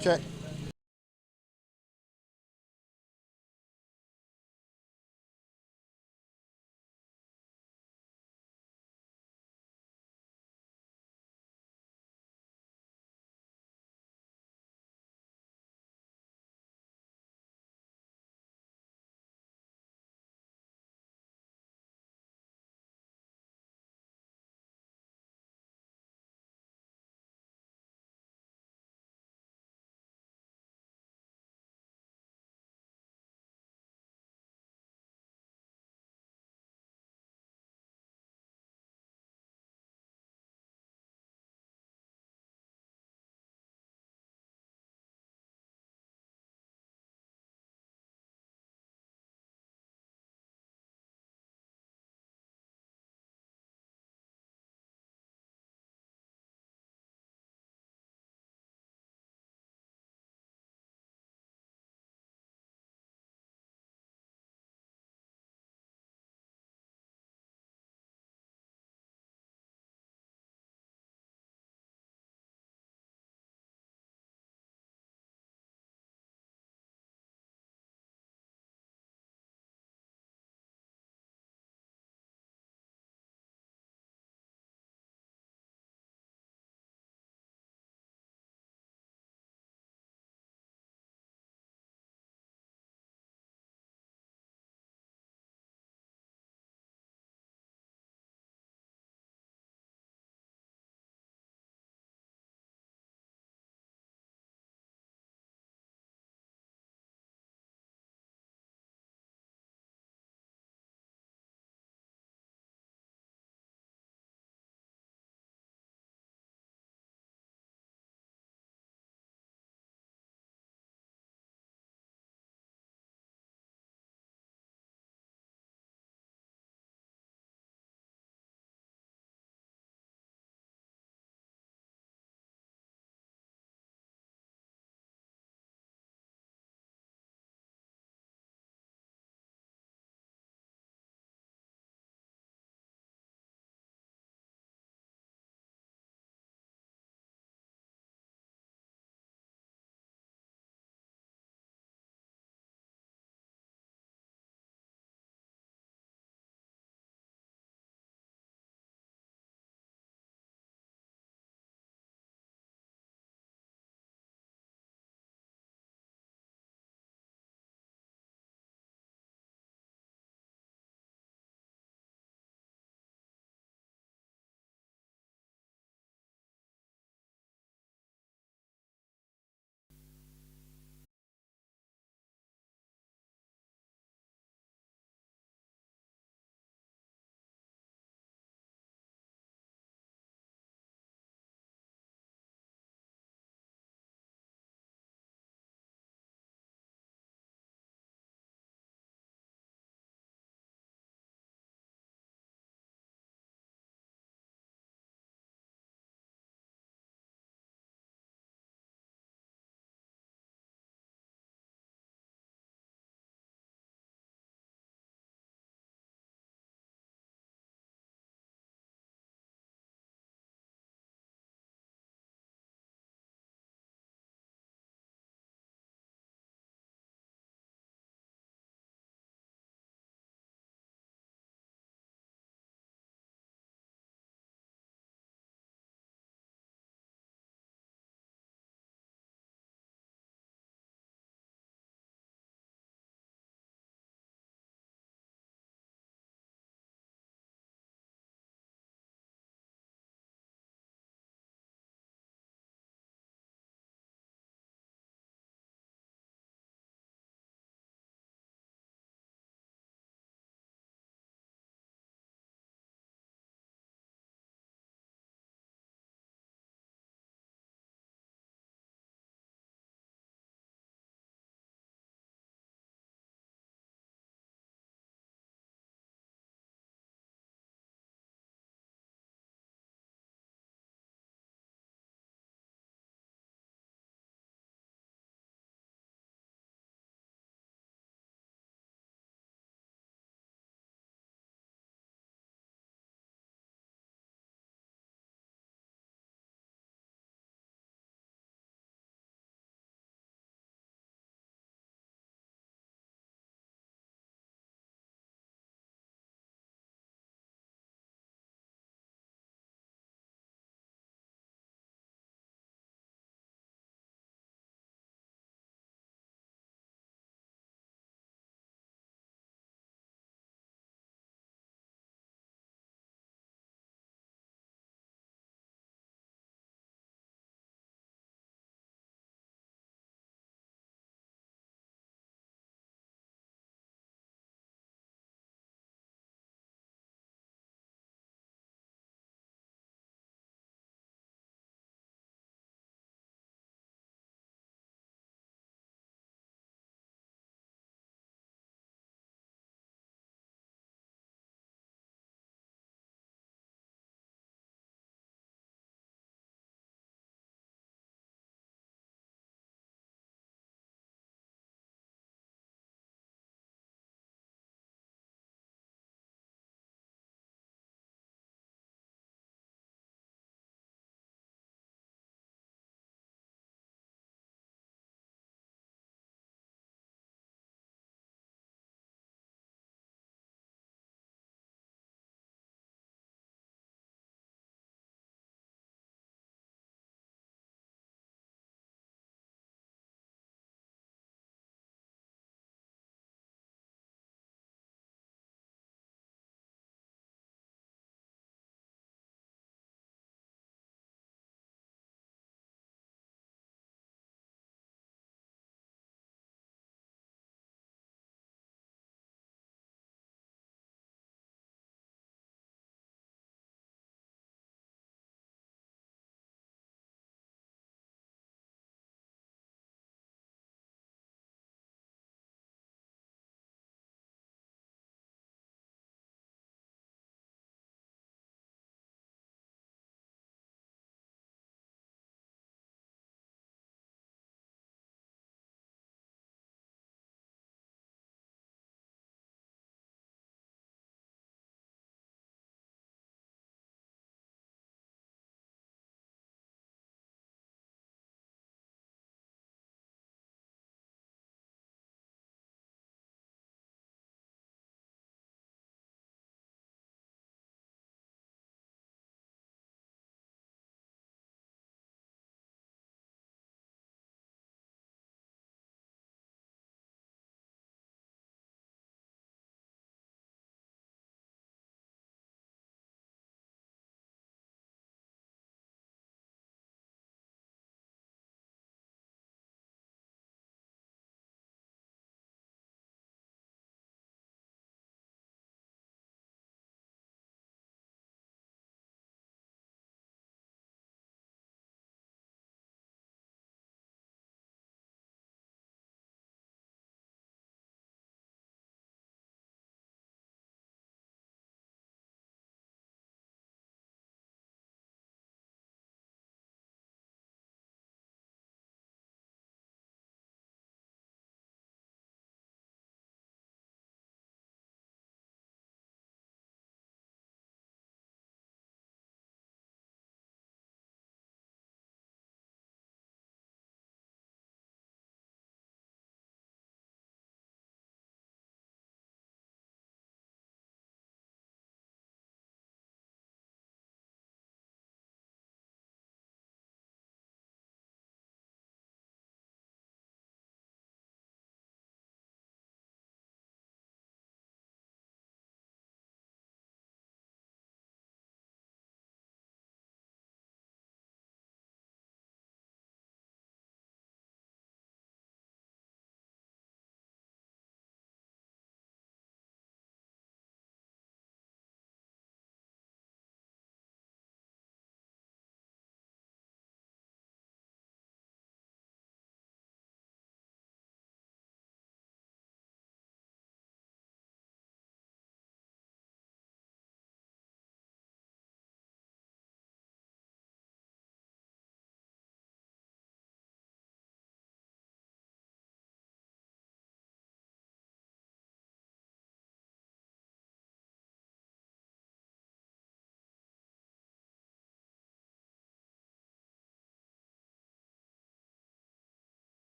Check.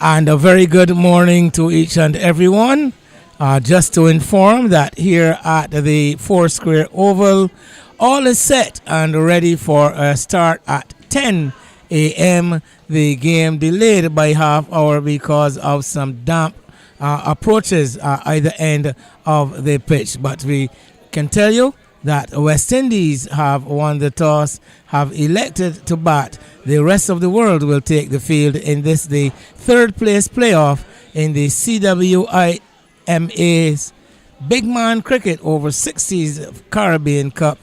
And a very good morning to each and everyone. Just to inform that here at the Foursquare Oval, all is set and ready for a start at 10 a.m. The game delayed by half hour because of some damp approaches either end of the pitch. But we can tell you that West Indies have won the toss, have elected to bat. The rest of the world will take the field in this, the third place playoff in the CWIMA's Big Man Cricket over 60s Caribbean Cup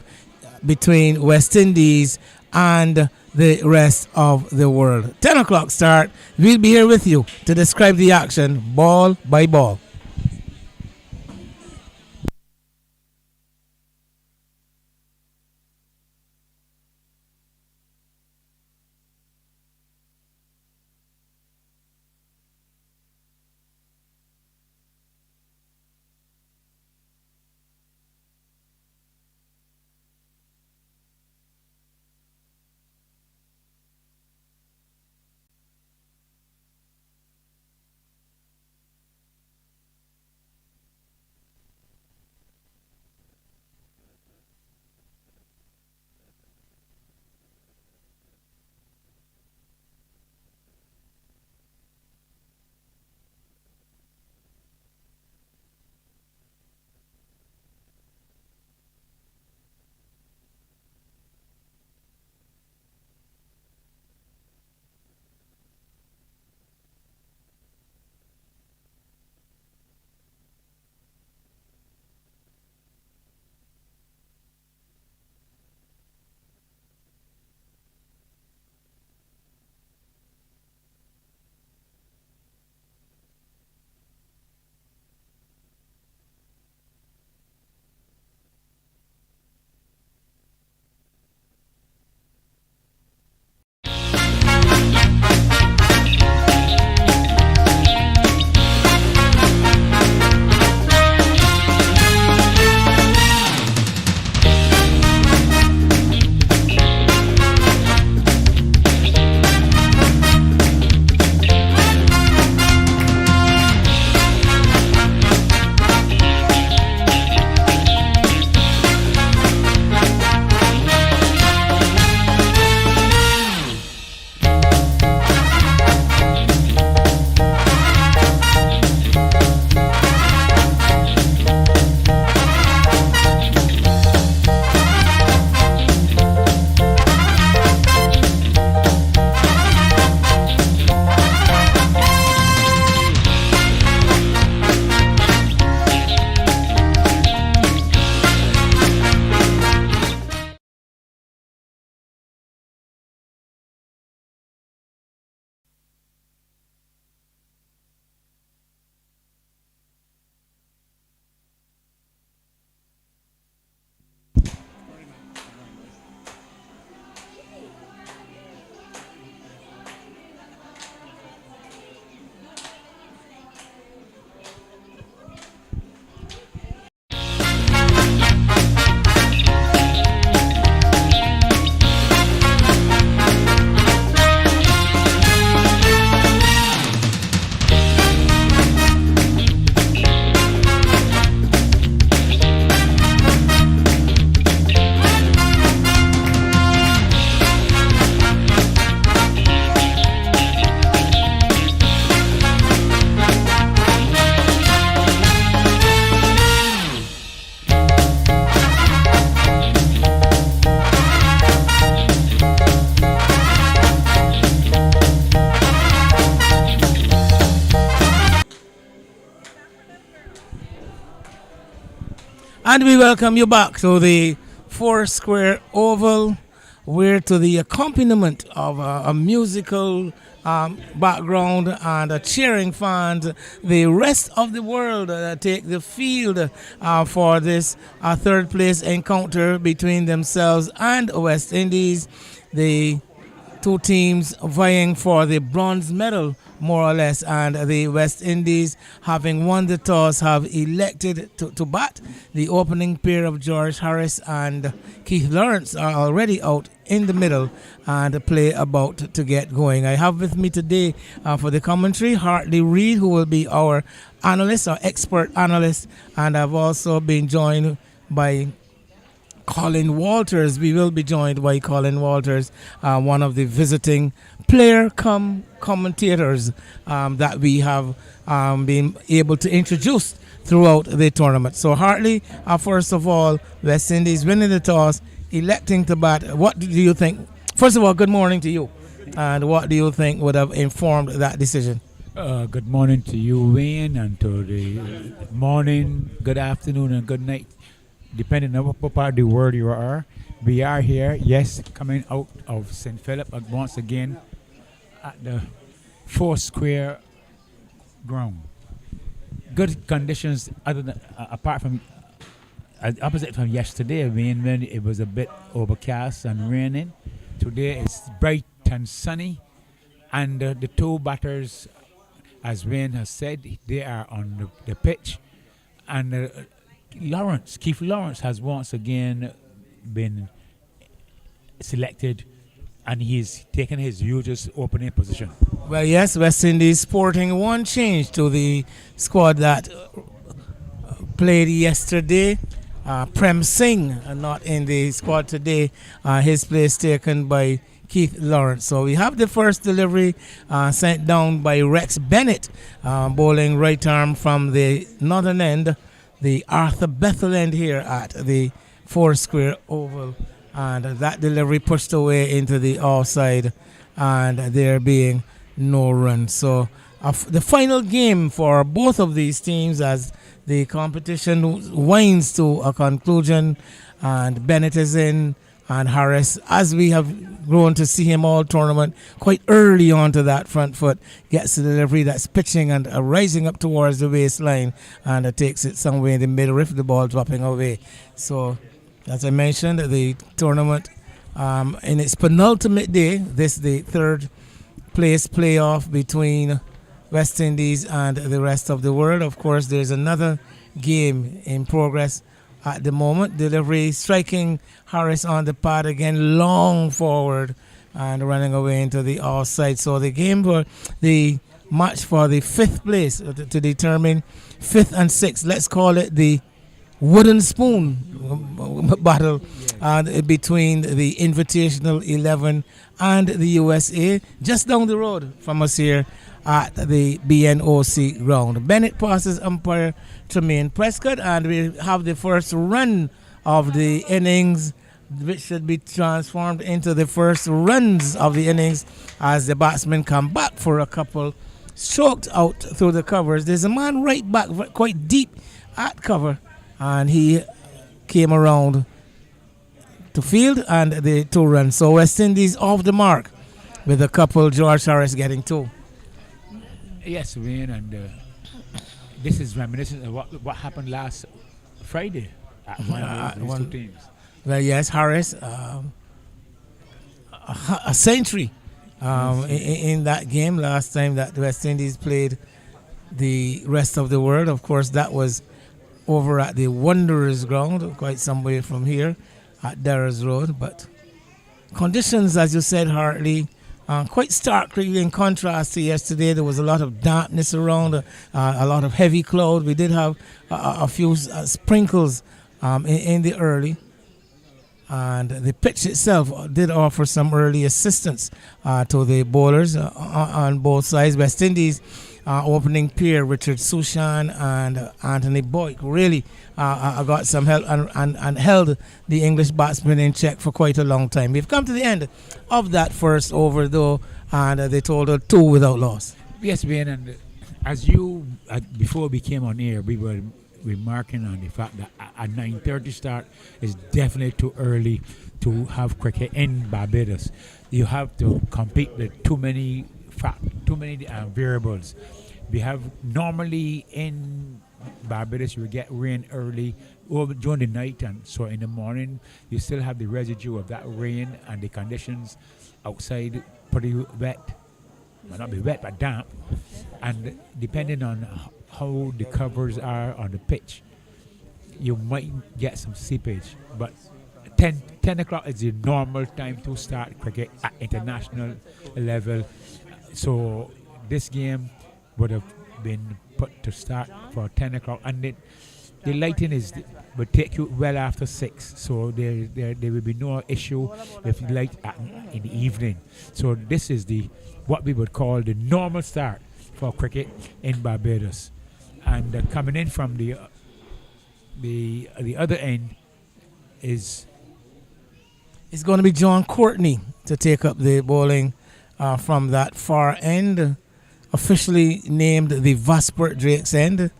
between West Indies and the rest of the world. 10 o'clock start. We'll be here with you to describe the action ball by ball. And we welcome you back to the Foursquare Oval, where to the accompaniment of a musical background and cheering fans, the rest of the world take the field for this third place encounter between themselves and West Indies. The two teams vying for the bronze medal more or less. And the West Indies, having won the toss, have elected to bat. The opening pair of George Harris and Keith Lawrence are already out in the middle and play about to get going. I have with me today for the commentary Hartley Reid, who will be our analyst, our expert analyst, and I've also been joined by Colin Walters. We will be joined by Colin Walters, one of the visiting player commentators that we have been able to introduce throughout the tournament. So Hartley, first of all, West Indies winning the toss, electing to bat. What do you think? First of all, good morning to you. And what do you think would have informed that decision? Good morning to you, Wayne, and to the morning, good afternoon, and good night, depending on what part of the world you are. We are here, yes, coming out of St. Philip once again at the Foursquare ground. Good conditions, other than apart from opposite from yesterday, when it was a bit overcast and raining. Today it's bright and sunny, and the two batters, as Wayne has said, they are on the pitch, and Keith Lawrence has once again been selected, and he's taken his usual opening position. Well, yes, West Indies sporting one change to the squad that played yesterday. Prem Singh not in the squad today. His place taken by Keith Lawrence. So we have the first delivery sent down by Rex Bennett, bowling right arm from the northern end, the Arthur Bethel end here at the Foursquare Oval. And that delivery pushed away into the offside, and there being no run. So the final game for both of these teams as the competition winds to a conclusion, and Bennett is in, and Harris, as we have grown to see him all tournament, quite early onto that front foot, gets the delivery that's pitching and rising up towards the baseline, and takes it somewhere in the middle if the ball dropping away. So, as I mentioned, the tournament in its penultimate day, this the third place playoff between West Indies and the rest of the world. Of course, there's another game in progress at the moment. Delivery striking Harris on the pad again, long forward and running away into the offside. So the game for the match for the fifth place to determine fifth and sixth, let's call it the wooden spoon battle between the Invitational 11 and the USA, just down the road from us here at the BNOC ground. Bennett passes umpire Tremaine Prescott, and we have the first run of the innings, which should be transformed into the first runs of the innings as the batsmen come back for a couple, stroked out through the covers. There's a man right back quite deep at cover, and he came around to field and the two runs. So West Indies off the mark with a couple, George Harris getting two. Yes, Wayne, and this is reminiscent of what happened last Friday at one of these two teams. Well, yes, Harris, a century in that game last time that the West Indies played the rest of the world. Of course, that was over at the Wanderers ground, quite some way from here at Darrers Road. But conditions, as you said, Hartley, quite stark really in contrast to yesterday. There was a lot of dampness around, a lot of heavy cloud. We did have a few sprinkles in the early, and the pitch itself did offer some early assistance to the bowlers on both sides. West Indies opening pair, Richard Sushan and Anthony Boyk, really got some help and held the English batsmen in check for quite a long time. We've come to the end of that first over, though, and they totaled 2 without loss. Yes, Ben, and as you, before we came on air, we were remarking on the fact that a 9:30 start is definitely too early to have cricket in Barbados. You have to compete with too many variables. We have normally in Barbados you get rain early during the night, and so in the morning you still have the residue of that rain and the conditions outside pretty wet. might not be wet but damp, and depending on how the covers are on the pitch, you might get some seepage. But 10 o'clock is the normal time to start cricket at international level. So this game would have been put to start for 10 o'clock, and the lighting will take you well after 6, so there will be no issue with light in the evening. So this is what we would call the normal start for cricket in Barbados. And coming in from the other end is... It's going to be John Courtney to take up the bowling from that far end, officially named the Vaspert Drake's end.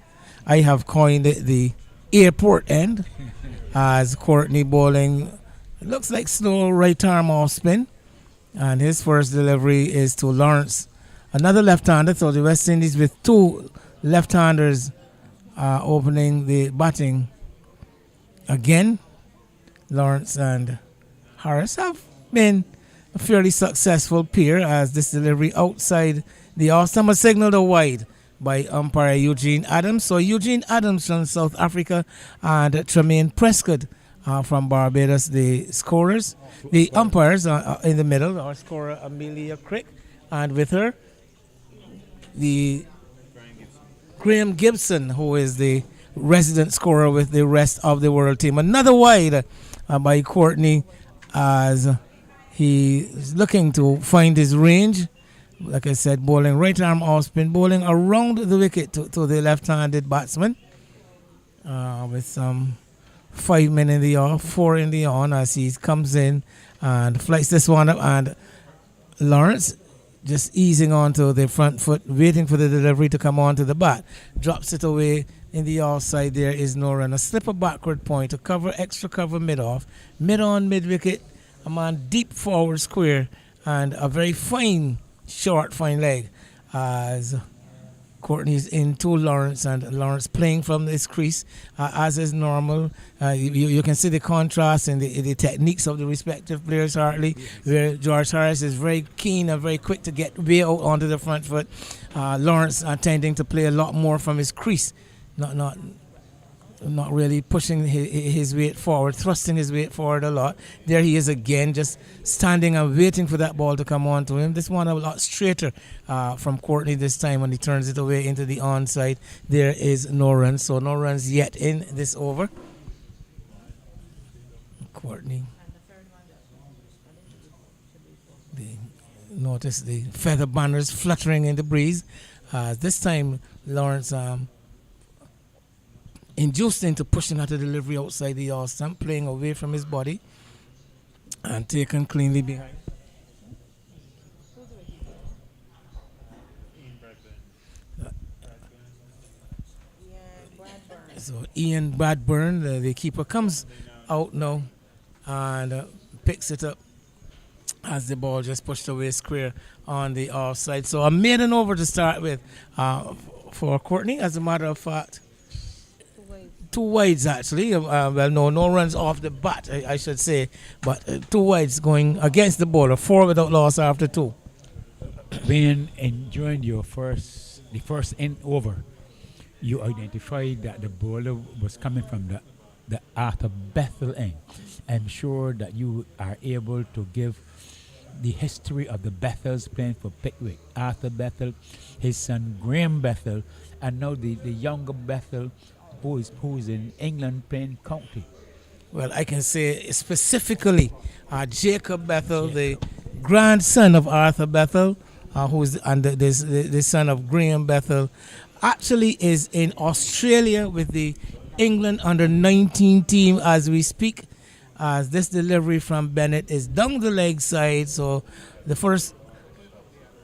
I have coined it the airport end, as Courtney bowling, it looks like slow right arm off spin, and his first delivery is to Lawrence, another left-hander. So the West Indies with two left-handers opening the batting again. Lawrence and Harris have been a fairly successful pair, as this delivery outside the off-stump was signaled a wide by umpire Eugene Adams. So Eugene Adams from South Africa and Tremaine Prescott from Barbados, the scorers. The umpires in the middle, our scorer Amelia Crick, and with her the Graham Gibson, who is the resident scorer with the rest of the world team. Another wide by Courtney, as he is looking to find his range. Like I said, bowling right arm off spin, bowling around the wicket to the left-handed batsman, with some 5 men in the off, 4 in the on, as he comes in and flights this one up, and Lawrence just easing onto the front foot, waiting for the delivery to come onto the bat, drops it away. In the offside there is no run. A slip of backward point to cover, extra cover mid-off, mid-on, mid-wicket, a man deep forward square, and a very fine leg, as Courtney's into Lawrence, and Lawrence playing from this crease as is normal. You can see the contrast in the techniques of the respective players, Hartley, where George Harris is very keen and very quick to get way out onto the front foot. Lawrence tending to play a lot more from his crease, not really pushing his weight forward, thrusting his weight forward a lot. There he is again, just standing and waiting for that ball to come on to him. This one a lot straighter from Courtney this time when he turns it away into the onside. There is no runs, so no runs yet in this over. Courtney. Notice the feather banners fluttering in the breeze. This time Lawrence induced into pushing out a delivery outside the off stump, playing away from his body and taken cleanly behind. So Ian Bradburn, the keeper, comes out now and picks it up as the ball just pushed away square on the offside. So a maiden over to start with for Courtney. As a matter of fact, two wides actually. No runs off the bat, I should say, but two wides going against the bowler. 4 without loss after 2. When enjoying the first end over, you identified that the bowler was coming from the Arthur Bethel end. I'm sure that you are able to give the history of the Bethels playing for Pickwick. Arthur Bethel, his son Graham Bethel, and now the younger Bethel who is in England playing county. Well, I can say specifically Jacob Bethel, the grandson of Arthur Bethel, who's the son of Graham Bethel, actually is in Australia with the England under-19 team as we speak. As this delivery from Bennett is down the leg side, so the first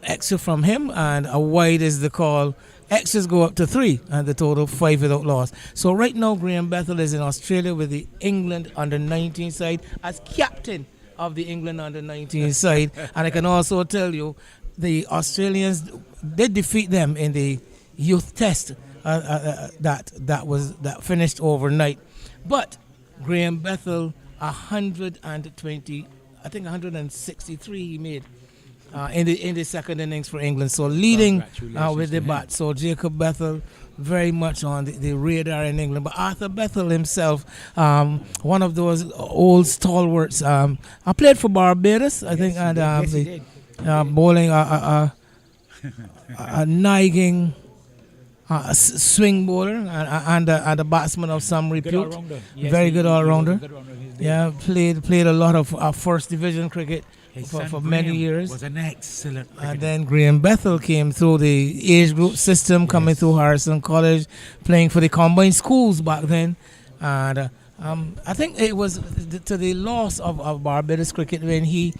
extra from him, and a wide is the call. Extras go up to 3, and the total 5 without loss. So right now, Graham Bethel is in Australia with the England under-19 side as captain of the England under-19 side. And I can also tell you, the Australians did defeat them in the youth test that finished overnight. But Graham Bethel, 163 he made in the second innings for England. So leading Congratulations with to the him. bat. So Jacob Bethel very much on the radar in England. But Arthur Bethel himself, one of those old stalwarts, I played for Barbados, I think, and Yes, he did. bowling a nagging swing bowler and a batsman of some Good repute. all-rounder. Yes, Very good he was a all-rounder. good all-rounder in his day. Yeah, played a lot of first division cricket His for son many Graham years. was an excellent And cricketer. then Graham Bethel came through the age group system, coming Yes. through Harrison College, playing for the combined schools back then. And I think it was to the loss of Barbados cricket when he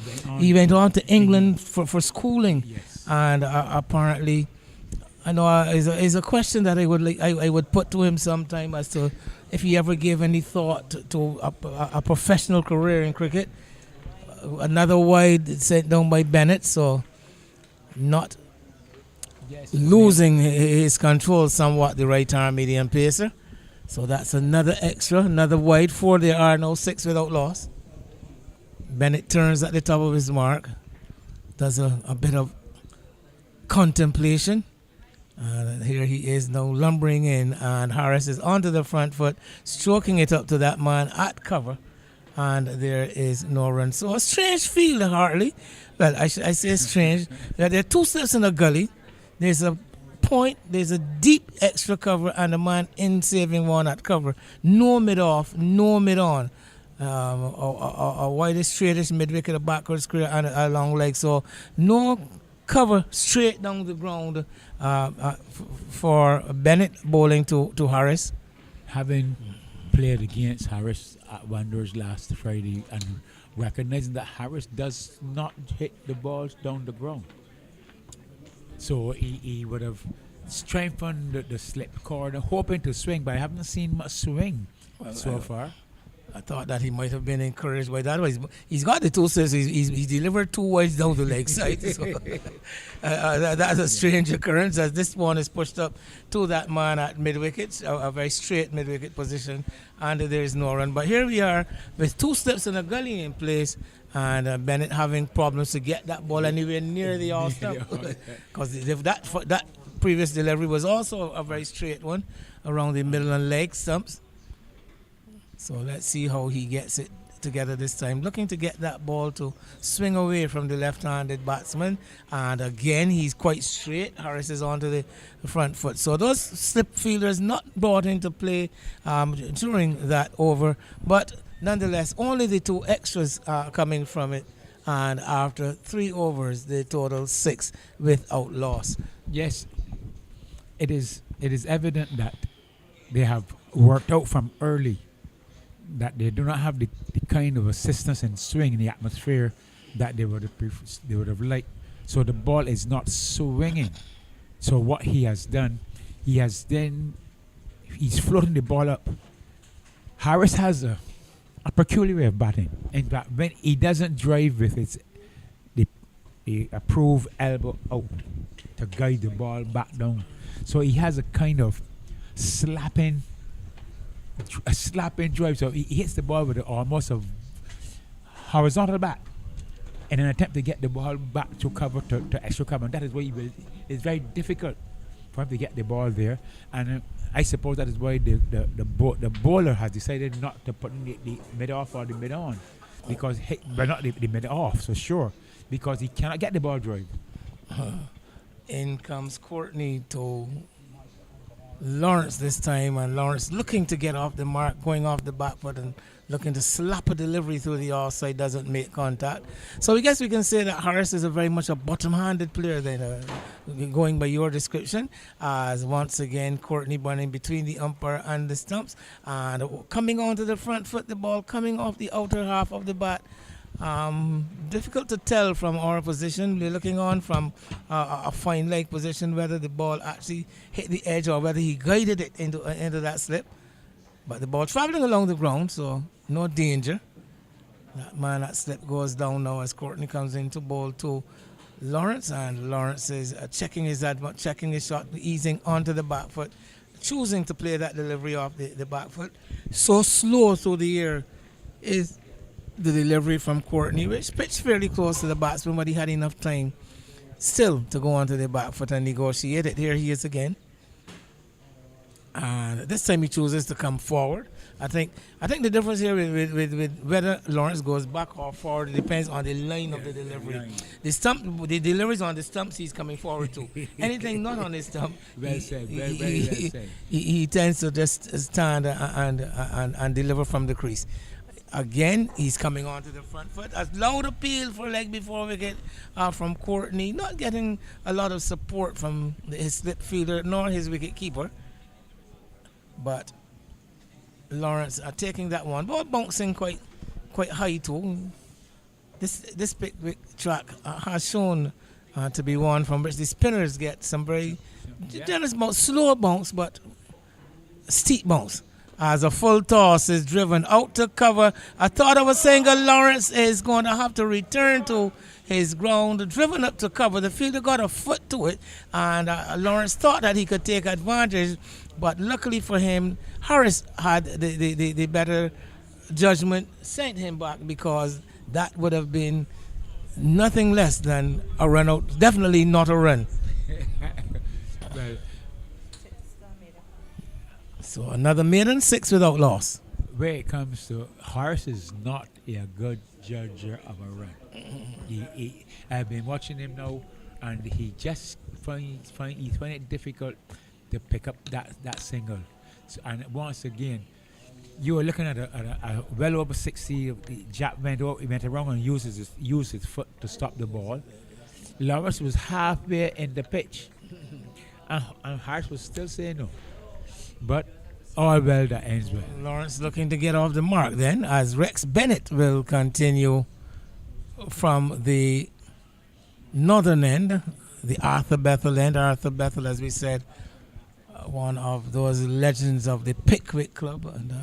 went on to England for schooling. Yes. And apparently, I know is a question that I would put to him sometime as to if he ever gave any thought to a professional career in cricket. Another wide sent down by Bennett, so not Yes. losing his control somewhat, the right arm medium pacer. So that's another extra, another wide. 4 there are now, 6 without loss. Bennett turns at the top of his mark, does a bit of contemplation. Here he is now lumbering in, and Harris is onto the front foot, stroking it up to that man at cover. And there is no run. So a strange field, Hartley. Well, I say strange. There are 2 steps in a gully. There's a point, there's a deep extra cover, and a man in saving one at cover. No mid off, no mid on. A widest, straightest mid wicket, a backward square, and a long leg. So no cover straight down the ground for Bennett bowling to Harris. Having played against Harris at Wanderers last Friday and recognizing that Harris does not hit the balls down the ground. So he would have strengthened the slip cord, hoping to swing, but I haven't seen much swing so far. I thought that he might have been encouraged by that. He's got the 2 sets. He's delivered 2 wides down the leg side. So that's a strange occurrence as this one is pushed up to that man at mid wicket, a very straight mid wicket position, and there is no run. But here we are with 2 steps in a gully in place, and Bennett having problems to get that ball anywhere near the all stump because that previous delivery was also a very straight one around the middle and leg stumps. So let's see how he gets it together this time. Looking to get that ball to swing away from the left-handed batsman. And again, he's quite straight. Harris is onto the front foot. So those slip fielders not brought into play during that over. But nonetheless, only the 2 extras are coming from it. And after 3 overs, they total 6 without loss. Yes, it is evident that they have worked out from early that they do not have the kind of assistance and swing in the atmosphere that they would have liked. So the ball is not swinging. So what he has done, he's floating the ball up. Harris has a peculiar way of batting. In fact, when he doesn't drive with the approved elbow out to guide the ball back down. So he has a kind of slapping drive, so he hits the ball with almost a horizontal bat in an attempt to get the ball back to cover, to extra cover, and that is why it's very difficult for him to get the ball there, and I suppose that is why the bowler has decided not to put in the mid off or the mid on, because but not the mid off, so sure, because he cannot get the ball drive. In comes Courtney to Lawrence this time, and Lawrence looking to get off the mark, going off the back foot and looking to slap a delivery through the offside, doesn't make contact. So I guess we can say that Harris is very much a bottom-handed player then, going by your description, as once again Courtney running between the umpire and the stumps and coming onto the front foot, the ball coming off the outer half of the bat. Difficult to tell from our position. We're looking on from a fine leg position whether the ball actually hit the edge or whether he guided it into that slip. But the ball traveling along the ground, so no danger. That man that slip goes down now as Courtney comes in to bowl to Lawrence, and Lawrence is checking his shot, easing onto the back foot, choosing to play that delivery off the back foot. So slow through the air is the delivery from Courtney, which pitched fairly close to the batsman, but he had enough time still to go onto the back foot and negotiate it. Here he is again. And this time he chooses to come forward. I think the difference here with whether Lawrence goes back or forward, it depends on the line of the delivery. The delivery is on the stumps he's coming forward to. Anything not on the stump, Well said. Very well said. he tends to just stand and deliver from the crease. Again, he's coming onto the front foot. A loud appeal for leg before wicket from Courtney. Not getting a lot of support from his slip fielder nor his wicket keeper. But Lawrence are taking that one. Ball bouncing quite high too. This big track has shown to be one from which the spinners get some very generous bounce, slow bounce, but steep bounce. As a full toss is driven out to cover. I thought I was saying Lawrence is going to have to return to his ground, driven up to cover. The fielder got a foot to it, and Lawrence thought that he could take advantage, but luckily for him, Harris had the better judgment, sent him back, because that would have been nothing less than a run out. Definitely not a run. Well, So another maiden, 6 without loss. where it comes to Harris is not a good judger of a run. I've been watching him now, and he just find it difficult to pick up that single. So, and once again, you were looking at a well over 60. The Jap went around and used his foot to stop the ball. Lawrence was halfway in the pitch, and Harris was still saying no. But all well that ends well. Lawrence looking to get off the mark then, as Rex Bennett will continue from the northern end, the Arthur Bethel end. Arthur Bethel, as we said, one of those legends of the Pickwick Club. And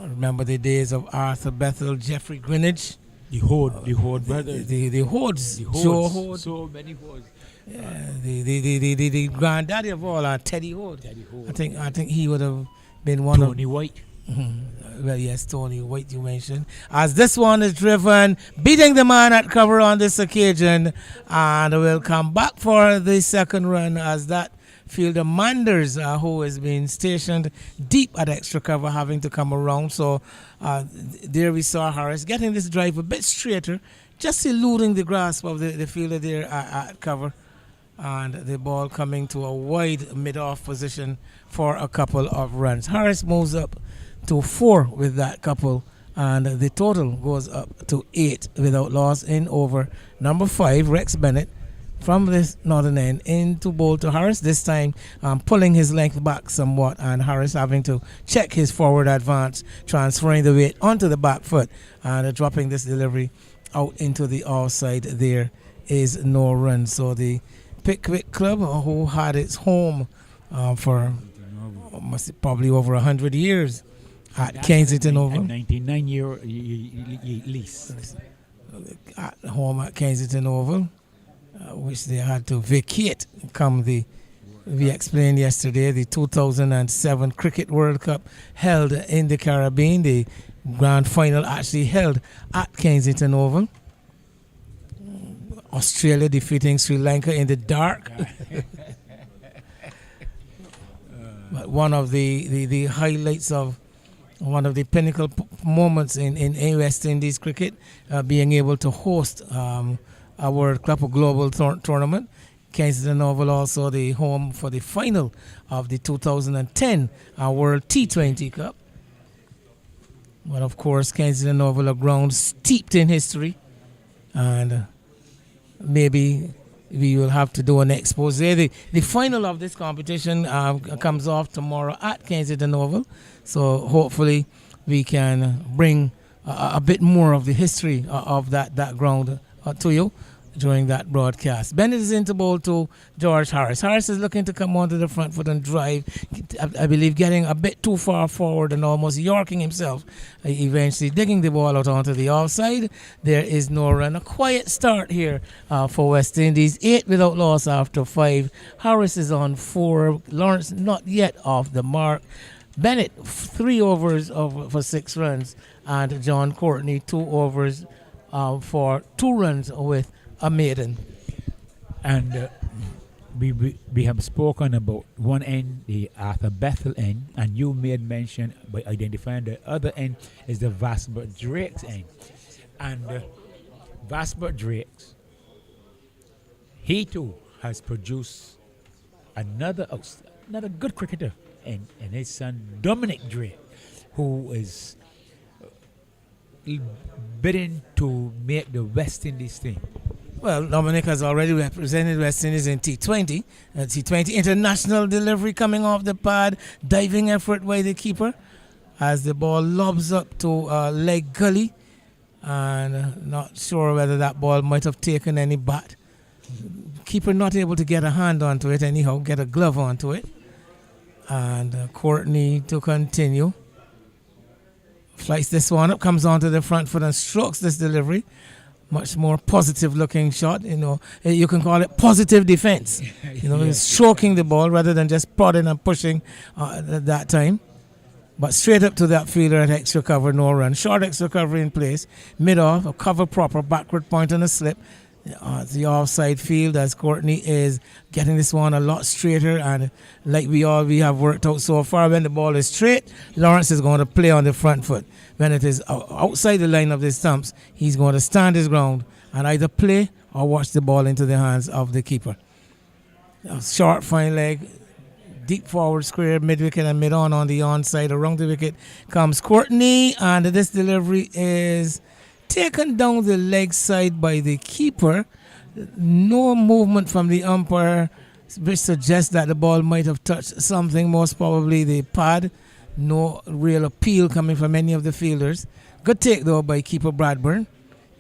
I remember the days of Arthur Bethel, Jeffrey Greenwich. The Horde brothers. The Hodes. The Joe Hodes. Hode. So many Hodes. Yeah, the granddaddy of all, Teddy Hode. I think he would have been one Tony White. Well, yes, Tony White you mentioned. As this one is driven, beating the man at cover on this occasion, and will come back for the second run as that fielder Manders, who has been stationed deep at extra cover, having to come around. So there we saw Harris getting this drive a bit straighter, just eluding the grasp of the fielder there at cover. And the ball coming to a wide mid-off position for a couple of runs. Harris moves up to 4 with that couple, and the total goes up to 8 without loss in over number 5, Rex Bennett, from this northern end into bowl to Harris. This time pulling his length back somewhat, and Harris having to check his forward advance, transferring the weight onto the back foot and dropping this delivery out into the offside. There is no run. So the Pickwick Club, who had its home for probably over 100 years at Kensington Oval. 99-year lease. At home at Kensington Oval, which they had to vacate come we explained yesterday, the 2007 Cricket World Cup held in the Caribbean. The grand final actually held at Kensington Oval. Australia defeating Sri Lanka in the dark. But one of the highlights of one of the pinnacle moments in West Indies cricket, being able to host a World Cup, a global tournament. Kensington Oval also the home for the final of the 2010 World T20 Cup. But of course, Kensington Oval, a ground steeped in history, and maybe we will have to do an expose. The final of this competition comes off tomorrow at Kensington Oval, so hopefully we can bring a bit more of the history of that ground to you during that broadcast. Bennett is into bowl to George Harris. Harris is looking to come onto the front foot and drive, I believe getting a bit too far forward and almost yorking himself, eventually digging the ball out onto the offside. There is no run. A quiet start here for West Indies. 8 without loss after 5. Harris is on 4. Lawrence not yet off the mark. Bennett 3 overs for 6 runs, and John Courtney 2 overs for 2 runs with a maiden. And we have spoken about one end, the Arthur Bethel end, and you made mention by identifying the other end is the Vasbert Drakes end. And Vasbert Drakes, he too has produced another good cricketer, and his son Dominic Drake, who is bidding to make the West Indies team. Well, Dominic has already represented West Indies in T20. T20 international delivery coming off the pad, diving effort by the keeper as the ball lobs up to leg gully, and not sure whether that ball might have taken any bat. Keeper not able to get a hand onto it anyhow, get a glove onto it. And Courtney to continue. Flights this one up, comes onto the front foot and strokes this delivery. Much more positive looking shot, you can call it positive defense. He's stroking the ball rather than just prodding and pushing at that time. But straight up to that fielder at extra cover, no run. Short extra cover in place, mid off, a cover proper, backward point and a slip. The offside field as Courtney is getting this one a lot straighter, and like we have worked out so far, when the ball is straight, Lawrence is going to play on the front foot. When it is outside the line of the stumps, he's going to stand his ground and either play or watch the ball into the hands of the keeper. A short fine leg, deep forward square, mid wicket and mid on the onside. Around the wicket comes Courtney, and this delivery is taken down the leg side by the keeper. No movement from the umpire, which suggests that the ball might have touched something, most probably the pad. No real appeal coming from any of the fielders. Good take though by keeper Bradburn.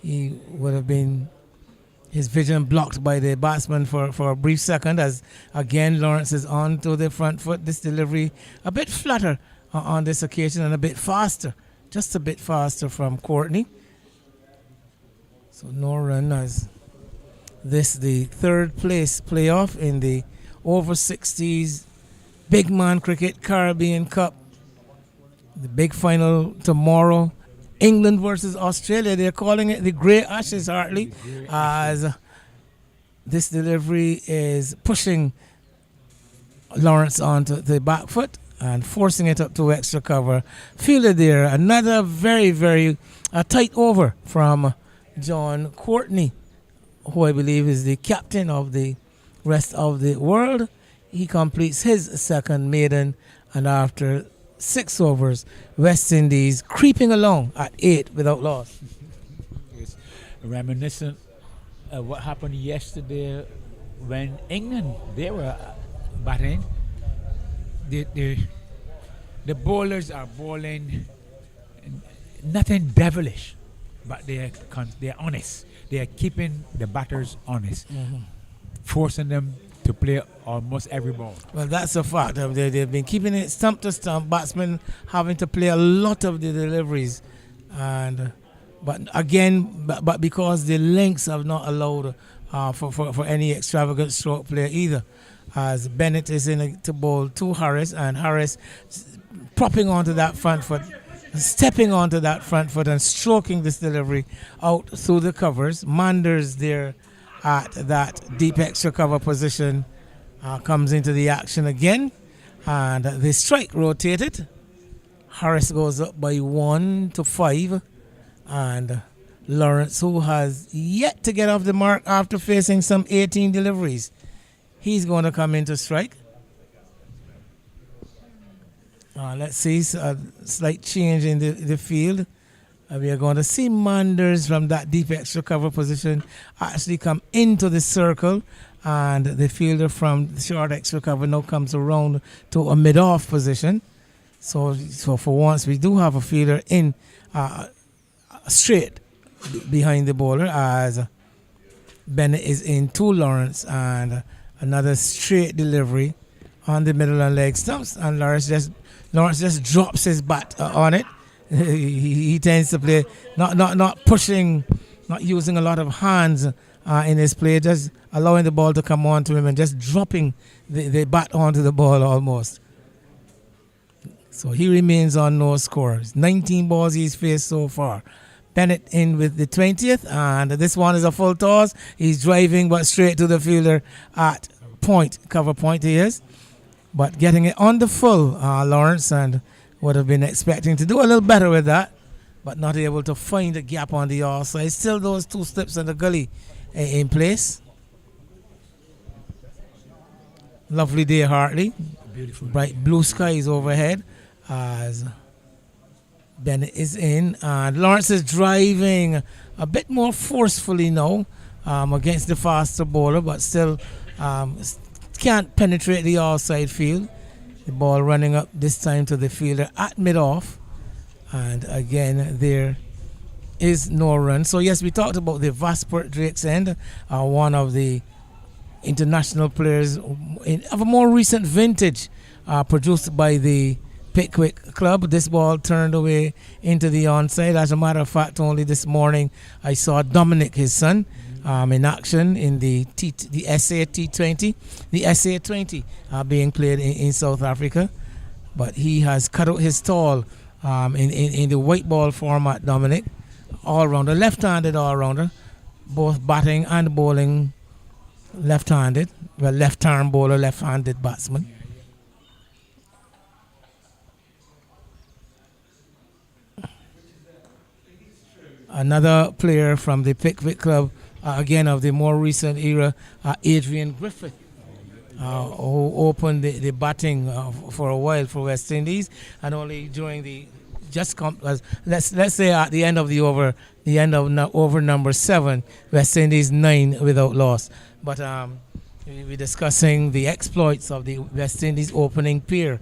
He would have been his vision blocked by the batsman for a brief second, as again Lawrence is on to the front foot. This delivery a bit flatter on this occasion and a bit faster, just a bit faster from Courtney. So no run as this the third place playoff in the over 60s big man cricket Caribbean Cup. The big final tomorrow, England versus Australia. They're calling it the Grey Ashes, Hartley, as this delivery is pushing Lawrence onto the back foot and forcing it up to extra cover. Fielded there, another very, very tight over from John Courtney, who I believe is the captain of the rest of the world. He completes his second maiden, and after 6 overs, West Indies creeping along at 8 without loss. It's reminiscent of what happened yesterday when England, they were batting. The bowlers are bowling nothing devilish, but they're honest. They are keeping the batters honest, forcing them to play almost every ball. Well, that's a fact. They've been keeping it stump to stump. Batsmen having to play a lot of the deliveries, but because the lengths have not allowed for any extravagant stroke play either. As Bennett is in to bowl to Harris, and Harris propping onto that front foot, stepping onto that front foot and stroking this delivery out through the covers. Manders there at that deep extra cover position comes into the action again, and the strike rotated. Harris goes up by 1-5, and Lawrence, who has yet to get off the mark after facing some 18 deliveries, he's going to come into strike. Let's see, a slight change in the field. We are going to see Manders from that deep extra cover position actually come into the circle, and the fielder from the short extra cover now comes around to a mid-off position. So for once, we do have a fielder in straight behind the bowler, as Bennett is in to Lawrence, and another straight delivery on the middle and leg stumps, and Lawrence just drops his bat on it. He tends to play not pushing, not using a lot of hands in his play, just allowing the ball to come on to him and just dropping the bat onto the ball almost. So he remains on no scores. 19 balls he's faced so far. Bennett in with the 20th, and this one is a full toss. He's driving, but straight to the fielder at point, cover point he is. But getting it on the full, Lawrence, and would have been expecting to do a little better with that, but not able to find a gap on the offside. Still those two slips in the gully in place. Lovely day, Hartley. Beautiful. Bright blue skies overhead as Bennett is in. And Lawrence is driving a bit more forcefully now against the faster bowler, but still can't penetrate the outside field. The ball running up this time to the fielder at mid-off. And again, there is no run. So yes, we talked about the Vasper Drake's End, one of the international players of a more recent vintage, produced by the Pickwick Club. This ball turned away into the onside. As a matter of fact, only this morning I saw Dominic, his son, in action in the SA T20, the SA 20 being played in South Africa. But he has cut out his stall in the white ball format, Dominic. All-rounder, left-handed all-rounder, both batting and bowling left-handed. Well, left-arm bowler, left-handed batsman. Another player from the Pickwick Club, again of the more recent era, Adrian Griffith, who opened the batting for a while for West Indies, and only during the let's say at the end of the over, over number 7, West Indies 9 without loss. But we're discussing the exploits of the West Indies opening pair.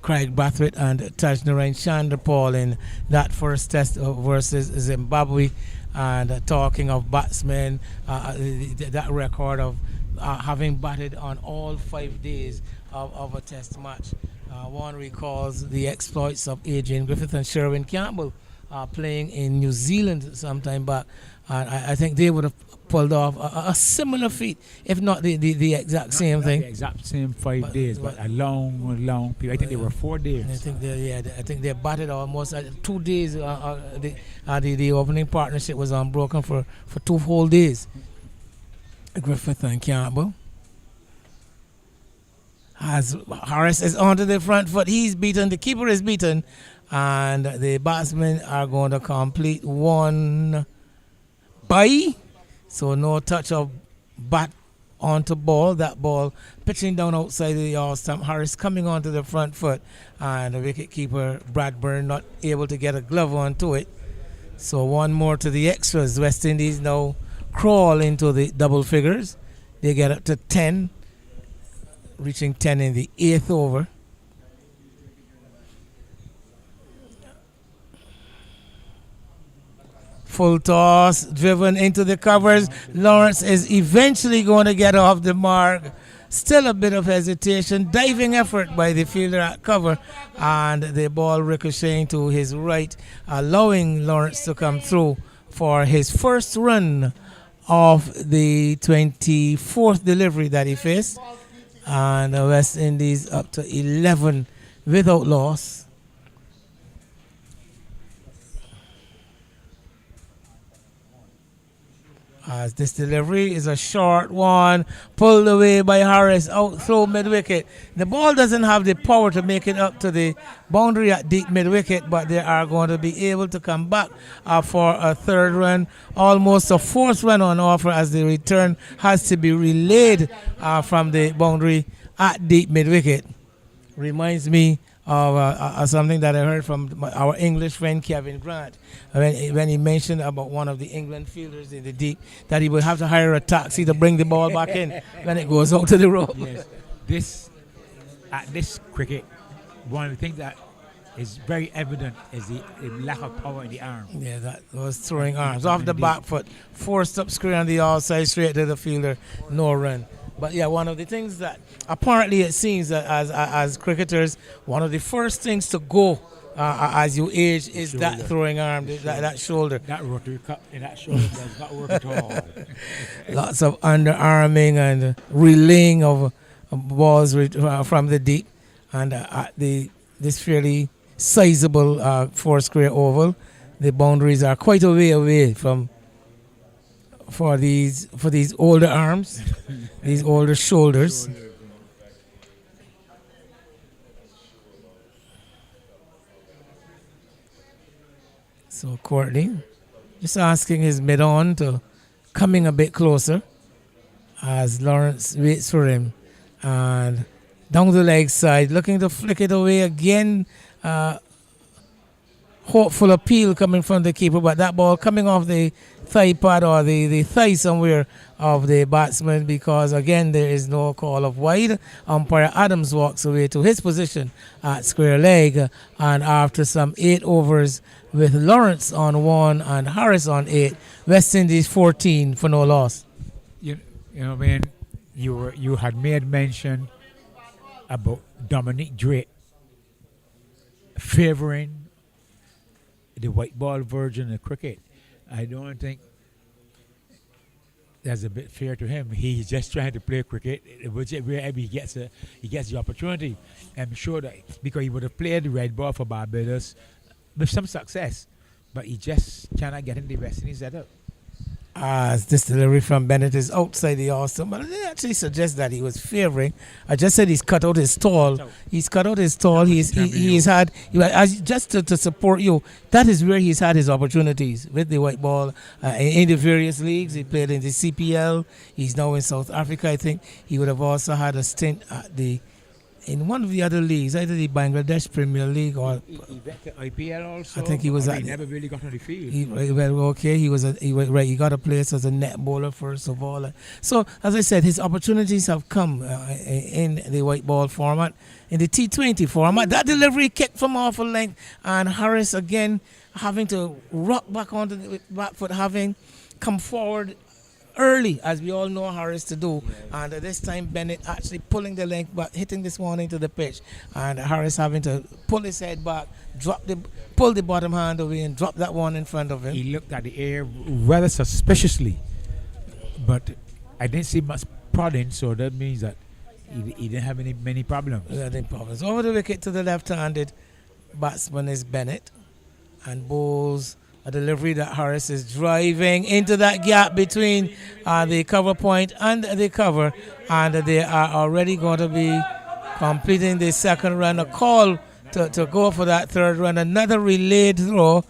Craig Brathwaite and Tajnarain Chanderpaul in that first test versus Zimbabwe, and talking of batsmen, that record of having batted on all 5 days of a test match. One recalls the exploits of Adrian Griffith and Sherwin Campbell playing in New Zealand sometime back. I think they would have pulled off a similar feat, if not the exact same thing. The exact same 5 days, but a long period. I think they were 4 days. I think they batted almost 2 days. The opening partnership was unbroken for 2 whole days. Griffith and Campbell. As Harris is onto the front foot, he's beaten. The keeper is beaten, and the batsmen are going to complete one by. So no touch of bat onto ball. That ball pitching down outside the all stump. Harris coming onto the front foot, and the wicket keeper Bradburn not able to get a glove onto it. So one more to the extras. West Indies now crawl into the double figures. They get up to 10, reaching 10 in the 8th over. Full toss, driven into the covers. Lawrence is eventually going to get off the mark. Still a bit of hesitation. Diving effort by the fielder at cover. And the ball ricocheting to his right, allowing Lawrence to come through for his first run of the 24th delivery that he faced. And the West Indies up to 11 without loss. As this delivery is a short one, pulled away by Harris, out through mid-wicket. The ball doesn't have the power to make it up to the boundary at deep mid-wicket, but they are going to be able to come back for a 3rd run, almost a 4th run on offer, as the return has to be relayed from the boundary at deep mid-wicket. Reminds me of something that I heard from our English friend Kevin Grant when he mentioned about one of the England fielders in the deep, that he would have to hire a taxi to bring the ball back in when it goes out to the road. Yes, this cricket, one of the things that is very evident is the lack of power in the arm. Yeah, that was throwing arms off the back foot, forced up square on the outside, straight to the fielder, no run. But yeah, one of the things that apparently it seems that as cricketers, one of the first things to go as you age is shoulder. That throwing arm, that shoulder. That rotary cup in that shoulder does not work at all. Lots of underarming and relaying of balls from the deep. and at this fairly sizable Foursquare oval, the boundaries are quite a way away from for these older arms, these older shoulders. So Courtney just asking his mid on to coming a bit closer as Lawrence waits for him. And down the leg side, looking to flick it away again. Hopeful appeal coming from the keeper, but that ball coming off the thigh pad or the thigh somewhere of the batsman, because again there is no call of wide. Umpire Adams walks away to his position at square leg, and after some 8 overs with Lawrence on 1 and Harris on 8, West Indies 14 for no loss. You know, man, you had made mention about Dominic Drake favoring the white ball version of cricket. I don't think that's a bit fair to him. He's just trying to play cricket, wherever he gets the opportunity. I'm sure that because he would have played the red ball for Barbados with some success, but he just cannot get in the West Indies setup. As this delivery from Bennett is outside the Austin, but they actually suggest that he was favoring. I just said he's cut out his stall. He's cut out his stall. He's had just to support you. That is where he's had his opportunities with the white ball in the various leagues. He played in the CPL. He's now in South Africa. I think he would have also had a stint at in one of the other leagues, either the Bangladesh Premier League or He went to IPL also. I think he was he never really got on the field. He got a place as a net bowler first of all. So as I said, his opportunities have come in the white ball format. In the T20 format, that delivery kicked from awful length, and Harris again having to rock back onto the back foot, having come forward early, as we all know Harris to do, and this time Bennett actually pulling the length back, hitting this one into the pitch, and Harris having to pull his head back, pull the bottom hand away and drop that one in front of him. He looked at the air rather suspiciously, but I didn't see much prodding, so that means that he didn't have many problems. Over the wicket to the left-handed batsman is Bennett, and bowls a delivery that Harris is driving into that gap between the cover point and the cover, and they are already going to be completing the second run. A call to go for that third run, another relayed throw,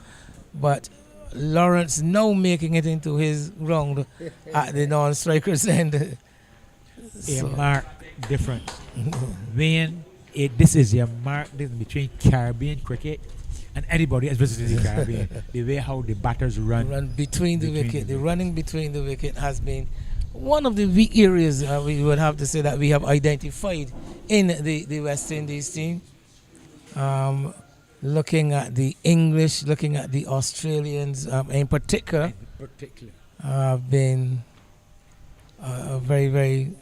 but Lawrence now making it into his round at the non-striker's end. A marked difference. This is a marked difference between Caribbean cricket and anybody else visiting the Caribbean. The way how the batters run between the wicket. The running between the wicket has been one of the weak areas we would have to say that we have identified in the West Indies team. Looking at the English, looking at the Australians in particular, have been very, very...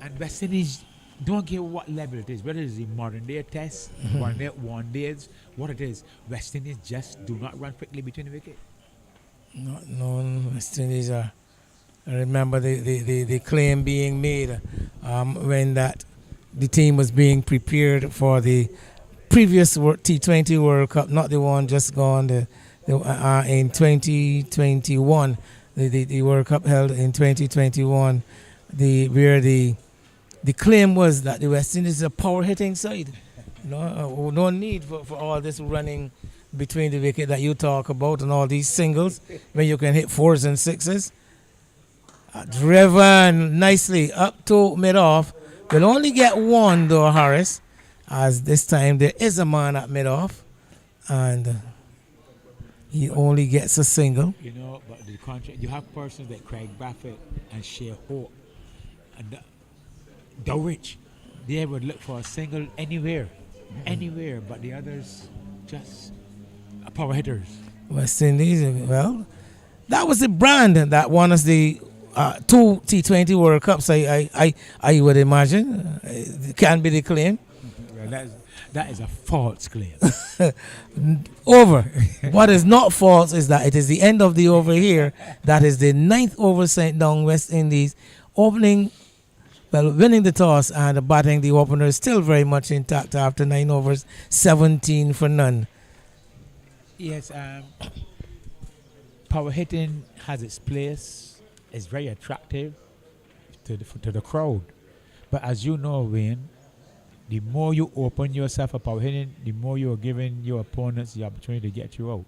And West Indies don't care what level it is, whether it's the modern day test, modern day one days, what it is. West Indies just do not run quickly between the wicket. Not known. West Indies are. I remember the claim being made when the team was being prepared for the previous T20 World Cup, not the one just gone. In 2021, the World Cup held in 2021, where the claim was that the West Indies is a power hitting side. No need for all this running between the wicket that you talk about and all these singles when you can hit 4s and 6s. Driven nicely up to mid-off. Will only get one though, Harris, as this time there is a man at mid-off, and he only gets a single. But the contrary, you have persons like Craig Baffett and Shea Hope and Dowrich. They would look for a single anywhere, but the others just power hitters. West Indies, well, that was the brand that won us the 2 T20 World Cups. I would imagine it can be the claim. Well, that is a false claim. Over. What is not false is that it is the end of the over here. That is the 9th over sent down West Indies, opening Well, winning the toss and batting the opener is still very much intact after 9 overs, 17 for none. Yes, power hitting has its place. It's very attractive to the crowd. But as you know, Wayne, the more you open yourself for power hitting, the more you are giving your opponents the opportunity to get you out.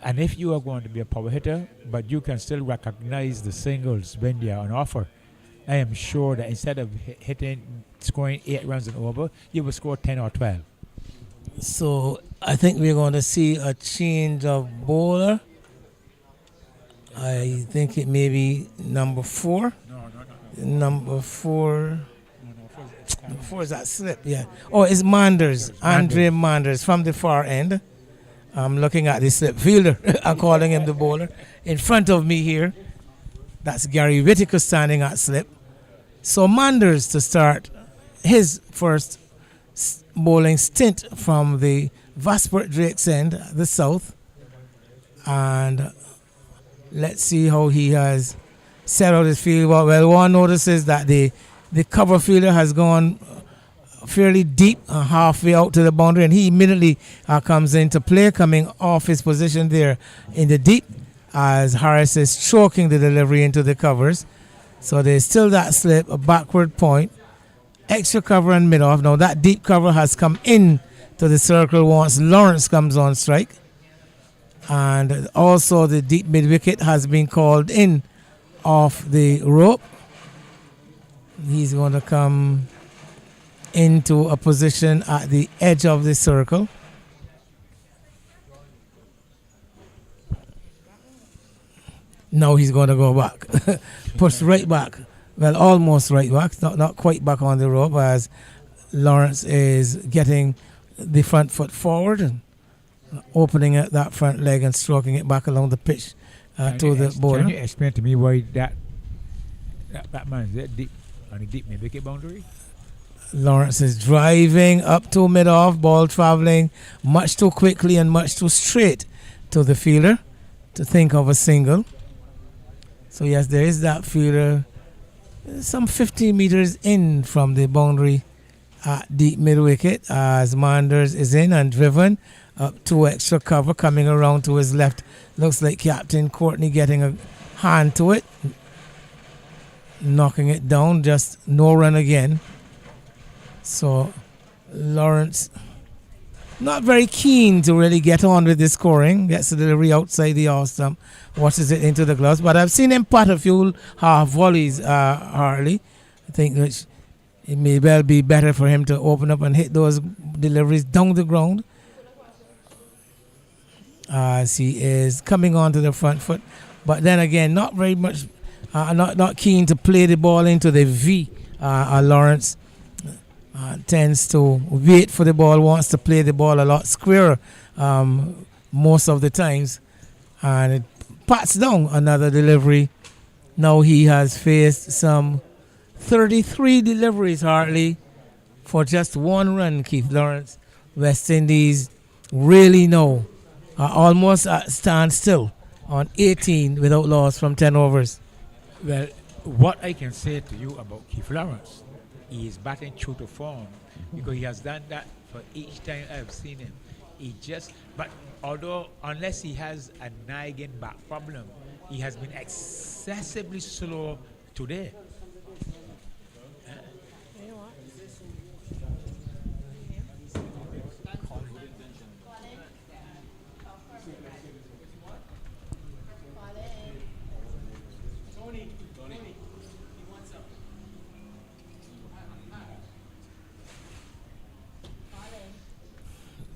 And if you are going to be a power hitter, but you can still recognize the singles when they are on offer, I am sure that instead of scoring 8 runs and over, you will score 10 or 12. So I think we're going to see a change of bowler. I think it may be number 4. No. Number 4. Number 4 is that slip, yeah. Oh, it's Manders. Andre Manders from the far end. I'm looking at the slip fielder. I'm calling him the bowler. In front of me here, that's Gary Whitaker standing at slip. So Manders to start his first bowling stint from the Vaspert Drake's End, the south. And let's see how he has set out his field. Well, one notices that the cover fielder has gone fairly deep, halfway out to the boundary, and he immediately comes into play, coming off his position there in the deep as Harris is stroking the delivery into the covers. So there's still that slip, a backward point, extra cover and mid-off. Now that deep cover has come in to the circle once Lawrence comes on strike. And also the deep mid-wicket has been called in off the rope. He's going to come into a position at the edge of the circle. Now he's going to go back. Push right back. Well, almost right back. Not quite back on the rope as Lawrence is getting the front foot forward and opening that front leg and stroking it back along the pitch to the bowler. Can you explain to me why that man is that deep on the deep mid-wicket boundary? Lawrence is driving up to mid-off, ball traveling much too quickly and much too straight to the fielder to think of a single. So yes, there is that fielder some 50 meters in from the boundary at deep mid-wicket as Manders is in and driven up to extra cover, coming around to his left. Looks like Captain Courtney getting a hand to it, knocking it down, just no run again. So Lawrence not very keen to really get on with the scoring. Gets the delivery outside the off stump, watches it into the gloves. But I've seen him pat a few half volleys, Harley. I think that it may well be better for him to open up and hit those deliveries down the ground as he is coming onto the front foot. But then again, not very much, not keen to play the ball into the V. Lawrence tends to wait for the ball, wants to play the ball a lot squarer most of the times, and it pats down another delivery. Now he has faced some 33 deliveries, Hartley, for just 1 run, Keith Lawrence. West Indies really know, almost at standstill on 18 without loss from 10 overs. Well, what I can say to you about Keith Lawrence, he is batting true to form because he has done that for each time I've seen him. But unless he has a nagging back problem, he has been excessively slow today.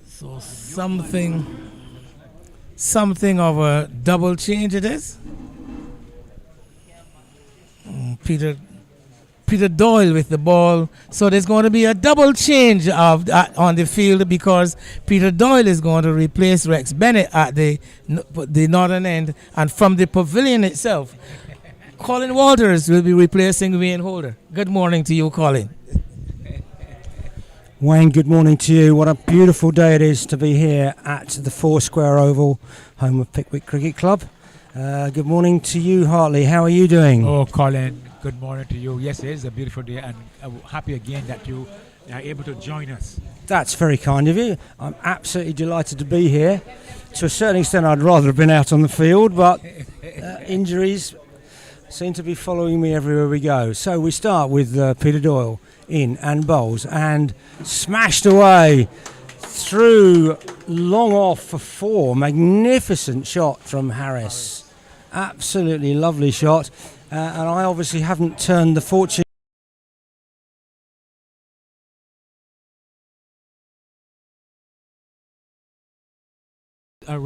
So something of a double change it is. Peter Doyle with the ball. So there's going to be a double change on the field because Peter Doyle is going to replace Rex Bennett at the northern end, and from the pavilion itself, Colin Walters will be replacing Wayne Holder. Good morning to you, Colin. Wayne, good morning to you. What a beautiful day it is to be here at the Foursquare Oval, home of Pickwick Cricket Club. Good morning to you, Hartley. How are you doing? Oh, Colin, Good morning to you. Yes, it is a beautiful day, and happy again that you are able to join us. That's very kind of you. I'm absolutely delighted to be here. To a certain extent, I'd rather have been out on the field, but injuries seem to be following me everywhere we go. So we start with Peter Doyle in and bowls, and smashed away through long off for 4. Magnificent shot from Harris. Absolutely lovely shot. And I obviously haven't turned the fortune. A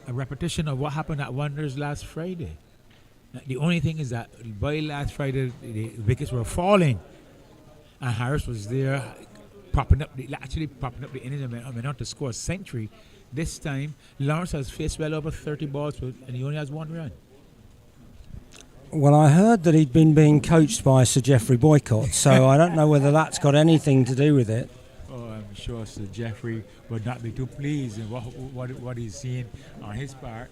repetition of what happened at Wonders last Friday. The only thing is that by last Friday, the wickets were falling, and Harris was there propping up the innings and went on to score a century. This time, Lawrence has faced well over 30 balls, and he only has 1 run. Well, I heard that he'd been being coached by Sir Geoffrey Boycott, so I don't know whether that's got anything to do with it. Oh, I'm sure Sir Geoffrey would not be too pleased in what he's seen on his part.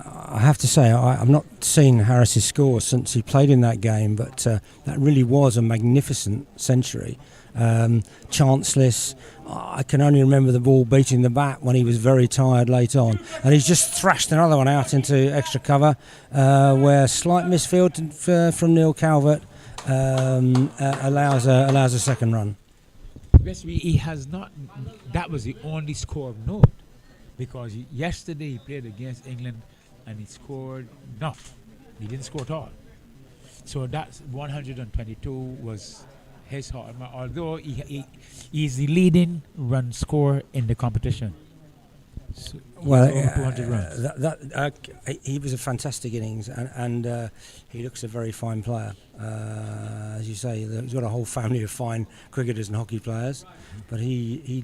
I have to say, I've not seen Harris's score since he played in that game, but that really was a magnificent century. Chanceless. I can only remember the ball beating the bat when he was very tired late on, and he's just thrashed another one out into extra cover, where slight misfield from Neil Calvert allows a second run. Yes, he has not. That was the only score of note, because yesterday he played against England and he scored not. He didn't score at all. So that's 122 was his heart. Although he's the leading run scorer in the competition. So well, 200 runs. He was a fantastic innings, and he looks a very fine player. As you say, he's got a whole family of fine cricketers and hockey players, but he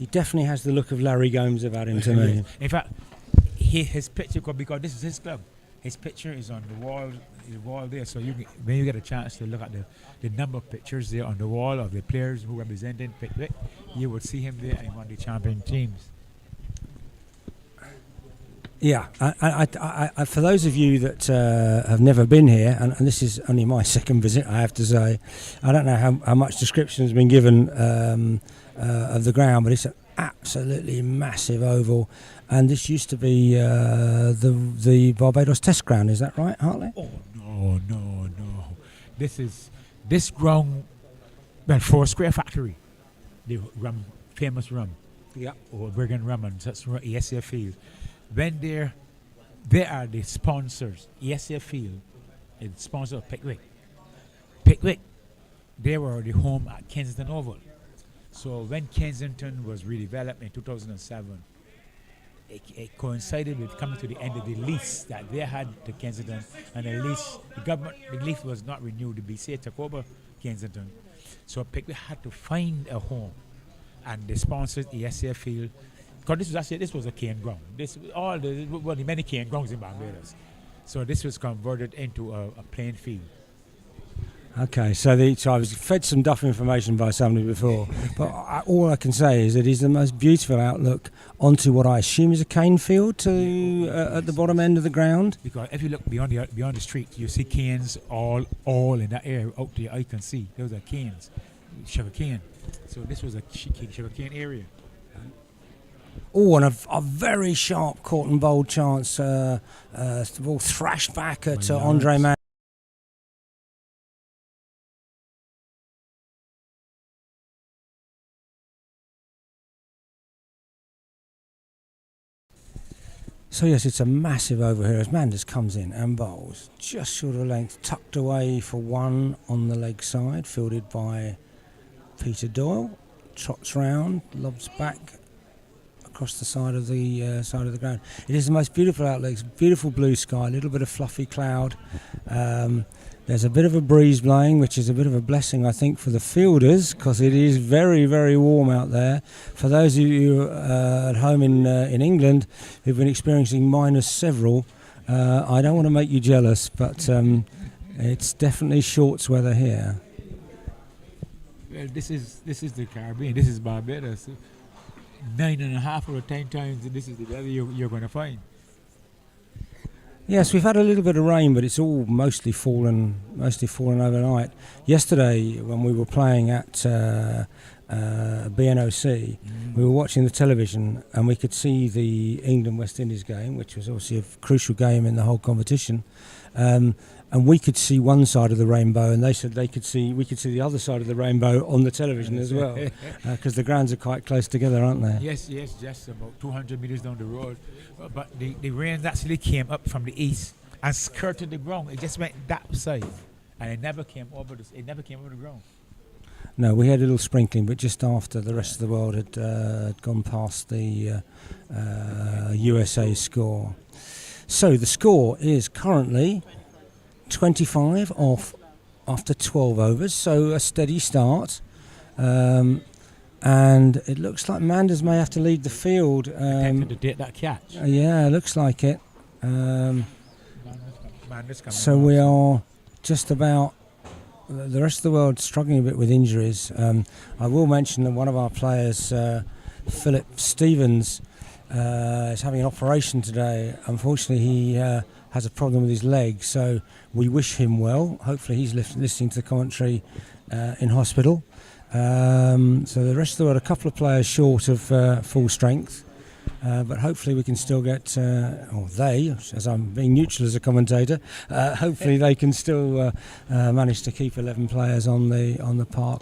definitely has the look of Larry Gomes about him to me. In fact, his picture, because this is his club, his picture is on the wall there. So when you get a chance to look at the number of pictures there on the wall of the players who represented Pickwick, you would see him there in one of the champion teams. Yeah, I, for those of you that have never been here, and this is only my second visit, I have to say, I don't know how much description has been given of the ground, but it's an absolutely massive oval, and this used to be the Barbados Test ground. Is that right, Hartley? Oh no! This ground, well, Foursquare factory, the rum, famous rum, or Bergen rum, and that's ESA Field. When they are the sponsors. ESA Field is the sponsor of Pickwick. They were the home at Kensington Oval. So when Kensington was redeveloped in 2007, it coincided with coming to the end of the lease that they had to Kensington, and the lease was not renewed. The BCA took over Kensington, so Pickwick had to find a home, and they sponsored ESA Field. Because this was a cane ground. The many cane grounds in Barbados. So this was converted into a playing field. Okay, so I was fed some duff information by somebody before, but all I can say is it is the most beautiful outlook onto what I assume is a cane field at the bottom end of the ground. Because if you look beyond the street, you see canes all in that area out there. I can see those are canes, sugar cane. So this was a sugar cane area. Oh, and a very sharp caught and bowled chance. The ball thrashed back at Andre Mann. So yes, it's a massive over here as Manders comes in and bowls just short of length, tucked away for 1 on the leg side, fielded by Peter Doyle. Trots round, lobs back across the side of the ground. It is the most beautiful outlook. Beautiful blue sky, a little bit of fluffy cloud. There's a bit of a breeze blowing, which is a bit of a blessing, I think, for the fielders, because it is very, very warm out there. For those of you at home in England who've been experiencing minus several, I don't want to make you jealous, but it's definitely shorts weather here. Well, this is the Caribbean. This is Barbados. 9.5 or 10 times, this is the weather you're going to find. Yes, we've had a little bit of rain, but it's all mostly fallen overnight. Yesterday, when we were playing at BNOC, we were watching the television and we could see the England-West Indies game, which was obviously a crucial game in the whole competition. And we could see one side of the rainbow, and they said we could see the other side of the rainbow on the television as well, because the grounds are quite close together, aren't they? Yes, just about 200 meters down the road. But the rain actually came up from the east and skirted the ground. It just went that side, and it never came over the ground. No, we had a little sprinkling, but just after the rest of the world had gone past the USA score. So the score is currently 25 off after 12 overs, so a steady start. And it looks like Manders may have to lead the field. Attempting to take that catch. Yeah, looks like it. So we are just about... The rest of the world struggling a bit with injuries. I will mention that one of our players, Philip Stevens, is having an operation today. Unfortunately, he has a problem with his leg, so we wish him well. Hopefully he's listening to the commentary in hospital. So the rest of the world, a couple of players short of full strength, but hopefully we can still get, or they, as I'm being neutral as a commentator, hopefully they can still manage to keep 11 players on the park.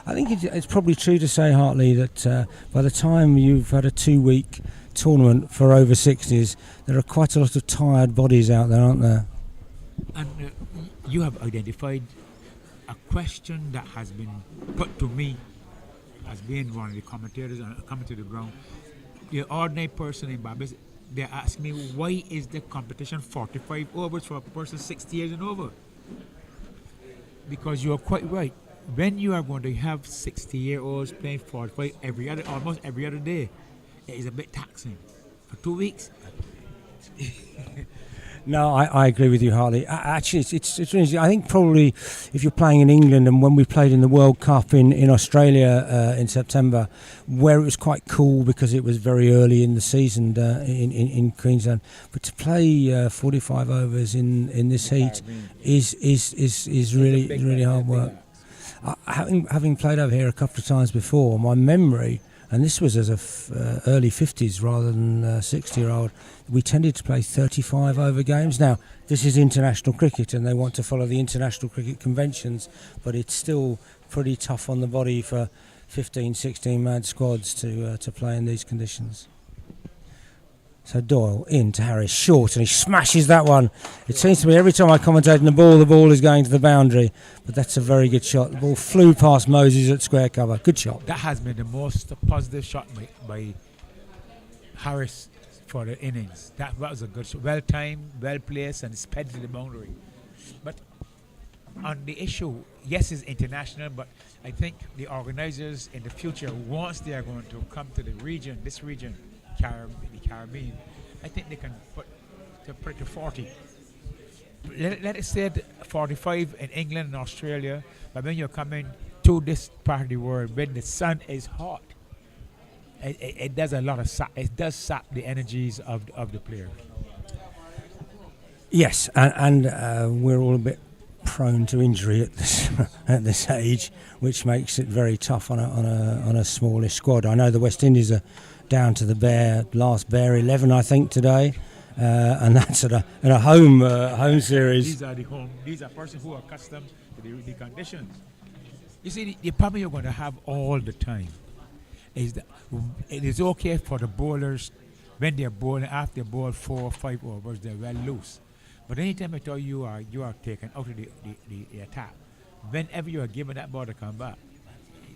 I think it's probably true to say, Hartley, that by the time you've had a 2-week tournament for over 60s, there are quite a lot of tired bodies out there, aren't there? And you have identified a question that has been put to me as being one of the commentators and coming to the ground. The ordinary person in Barbados, they ask me, why is the competition 45 overs for a person 60 years and over? Because you are quite right. When you are going to have 60-year-olds playing 45 almost every other day, it is a bit taxing. For 2 weeks. No, I agree with you, Hartley. Actually, it's really, I think probably if you're playing in England, and when we played in the World Cup in Australia in September, where it was quite cool because it was very early in the season in Queensland, but to play 45 overs in this heat is really hard work. Having played over here a couple of times before, my memory, and this was as a early 50s rather than 60-year-old, we tended to play 35 over games. Now, this is international cricket and they want to follow the international cricket conventions, but it's still pretty tough on the body for 15, 16-man squads to play in these conditions. So Doyle in to Harris, short, and he smashes that one. It seems to me every time I commentate on the ball is going to the boundary, but that's a very good shot. The ball flew past Moses at square cover. Good shot. That has been the most positive shot by Harris for the innings. That was a good shot. Well timed, well placed, and sped to the boundary. But on the issue, yes, it's international, but I think the organisers in the future, once they are going to come to this region, the Caribbean, I think they can put to 40. Let it say 45 in England and Australia, but when you're coming to this part of the world, when the sun is hot, it does a lot of sap. It does sap the energies of the player. Yes, and we're all a bit prone to injury at this age, which makes it very tough on a smallish squad. I know the West Indies are down to the last bare 11, I think, today, and that's in a home series. These are persons who are accustomed to the conditions. You see, the problem you're going to have all the time is that it is okay for the bowlers when they're bowling after they bowl 4 or 5 overs, they're well loose. But anytime at all you are taken out of the attack, whenever you are given that ball to come back,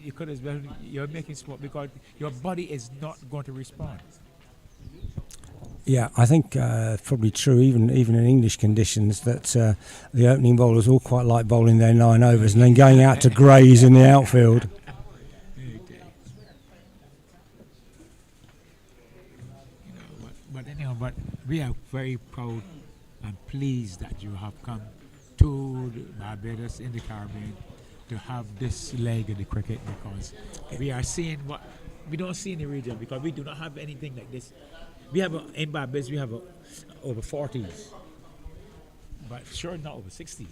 you could as well, you're making sport because your body is not going to respond. Yeah, I think probably true even in English conditions that the opening bowlers all quite like bowling their 9 overs and then going out to graze in the outfield. But anyhow, we are very proud and pleased that you have come to Barbados in the Caribbean to have this leg of the cricket, because we are seeing what we don't see in the region, because we do not have anything like this. We have in Barbados we have over 40s, but sure not over 60s.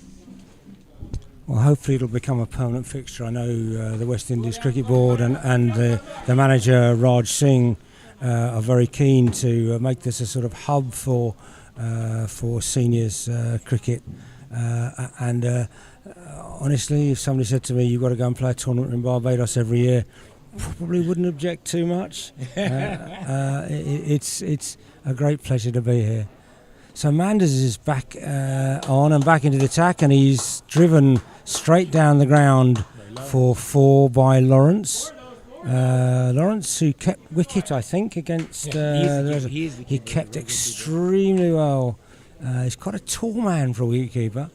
Well, hopefully it'll become a permanent fixture. I know the West Indies Cricket Board and the manager Raj Singh are very keen to make this a sort of hub for seniors cricket. Honestly, if somebody said to me, "You've got to go and play a tournament in Barbados every year," probably wouldn't object too much. It's a great pleasure to be here. So Manders is back on and back into the attack, and he's driven straight down the ground for 4 by Lawrence. Lawrence, who kept wicket, I think, against... he kept extremely well. He's quite a tall man for a wicketkeeper,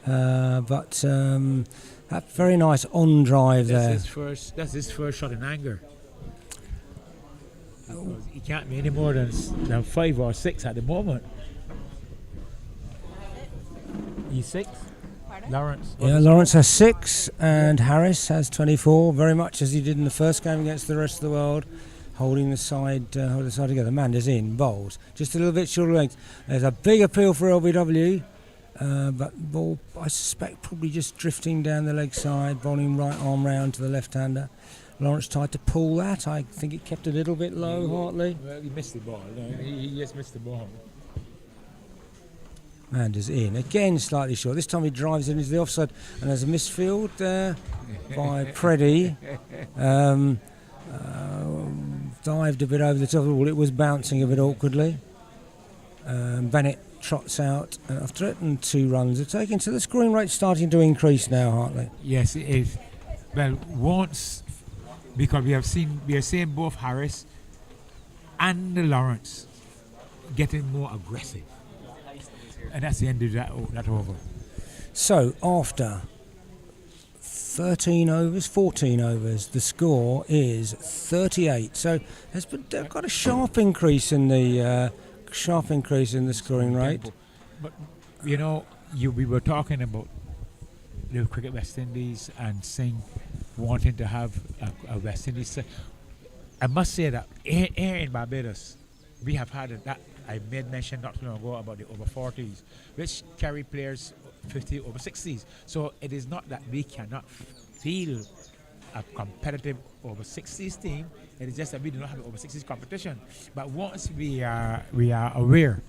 but that very nice on drive there. That's his first shot in anger. Because he can't be any more than 5 or 6 at the moment. He's 6? Pardon? Lawrence. Yeah, Lawrence has 6 and Harris has 24, very much as he did in the first game against the rest of the world, holding the side together. Manders in, bowls, just a little bit short of length. There's a big appeal for LBW, but ball, I suspect, probably just drifting down the leg side, bowling right arm round to the left-hander. Lawrence tried to pull that. I think it kept a little bit low, Hartley. Well, he missed the ball. No, he just missed the ball. Manders in again, slightly short. This time he drives it into the offside, and there's a misfield there by Preddy. Dived a bit over the top of the ball. It was bouncing a bit awkwardly. Bennett trots out after it, and 2 runs are taken. So the scoring rate's starting to increase now, Hartley. Yes, it is. Well, once, because we are seeing both Harris and Lawrence getting more aggressive. And that's the end of that over. So after 13 overs, 14 overs, the score is 38. So there's been got a sharp increase in the scoring rate. But you know, we were talking about the Cricket West Indies and Singh wanting to have a West Indies. I must say that here in Barbados, we have had that. I made mention not too long ago about the over 40s, which carry players 50 over 60s. So it is not that we cannot feel a competitive over 60s team. It is just that we do not have an over 60s competition. But once we are aware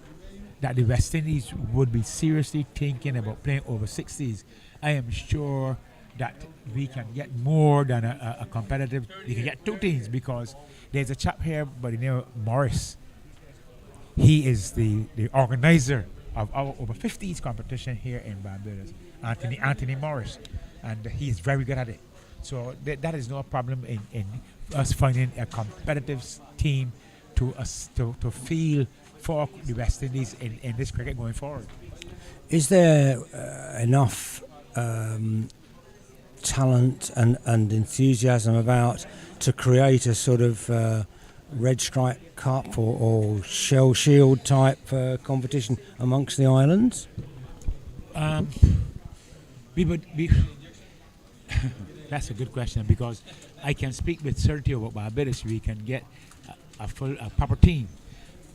that the West Indies would be seriously thinking about playing over 60s, I am sure that we can get more than a competitive. We can get 2 teams, because there's a chap here by the name of Morris. He is the organizer of our over 50s competition here in Barbados, Anthony Morris, and he is very good at it. So that is no problem in us finding a competitive team to feel for the West Indies in this cricket going forward. Is there enough talent and enthusiasm about to create a sort of Red Stripe Cup or Shell Shield type competition amongst the islands? That's a good question, because I can speak with certainty about Barbados. We can get a proper team.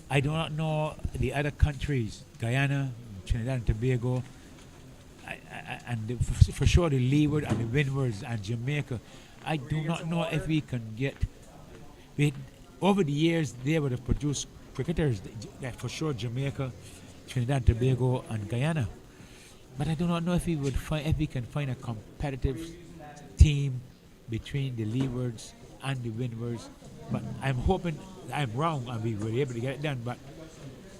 I do not know the other countries, Guyana, Trinidad and Tobago, and for sure the Leeward and the Windwards and Jamaica. I do not know if we can get. Over the years, they would have produced cricketers, for sure, Jamaica, Trinidad and Tobago, and Guyana. But I do not know if we can find a competitive team between the Leewards and the Windwards. But I'm hoping I'm wrong and we were able to get it done. But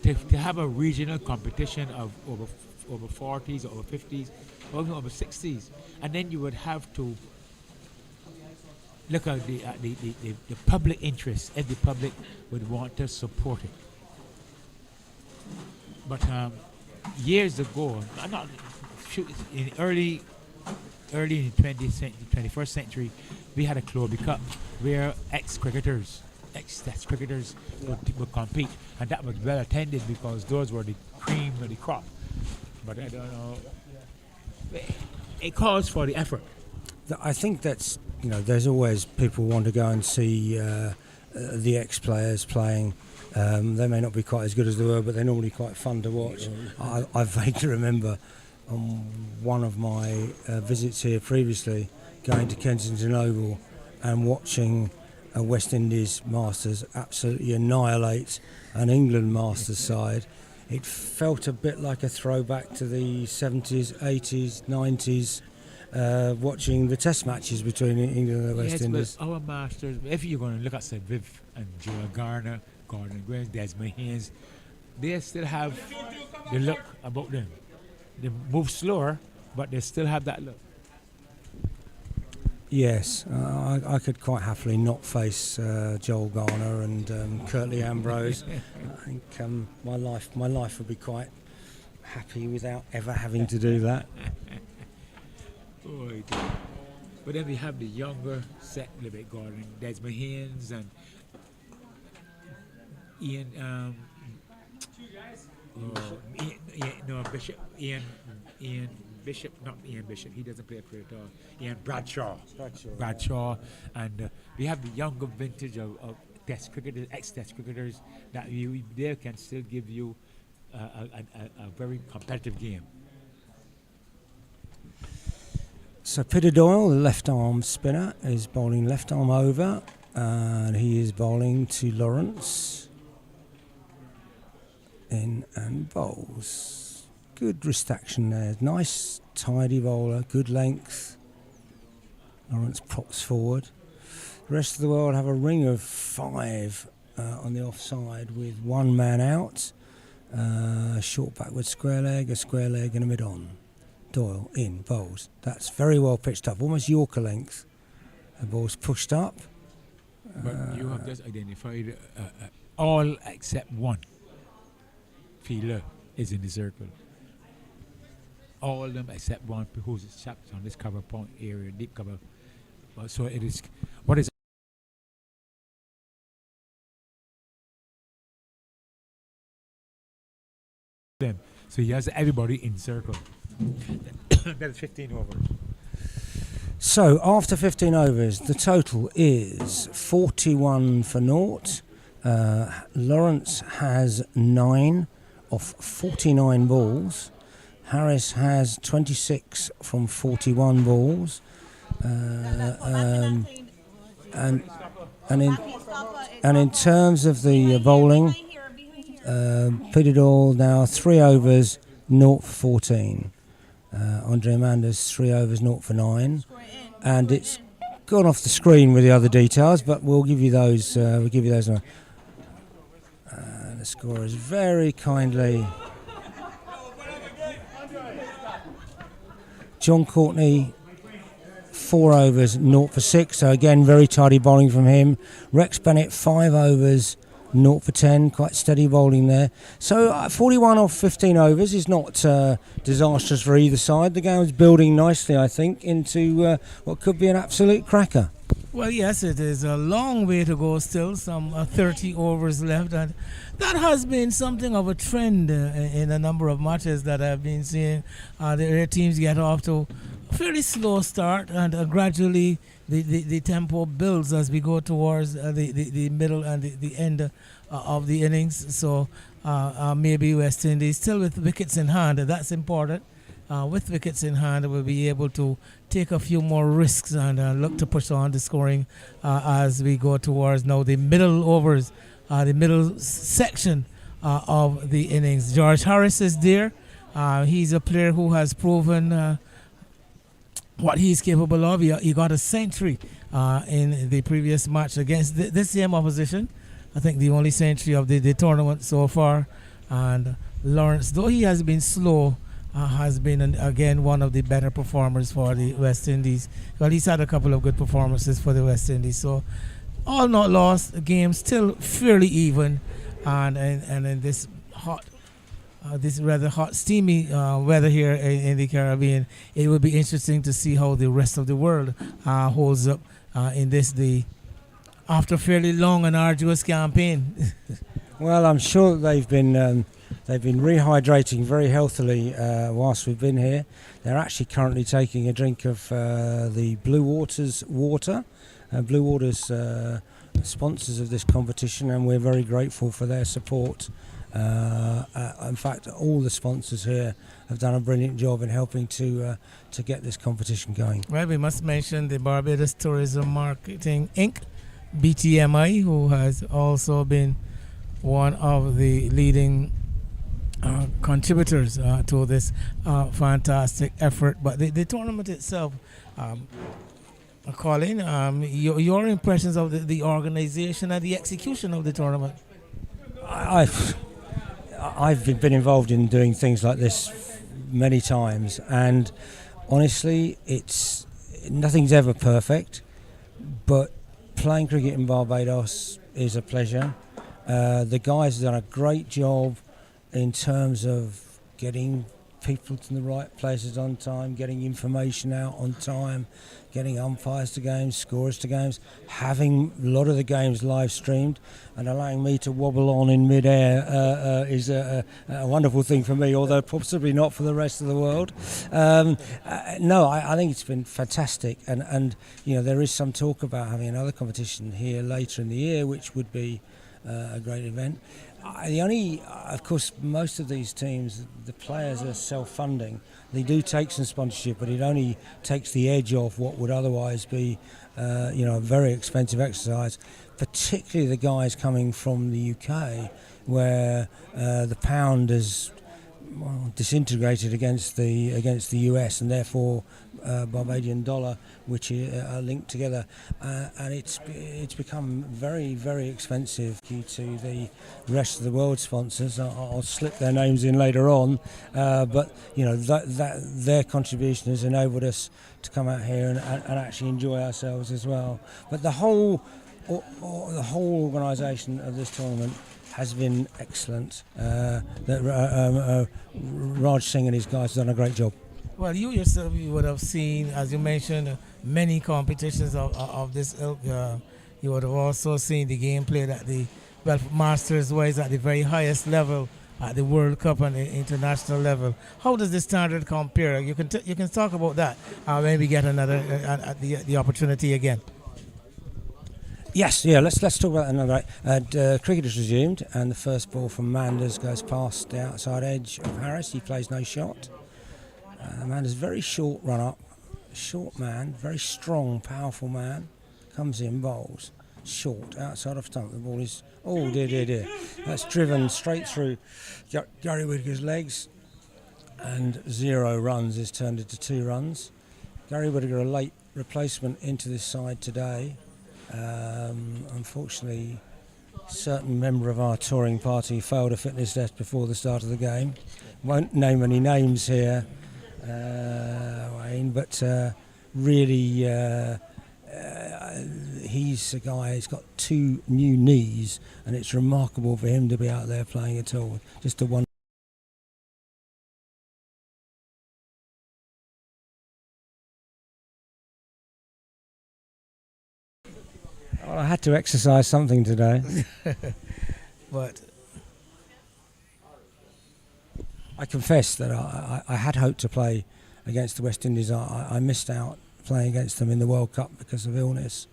to have a regional competition of over 40s, over 50s, or even over 60s, and then you would have to look at the public interest, if the public would want to support it. But years ago, in early in the 21st century, we had a Cloby Cup where ex-cricketers would compete, and that was well attended because those were the cream of the crop. But I don't know. It calls for the effort. I think that's, there's always people want to go and see the ex-players playing. They may not be quite as good as they were, but they're normally quite fun to watch. I vaguely remember on one of my visits here previously going to Kensington Oval and watching a West Indies Masters absolutely annihilate an England Masters side. It felt a bit like a throwback to the 70s, 80s, 90s, watching the test matches between England and the West Indies. But our Masters, if you're going to look at St. Viv and Joel Garner, Gordon Green, Desmond Haynes, they still have the look about them. They move slower, but they still have that look. Yes, I could quite happily not face Joel Garner and Curtly Ambrose. I think my life would be quite happy without ever having to do that. Boy, but then we have the younger set, a little bit Gordon, Desmond Haynes and Ian, Ian Bishop, not Ian Bishop, he doesn't play cricket at all. Ian Bradshaw. And we have the younger vintage of test cricketers, ex-test cricketers that they can still give you a very competitive game. So Peter Doyle, the left arm spinner, is bowling left arm over, and he is bowling to Lawrence. In and bowls. Good wrist action there. Nice, tidy bowler, good length. Lawrence props forward. The rest of the world have a ring of 5 on the offside with one man out. Short backward square leg, a square leg and a mid-on. Doyle in, bowls. That's very well pitched up, almost Yorker length. The ball's pushed up. But you have just identified all except one fielder is in the circle. All of them except one who's chapped on this cover point area, deep cover. So it is, what is them? So he has everybody in circle. That's 15 overs. So after 15 overs, the total is 41 for naught. Lawrence has 9 of 49 balls. Harris has 26 from 41 balls. And in terms of the bowling, Peter Doyle now 3 overs, 0 for 14. Andre Amanda's 3 overs, 0 for 9. And it's gone off the screen with the other details, but we'll give you those. We'll give you those. The scorer is very kindly. John Courtney, 4 overs, 0 for 6. So again, very tidy bowling from him. Rex Bennett, 5 overs, 0 for 10. Quite steady bowling there. So 41 off 15 overs is not disastrous for either side. The game's building nicely, I think, into what could be an absolute cracker. Well, yes, it is a long way to go still, some 30 overs left, and that has been something of a trend in a number of matches that I've been seeing. The teams get off to a fairly slow start, and gradually the tempo builds as we go towards the middle and the end of the innings. So maybe West Indies, still with wickets in hand, that's important. With wickets in hand, we'll be able to take a few more risks and look to push on the scoring as we go towards now the middle overs, the middle section of the innings. George Harris is there. He's a player who has proven what he's capable of. He got a century in the previous match against this same opposition. I think the only century of the tournament so far. And Lawrence, though he has been slow, has been again one of the better performers for the West Indies. Well, he's had a couple of good performances for the West Indies. So all not lost. The game still fairly even, and in this hot, this rather hot, steamy weather here in the Caribbean, it will be interesting to see how the rest of the world holds up in this after fairly long and arduous campaign. Well, I'm sure they've been rehydrating very healthily whilst we've been here. They're actually currently taking a drink of the Blue Waters water. Blue Waters sponsors of this competition, and we're very grateful for their support. In fact, all the sponsors here have done a brilliant job in helping to get this competition going. Well, we must mention the Barbados Tourism Marketing Inc., BTMI, who has also been one of the leading contributors to this fantastic effort. But the tournament itself, Colin, your impressions of the organization and the execution of the tournament? I've been involved in doing things like this many times, and honestly, nothing's ever perfect, but playing cricket in Barbados is a pleasure. The guys have done a great job in terms of getting people to the right places on time, getting information out on time, getting umpires to games, scorers to games, having a lot of the games live streamed, and allowing me to wobble on in mid-air is a wonderful thing for me, although possibly not for the rest of the world. I think it's been fantastic, and there is some talk about having another competition here later in the year, which would be a great event. Of course, most of these teams, the players are self-funding. They do take some sponsorship, but it only takes the edge off what would otherwise be, a very expensive exercise. Particularly the guys coming from the UK, where the pound is disintegrated against the US, and therefore Barbadian dollar, which are linked together, and it's become very, very expensive due to the rest of the world sponsors. I'll slip their names in later on, but that their contribution has enabled us to come out here and actually enjoy ourselves as well. But the whole organisation of this tournament has been excellent. Raj Singh and his guys have done a great job. Well, you yourself, you would have seen, as you mentioned, many competitions of this ilk. You would have also seen the game played at the Masters-wise at the very highest level, at the World Cup and the international level. How does the standard compare? You can talk about that. Maybe get another the opportunity again. Yes, yeah. Let's talk about another. Cricket has resumed, and the first ball from Manders goes past the outside edge of Harris. He plays no shot. Manders very short run up, short man, very strong, powerful man. Comes in, bowls short outside of stump. The ball is dear. That's driven straight through Gary Whittaker's legs, and 0 runs is turned into 2 runs. Gary Whittaker, a late replacement into this side today. Unfortunately, a certain member of our touring party failed a fitness test before the start of the game. Won't name any names here, Wayne, but really he's a guy who's got 2 new knees, and it's remarkable for him to be out there playing at all. Just a one. Well, I had to exercise something today. But I confess that I had hoped to play against the West Indies. I missed out playing against them in the World Cup because of illness,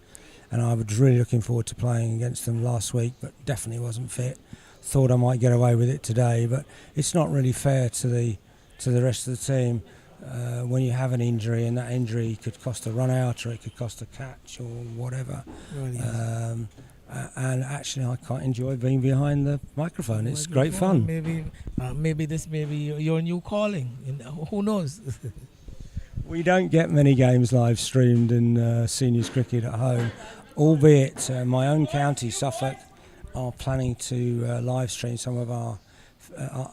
and I was really looking forward to playing against them last week, but definitely wasn't fit. Thought I might get away with it today, but it's not really fair to the rest of the team when you have an injury, and that injury could cost a run out, or it could cost a catch, or whatever. really, And actually, I quite enjoy being behind the microphone. It's great fun. Maybe this may be your new calling. Who knows? We don't get many games live streamed in seniors cricket at home, albeit my own county, Suffolk, are planning to live stream some of our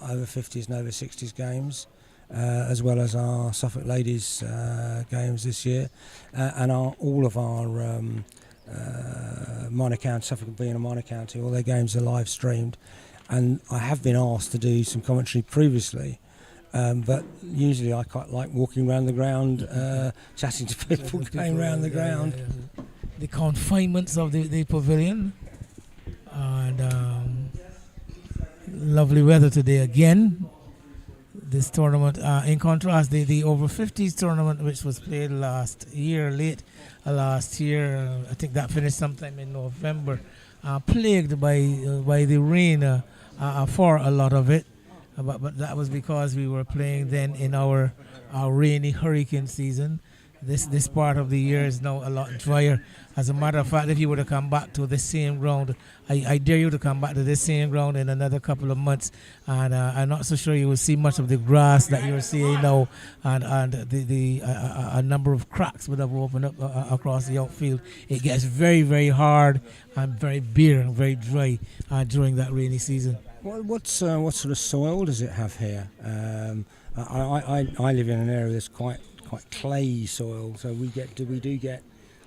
over 50s and over 60s games, as well as our Suffolk ladies games this year, and all of our minor county, Suffolk being a minor county, all their games are live streamed. And I have been asked to do some commentary previously, but usually I quite like walking around the ground, chatting to people going around the ground. Yeah. The confinements of the pavilion, and lovely weather today again. this tournament. In contrast, the over 50s tournament, which was played last year, last year, I think that finished sometime in November, plagued by the rain for a lot of it. But that was because we were playing then in our rainy hurricane season. This part of the year is now a lot drier. As a matter of fact, if you were to come back to the same ground, I dare you to come back to this same ground in another couple of months, and I'm not so sure you will see much of the grass that you're seeing now, and a number of cracks would have opened up across the outfield. It gets very, very hard and very bare and very dry during that rainy season. What sort of soil does it have here? I live in an area that's quite clay soil, so we do get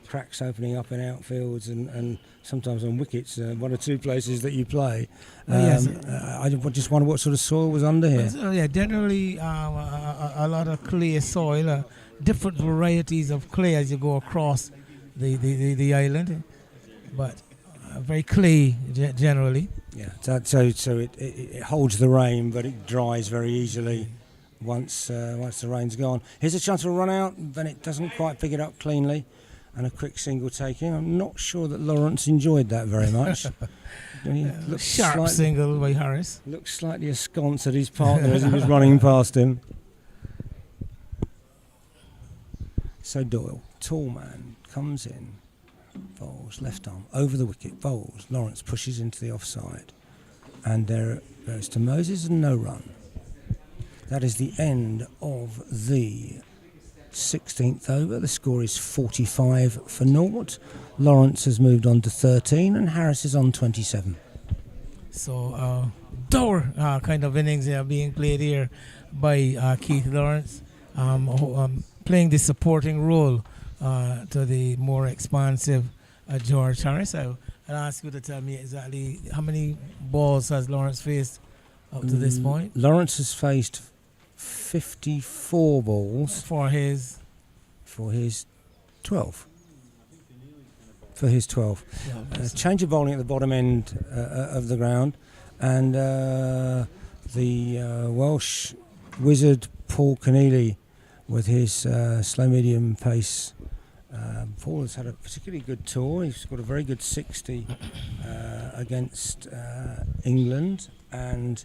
cracks opening up in outfields and sometimes on wickets, one or two places that you play. Yes. I just wonder what sort of soil was under here. Yeah, generally a lot of clay soil, different varieties of clay as you go across the island, but very clay generally. Yeah, so it holds the rain, but it dries very easily once the rain's gone. Here's a chance for a run out, then it doesn't quite pick it up cleanly, and a quick single taking. I'm not sure that Lawrence enjoyed that very much. Sharp single by Harris. Looked slightly askance at his partner as he was running past him. So Doyle, tall man, comes in, bowls left arm over the wicket, bowls. Lawrence pushes into the offside, and there goes to Moses and no run. That is the end of the 16th over. The score is 45 for naught. Lawrence has moved on to 13 and Harris is on 27. So dour kind of innings being played here by Keith Lawrence, playing the supporting role to the more expansive George Harris. I'll ask you to tell me exactly how many balls has Lawrence faced up to this point. Lawrence has faced 54 balls for his 12. For his 12. Yeah, change of bowling at the bottom end of the ground, and the Welsh wizard Paul Keneally with his slow medium pace. Paul has had a particularly good tour. He's got a very good 60 against England, and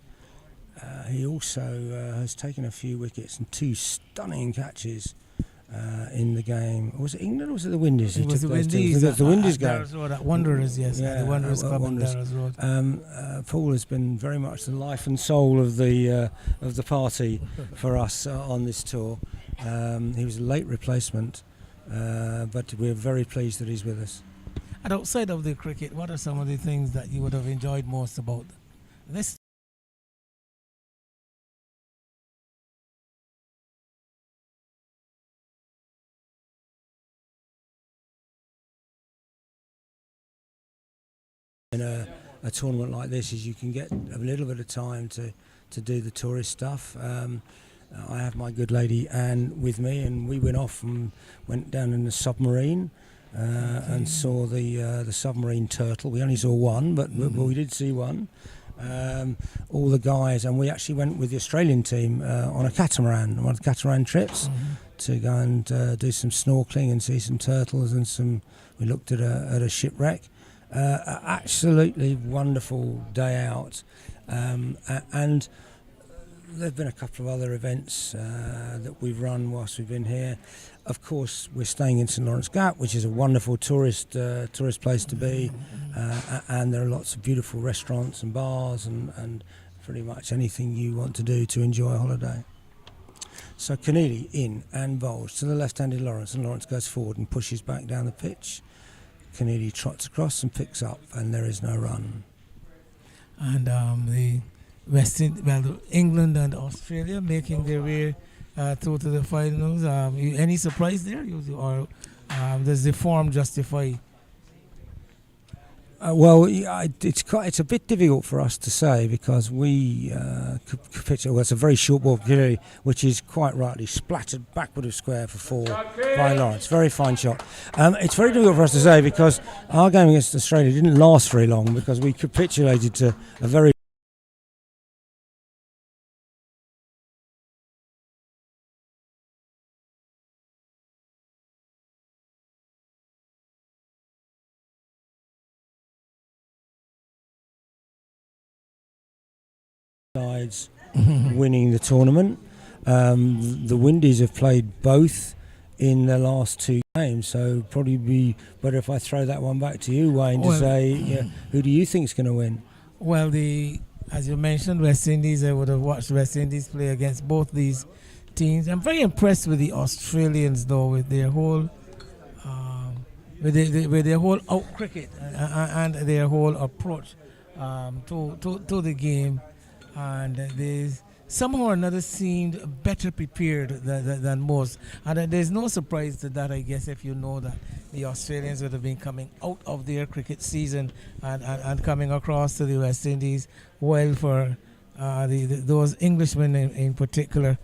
he also has taken a few wickets and two stunning catches in the game. Was it England or was it the Windies? It was the Windies. The Windies game. At Wanderers, yes. Yeah, the Wanderers Club on Darrell's Road. Paul has been very much the life and soul of the party for us on this tour. He was a late replacement, but we're very pleased that he's with us. And outside of the cricket, what are some of the things that you would have enjoyed most about this? In a tournament like this is you can get a little bit of time to do the tourist stuff. I have my good lady Anne with me, and we went off and went down in the submarine and saw the submarine turtle. We only saw one, but we did see one. All the guys, and we actually went with the Australian team on a catamaran, one of the catamaran trips, to go and do some snorkeling and see some turtles and we looked at a shipwreck. Absolutely wonderful day out, and there have been a couple of other events that we've run whilst we've been here. Of course, we're staying in St Lawrence Gap, which is a wonderful tourist place to be, and there are lots of beautiful restaurants and bars and pretty much anything you want to do to enjoy a holiday. So Keneally in and bowls to the left-handed Lawrence, and Lawrence goes forward and pushes back down the pitch. Keneally trots across and picks up, and there is no run. And the England and Australia making their way through to the finals. Any surprise there, or does the form justify? It's a bit difficult for us to say because we capitulate. Well, it's a very short ball, which is quite rightly splattered backward of square for four by Lawrence. Very fine shot. It's very difficult for us to say because our game against Australia didn't last very long because we capitulated to a very sides winning the tournament. The Windies have played both in the last 2 games, so probably be better if I throw that one back to you, Wayne, to say who do you think's going to win? Well, as you mentioned, West Indies, I would have watched West Indies play against both these teams. I'm very impressed with the Australians, though, with their whole with their whole out cricket and their whole approach to the game, and they somehow or another seemed better prepared than most. And there's no surprise to that, I guess, if you know that the Australians would have been coming out of their cricket season and coming across to the West Indies. Well, for those Englishmen in particular,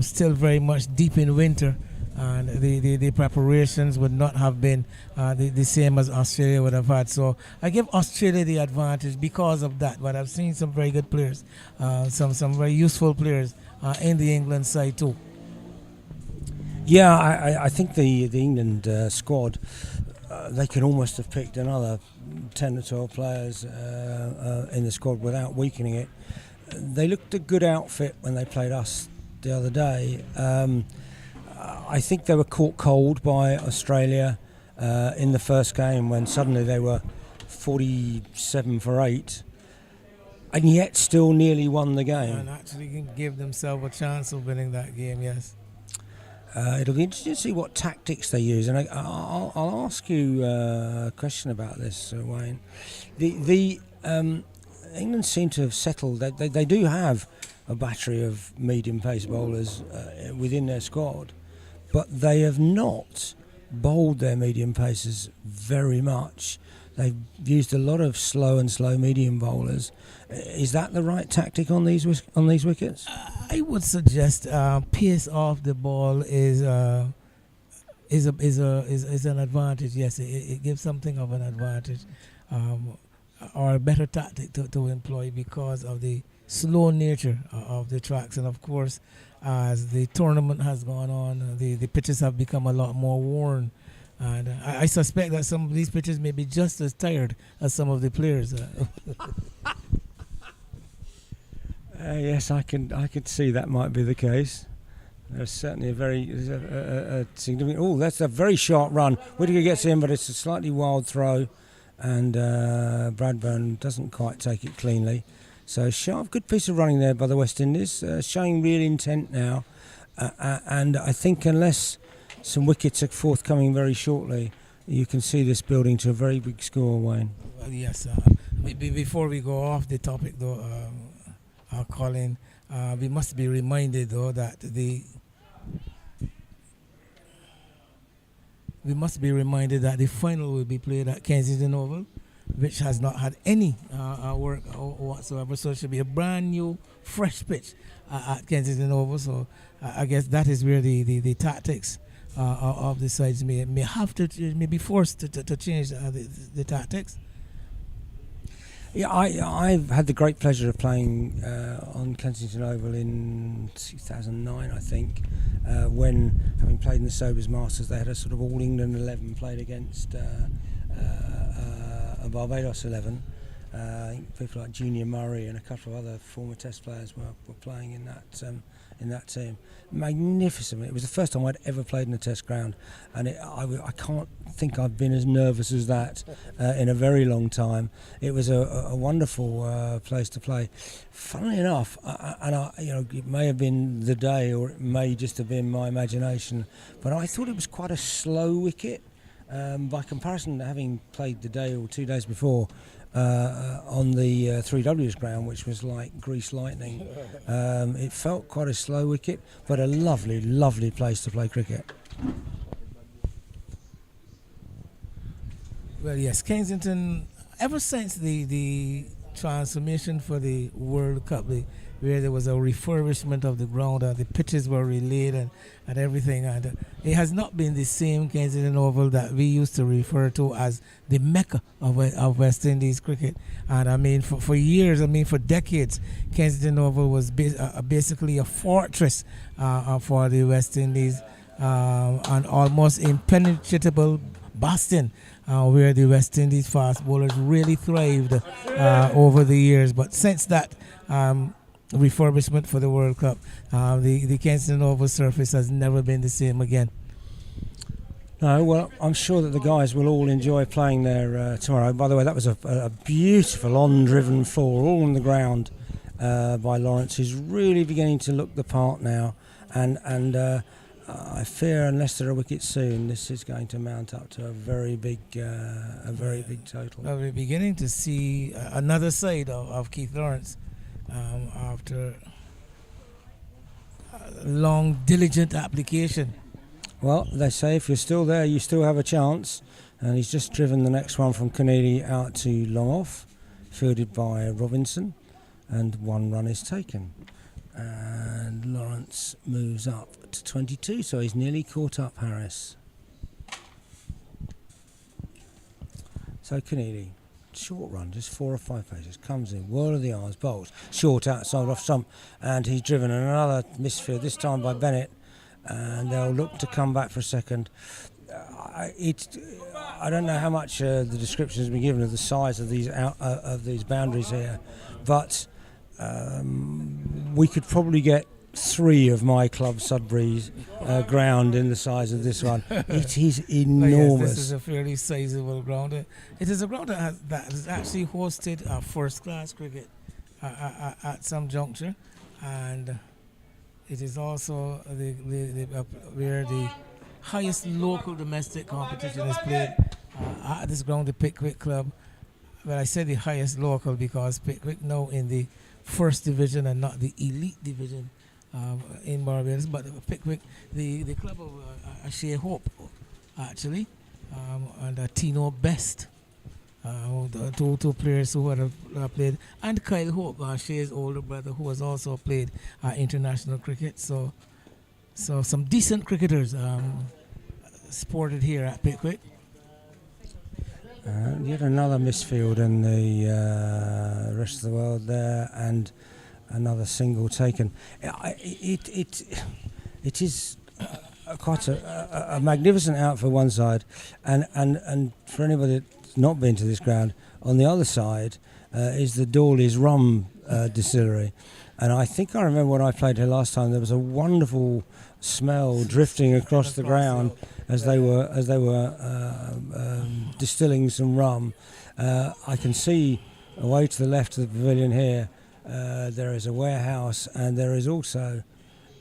still very much deep in winter, and the preparations would not have been the same as Australia would have had. So I give Australia the advantage because of that. But I've seen some very good players, some very useful players in the England side too. Yeah, I think the England squad, they could almost have picked another 10 or 12 players in the squad without weakening it. They looked a good outfit when they played us the other day. I think they were caught cold by Australia in the first game when suddenly they were 47 for 8 and yet still nearly won the game. And actually can give themselves a chance of winning that game, yes. It'll be interesting to see what tactics they use, and I'll ask you a question about this, Wayne. The England seem to have settled. They do have a battery of medium pace bowlers within their squad, but they have not bowled their medium pacers very much. They've used a lot of slow medium bowlers. Is that the right tactic on these wickets? I would suggest pace off the ball is an advantage. Yes, it gives something of an advantage, or a better tactic to employ because of the slow nature of the tracks. And of course, as the tournament has gone on, the pitches have become a lot more worn. And I suspect that some of these pitches may be just as tired as some of the players. Yes, I could see that might be the case. There's certainly a very significant. Oh, that's a very sharp run. Whittaker gets in, but it's a slightly wild throw, and Bradburn doesn't quite take it cleanly. So sharp, good piece of running there by the West Indies, showing real intent now. And I think unless some wickets are forthcoming very shortly, you can see this building to a very big score, Wayne. Well, yes. Before we go off the topic, though, Colin, we must be reminded, though, that the final will be played at Kensington Oval, which has not had any work whatsoever. So it should be a brand new, fresh pitch at Kensington Oval. So I guess that is where the tactics of the sides may be forced to change the tactics. Yeah, I've had the great pleasure of playing on Kensington Oval in 2009, I think, when, having played in the Sobers Masters, they had a sort of all England 11 played against a Barbados 11. I think people like Junior Murray and a couple of other former Test players were playing in that team. Magnificent. It was the first time I'd ever played in a Test ground, and I can't think I've been as nervous as that in a very long time. It was a wonderful place to play. Funnily enough, it may have been the day, or it may just have been my imagination, but I thought it was quite a slow wicket. By comparison, having played the day or 2 days before on the 3Ws ground, which was like grease lightning, it felt quite a slow wicket, but a lovely, lovely place to play cricket. Well, yes, Kensington, ever since the transformation for the World Cup, where there was a refurbishment of the ground, the pitches were relaid and everything, and it has not been the same Kensington Oval that we used to refer to as the Mecca of West Indies cricket. And I mean, for years, for decades, Kensington Oval was basically a fortress for the West Indies, an almost impenetrable bastion where the West Indies fast bowlers really thrived over the years. But since that refurbishment for the World Cup. The Kensington Oval surface has never been the same again. No, well, I'm sure that the guys will all enjoy playing there tomorrow. By the way, that was a beautiful on-driven floor, all on the ground by Lawrence, who's really beginning to look the part now. And I fear, unless there are wickets soon, this is going to mount up to a very big total. Well, we're beginning to see another side of Keith Lawrence after long, diligent application. Well, they say if you're still there, you still have a chance. And he's just driven the next one from Kennedy out to long off, fielded by Robinson, and 1 run is taken. And Lawrence moves up to 22, so he's nearly caught up Harris. So Kennedy, short run, just 4 or 5 paces, comes in, whirl of the arms, bowls, short outside off stump, and he's driven another misfield, this time by Bennett, and they'll look to come back for a second. I don't know how much the description has been given of the size of these boundaries here, but we could probably get 3 of my club Sudbury's ground in the size of this one. It is enormous. Yes, this is a fairly sizable ground. It is a ground that has actually hosted first-class cricket at some juncture, and it is also where the highest local domestic competition is played at this ground, the Pickwick Club. Well, I say the highest local because Pickwick now in the first division and not the elite division in Barbados, but Pickwick, the club of Shea Hope, actually, and Tino Best, the two players who have played, and Kyle Hope, Shea's older brother, who has also played international cricket. So some decent cricketers sported here at Pickwick. Yet another misfield in the rest of the world there, and another single taken. It is quite a magnificent out for one side, and for anybody that's not been to this ground, on the other side is the Dawley's Rum Distillery, and I think I remember when I played here last time, there was a wonderful smell drifting across the ground as they were distilling some rum. I can see away to the left of the pavilion here there is a warehouse, and there is also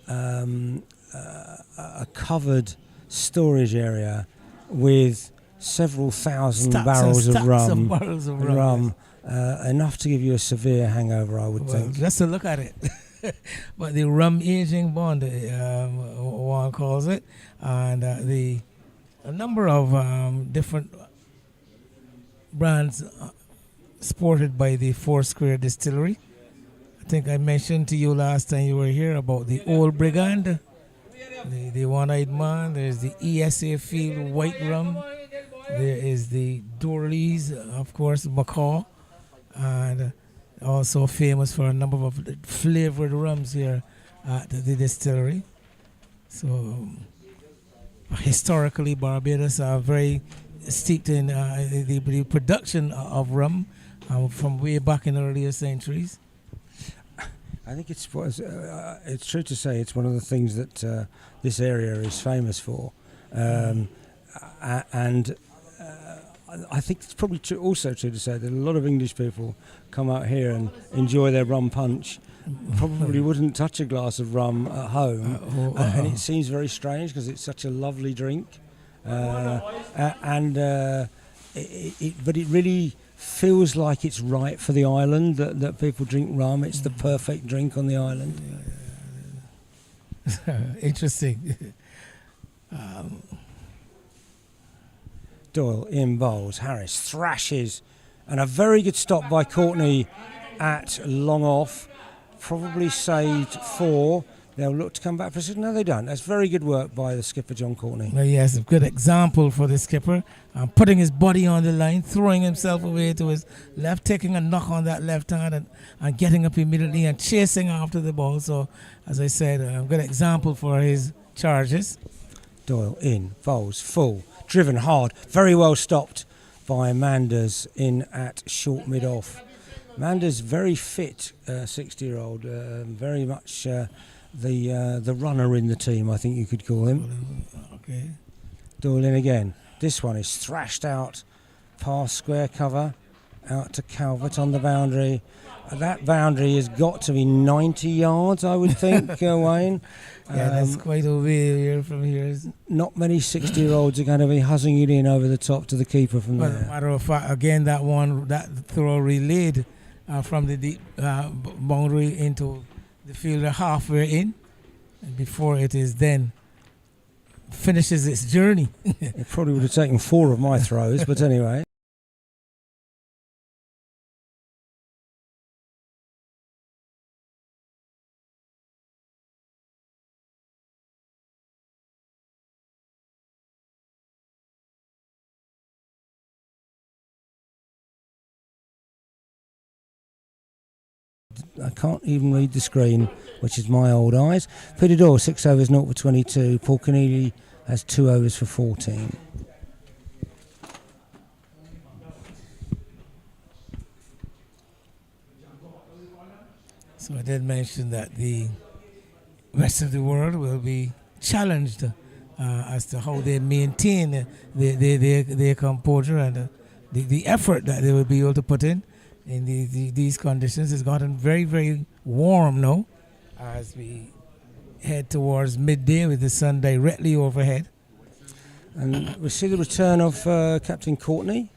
a covered storage area with several thousand barrels of rum. Enough to give you a severe hangover, I would think. Just to look at it. But the rum aging bond, one calls it, and a number of different brands sported by the Foursquare distillery. I think I mentioned to you last time you were here about the Old Brigand, the One-Eyed Man. There's the ESA Field White Rum. There is the Dorley's, of course, Macaw, and also famous for a number of flavored rums here at the distillery. So historically, Barbados are very steeped in the production of rum from way back in earlier centuries. I think it's true to say it's one of the things that this area is famous for, and I think it's probably also true to say that a lot of English people come out here and enjoy their rum punch. Probably wouldn't touch a glass of rum at home, and it seems very strange because it's such a lovely drink, but it really feels like it's right for the island that people drink rum. It's the perfect drink on the island. Interesting. Doyle in bowls, Harris thrashes, and a very good stop by Courtney at long off. Probably saved 4. They'll look to come back for a second. No, they don't. That's very good work by the skipper, John Courtney. Well, yes, a good example for the skipper. Putting his body on the line, throwing himself away to his left, taking a knock on that left hand and getting up immediately and chasing after the ball. So, as I said, a good example for his charges. Doyle in, bowls, full, driven hard, very well stopped by Manders in at short mid-off. Amanda's very fit, 60-year-old, very much the runner in the team, I think you could call him. Okay. Doyle in again. This one is thrashed out past square cover, out to Calvert on the boundary. That boundary has got to be 90 yards, I would think, Wayne. Yeah, that's quite a way here from here. Not many 60-year-olds are going to be huzzing it in over the top to the keeper from there. Matter of fact, again, that throw relayed from the deep boundary into the fielder halfway in, before it is then finishes its journey. It probably would have taken 4 of my throws, but anyway. I can't even read the screen, which is my old eyes. Peter Doyle, 6 overs, 0 for 22. Paul Keneally has 2 overs for 14. So I did mention that the rest of the world will be challenged as to how they maintain their composure and the effort that they will be able to put in these conditions. It's gotten very, very warm now as we head towards midday with the sun directly overhead. And we see the return of Captain Courtney.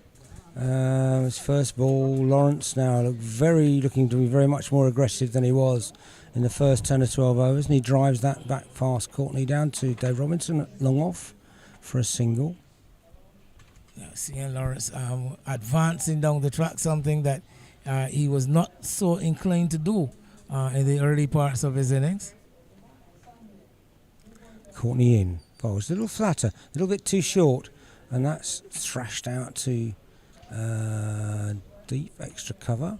His first ball. Lawrence now looking to be very much more aggressive than he was in the first 10 or 12 overs, and he drives that back past Courtney down to Dave Robinson at long off for a single. Yeah, seeing Lawrence advancing down the track, something that he was not so inclined to do in the early parts of his innings. Courtney in. Bowls a little flatter, a little bit too short, and that's thrashed out to deep extra cover,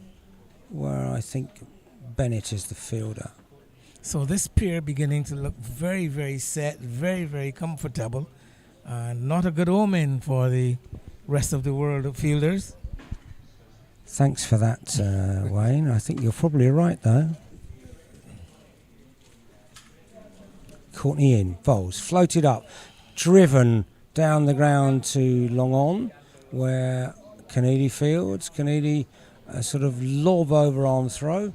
where I think Bennett is the fielder. So this pair beginning to look very, very set, very, very comfortable. Not a good omen for the rest of the world of fielders. Thanks for that, Wayne. I think you're probably right, though. Courtney in, bowls, floated up, driven down the ground to long on, where Keneally fields. Keneally a sort of lob over arm throw,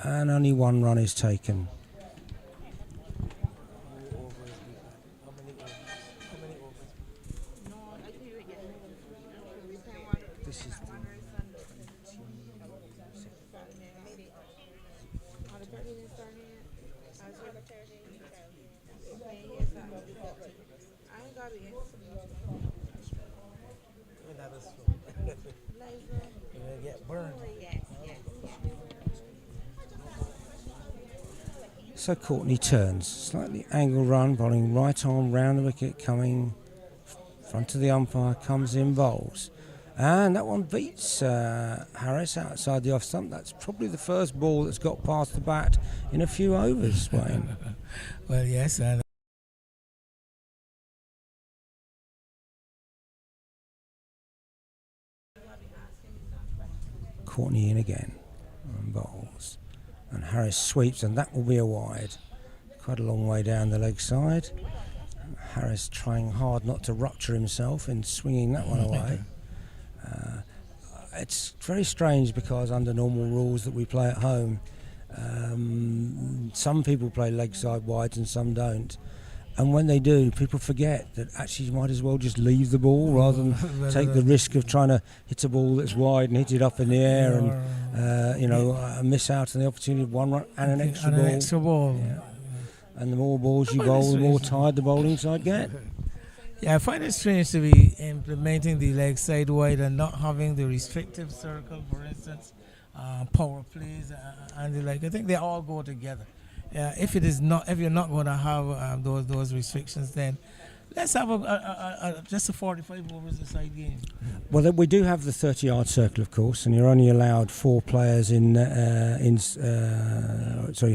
and only 1 run is taken. This is So Courtney turns, slightly angled run, bowling right arm round the wicket, coming front of the umpire, comes in, bowls. And that one beats Harris outside the off stump. That's probably the first ball that's got past the bat in a few overs, Wayne. Well, yes, and Courtney in again, and bowls. And Harris sweeps, and that will be a wide. Quite a long way down the leg side. Harris trying hard not to rupture himself in swinging that one away. It's very strange because under normal rules that we play at home, some people play leg side wides and some don't. And when they do, people forget that actually you might as well just leave the ball rather than take the risk of trying to hit a ball that's wide and hit it up in the air and miss out on the opportunity of 1 run and an extra ball. Yeah. And the more balls you bowl, the more tired the bowling side get. Yeah, I find it strange to be implementing the leg side wide and not having the restrictive circle, for instance, power plays and the like. I think they all go together. If you're not going to have those restrictions, then let's have just a 45 overs a side game. Well, we do have the 30-yard circle, of course, and you're only allowed 4 players you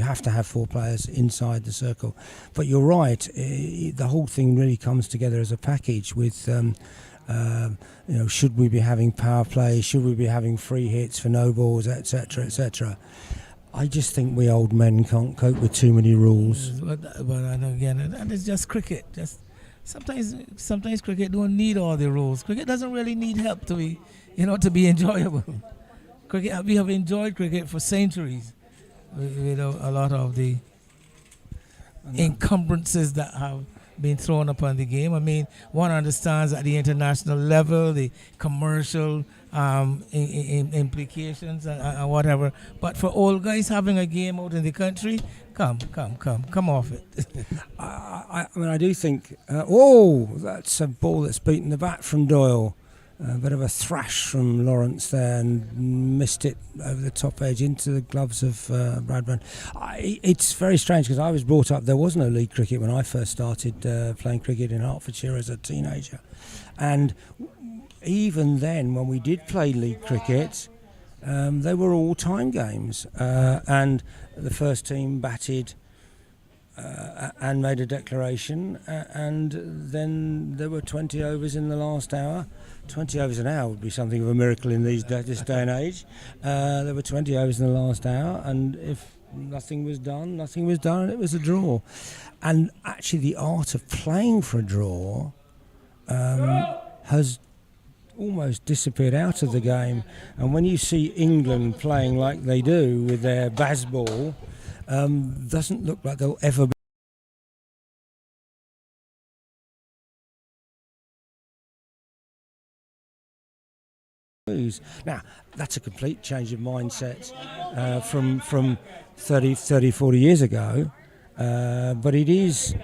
have to have 4 players inside the circle. But you're right, the whole thing really comes together as a package with Should we be having power play? Should we be having free hits for no balls, etc., etc.? I just think we old men can't cope with too many rules. But again, and it's just cricket. Just sometimes cricket don't need all the rules. Cricket doesn't really need help to be enjoyable. We have enjoyed cricket for centuries with a lot of the encumbrances that have been thrown upon the game. I mean, one understands at the international level the commercial implications and whatever. But for old guys having a game out in the country, come off it. I do think. That's a ball that's beaten the bat from Doyle. A bit of a thrash from Lawrence there and missed it over the top edge into the gloves of Bradburn. It's very strange because I was brought up, there was no league cricket when I first started playing cricket in Hertfordshire as a teenager. And even then, when we did play league cricket, they were all time games. And the first team batted and made a declaration, and then there were 20 overs in the last hour. 20 overs an hour would be something of a miracle in this day and age. There were 20 overs in the last hour, and if nothing was done, and it was a draw. And actually the art of playing for a draw has almost disappeared out of the game. And when you see England playing like they do with their Bazball, doesn't look like they'll ever be. Now, that's a complete change of mindset from 30, 40 years ago, but it is,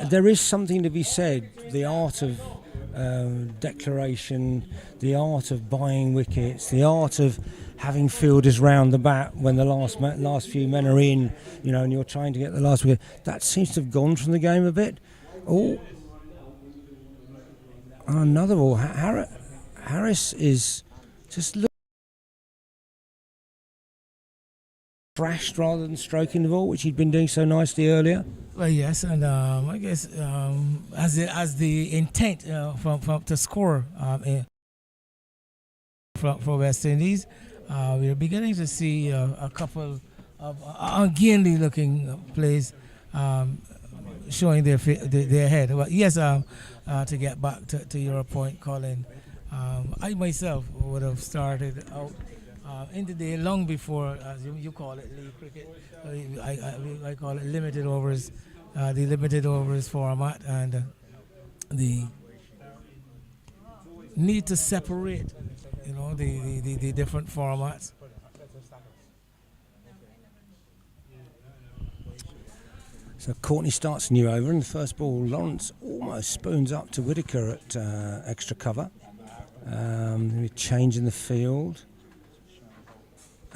there is something to be said, the art of declaration, the art of buying wickets, the art of having fielders round the bat when the last few men are in, and you're trying to get the last wicket. That seems to have gone from the game a bit. Another ball. Harris is just thrashed rather than stroking the ball, which he'd been doing so nicely earlier. Well, yes, and I guess as the intent from to score for West Indies, we're beginning to see a couple of ungainly looking plays showing their head. Well, yes, to get back to your point, Colin, I myself would have started out in the day long before, as you call it, league cricket. I call it limited overs, the limited overs format, and the need to separate, the different formats. So Courtney starts a new over, and the first ball, Lawrence almost spoons up to Whitaker at extra cover. We're changing the field.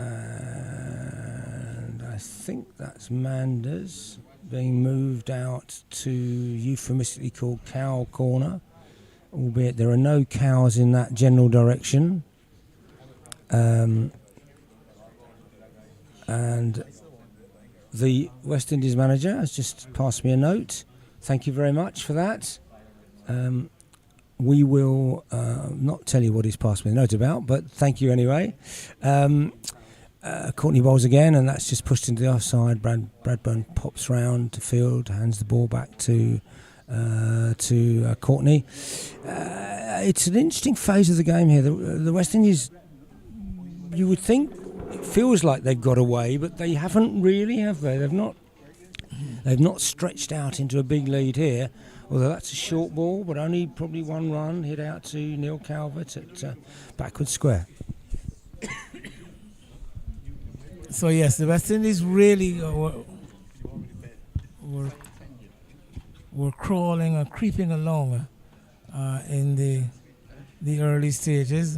And I think that's Manders being moved out to euphemistically called cow corner, albeit there are no cows in that general direction. And the West Indies manager has just passed me a note. Thank you very much for that. We will not tell you what he's passed me a note about, but thank you anyway. Courtney bowls again, and that's just pushed into the offside. Bradburn pops round to field, hands the ball back to Courtney. It's an interesting phase of the game here. The West Indies, you would think, it feels like they've got away, but they haven't really, have they? They've not stretched out into a big lead here. Although that's a short ball, but only probably one run hit out to Neil Calvert at backward square. So yes, the West Indies really were crawling or creeping along in the early stages.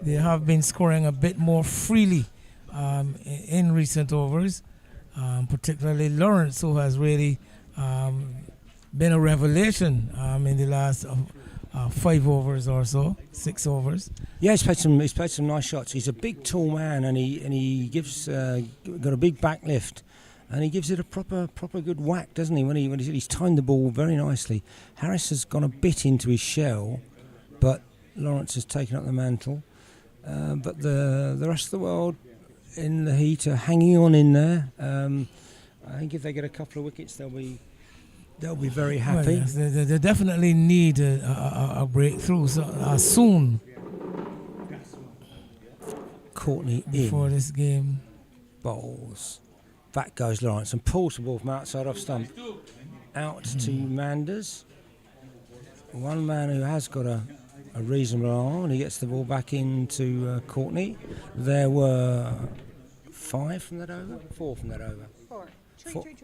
They have been scoring a bit more freely in recent overs, particularly Lawrence, who has really been a revelation in the last 5 overs or so, 6 overs. Yeah, he's played some nice shots. He's a big, tall man, and he gives got a big back lift, and he gives it a proper good whack, doesn't he? When he's timed the ball very nicely. Harris has gone a bit into his shell, but Lawrence has taken up the mantle. But the rest of the world in the heat are hanging on in there. I think if they get a couple of wickets, they'll be very happy. Well, yes, they definitely need a breakthrough soon Courtney before in this game. bowls. Back goes Lawrence and pulls the ball from outside off stump out to Manders. One man who has got a reasonable arm, and he gets the ball back into Courtney. There were 5 from that over? 4 from that over. Three,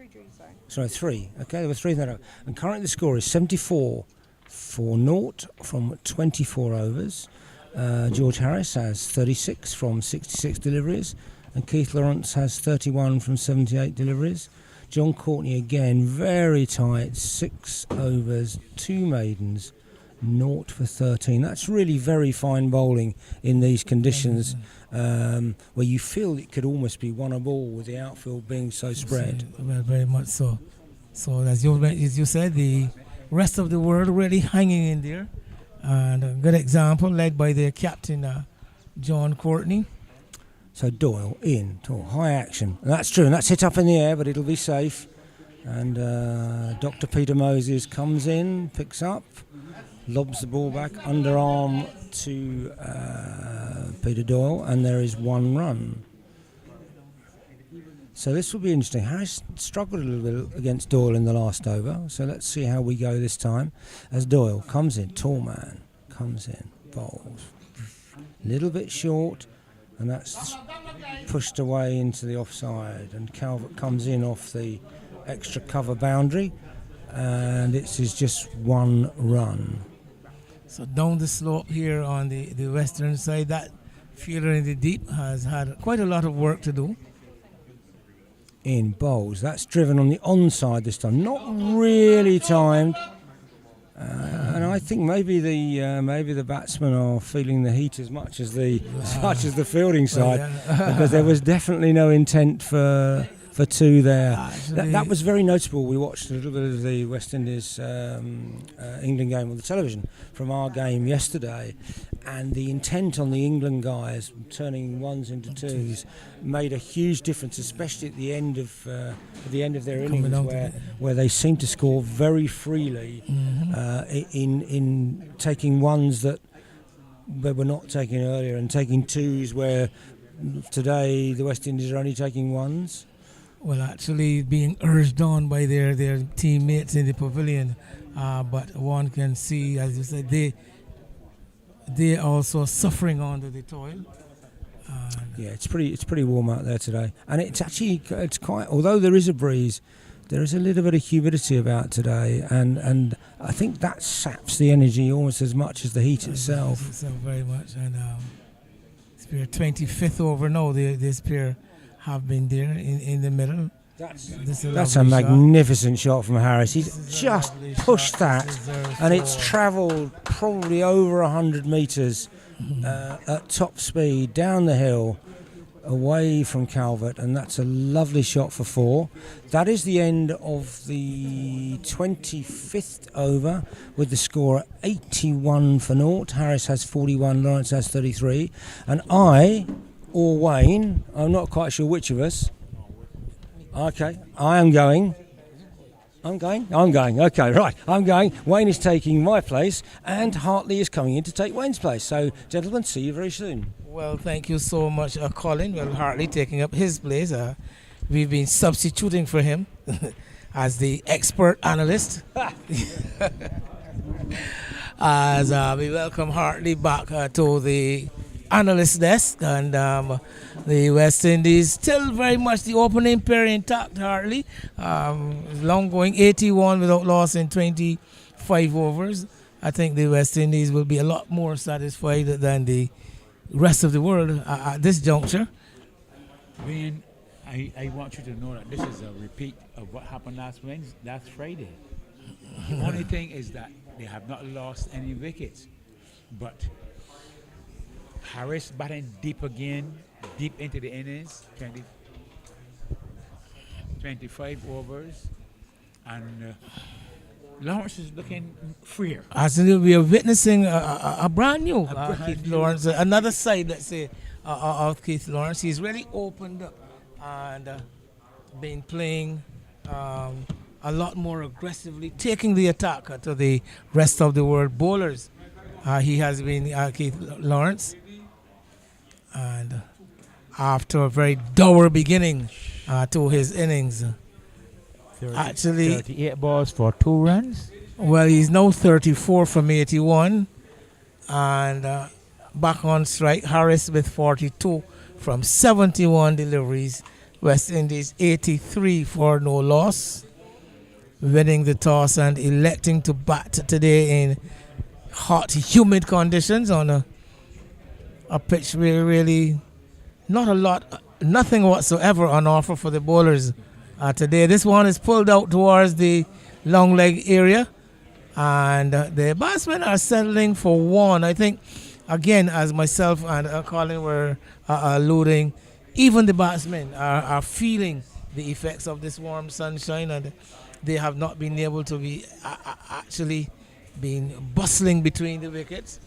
Sorry, 3. Okay, there were 3 from that over. And currently the score is 74 for naught from 24 overs. George Harris has 36 from 66 deliveries, and Keith Lawrence has 31 from 78 deliveries. John Courtney again, very tight, 6 overs, 2 maidens, 0 for 13. That's really very fine bowling in these conditions, where you feel it could almost be won a ball with the outfield being so spread. Well, very much so. So as you said, the rest of the world really hanging in there. And a good example led by their captain, John Courtney. So Doyle in to high action. And that's true, and that's hit up in the air, but it'll be safe. And Dr. Peter Moses comes in, picks up, lobs the ball back, underarm to Peter Doyle, and there is 1 run. So this will be interesting. Harris struggled a little bit against Doyle in the last over, so let's see how we go this time. As Doyle comes in, tall man, comes in, bowls. Little bit short, and that's pushed away into the offside, and Calvert comes in off the extra cover boundary, and it is just 1 run. So down the slope here on the western side, that fielder in the deep has had quite a lot of work to do. In bowls, that's driven on the onside this time, not really timed, and I think maybe the batsmen are feeling the heat as much as the fielding side, because there was definitely no intent for 2 there. That was very notable. We watched a little bit of the West Indies England game on the television from our game yesterday, and the intent on the England guys turning 1s into 2s made a huge difference, especially at the end of their innings, where they seemed to score very freely in taking 1s that they were not taking earlier, and taking 2s where today the West Indies are only taking 1s. Well, actually being urged on by their teammates in the pavilion, but one can see, as you said, they also suffering under the toil. Yeah, it's pretty warm out there today, and it's quite. Although there is a breeze, there is a little bit of humidity about today, and I think that saps the energy almost as much as the heat itself. Very much, and Spear 25th over now. This pair have been there in the middle. That's a magnificent shot from Harris. He's just pushed that, and it's travelled probably over 100 metres at top speed down the hill away from Calvert, and that's a lovely shot for 4. That is the end of the 25th over, with the score at 81 for naught. Harris has 41, Lawrence has 33, and I or Wayne, I'm not quite sure which of us. Okay, I'm going. Okay, right, I'm going. Wayne is taking my place, and Hartley is coming in to take Wayne's place. So, gentlemen, see you very soon. Well, thank you so much, Colin. Well, Hartley taking up his place. We've been substituting for him as the expert analyst. As we welcome Hartley back to the analyst desk, and the West Indies still very much the opening pair intact. Hartley, long going 81 without loss in 25 overs. I think the West Indies will be a lot more satisfied than the rest of the world at this juncture. Wayne, I want you to know that this is a repeat of what happened last Friday. The only thing is that they have not lost any wickets, but Harris batting deep again, deep into the innings, 25 overs, and Lawrence is looking freer. As we are witnessing a brand new brand Keith new- Lawrence, another side, let's say, of Keith Lawrence. He's really opened up and been playing a lot more aggressively, taking the attack to the rest of the world bowlers. He has been Keith Lawrence, and after a very dour beginning to his innings, 38 balls for 2 runs. well, he's now 34 from 81, and back on strike, Harris with 42 from 71 deliveries. West Indies 83 for no loss, winning the toss and electing to bat today in hot, humid conditions on a pitch where really nothing whatsoever on offer for the bowlers today. This one is pulled out towards the long leg area, and the batsmen are settling for one. I think, again, as myself and Colin were alluding, even the batsmen are feeling the effects of this warm sunshine, and they have not been able to be actually been bustling between the wickets,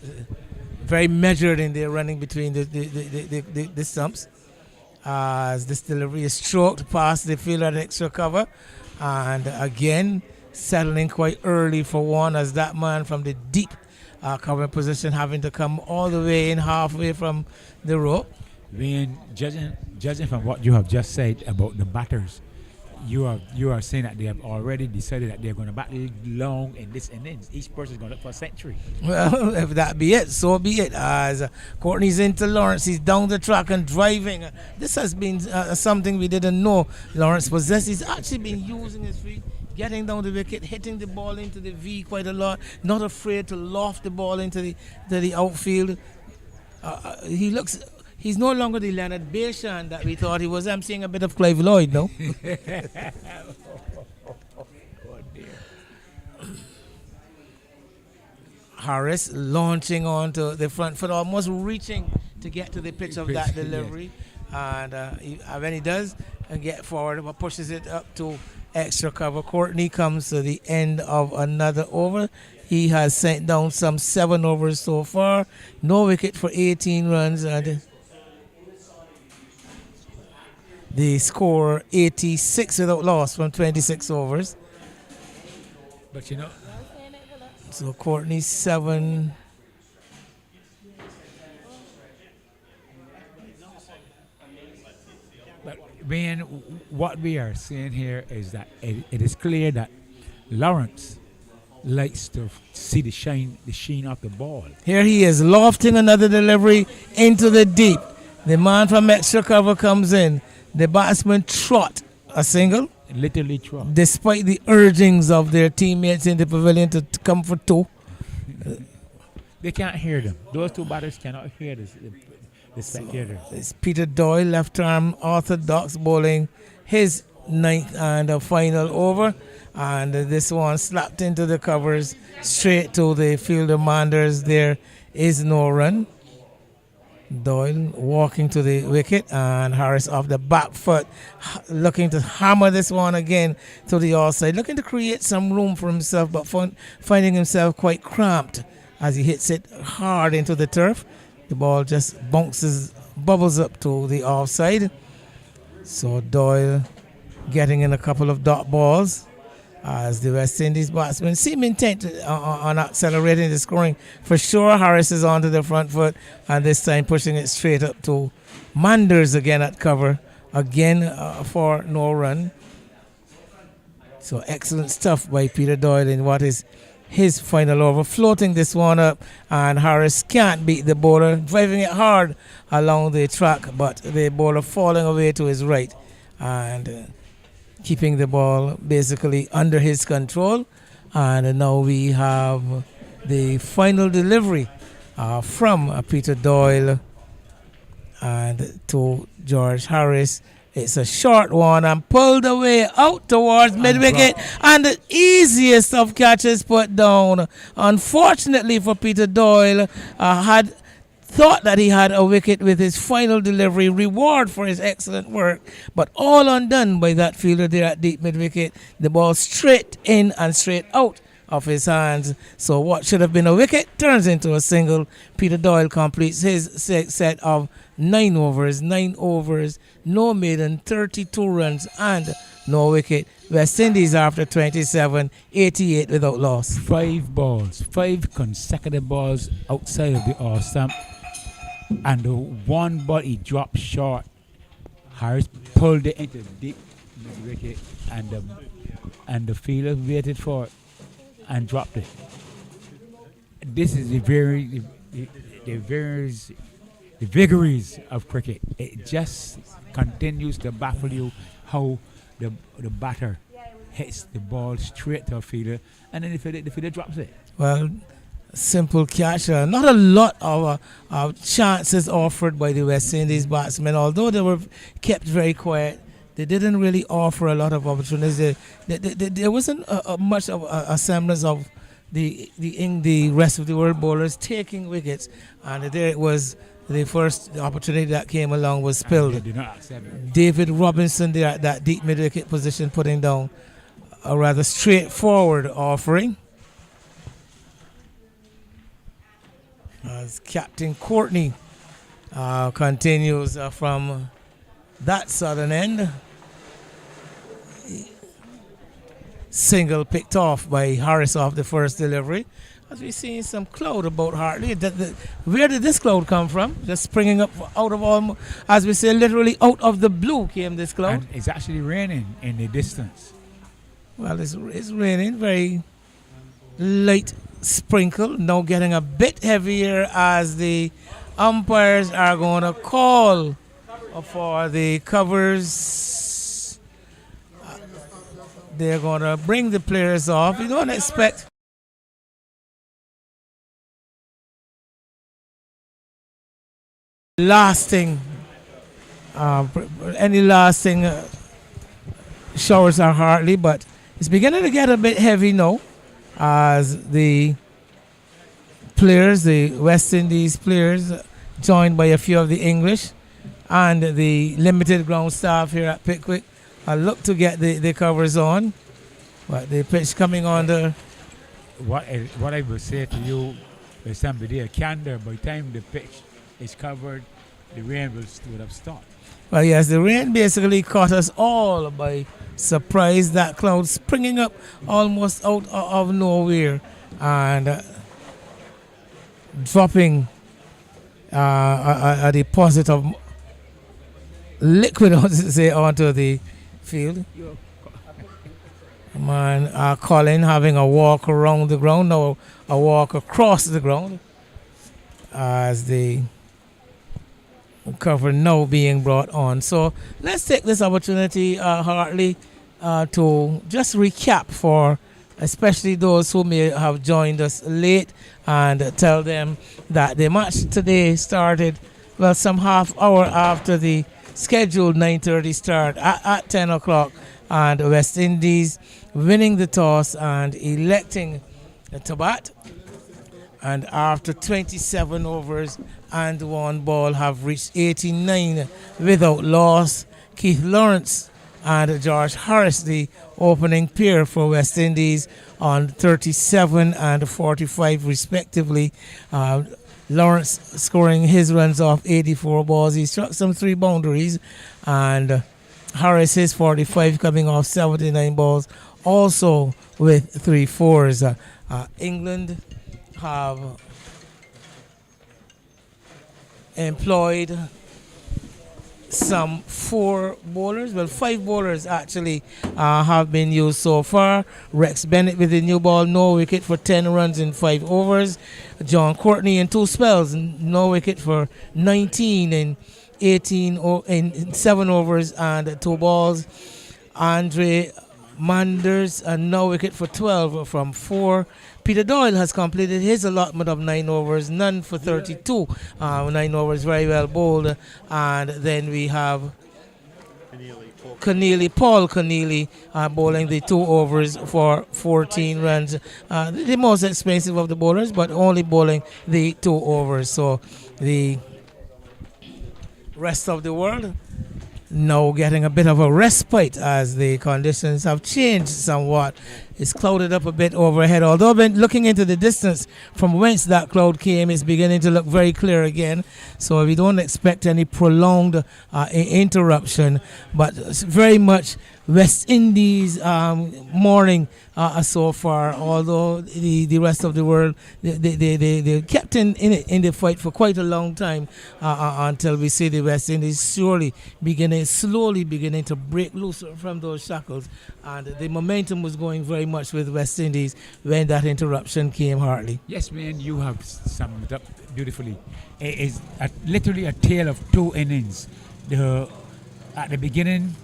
very measured in their running between the stumps. As this delivery is stroked past the fielder at extra cover, and again settling quite early for one, as that man from the deep cover position having to come all the way in halfway from the rope. When judging from what you have just said about the batters, you are saying that they have already decided that they're going to bat long in this innings. Each person is going to look for a century. Well, if that be it, so be it. As Courtney's into Lawrence, he's down the track and driving. This has been something we didn't know Lawrence possessed. He's actually been using his feet, getting down the wicket, hitting the ball into the V quite a lot, not afraid to loft the ball into the outfield. He's no longer the Leonard Bashan that we thought he was. I'm seeing a bit of Clive Lloyd, no? Harris launching onto the front foot, almost reaching to get to the pitch of that delivery. And when he does, and get forward, but pushes it up to extra cover. Courtney comes to the end of another over. He has sent down some 7 overs so far. No wicket for 18 runs. And the score 86 without loss from 26 overs. But you know, so Courtney 7. but when what we are seeing here is that it is clear that Lawrence likes to see the sheen of the ball. Here he is lofting another delivery into the deep. The man from extra cover comes in. The batsman trot a single, Literally trot. despite the urgings of their teammates in the pavilion to come for 2. They can't hear them. Those 2 batters cannot hear the spectator. It's Peter Doyle, left arm orthodox, bowling his 9th and final over. And this one slapped into the covers straight to the fielder Manders. There is no run. Doyle walking to the wicket, and Harris off the back foot, looking to hammer this one again to the offside, looking to create some room for himself, but finding himself quite cramped as he hits it hard into the turf. The ball just bubbles up to the offside. So Doyle getting in a couple of dot balls, as the West Indies batsmen seem intent on accelerating the scoring. For sure, Harris is onto the front foot, and this time pushing it straight up to Manders again at cover, again for no run. So excellent stuff by Peter Doyle in what is his final over, floating this one up, and Harris can't beat the bowler, driving it hard along the track, but the bowler falling away to his right, and keeping the ball basically under his control. And now we have the final delivery from Peter Doyle and to George Harris. It's a short one and pulled away out towards mid-wicket, and the easiest of catches put down. Unfortunately for Peter Doyle, had thought that he had a wicket with his final delivery, reward for his excellent work, but all undone by that fielder there at deep mid-wicket. The ball straight in and straight out of his hands. So what should have been a wicket turns into a single. Peter Doyle completes his set of 9 overs, no maiden, 32 runs and no wicket. West Indies after 27, 88 without loss. 5 consecutive balls outside of the off stump, and the one ball he dropped short. Harris pulled it into deep mid wicket, and the fielder waited for it and dropped it. This is the vagaries of cricket. It just continues to baffle you how the batter hits the ball straight to a fielder, and then the fielder drops it. Well, simple catch. Not a lot of chances offered by the West Indies batsmen, although they were kept very quiet. They didn't really offer a lot of opportunities. There wasn't much of a semblance of the rest of the world bowlers taking wickets, and there it was. The first opportunity that came along was spilled. They did not accept it. David Robinson there at that deep mid-wicket position, putting down a rather straightforward offering. As Captain Courtney continues from that southern end. Single picked off by Harris off the first delivery. As we're seeing some cloud about Hartley. Where did this cloud come from? Just springing up out of all, as we say, literally out of the blue came this cloud. And it's actually raining in the distance. Well, it's raining, very light sprinkle. Now getting a bit heavier as the umpires are going to call for the covers. They're going to bring the players off. You don't expect lasting showers are hardly, but it's beginning to get a bit heavy now as the players, the West Indies players, joined by a few of the English and the limited ground staff here at Pickwick, look to get the covers on. But the pitch coming on the... What I would say to you is somebody a candor by the time the pitch is covered, the rain would have stopped. Well, yes, the rain basically caught us all by surprise. That cloud springing up almost out of nowhere and dropping a deposit of liquid, onto the field. Man, Colin having a walk around the ground, now a walk across the ground as the cover now being brought on. So let's take this opportunity, Hartley, to just recap for especially those who may have joined us late and tell them that the match today started, well, some half hour after the scheduled 9:30 start at 10 o'clock, and West Indies winning the toss and electing to bat. And after 27 overs and 1 ball have reached 89 without loss. Keith Lawrence and George Harris, the opening pair for West Indies, on 37 and 45 respectively. Lawrence scoring his runs off 84 balls. He struck some 3 boundaries, and Harris his 45 coming off 79 balls, also with 3 fours. England have employed some 4 bowlers. Well, 5 bowlers actually have been used so far. Rex Bennett with the new ball, no wicket for 10 runs in 5 overs. John Courtney in 2 spells, no wicket for 19 in 7 overs and 2 balls. Andre Manders, no wicket for 12 from 4. Peter Doyle has completed his allotment of 9 overs, none for 32. 9 overs, very well bowled. And then we have Paul Keneally bowling the 2 overs for 14 runs. The most expensive of the bowlers, but only bowling the 2 overs. So the rest of the world now getting a bit of a respite as the conditions have changed somewhat it's clouded up a bit overhead. Although I've been looking into the distance from whence that cloud came, it's beginning to look very clear again. So we don't expect any prolonged interruption, but it's very much West Indies morning so far. Although the rest of the world they kept in the fight for quite a long time until we see the West Indies slowly beginning to break loose from those shackles, and the momentum was going very much with West Indies when that interruption came. Hartley. Yes, man, you have summed it up beautifully. It is literally a tale of two innings. At the beginning,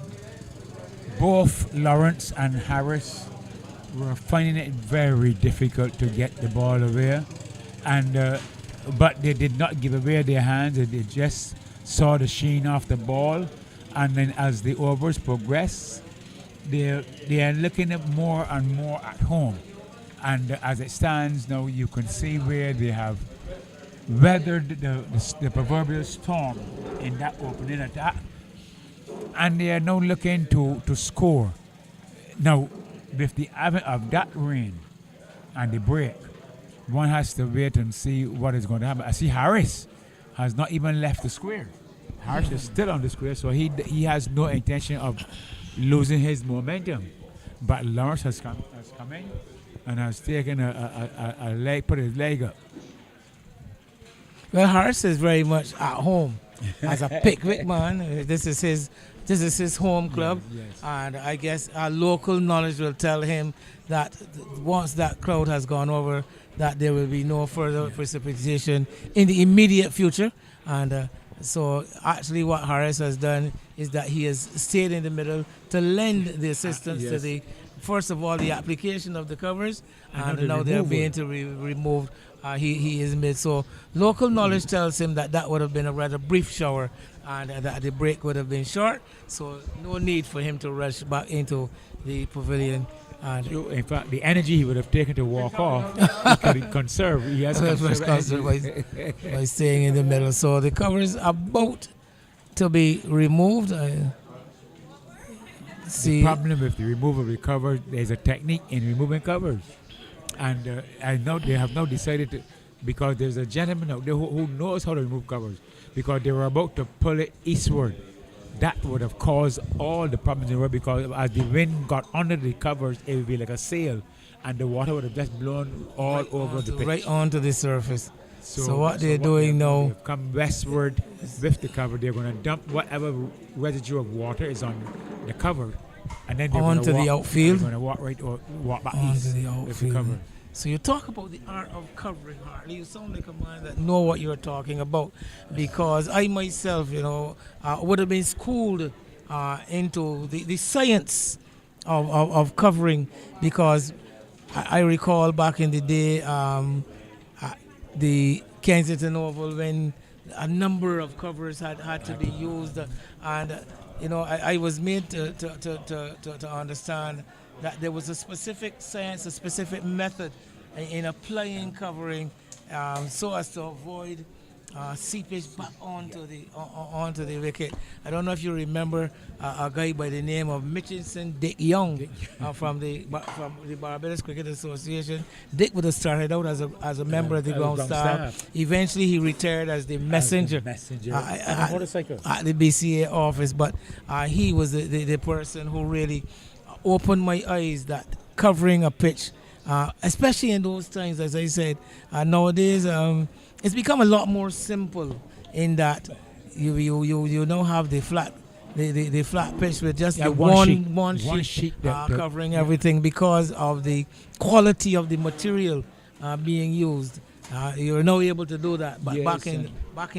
both Lawrence and Harris were finding it very difficult to get the ball away, and but they did not give away their hands. They just saw the sheen off the ball, and then as the overs progress, they are looking at more and more at home. And as it stands now, you can see where they have weathered the proverbial storm in that opening attack, and they are now looking to score. Now, with the advent of that rain and the break, one has to wait and see what is going to happen. I see Harris has not even left the square. Harris is still on the square, so he has no intention of losing his momentum. But Lawrence has come in and has taken a leg, put his leg up. Well, Harris is very much at home as a Pickwick man. This is his home club, Yes. and I guess our local knowledge will tell him that once that crowd has gone over, that there will be no further precipitation in the immediate future. And so actually what Harris has done is that he has stayed in the middle to lend the assistance to the, first of all, the application of the covers, and now they're being removed. He is mid. So local knowledge tells him that would have been a rather brief shower, and that the break would have been short. So no need for him to rush back into the pavilion. And In fact, the energy he would have taken to walk off, he could conserve. He has conserved by staying in the middle. So the covers are about to be removed. The problem with the removal of the covers, there's a technique in removing covers. And I know they have now decided to, because there's a gentleman out there who knows how to remove covers, because they were about to pull it eastward. That would have caused all the problems in the world, because as the wind got under the covers, it would be like a sail, and the water would have just blown all over the pitch. Right onto the surface. So what they're doing now, they've come westward with the cover. They're going to dump whatever residue of water is on the cover, and then they're onto the outfield. They're going to walk back Onto east the with the outfield. cover. So you talk about the art of covering, Hartley. You sound like a man that know what you're talking about, because I myself, would have been schooled into the science of covering, because I recall back in the day, the Kensington Oval, when a number of covers had to be used, and I was made to understand that there was a specific science, a specific method in applying covering, so as to avoid seepage back onto the wicket. I don't know if you remember a guy by the name of Mitchinson Dick Young from the Barbados Cricket Association. Dick would have started out as a member of the ground staff. Eventually, he retired as the messenger, at the BCA office. But he was the person who really opened my eyes that covering a pitch, especially in those times, as I said, nowadays it's become a lot more simple in that you now have the flat pitch with just the one sheet covering everything, because of the quality of the material being used. You're now able to do that, but back in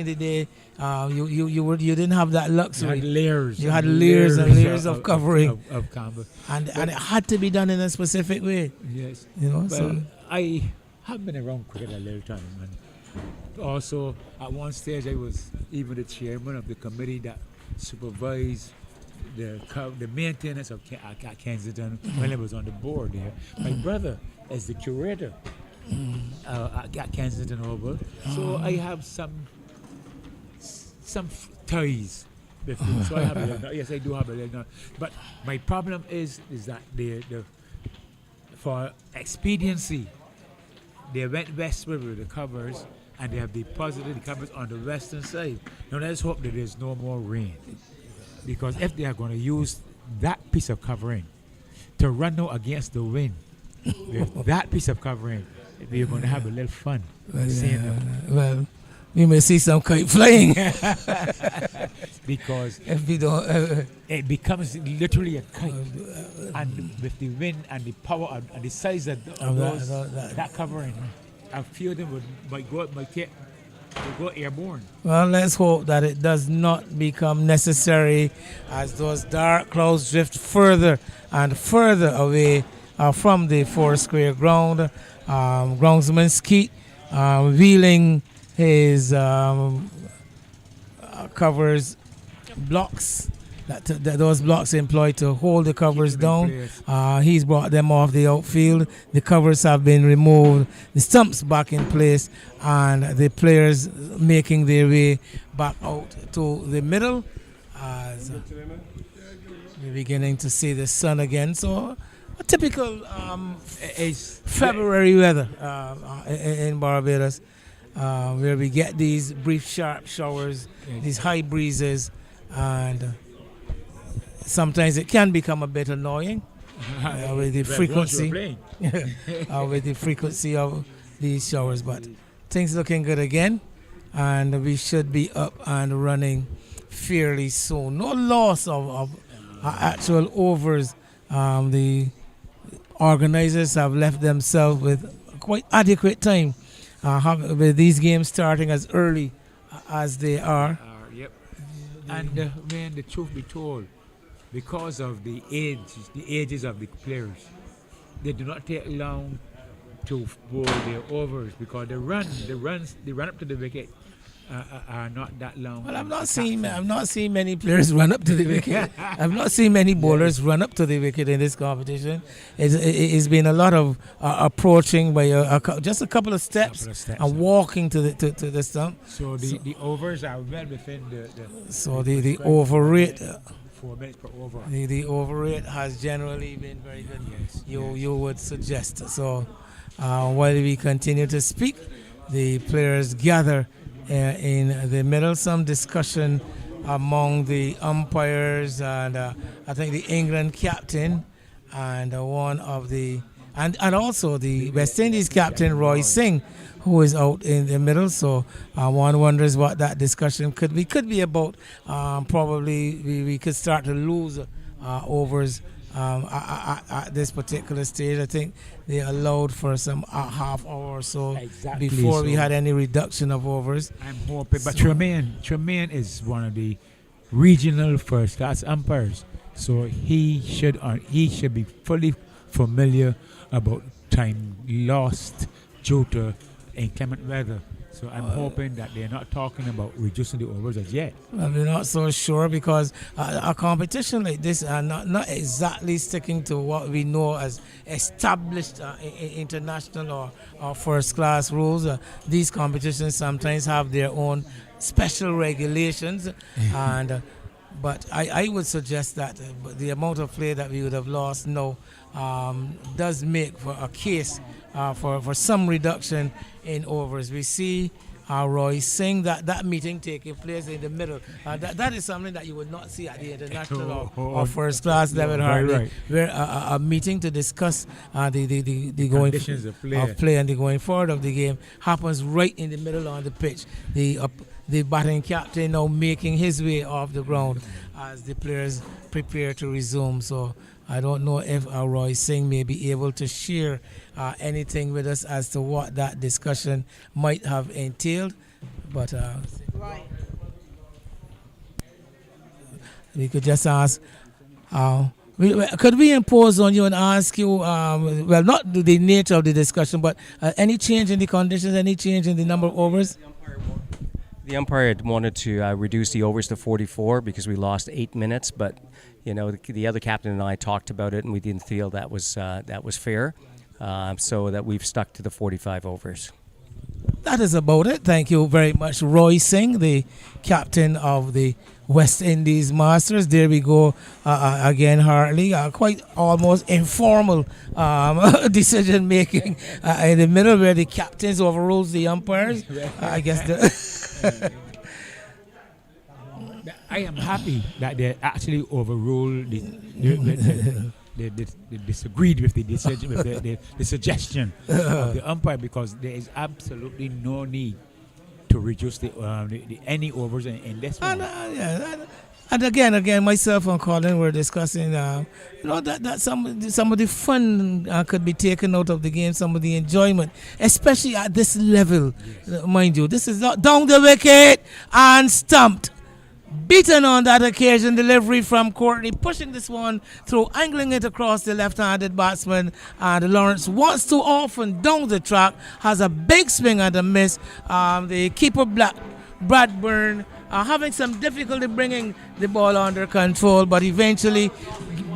the day, you didn't have that luxury. You had layers and layers of covering, of canvas, and it had to be done in a specific way. Yes, So I have been around cricket a little time, and also at one stage I was even the chairman of the committee that supervised the maintenance of Kensington when I was on the board there. My brother is the curator at Kensington Oval, so I have some ties with him. So I have yes, I do have a little. But my problem is that the for expediency, they went westward with the covers, and they have deposited the covers on the western side. Now let's hope that there's no more rain, because if they are going to use that piece of covering to run out against the wind, with that piece of covering, we're going to have a little fun. Well, we may see some kite flying Because if we don't. it becomes literally a kite, and with the wind and the power and the size of that covering, a few of them might go airborne. Well, let's hope that it does not become necessary as those dark clouds drift further and further away from the Foursquare ground. Groundsman Skeet wheeling his covers blocks. Those blocks employed to hold the covers down. He's brought them off the outfield. The covers have been removed. The stumps back in place, and the players making their way back out to the middle. As we're beginning to see the sun again. So a typical February weather in Barbados, where we get these brief, sharp showers, these high breezes, and sometimes it can become a bit annoying with the frequency, with the frequency of these showers. But things looking good again, and we should be up and running fairly soon. No loss of actual overs. The organizers have left themselves with quite adequate time with these games starting as early as they are. Yep. And when the truth be told, because of the ages of the players, they do not take long to bowl their overs, because the run up to the wicket are not that long. Well, I've not seen many players run up to the wicket. I've not seen many bowlers run up to the wicket in this competition. It's been a lot of approaching by just a couple of steps and walking to the stump. So the overs are well within the so the over rate. 4 minutes per over. The over rate has generally been very good. Yes, you would suggest. So while we continue to speak, the players gather in the middle. Some discussion among the umpires and I think the England captain and one of the and also the West Indies captain Roy Singh, who is out in the middle. So one wonders what that discussion could be. Could be about probably we could start to lose overs at this particular stage. I think they allowed for some half hour or so before we had any reduction of overs. I'm hoping, but Tremaine is one of the regional first class umpires, so he should be fully familiar about time lost due to inclement weather. So I'm hoping that they're not talking about reducing the overs as yet. Well, we're not so sure, because a competition like this are not exactly sticking to what we know as established international or first class rules. These competitions sometimes have their own special regulations, and but I would suggest that the amount of play that we would have lost now does make for a case for some reduction in overs. We see Roy Singh, that meeting taking place in the middle. That is something that you would not see at the international or first class level, hardly, where a meeting to discuss the going of play and the going forward of the game happens right in the middle on the pitch. The batting captain now making his way off the ground as the players prepare to resume. So I don't know if Roy Singh may be able to share anything with us as to what that discussion might have entailed. But we could just ask, could we impose on you and ask you, well, not the nature of the discussion, but any change in the conditions, any change in the number of overs? The umpire had wanted to reduce the overs to 44 because we lost 8 minutes, but the other captain and I talked about it, and we didn't feel that was fair, so that we've stuck to the 45 overs. that is about it. Thank you very much, Roy Singh, the captain of the West Indies Masters. There we go again, Hartley. Quite almost informal decision making in the middle where the captains overrules the umpires. I guess I am happy that they actually overruled they disagreed with the decision, with the suggestion of the umpire, because there is absolutely no need to reduce the any overs in this one. And again, myself and Colin were discussing, that some of the fun could be taken out of the game, some of the enjoyment, especially at this level, mind you. This is not down the wicket and stumped. Beaten on that occasion, delivery from Courtney, pushing this one through, angling it across the left-handed batsman. And Lawrence, once too often down the track, has a big swing and a miss. The keeper, Bradburn, having some difficulty bringing the ball under control, but eventually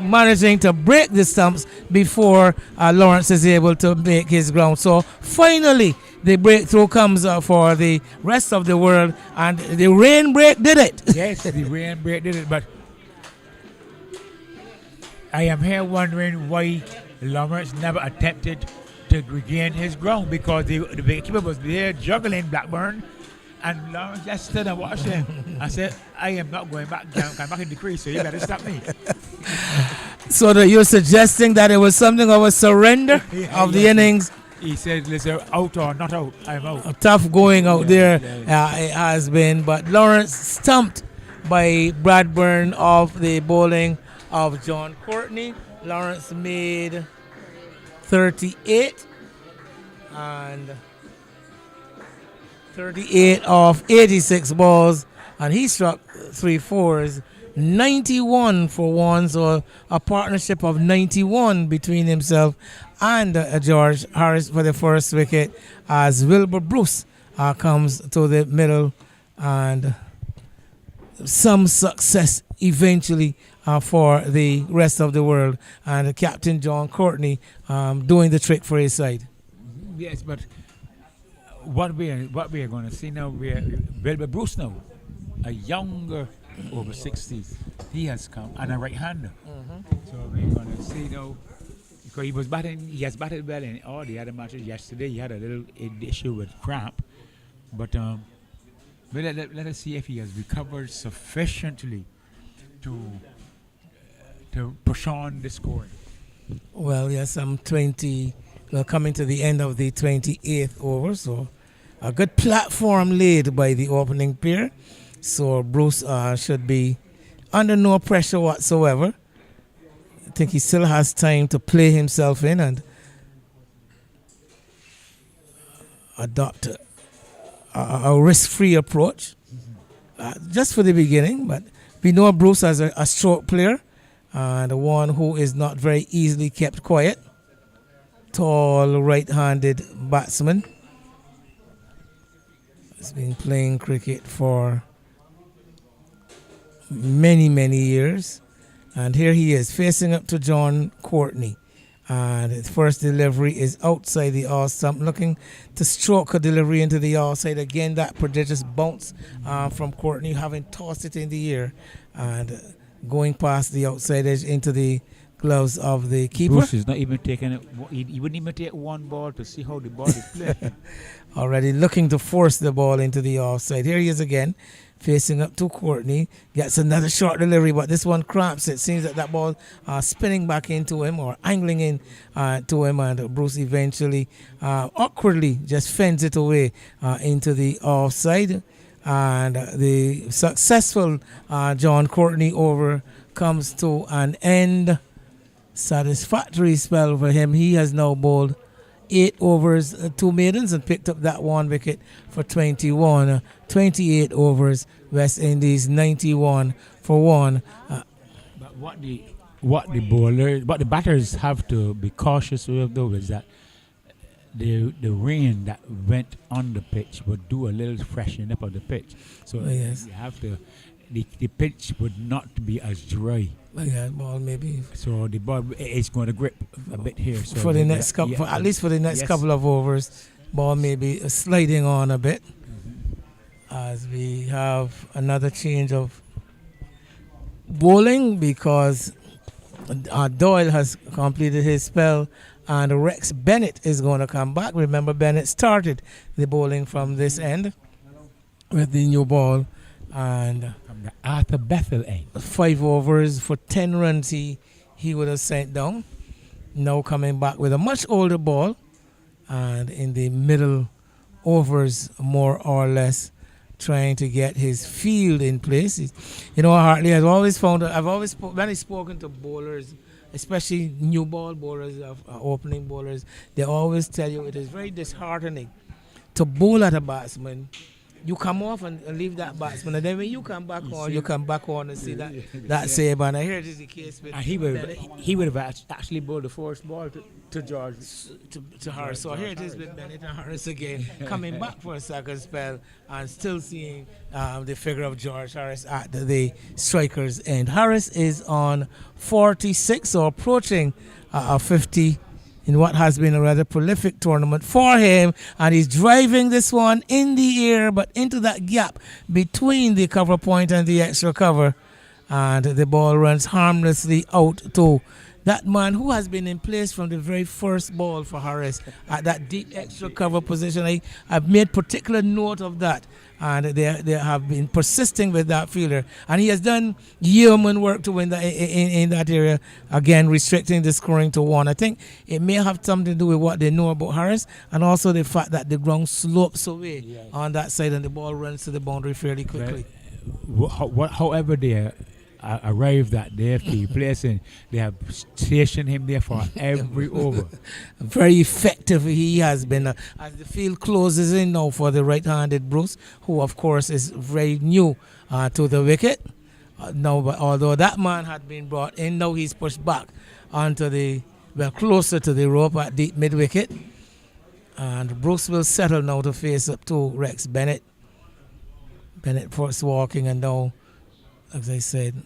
managing to break the stumps before Lawrence is able to make his ground. So finally, the breakthrough comes for the rest of the world, and the rain break did it. Yes, the rain break did it, but I am here wondering why Lawrence never attempted to regain his ground, because the keeper was there juggling Blackburn, and Lawrence just stood and watched him. I said, I am not going back down, I'm back in the crease, so you better stop me. So you're suggesting that it was something of a surrender of the innings? He said, listen, out or not out, I'm out. Tough going out there it has been, but Lawrence stumped by Bradburn of the bowling of John Courtney. Lawrence made 38 and 38 of 86 balls, and he struck 3 fours, 91 for one, so a partnership of 91 between himself and George Harris for the first wicket, as Wilbur Bruce comes to the middle, and some success eventually for the rest of the world, and Captain John Courtney doing the trick for his side. Yes, but what we are going to see now, Wilbur Bruce now, a younger over 60s, he has come, and a right-hander. So we're going to see now, because he has batted well in all the other matches. Yesterday he had a little issue with cramp, but let us see if he has recovered sufficiently to push on the scoring. Well, yes, I'm 20. We're coming to the end of the 28th over, so a good platform laid by the opening pair. So Bruce should be under no pressure whatsoever. I think he still has time to play himself in and adopt a risk-free approach just for the beginning. But we know Bruce as a stroke player and one who is not very easily kept quiet. Tall right-handed batsman. He's been playing cricket for many, many years. And here he is facing up to John Courtney. And his first delivery is outside the off stump, looking to stroke a delivery into the outside. Again, that prodigious bounce from Courtney, having tossed it in the air and going past the outside edge into the gloves of the keeper. Bruce is not even taking it. He wouldn't even take one ball to see how the ball is played. Already looking to force the ball into the offside. Here he is again, facing up to Courtney. Gets another short delivery, but this one cramps. It seems that ball spinning back into him or angling in to him, and Bruce eventually awkwardly just fends it away into the offside. And the successful John Courtney over comes to an end. Satisfactory spell for him. He has now bowled 8 overs, 2 maidens, and picked up that 1 wicket for 21. 28 overs, West Indies 91 for 1. But what the batters have to be cautious with, though, is that the rain that went on the pitch would do a little freshening up of the pitch. So yes, you have to. The pitch would not be as dry. Yeah, ball maybe. So the ball is going to grip a bit here. So for the next couple, at least for the next couple of overs, Ball may be sliding on a bit as we have another change of bowling because Doyle has completed his spell and Rex Bennett is going to come back. Remember, Bennett started the bowling from this end with the new ball, and From the Arthur Bethel end. 5 overs for 10 runs he would have sent down. Now coming back with a much older ball, and in the middle overs, more or less, trying to get his field in place. Hartley, I've always found, when I've spoken to bowlers, especially new ball bowlers, opening bowlers, they always tell you it is very disheartening to bowl at a batsman. You come off and leave that batsman, and then when you come back on and see that save. And I hear it is the case with And he would have actually bowled the first ball to George. to Harris. So here it is with Bennett and Harris again, coming back for a second spell and still seeing the figure of George Harris at the striker's end. Harris is on 46 or approaching 50 in what has been a rather prolific tournament for him, and he's driving this one in the air but into that gap between the cover point and the extra cover, and the ball runs harmlessly out to that man who has been in place from the very first ball for Harris at that deep extra cover position. I've made particular note of that, and they have been persisting with that fielder, and he has done yeoman work to win that in that area, again restricting the scoring to 1. I think it may have something to do with what they know about Harris, and also the fact that the ground slopes away on that side and the ball runs to the boundary fairly quickly. However they arrived at their field placing, they have stationed him there for every over. Very effective he has been as the field closes in now for the right-handed Bruce, who of course is very new to the wicket. But although that man had been brought in, now he's pushed back onto closer to the rope at deep mid-wicket, and Bruce will settle now to face up to Rex Bennett. Bennett first walking, and now, as I said,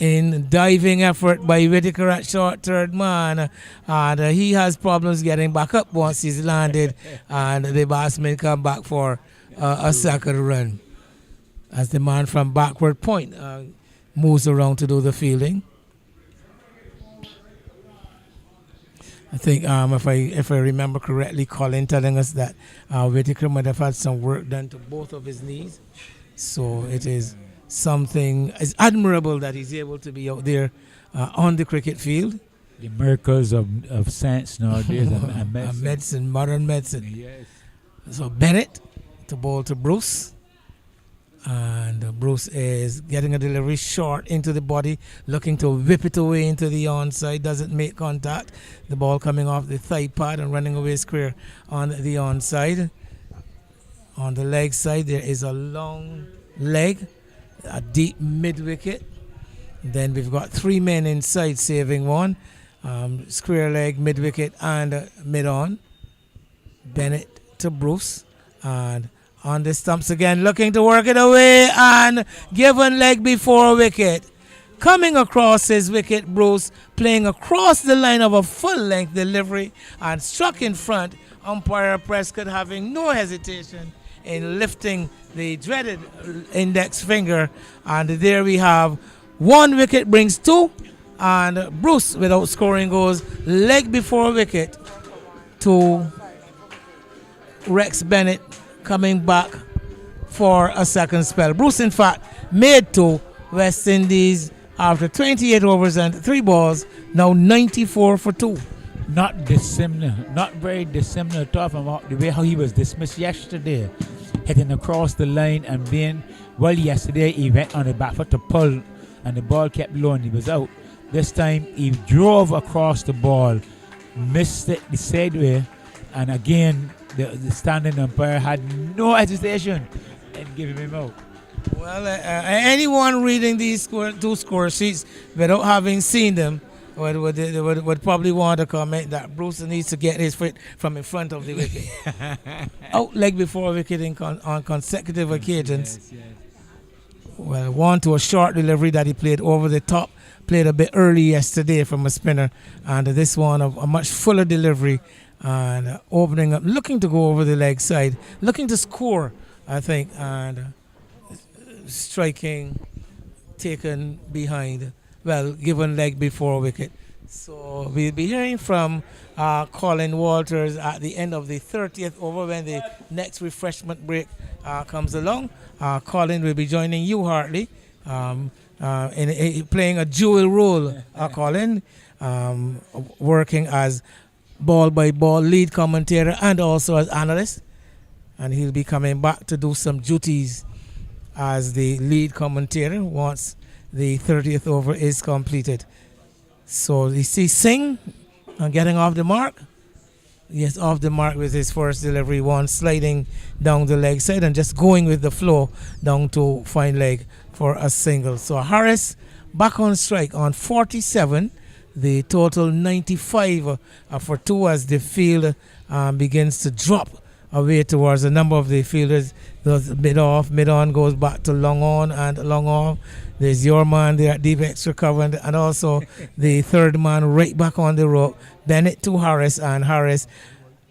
in diving effort by Whitaker at short third man, and he has problems getting back up once he's landed, and the batsman come back for a second run as the man from backward point moves around to do the fielding. I think if I remember correctly, Colin telling us that Whitaker might have had some work done to both of his knees, so it is something is admirable that he's able to be out there on the cricket field. The miracles of science nowadays and medicine. Modern medicine. Yes. So Bennett to bowl to Bruce, and Bruce is getting a delivery short into the body, looking to whip it away into the onside. Doesn't make contact. The ball coming off the thigh pad and running away square on the onside. On the leg side, there is a long leg, a deep mid-wicket. Then we've got 3 men inside saving one. Square leg, mid-wicket and mid-on. Bennett to Bruce, and on the stumps again, looking to work it away, and given leg before wicket. Coming across his wicket, Bruce playing across the line of a full-length delivery and struck in front. Umpire Prescott having no hesitation in lifting the dreaded index finger, and there we have 1 wicket brings 2, and Bruce without scoring goes leg before wicket to Rex Bennett, coming back for a second spell. Bruce in fact made 2. West Indies after 28 overs and 3 balls now 94 for 2. Not very dissimilar at all from the way how he was dismissed yesterday, hitting across the line, and then yesterday he went on the back foot to pull and the ball kept low and he was out. This time he drove across the ball, missed it the sideway, and again the standing umpire had no hesitation in giving him out. Well, anyone reading these 2 score sheets without having seen them would probably want to comment that Bruce needs to get his foot from in front of the wicket. Out leg before wicket on consecutive occasions. Yes. Well, one to a short delivery that he played over the top, played a bit early yesterday from a spinner, and this one a much fuller delivery and opening up, looking to go over the leg side, looking to score, I think, and striking, taken behind, well, given leg before wicket. So we'll be hearing from Colin Walters at the end of the 30th over when the next refreshment break comes along. Colin will be joining you, Hartley, playing a dual role, Colin, working as ball by ball lead commentator and also as analyst. And he'll be coming back to do some duties as the lead commentator once the 30th over is completed. So you see Singh getting off the mark. Yes, off the mark with his first delivery, one sliding down the leg side and just going with the flow down to fine leg for a single. So Harris back on strike on 47. The total 95 for two as the field begins to drop away towards a number of the fielders. Those mid off, mid on goes back to long on and long off. There's your man there at deep extra cover, and also the third man right back on the rope. Bennett to Harris, and Harris,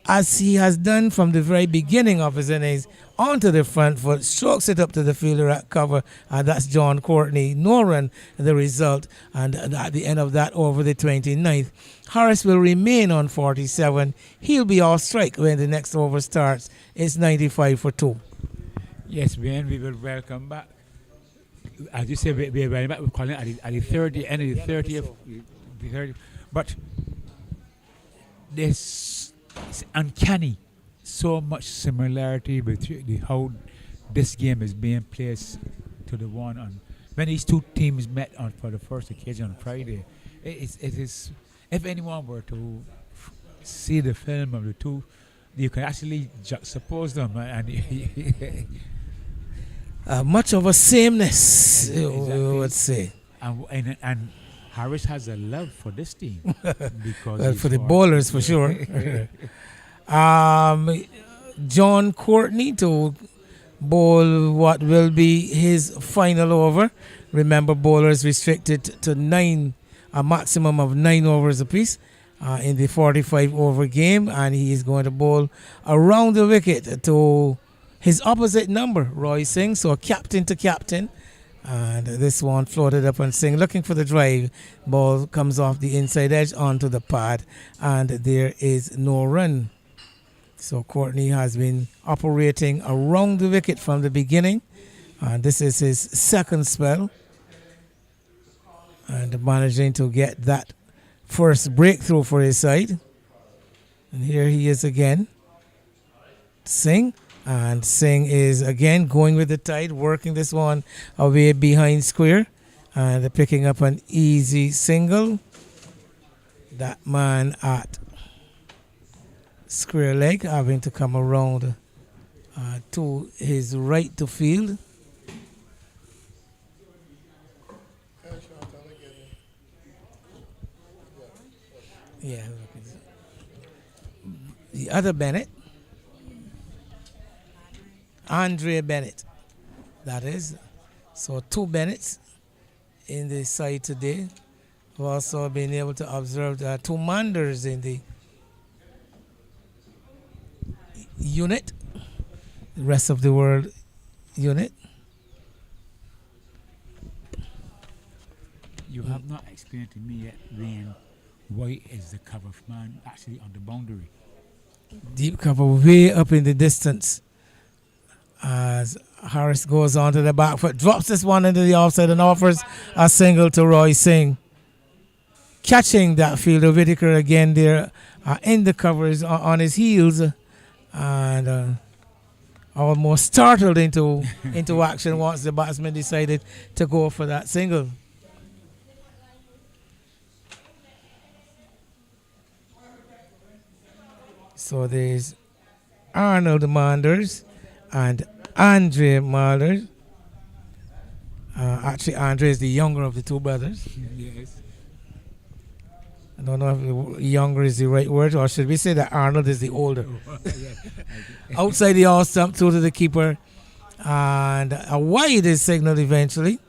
as he has done from the very beginning of his innings, onto the front foot, strokes it up to the fielder at cover, and that's John Courtney. No run, the result, and at the end of that over the 29th. Harris will remain on 47. He'll be off strike when the next over starts. It's 95 for two. Yes, Ben, we will welcome back. As you say, we are very back. We're calling at the 30th, end of the 30th, the 30th. But it's uncanny, so much similarity between how this game is being placed to the one on when these two teams met on for the first occasion on Friday. It is. If anyone were to see the film of the two, you can actually juxtapose them and. Much of a sameness, Exactly. we would say. And Harris has a love for this team because Well, for the bowlers, for sure. John Courtney to bowl what will be his final over. Remember, bowlers restricted to a maximum of 9 overs apiece in the 45 over game, and he is going to bowl around the wicket to his opposite number, Roy Singh, so captain to captain. And this one floated up and Singh looking for the drive. Ball comes off the inside edge onto the pad, and there is no run. So Courtney has been operating around the wicket from the beginning, and this is his second spell. And managing to get that first breakthrough for his side. And here he is again. Singh. And Singh is again going with the tide, working this one away behind square and picking up an easy single. That man at square leg having to come around to his right to field. Yeah. The other Bennett. Andre Bennett, that is. So two Bennetts in the side today. We've also been able to observe two Manders in the unit, the rest of the world unit. You have not explained to me yet, Wayne, why is the cover man actually on the boundary? Deep cover way up in the distance. As Harris goes on to the back foot, drops this one into the offside and offers a single to Roy Singh. Catching that fielder, Whitaker again there in the covers on his heels and almost startled into action once the batsman decided to go for that single. So there's Arnold Manders and Andre Mahler. Actually, Andre is the younger of the two brothers. Yes. I don't know if younger is the right word, or should we say that Arnold is the older? Outside the all stump, through to the keeper. And a wide is signaled eventually.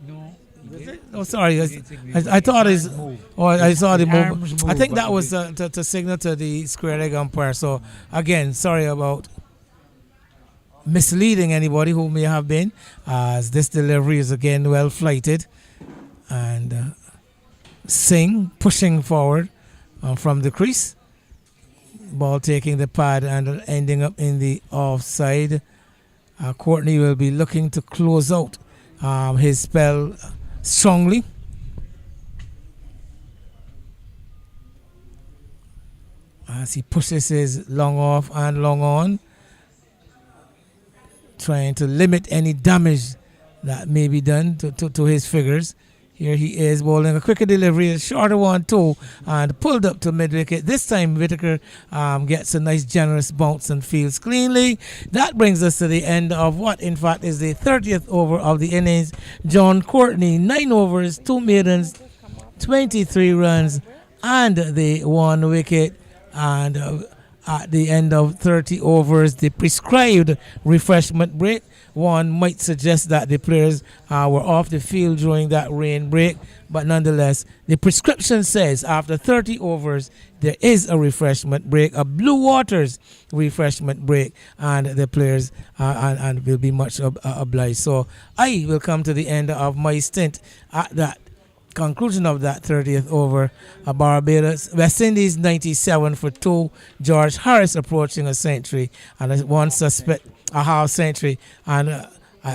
No. Is it? Oh, sorry. I His thought his. hand move. Oh, I His- saw the his arms move. I move, think but that was the- to signal to the square leg umpire. So again, sorry about misleading anybody who may have been, as this delivery is again well flighted, and Singh pushing forward from the crease. Ball taking the pad and ending up in the offside. Courtney will be looking to close out his spell strongly. As he pushes his long off and long on, trying to limit any damage that may be done to his figures. Here he is bowling a quicker delivery, a shorter one too, and pulled up to mid wicket. This time Whitaker gets a nice generous bounce and fields cleanly. That brings us to the end of what in fact is the 30th over of the innings. John Courtney, 9 overs, 2 maidens, 23 runs, and the 1 wicket. And at the end of 30 overs, the prescribed refreshment break. One might suggest that the players were off the field during that rain break, but nonetheless, the prescription says after 30 overs, there is a refreshment break, a Blue Waters refreshment break, and the players and will be much obliged. So I will come to the end of my stint at that conclusion of that 30th over. Barbados, West Indies 97 for 2. George Harris approaching a century, and one suspect a half century, and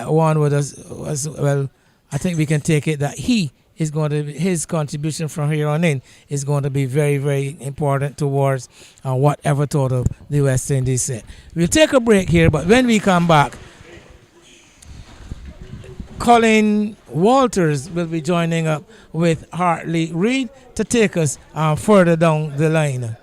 one with us was, well, I think we can take it that he is going to, his contribution from here on in is going to be very, very important towards whatever total the West Indies set. We'll take a break here, but when we come back, Colin Walters will be joining up with Hartley Reid to take us further down the line.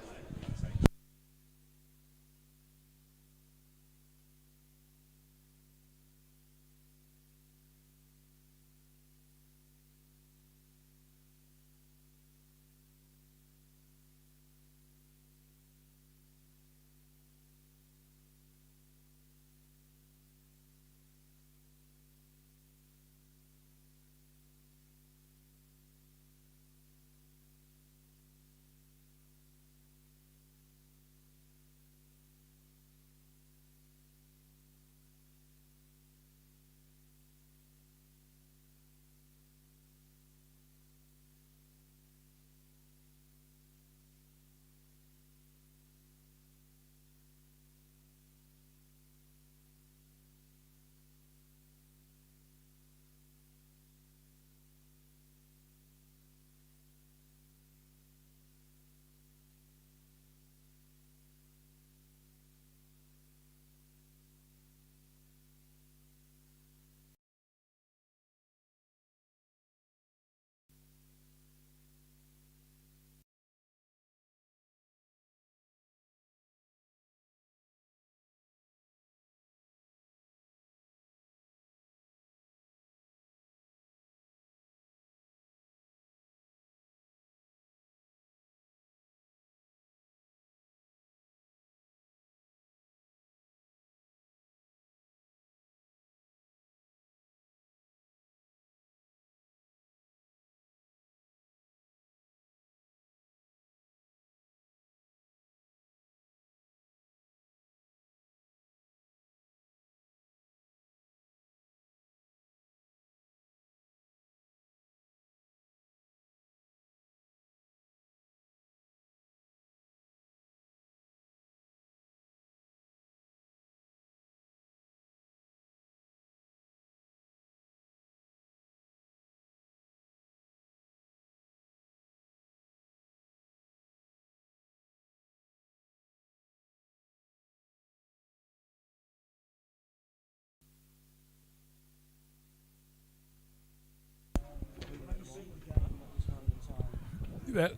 Well,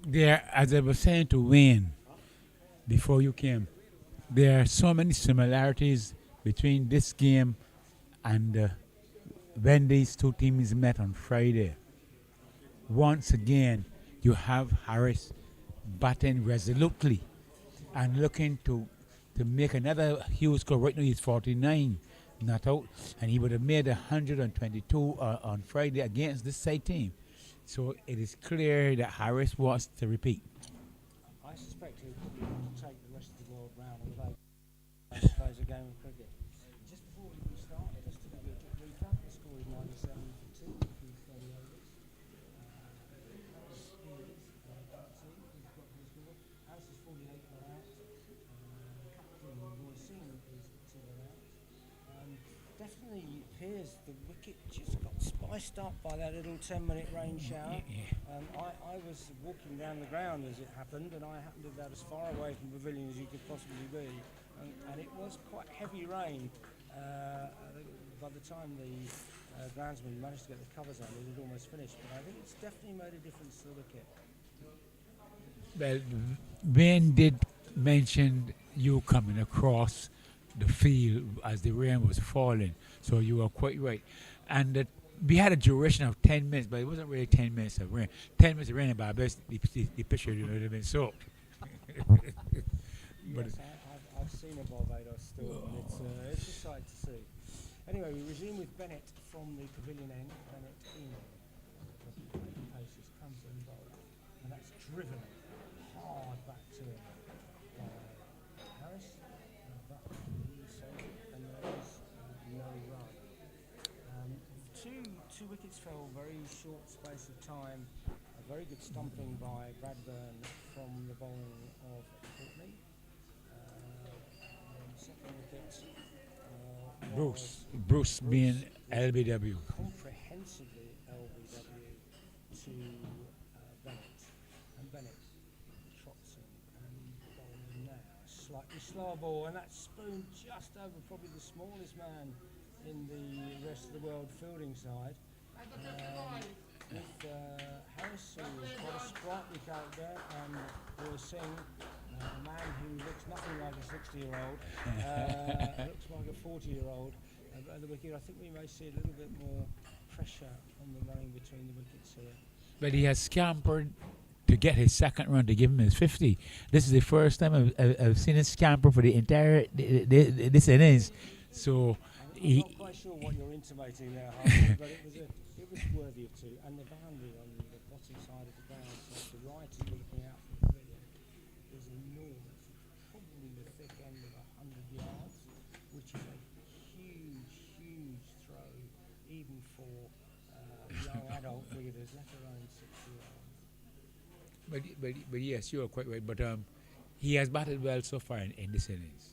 there, as I was saying to Wayne before you came, there are so many similarities between this game and when these two teams met on Friday. Once again, you have Harris batting resolutely and looking to make another huge score. Right now he's 49. not out, and he would have made 122 on Friday against this side team. So it is clear that Harris wants to repeat. I suspect he'll probably want to take the rest of the world round although he plays a game of cricket. Just before we start, just to give you a quick recap, the score is 97 for 2 through 30 overs. Harris is got his score. Harris is 48 not out. Captain Roy Singh is 2 not out. Definitely appears the wicket just got spiced up by that little 10-minute rain shower. I was walking down the ground as it happened, and I happened to be about as far away from the pavilion as you could possibly be, and it was quite heavy rain. By the time the groundsman managed to get the covers on, it had almost finished, but I think it's definitely made a difference to the wicket. Well, Wayne did mention you coming across the field as the rain was falling, so you were quite right. And we had a duration of 10 minutes, but it wasn't really 10 minutes of rain. 10 minutes of rain, but I bet the picture would have been soaked. Yes, I've seen a Barbados storm, and it's a sight to see. Anyway, we resume with Bennett from the pavilion end. Bennett in. Paces comes in bold, and that's driven hard back to him by Harris. But and there is no run. Two wickets fell very short space of time. A very good stumping by Bradburn from the bowling of Courtney. Second wicket. Bruce being LBW. Comprehensively LBW to Bennett. And Bennett trots in and bowling now. Slightly slower ball, and that's spooned just over probably the smallest man in the rest of the world fielding side. With Harris, who is quite a sprightly character, and Roy Singh, a man who looks nothing like a 60-year-old, looks like a 40-year-old. At the wicket, I think we may see a little bit more pressure on the running between the wickets here. But he has scampered to get his second run to give him his 50. This is the first time I've seen him scamper for the entire this innings. So I'm not quite sure what you're intimating there, Harvey, but it was worthy of 2. And the boundary on the bottom side of the ground, so to the right, if you're looking out from the pavilion, is enormous. It's probably the thick end of 100 yards, which is a huge throw, even for young adult cricketers, let alone 60-year-olds. But yes, you are quite right. But he has batted well so far in this innings.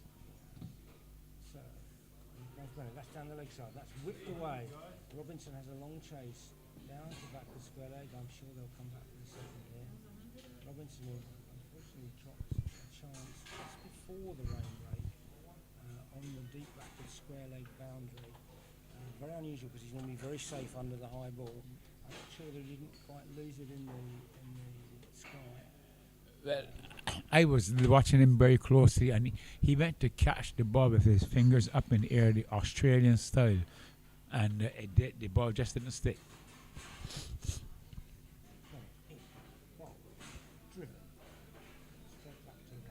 That's down the leg side. That's whipped away. Robinson has a long chase down to back the square leg. I'm sure they'll come back for the second here. Robinson unfortunately dropped a chance just before the rain break on the deep backward square leg boundary. Very unusual because he's normally very safe under the high ball. I'm not sure that he didn't quite lose it in the sky. Well, I was watching him very closely, and he went to catch the ball with his fingers up in the air, the Australian style, and the ball just didn't stick. Ball driven straight back to the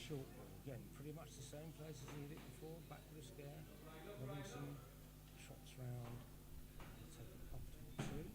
short ball again, pretty much the same place as he hit it before, back to the square. Robinson trots round, take it up to the 2.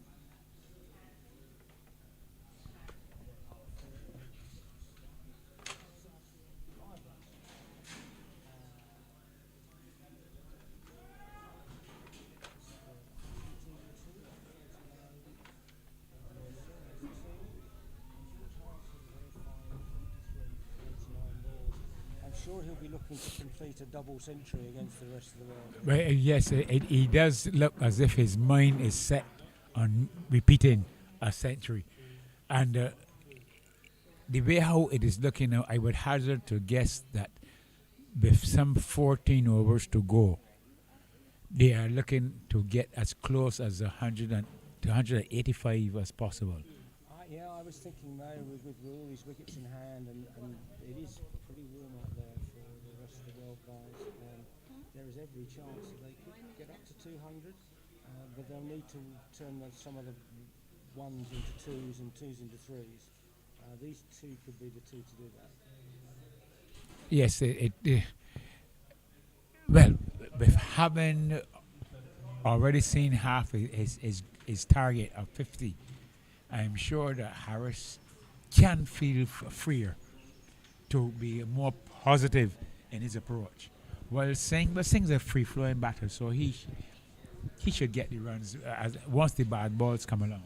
Sure, he'll be looking to complete a double century against the rest of the world. But yes, he does look as if his mind is set on repeating a century. And the way how it is looking now, I would hazard to guess that with some 14 overs to go, they are looking to get as close as 100 to 185 as possible. Yeah, I was thinking, May, with all these wickets in hand, and it is pretty warm out there for the rest of the world guys. There is every chance that they could get up to 200, but they'll need to turn some of the ones into twos and twos into threes. These two could be the two to do that. Yes, well, with having already seen half his target of 50, I'm sure that Harris can feel freer to be more positive in his approach. Well, Singh's a free-flowing batter, so he should get the runs once the bad balls come along.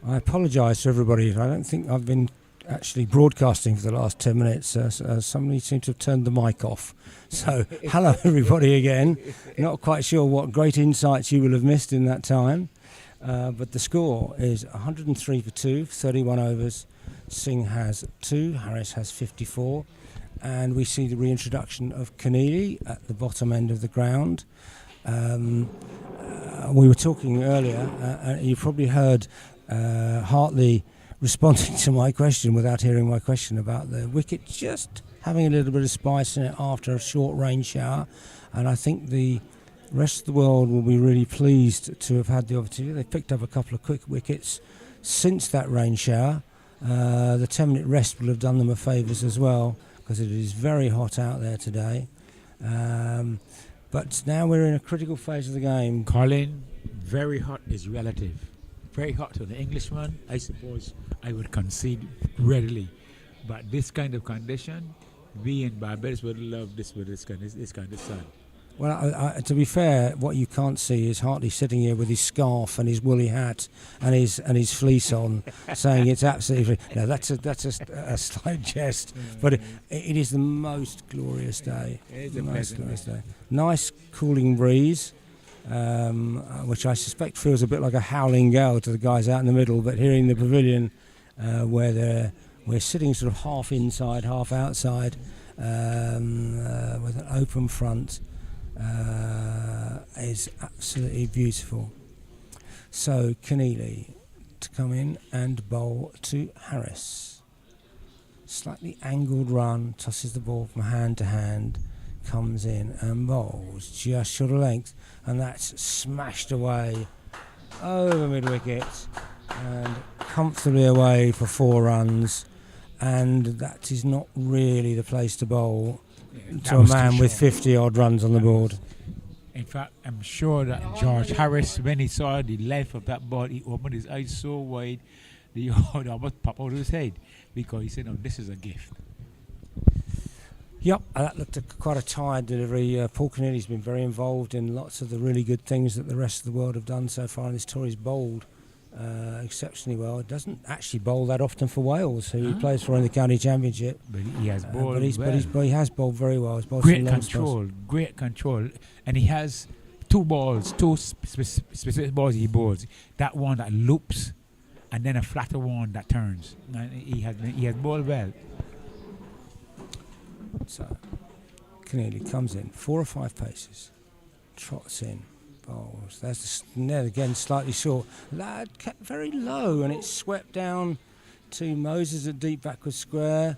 I apologise to everybody. I don't think I've been actually broadcasting for the last 10 minutes. Somebody seemed to have turned the mic off. So, hello everybody again. Not quite sure what great insights you will have missed in that time. But the score is 103 for 2, 31 overs. Singh has 2, Harris has 54. And we see the reintroduction of Keneally at the bottom end of the ground. We were talking earlier, and you probably heard Hartley responding to my question without hearing my question about the wicket just having a little bit of spice in it after a short rain shower. And I think the rest of the world will be really pleased to have had the opportunity. They've picked up a couple of quick wickets since that rain shower. The 10-minute rest will have done them a favours as well, because it is very hot out there today. But now we're in a critical phase of the game. Colin, very hot is relative. Very hot to the Englishman, I suppose I would concede readily. But this kind of condition, we in Barbados would love this with this kind of sun. Well, to be fair, what you can't see is Hartley sitting here with his scarf and his woolly hat and his fleece on, saying it's absolutely free. No, that's a slight jest, but it is the most glorious day. It is the a most pleasant glorious day. Nice cooling breeze, which I suspect feels a bit like a howling gale to the guys out in the middle. But here in the pavilion, where we're sitting sort of half inside, half outside, with an open front. Is absolutely beautiful. So Keneally to come in and bowl to Harris. Slightly angled run, tosses the ball from hand to hand, comes in and bowls just short of length, and that's smashed away over mid wicket and comfortably away for 4 runs. And that is not really the place to bowl to a man with 50 odd runs on the board. In fact, I'm sure that George Harris, when he saw the length of that ball, he opened his eyes so wide that he almost popped out of his head, because he said, "No, this is a gift." Yep, that looked quite a tired delivery. Paul Keneally's been very involved in lots of the really good things that the rest of the world have done so far in this tour. He's bowled exceptionally well. It doesn't actually bowl that often for Wales, who he plays for in the county championship. But he has bowled but he has bowled very well. He's bowled great control, and he has two specific balls he bowls. That one that loops, and then a flatter one that turns. And he has bowled well. So Keneally comes in 4 or 5 paces, trots in. Bowls. There's the net again, slightly short. That kept very low, and it swept down to Moses at deep backward square.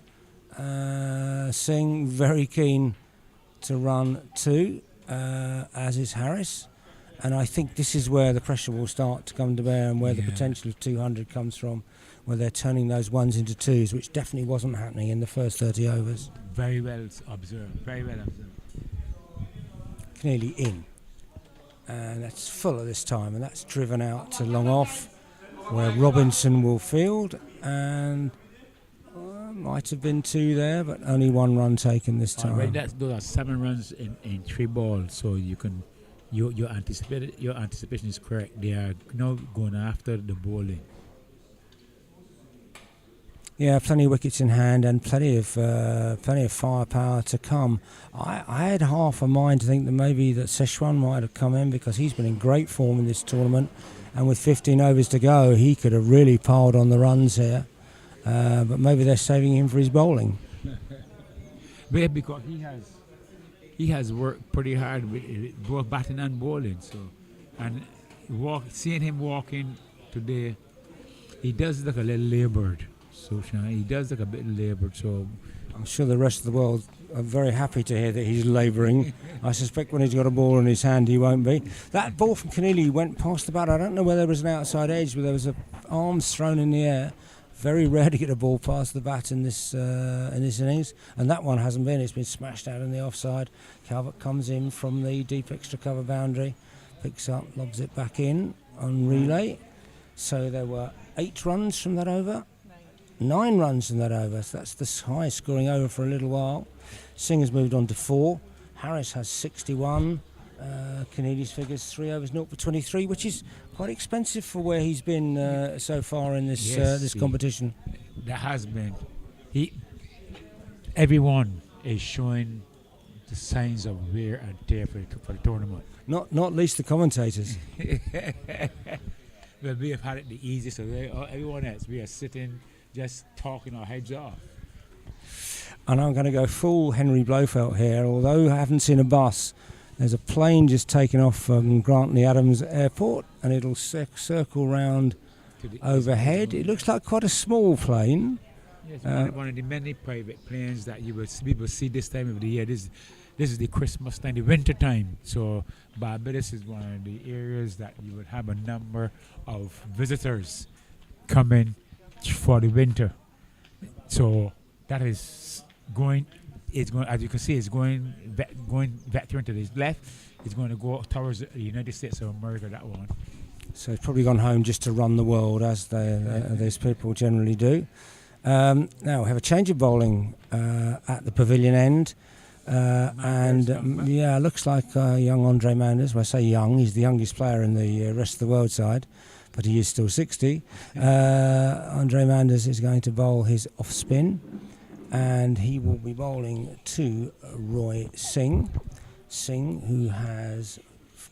Singh very keen to run 2, as is Harris. And I think this is where the pressure will start to come to bear, and where the potential of 200 comes from, where they're turning those ones into twos, which definitely wasn't happening in the first 30 overs. Very well observed. Keneally in. And that's Fuller this time, and that's driven out to long off, where Robinson will field, and might have been 2 there, but only 1 run taken this time. Those are 7 runs in 3 balls, so you can your anticipation is correct. They are now going after the bowling. Yeah, plenty of wickets in hand and plenty of firepower to come. I had half a mind to think that maybe that Szechuan might have come in, because he's been in great form in this tournament, and with 15 overs to go, he could have really piled on the runs here. But maybe they're saving him for his bowling. Yeah, because he has worked pretty hard with both batting and bowling. So, and seeing him walking today, He does look a little laboured. So Sean, he does look a bit laboured. So I'm sure the rest of the world are very happy to hear that he's labouring. I suspect when he's got a ball in his hand, he won't be. That ball from Keneally went past the bat. I don't know whether there was an outside edge, but there was arms thrown in the air. Very rare to get a ball past the bat in this innings, and that one hasn't been. It's been smashed out in the offside. Calvert comes in from the deep extra cover boundary, picks up, lobs it back in on relay. So there were 8 runs from that over. 9 runs from that over. So that's the highest scoring over for a little while. Singh has moved on to 4. Harris has 61. Keneally's figures 3 overs 0 for 23, which is quite expensive for where he's been so far in this this competition. That has been. Everyone is showing the signs of wear and tear for the tournament. Not least the commentators. Well, we have had it the easiest of everyone else. We are sitting just talking our heads off. And I'm going to go full Henry Blofeld here, although I haven't seen a bus. There's a plane just taking off from Grantley Adams Airport, and it'll circle round overhead. It looks like quite a small plane. Yes, one of the many private planes that you will see this time of the year. This is the Christmas time, the winter time. So Barbados is one of the areas that you would have a number of visitors coming for the winter. So that is going. It's going, as you can see, it's going vector to the left. It's going to go towards the United States of America, that one. So it's probably gone home just to run the world, as these people generally do. Now we have a change of bowling at the pavilion end. Looks like young Andre Manders. When I say young, he's the youngest player in the rest of the world side, but he is still 60. Andre Manders is going to bowl his off spin, and he will be bowling to Roy Singh. Singh, who has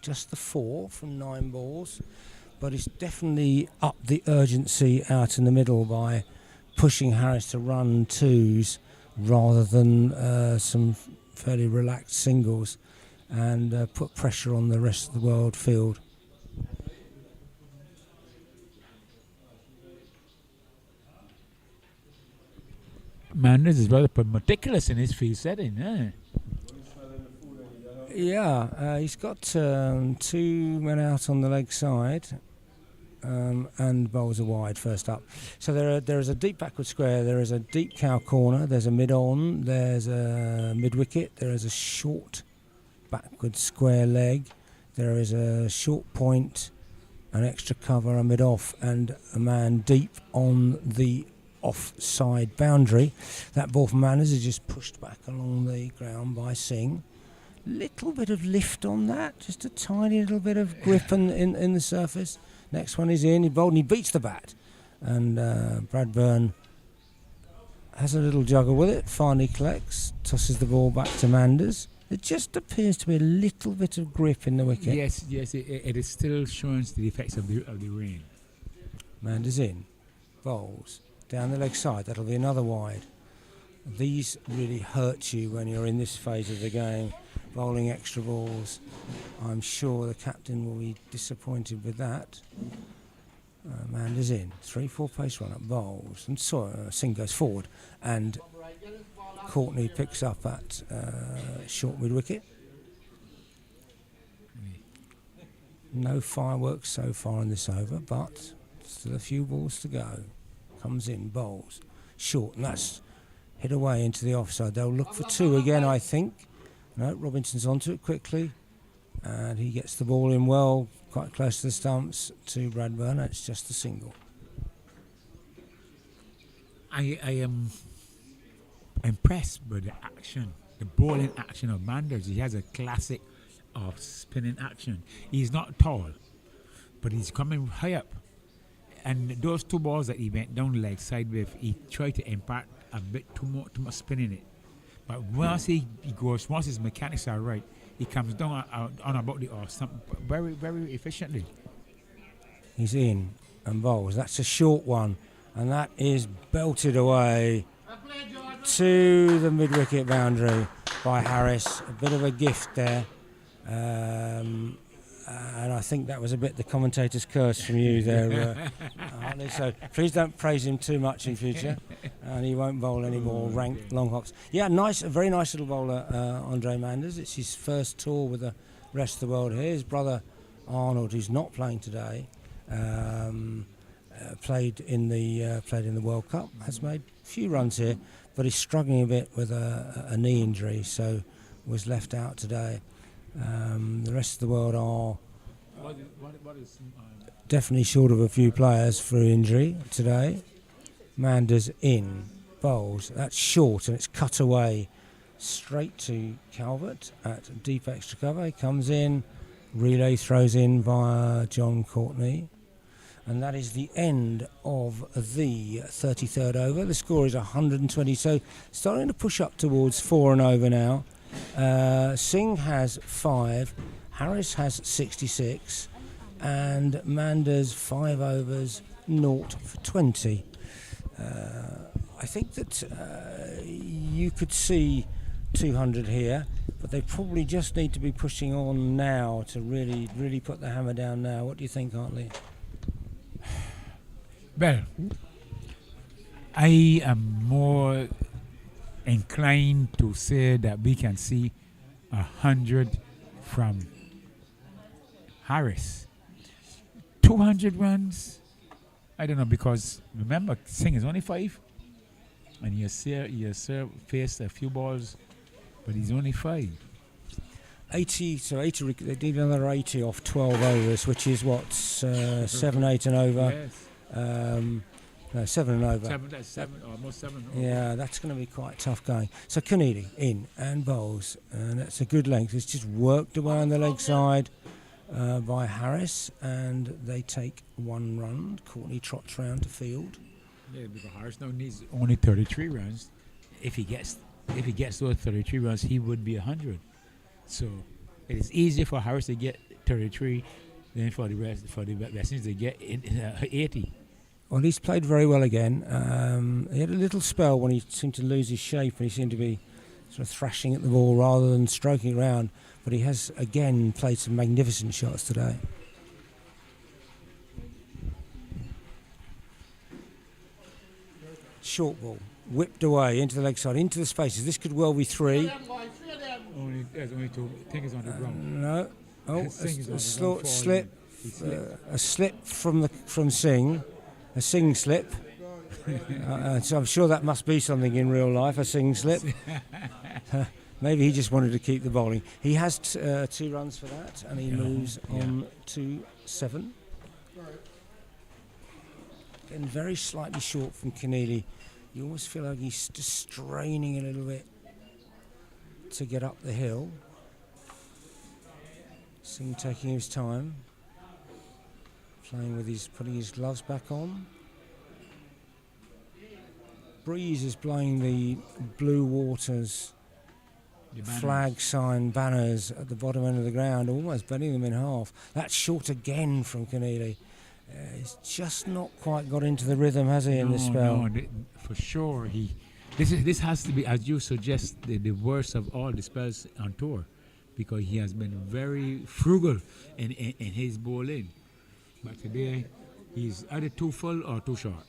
just the 4 from 9 balls, but he's definitely upped the urgency out in the middle by pushing Harris to run 2s rather than some fairly relaxed singles, and put pressure on the rest of the world field. Manders is rather meticulous in his field setting, eh? Yeah, he's got 2 men out on the leg side, and bowls are wide first up. So there is a deep backward square, there is a deep cow corner, there's a mid-on, there's a mid-wicket, there is a short backward square leg, there is a short point, an extra cover, a mid-off, and a man deep on the offside boundary. That ball from Manders is just pushed back along the ground by Singh. Little bit of lift on that, just a tiny little bit of grip in the surface. Next one is in, he's bowled and he beats the bat. And Bradburn has a little juggle with it, finally collects, tosses the ball back to Manders. There just appears to be a little bit of grip in the wicket. Yes, it is still showing the effects of the rain. Manders in, bowls down the leg side, that'll be another wide. These really hurt you when you're in this phase of the game, bowling extra balls. I'm sure the captain will be disappointed with that. Manders in, 3-4 pace run up, bowls, and Singh goes forward, and Courtney picks up at short mid wicket. No fireworks so far in this over, but still a few balls to go. Comes in, bowls, short, and that's hit away into the offside. They'll look for 2 again, I think. No, Robinson's onto it quickly, and he gets the ball in well, quite close to the stumps to Bradburn. It's just a single. I am impressed by the action, the bowling action of Manders. He has a classic of spinning action. He's not tall, but he's coming high up. And those 2 balls that he went down leg side with, he tried to impart a bit too much spin in it. But once he goes, once his mechanics are right, he comes down on about the off stump very, very efficiently. He's in and bowls. That's a short one, and that is belted away to the mid-wicket boundary by Harris. A bit of a gift there. And I think that was a bit the commentator's curse from you there, Hartley. So please don't praise him too much in future, and he won't bowl any more ranked long hops. Yeah, a very nice little bowler, Andre Manders. It's his first tour with the rest of the world here. His brother Arnold, who's not playing today, played in the World Cup, has made a few runs here, but he's struggling a bit with a knee injury, so was left out today. The rest of the world are definitely short of a few players for injury today. Manders in, bowls. That's short and it's cut away straight to Calvert at deep extra cover. He comes in, relay throws in via John Courtney. And that is the end of the 33rd over. The score is 120, so starting to push up towards 4 and over now. Singh has 5, Harris has 66, and Manders 5 overs, 0 for 20. I think that you could see 200 here, but they probably just need to be pushing on now to really put the hammer down now. What do you think, Hartley? Well, I am more inclined to say that we can see 100 from Harris. 200 runs, I don't know, because remember Singh is only 5, and he has faced a few balls, but he's only 5. 80, so 80. They did another 80 off 12 overs, which is what 7, 8 and over. Yes. No, 7 and over. Almost 7. Yeah, that's going to be quite tough going. So Keneally in and bowls, and that's a good length. It's just worked away on the leg side by Harris, and they take 1 run. Courtney trots round to field. Yeah, because Harris now needs only 33 runs. If he gets those 33 runs, he would be 100. So it is easier for Harris to get 33 than for the West Indies to get 80. Well, he's played very well again. He had a little spell when he seemed to lose his shape and he seemed to be sort of thrashing at the ball rather than stroking around. But he has again played some magnificent shots today. Short ball, whipped away into the leg side, into the spaces. This could well be 3. There's only 2. I think it's on the ground. No. Oh, a slip. A slip from Singh. A Singh slip. So I'm sure that must be something in real life, a Singh slip. Maybe he just wanted to keep the bowling. He has 2 runs for that, and he moves on to 7. Getting very slightly short from Keneally. You almost feel like he's just straining a little bit to get up the hill. Singh taking his time. Putting his gloves back on. Breeze is blowing the Blue Waters flag sign banners at the bottom end of the ground, almost bending them in half. That's short again from Keneally. He's just not quite got into the rhythm, has he, in this spell? No, for sure. This has to be, as you suggest, the worst of all the spells on tour, because he has been very frugal in his bowling. But today, he's either too full or too short.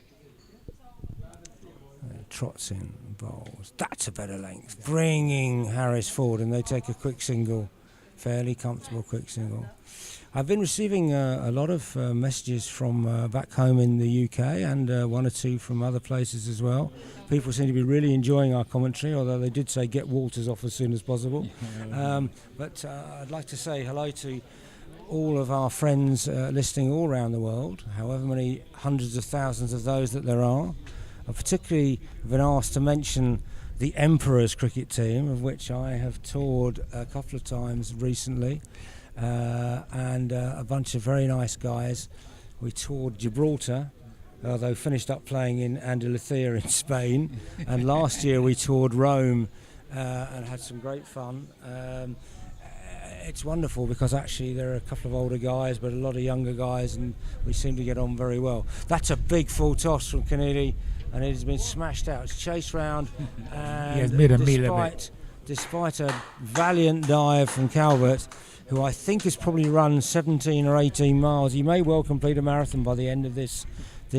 Trots in, bowls. That's a better length. Bringing Harris forward, and they take a quick single. Fairly comfortable quick single. I've been receiving a lot of messages from back home in the UK and 1 or 2 from other places as well. People seem to be really enjoying our commentary, although they did say get Walters off as soon as possible. But I'd like to say hello to all of our friends listening all around the world, however many hundreds of thousands of those that there are. I've particularly been asked to mention the Emperors cricket team, of which I have toured a couple of times recently, and a bunch of very nice guys. We toured Gibraltar, although finished up playing in Andalucía in Spain, and last year we toured Rome and had some great fun. It's wonderful because actually there are a couple of older guys but a lot of younger guys, and we seem to get on very well. That's a big full toss from Keneally, and it has been smashed out. It's chased round, and he has made a meal of it. despite a valiant dive from Calvert, who I think has probably run 17 or 18 miles. He may well complete a marathon by the end of this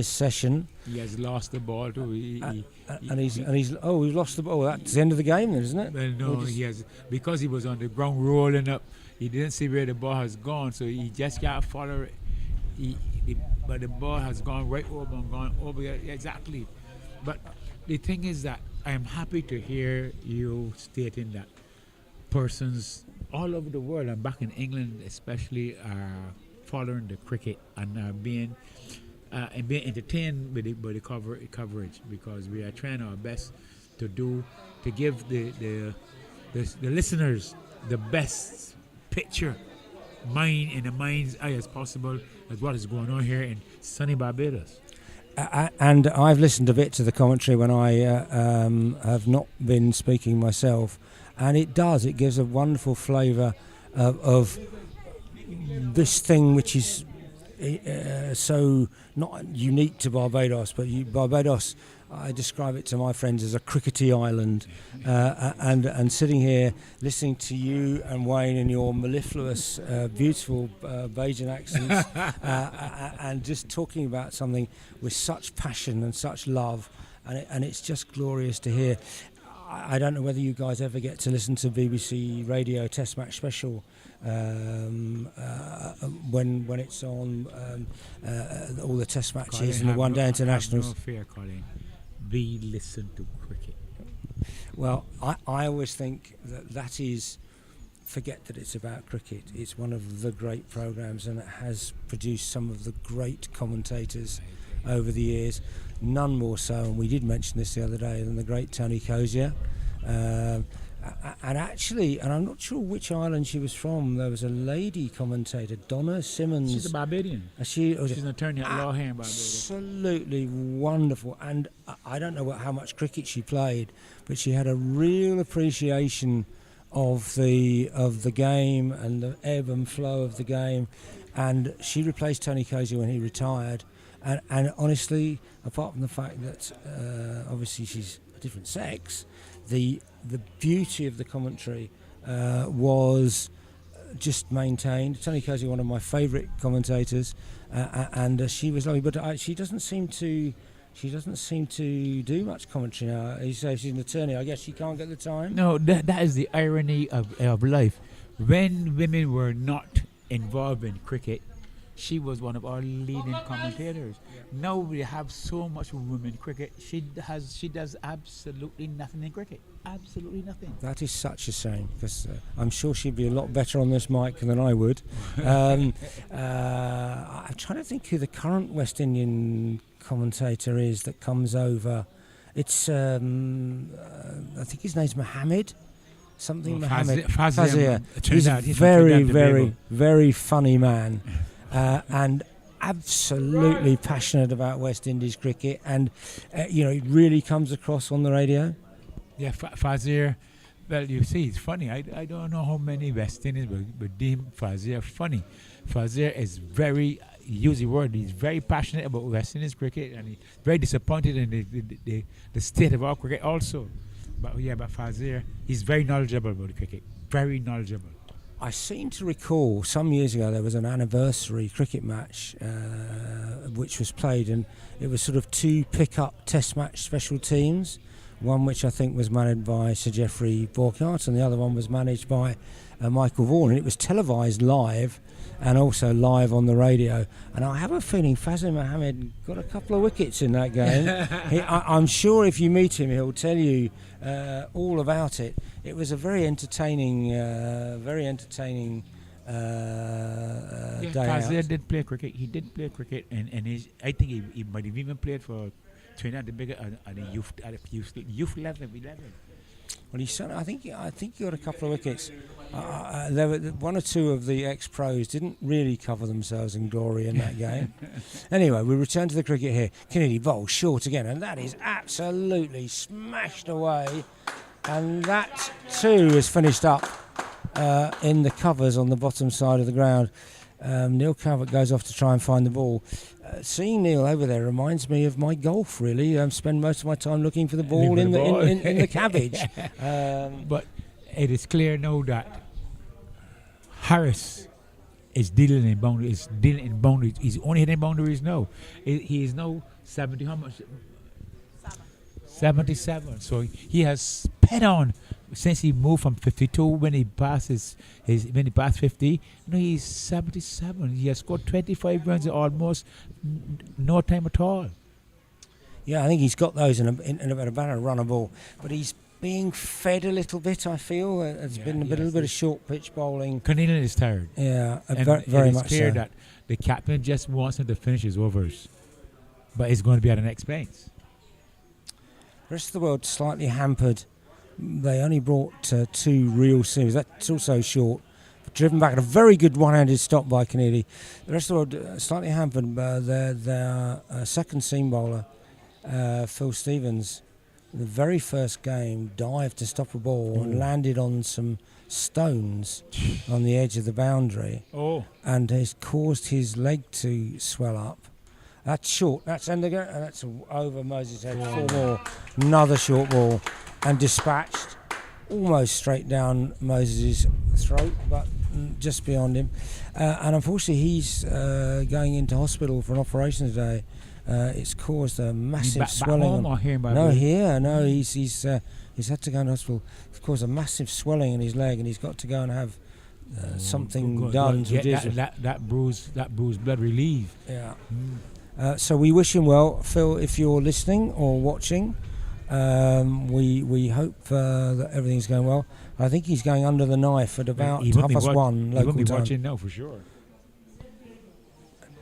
session. He has lost the ball too. He's lost the ball. That's the end of the game, then, isn't it? Well, no, he has, because he was on the ground rolling up. He didn't see where the ball has gone, so he just can't follow it. But the ball has gone right over and gone over exactly. But the thing is that I am happy to hear you stating that persons all over the world, and back in England especially, are following the cricket and being entertained by the coverage, because we are trying our best to give the listeners the best picture in the mind's eye as possible as what is going on here in sunny Barbados. And I've listened a bit to the commentary when I have not been speaking myself, and it gives a wonderful flavour of this thing which is so not unique to Barbados, but Barbados, I describe it to my friends as a crickety island, and sitting here listening to you and Wayne and your mellifluous, beautiful Bajan accents, and just talking about something with such passion and such love, and it's just glorious to hear. I don't know whether you guys ever get to listen to BBC Radio Test Match Special when it's on all the Test matches, Colin, and the one-day internationals. No fear, Colin. We listen to cricket. Well, I always think that is, forget that it's about cricket. It's one of the great programmes, and it has produced some of the great commentators over the years. None more so, and we did mention this the other day, than the great Tony Cozier. And I'm not sure which island she was from. There was a lady commentator, Donna Simmons. She's a Barbadian. She's an attorney at law here in Barbados. Absolutely wonderful. And I don't know how much cricket she played, but she had a real appreciation of the game and the ebb and flow of the game. And she replaced Tony Cozier when he retired. And honestly, apart from the fact that obviously she's a different sex, the beauty of the commentary was just maintained. Tony Cozier, one of my favourite commentators, and she was lovely. But she doesn't seem to do much commentary now. You say she's an attorney. I guess she can't get the time. No, that is the irony of life. When women were not involved in cricket, she was one of our leading commentators. Now we have so much women in cricket. She does absolutely nothing in cricket. Absolutely nothing. That is such a shame, because I'm sure she'd be a lot better on this mic than I would. I'm trying to think who the current West Indian commentator is that comes over. It's I think his name's Mohammed. Something Mohammed. Fazir. He's a very, very, very funny man. And absolutely passionate about West Indies cricket, and it really comes across on the radio. Yeah, Fazir. Well, you see, it's funny. I don't know how many West Indians but deem Fazir funny. Fazir is use the word, he's very passionate about West Indies cricket, and he's very disappointed in the state of our cricket also. But Fazir, he's very knowledgeable about the cricket. Very knowledgeable. I seem to recall some years ago there was an anniversary cricket match which was played, and it was sort of two pick-up Test match special teams. One which I think was managed by Sir Geoffrey Borkart, and the other one was managed by Michael Vaughan, and it was televised live and also live on the radio. And I have a feeling Fazil Mohammed got a couple of wickets in that game. I'm sure if you meet him, he'll tell you all about it. It was a very entertaining day Fazil out. did play cricket. He did play cricket, and I think he might have even played for Trinidad and Tobago at a youth level. Well, I think he got a couple of wickets. There were one or two of the ex-pros didn't really cover themselves in glory in that game. Anyway, we return to the cricket here. Kennedy bowls short again, and that is absolutely smashed away. And that too is finished up in the covers on the bottom side of the ground. Neil Calvert goes off to try and find the ball. Seeing Neil over there reminds me of my golf, really. I spend most of my time looking for the ball in the cabbage. But it is clear now that Harris is dealing in boundaries. He's only hitting boundaries now. He is now 70. How much? 77. So he has sped on since he moved from 52 when he passes when he passed 50. No, he's 77. He has scored 25 runs in almost no time at all. Yeah, I think he's got those in about a run a ball, but he's being fed a little bit. I feel it's been a little bit of short pitch bowling. Cornelian is tired. Yeah, And very it is much clear so. that the captain just wants him to finish his overs, but it's going to be at the next pace. The rest of the world slightly hampered. They only brought 2 real series. That's also short. Driven back at a very good one-handed stop by Kennedy. The rest of the world slightly hampered by their second seam bowler, Phil Stevens. The very first game dived to stop a ball and landed on some stones on the edge of the boundary. And has caused his leg to swell up. That's short. That's Endiger, and that's over Moses' head. 4 more. Another short ball, and dispatched almost straight down Moses' throat, but just beyond him. And unfortunately, he's going into hospital for an operation today. It's caused a massive swelling. Back home or here? No, he's had to go in hospital. It's caused a massive swelling in his leg, and he's got to go and have something done. That bruised blood relief. Yeah. So we wish him well, Phil. If you're listening or watching, we hope that everything's going well. I think he's going under the knife at about 1:30 local time. He won't be watching now for sure.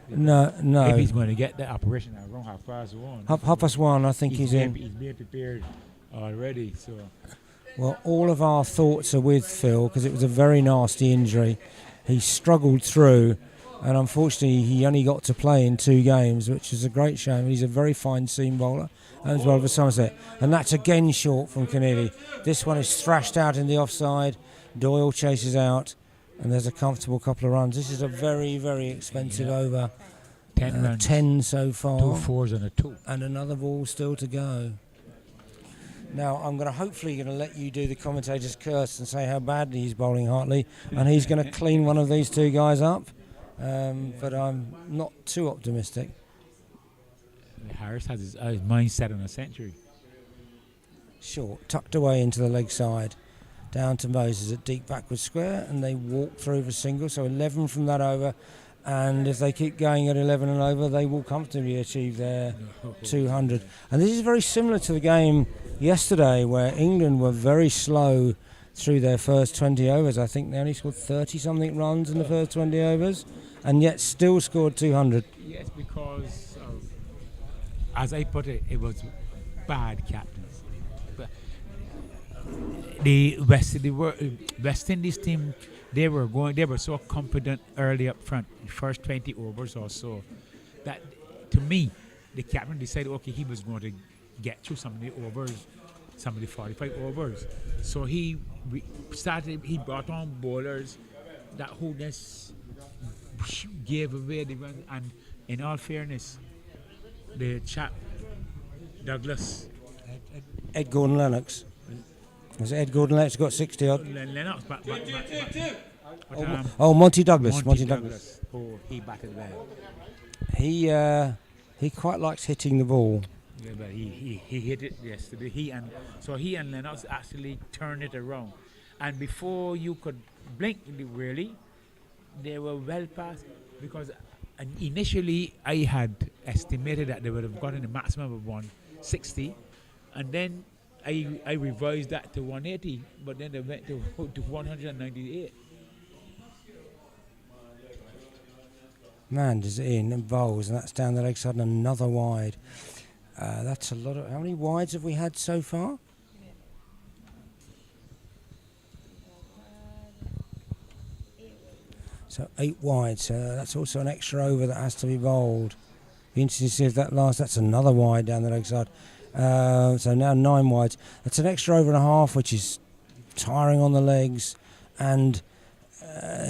No. If he's going to get that operation around 1:30. 1:30, I think he's in. He's being prepared already. So. Well, all of our thoughts are with Phil because it was a very nasty injury. He struggled through, and unfortunately he only got to play in 2 games, which is a great shame. He's a very fine seam bowler, as well for Somerset. And that's again short from Kennedy. This one is thrashed out in the offside. Doyle chases out, and there's a comfortable couple of runs. This is a very, very expensive over. 10 runs. 10 so far. 2 fours and a 2. And another ball still to go. Now, I'm hopefully going to let you do the commentator's curse and say how badly he's bowling Hartley, and he's going to clean one of these 2 guys up. But I'm not too optimistic. Harris has his mind set on a century. Short, tucked away into the leg side, down to Moses at deep backward square, and they walk through for single, so 11 from that over. And if they keep going at 11 and over, they will comfortably achieve their 200. And this is very similar to the game yesterday, where England were very slow through their first 20 overs. I think they only scored 30-something runs in the first 20 overs, and yet still scored 200. Yes, because, as I put it, it was bad captains. But the West Indies team, they were so confident early up front, the first 20 overs or so, that to me, the captain decided, okay, he was going to get through some of the overs, some of the 45 overs. So he brought on bowlers that who just gave away the run. And in all fairness, the chap, Douglas. Ed Gordon-Lennox. Was it Ed Gordon-Lennox got 60 odd? Lennox, Monty Douglas. Monty Douglas. Oh, he batted well. He quite likes hitting the ball. Yeah, but he hit it yesterday. He and Lennox actually turned it around. And before you could blink, really, they were well past. Because initially I had estimated that they would have gotten a maximum of 160, and then I revised that to 180, but then they went to 198. Manders in and bowls, and that's down the leg side and another wide. That's a lot of. How many wides have we had so far? So 8 wides. That's also an extra over that has to be bowled. Be interesting to see if that lasts. That's another wide down the leg side. So now 9 wides. That's an extra over and a half, which is tiring on the legs, and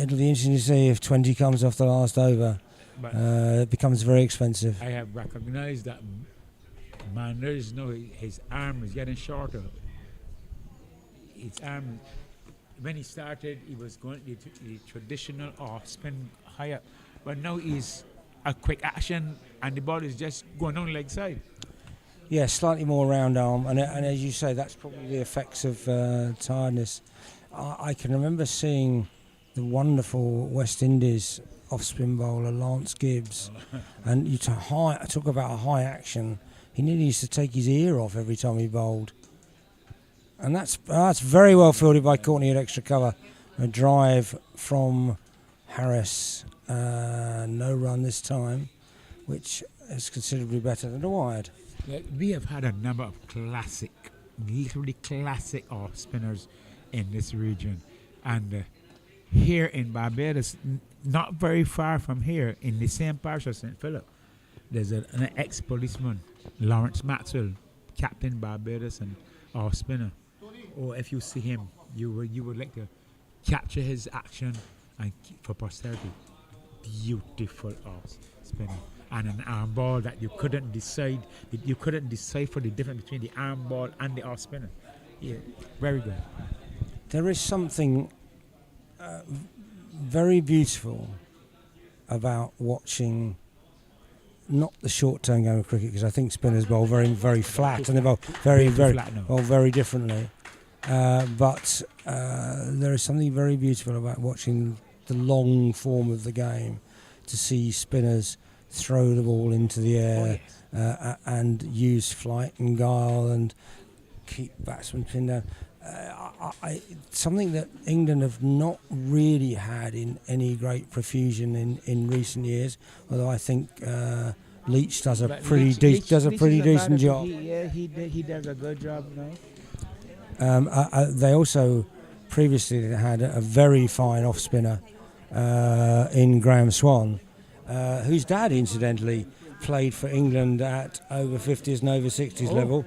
it'll be interesting to see if 20 comes off the last over. It becomes very expensive. I have recognized that Manders, his arm is getting shorter. His arm, when he started, he was going the traditional off spin higher, but now he's a quick action and the ball is just going on leg side. Yeah, slightly more round arm, and as you say, that's probably the effects of tiredness. I can remember seeing the wonderful West Indies off-spin bowler Lance Gibbs, and talk about a high action. He nearly used to take his ear off every time he bowled, and that's very well fielded by Courtney at extra cover. A drive from Harris, no run this time, which is considerably better than a wide. We have had a number of literally classic off spinners in this region, and here in Barbados, not very far from here, in the same parish of St. Philip, there's an ex-policeman, Lawrence Maxwell, captain Barbados and off spinner. Or if you see him, you would like to capture his action and for posterity. Beautiful off spinner. And an arm ball that you couldn't decipher the difference between the arm ball and the off spinner. Yeah, very good. There is something very beautiful about watching not the short-term game of cricket, because I think spinners bowl very, very flat, and they bowl very differently. But there is something very beautiful about watching the long form of the game, to see spinners throw the ball into the air and use flight and guile and keep batsmen pinned down. Something that England have not really had in any great profusion in recent years, although I think Leach does a pretty decent job. He does a good job now. They also previously had a very fine off spinner in Graham Swan, whose dad incidentally played for England at over 50s and over 60s level.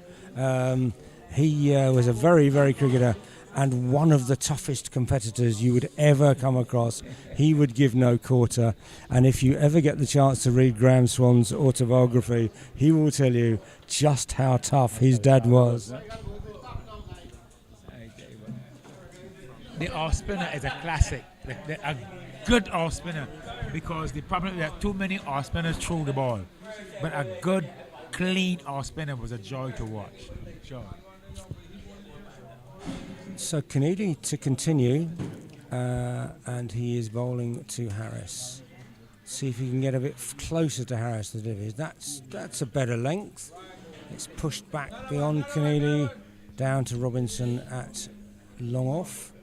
He was a very, very cricketer, and one of the toughest competitors you would ever come across. He would give no quarter, and if you ever get the chance to read Graham Swan's autobiography, he will tell you just how tough his dad was. The off spinner is a classic, a good off spinner, because the problem is that too many off spinners throw the ball, but a good, clean off spinner was a joy to watch. Joy. So Kennedy to continue, and he is bowling to Harris. See if he can get a bit closer to Harris than it is. That's a better length. It's pushed back beyond Kennedy, down to Robinson at long off,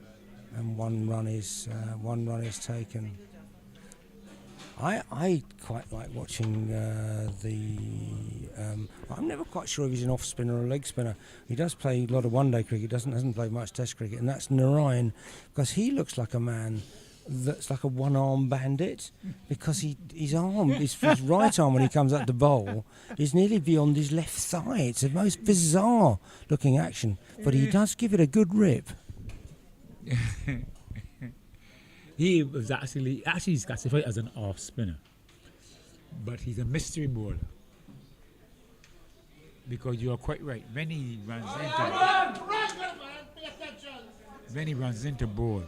and one run is taken. I quite like watching I'm never quite sure if he's an off spinner or a leg spinner. He does play a lot of one-day cricket, hasn't played much test cricket, and that's Narayan, because he looks like a man that's like a one-arm bandit, because his right arm when he comes up to bowl is nearly beyond his left thigh. It's the most bizarre looking action, but he does give it a good rip. He was actually he's classified as an off spinner, but he's a mystery bowler, because you are quite right. When he runs into bowl,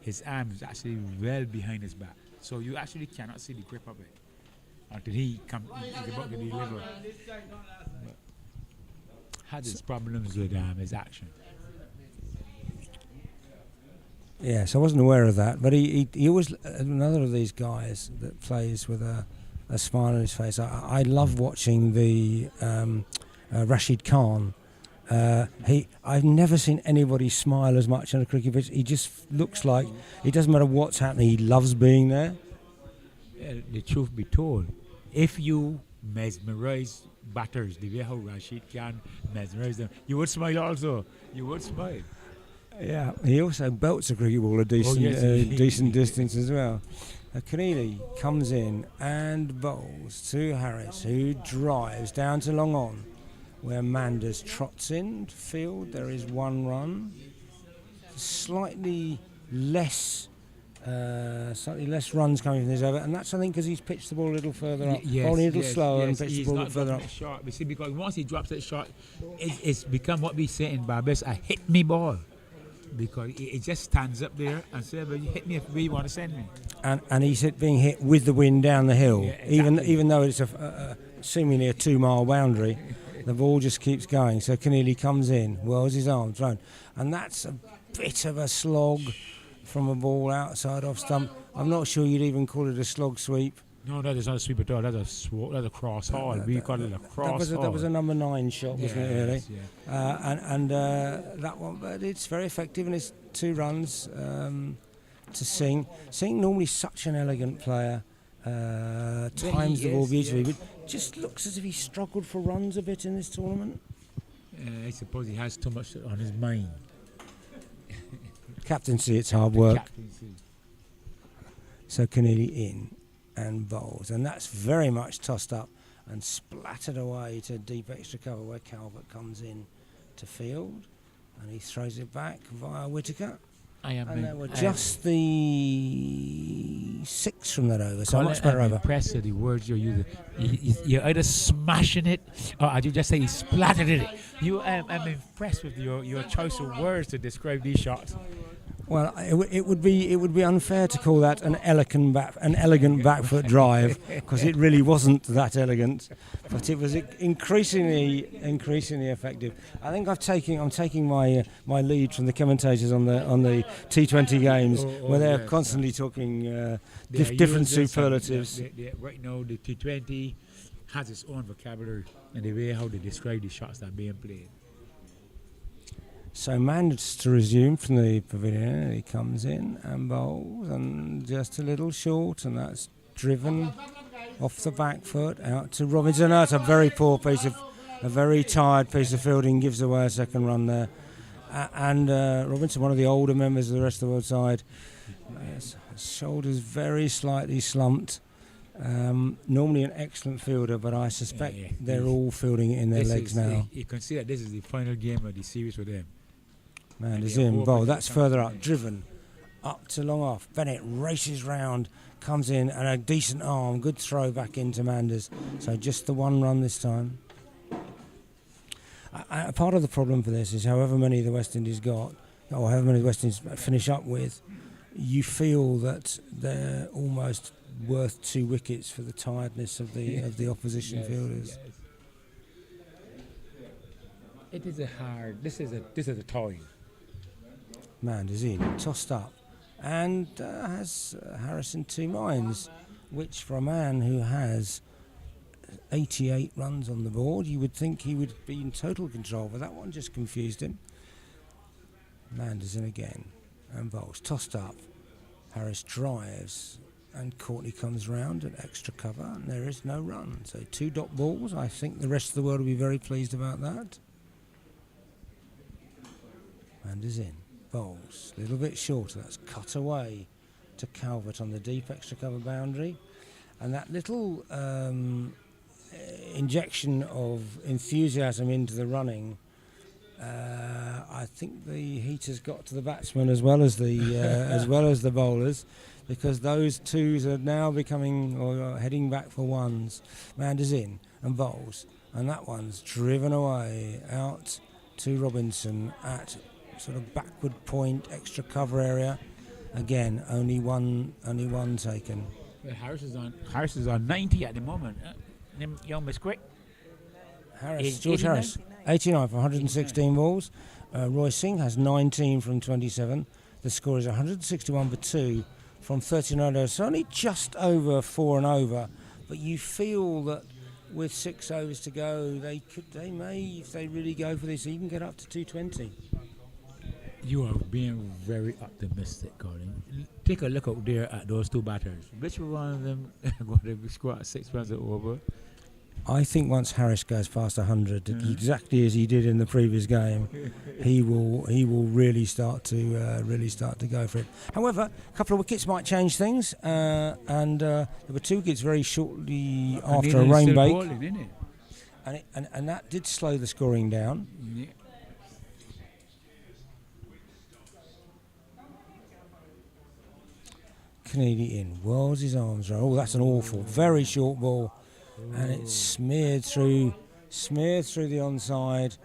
his arm is actually well behind his back, so you actually cannot see the grip of it until he's about to deliver. Had his problems with his action. Yes, I wasn't aware of that, but he was another of these guys that plays with a smile on his face. I love watching the Rashid Khan. I've never seen anybody smile as much on a cricket pitch. He just looks like it doesn't matter what's happening. He loves being there. The truth be told, if you mesmerize batters the way how Rashid Khan mesmerized them, you would smile also. You would smile. Yeah, he also belts a cricket ball a decent distance as well. Kanini comes in and bowls to Harris, who drives down to long on, where Manders trots in to field. There is one run. Slightly less runs coming from this over, and that's, I think, because he's pitched the ball a little further up, bowling a little slower and pitched the ball a little further up. Short. You see, because once he drops it short, it's become what we say in Barbados, a hit me ball. because it just stands up there and says, "Well, you hit me if you want to send me." And he's being hit with the wind down the hill, Yeah, exactly. even though it's seemingly a 2-mile boundary. The ball just keeps going. So Keneally comes in, whirls his arms round, and that's a bit of a slog from a ball outside off stump. I'm not sure you'd even call it a slog sweep. No, that is not a sweep at all. That's a cross haul. We call it a cross haul. That was a number 9 shot, wasn't it? Really? Yeah. And that one, but it's very effective, and it's 2 runs to Singh. Singh normally such an elegant player, times the ball beautifully, but just looks as if he struggled for runs a bit in this tournament. I suppose he has too much on his mind. Captaincy, it's hard work. Captaincy. So Keneally in and bowls, and that's very much tossed up and splattered away to deep extra cover where Calvert comes in to field, and he throws it back via Whittaker. And they were just the 6 from that over, so much better I'm over. impressed with the words you're using. You're either smashing it, or as you just say, he splattered it. I'm impressed with your choice of words to describe these shots. Well, it would be unfair to call that an elegant back foot drive, because it really wasn't that elegant, but it was increasingly effective. I think I'm taking my lead from the commentators on the T20 games, where they're constantly talking different superlatives. Right now, the T20 has its own vocabulary and the way how they describe the shots that are being played. So Manders to resume from the pavilion. He comes in and bowls, and just a little short, and that's driven off the back foot out to Robinson. That's a very poor a very tired piece of fielding, gives away a second run there. And Robinson, one of the older members of the rest of the world side, his shoulders very slightly slumped. Normally an excellent fielder, but I suspect they're all fielding it in their legs now. You can see that this is the final game of the series with them. Manders in, bowl, that's further up, driven up to long off. Bennett races round, comes in, and a decent arm, good throw back into Manders. So just the 1 run this time. Part of the problem for this is however many the West Indies got, or however many the West Indies finish up with, you feel that they're almost worth 2 wickets for the tiredness of the opposition fielders. Yes. It is a hard. This is a toy. Manders in, tossed up, and has Harris in 2 minds, which for a man who has 88 runs on the board, you would think he would be in total control, but that one just confused him. Manders in again, and bowls, tossed up. Harris drives, and Courtney comes round at extra cover, and there is no run. So 2 dot balls. I think the rest of the world will be very pleased about that. Manders in. Bowls, a little bit shorter, that's cut away to Calvert on the deep extra cover boundary, and that little injection of enthusiasm into the running, I think the heaters got to the batsmen as well as the bowlers, because those 2s are now becoming or heading back for 1s. Manders in and bowls, and that one's driven away out to Robinson at sort of backward point, extra cover area. Again, only one taken. Well, Harris is on 90 at the moment. Young Miss Quick. George Harris, 89 for 116 balls. Roy Singh has 19 from 27. The score is 161 for 2 from 39 overs. It's only just over 4 and over, but you feel that with 6 overs to go, they may, if they really go for this, even get up to 220. You are being very optimistic, Colin. Take a look out there at those 2 batters. Which one of them going to score 6 runs over? I think once Harris goes past 100, exactly as he did in the previous game, he will really start to go for it. However, a couple of wickets might change things, and there were 2 wickets very shortly after a rain break, bowling, and that did slow the scoring down. Yeah. Keneally in, whirls his arms around. Oh, that's an awful, very short ball, and it's smeared through the onside.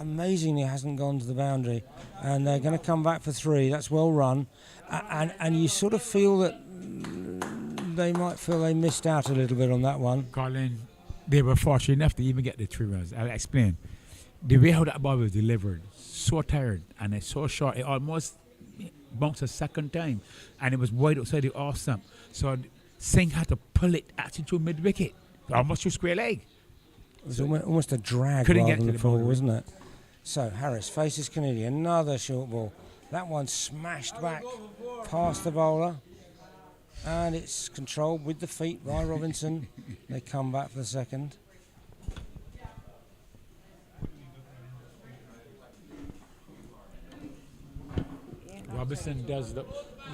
amazingly hasn't gone to the boundary, and they're going to come back for 3. That's well run, and you sort of feel that they might feel they missed out a little bit on that one. Colin, they were fortunate enough to even get the 3 runs. I'll explain. The way how that ball was delivered, so tired, and it's so short, it almost bounced a second time, and it was wide outside the off stump. So Singh had to pull it actually through mid-wicket, almost through square leg. It was almost a drag Couldn't rather get to than the a pull, boundary. wasn't it? So Harris faces Kennedy, another short ball. That one smashed back past the bowler, and it's controlled with the feet by Robinson. They come back for the second.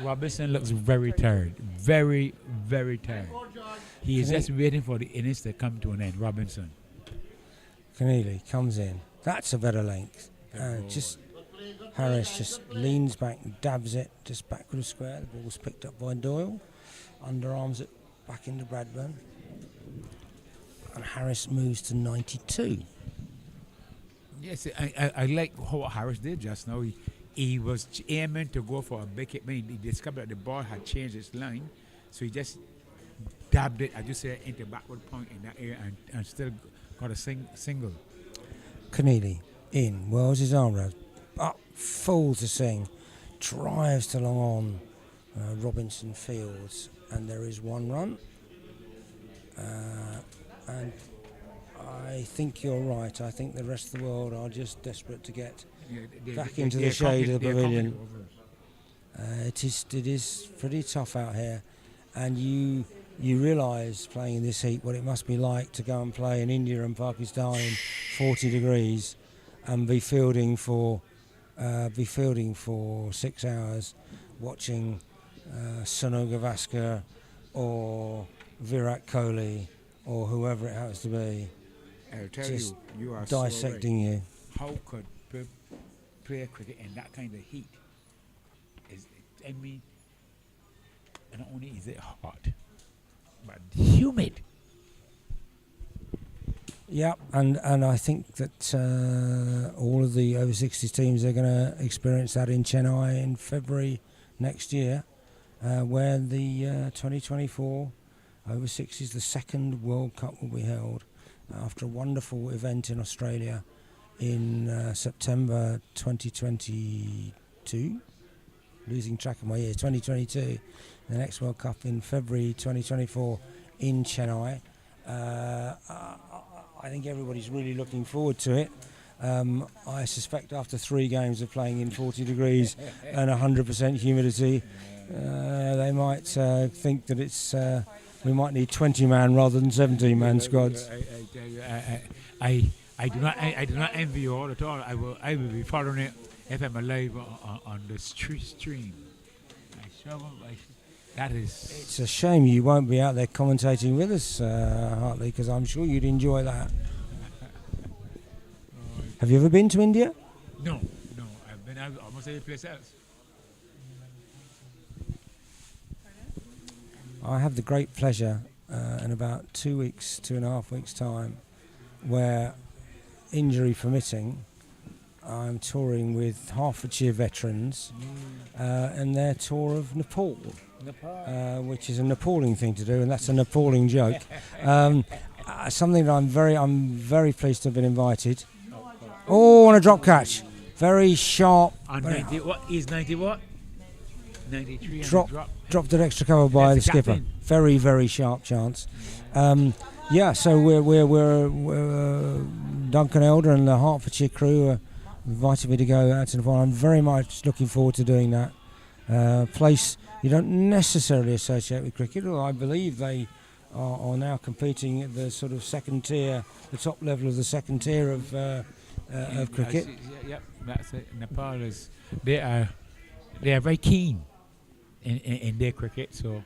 Robinson looks very tired, very, very tired. He is just waiting for the innings to come to an end. Robinson. Keneally comes in. That's a better length. And just Harris just leans back and dabs it just backward of square. The ball's picked up by Doyle. Underarms it back into Bradburn. And Harris moves to 92. Yes, I like what Harris did just now. He was aiming to go for a big hit. He discovered that the ball had changed its line, so he just dabbed it, as you say, into backward point in that area and still got a single. Keneally in, whirls his arm round, up full to Singh, drives to long on Robinson fields, and there is 1 run. And I think you're right. I think the rest of the world are just desperate to get back into the shade of the pavilion. It is pretty tough out here, and you realise playing in this heat what it must be like to go and play in India and Pakistan in 40 degrees and be fielding for 6 hours, watching Sunil Gavaskar or Virat Kohli or whoever it happens to be. I'll tell just you are dissecting so right. you. How could play cricket in that kind of heat? Not only is it hot, but humid. Yeah, and I think that all of the over 60s teams are going to experience that in Chennai in February next year, where the 2024 over 60s, the second World Cup will be held after a wonderful event in Australia in September 2022. Losing track of my years, 2022. The next World Cup in February 2024 in Chennai. I think everybody's really looking forward to it. I suspect after 3 games of playing in 40 degrees and 100% humidity, they might think that it's we might need 20-man rather than 17-man squads. I do not envy you all at all. I will be following it if I'm alive on the stream. That is. It's a shame you won't be out there commentating with us, Hartley, because I'm sure you'd enjoy that. Have you ever been to India? No. I've been out almost every place else. I have the great pleasure in about 2.5 weeks' time, where injury permitting, I'm touring with Hertfordshire veterans and their tour of Nepal, which is an appalling thing to do, and that's an appalling joke. Something that I'm very pleased to have been invited. Oh, on a drop catch, very sharp. On 90 what? He's 90 what? 93. Dropped an extra cover by the skipper. Captain. Very sharp chance. So we're Duncan Elder and the Hertfordshire crew invited me to go out to Nepal. I'm very much looking forward to doing that. Place you don't necessarily associate with cricket, although I believe they are now competing at the sort of second tier, the top level of the second tier of cricket. Yep, that's it. Nepal is they are very keen in their cricket, so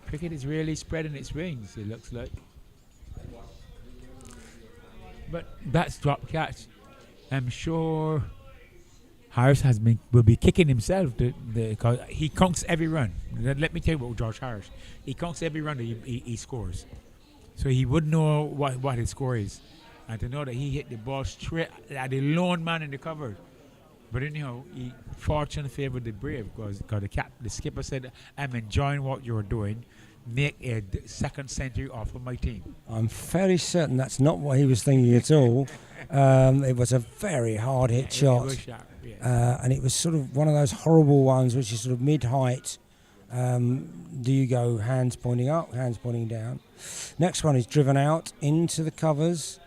cricket is really spreading its wings, it looks like. But that's drop catch. I'm sure Harris will be kicking himself because he counts every run. Let me tell you about George Harris. He counts every run that he scores, so he would know what his score is. and to know that he hit the ball straight at the lone man in the cover. But anyhow, fortune favored the brave because the skipper said, "I'm enjoying what you're doing. Make a second century off of my team." I'm fairly certain that's not what he was thinking at all. It was a very hard hit shot. It was sharp, yes. And it was sort of one of those horrible ones which is sort of mid-height. Do you go hands pointing up, hands pointing down? Next one is driven out into the covers.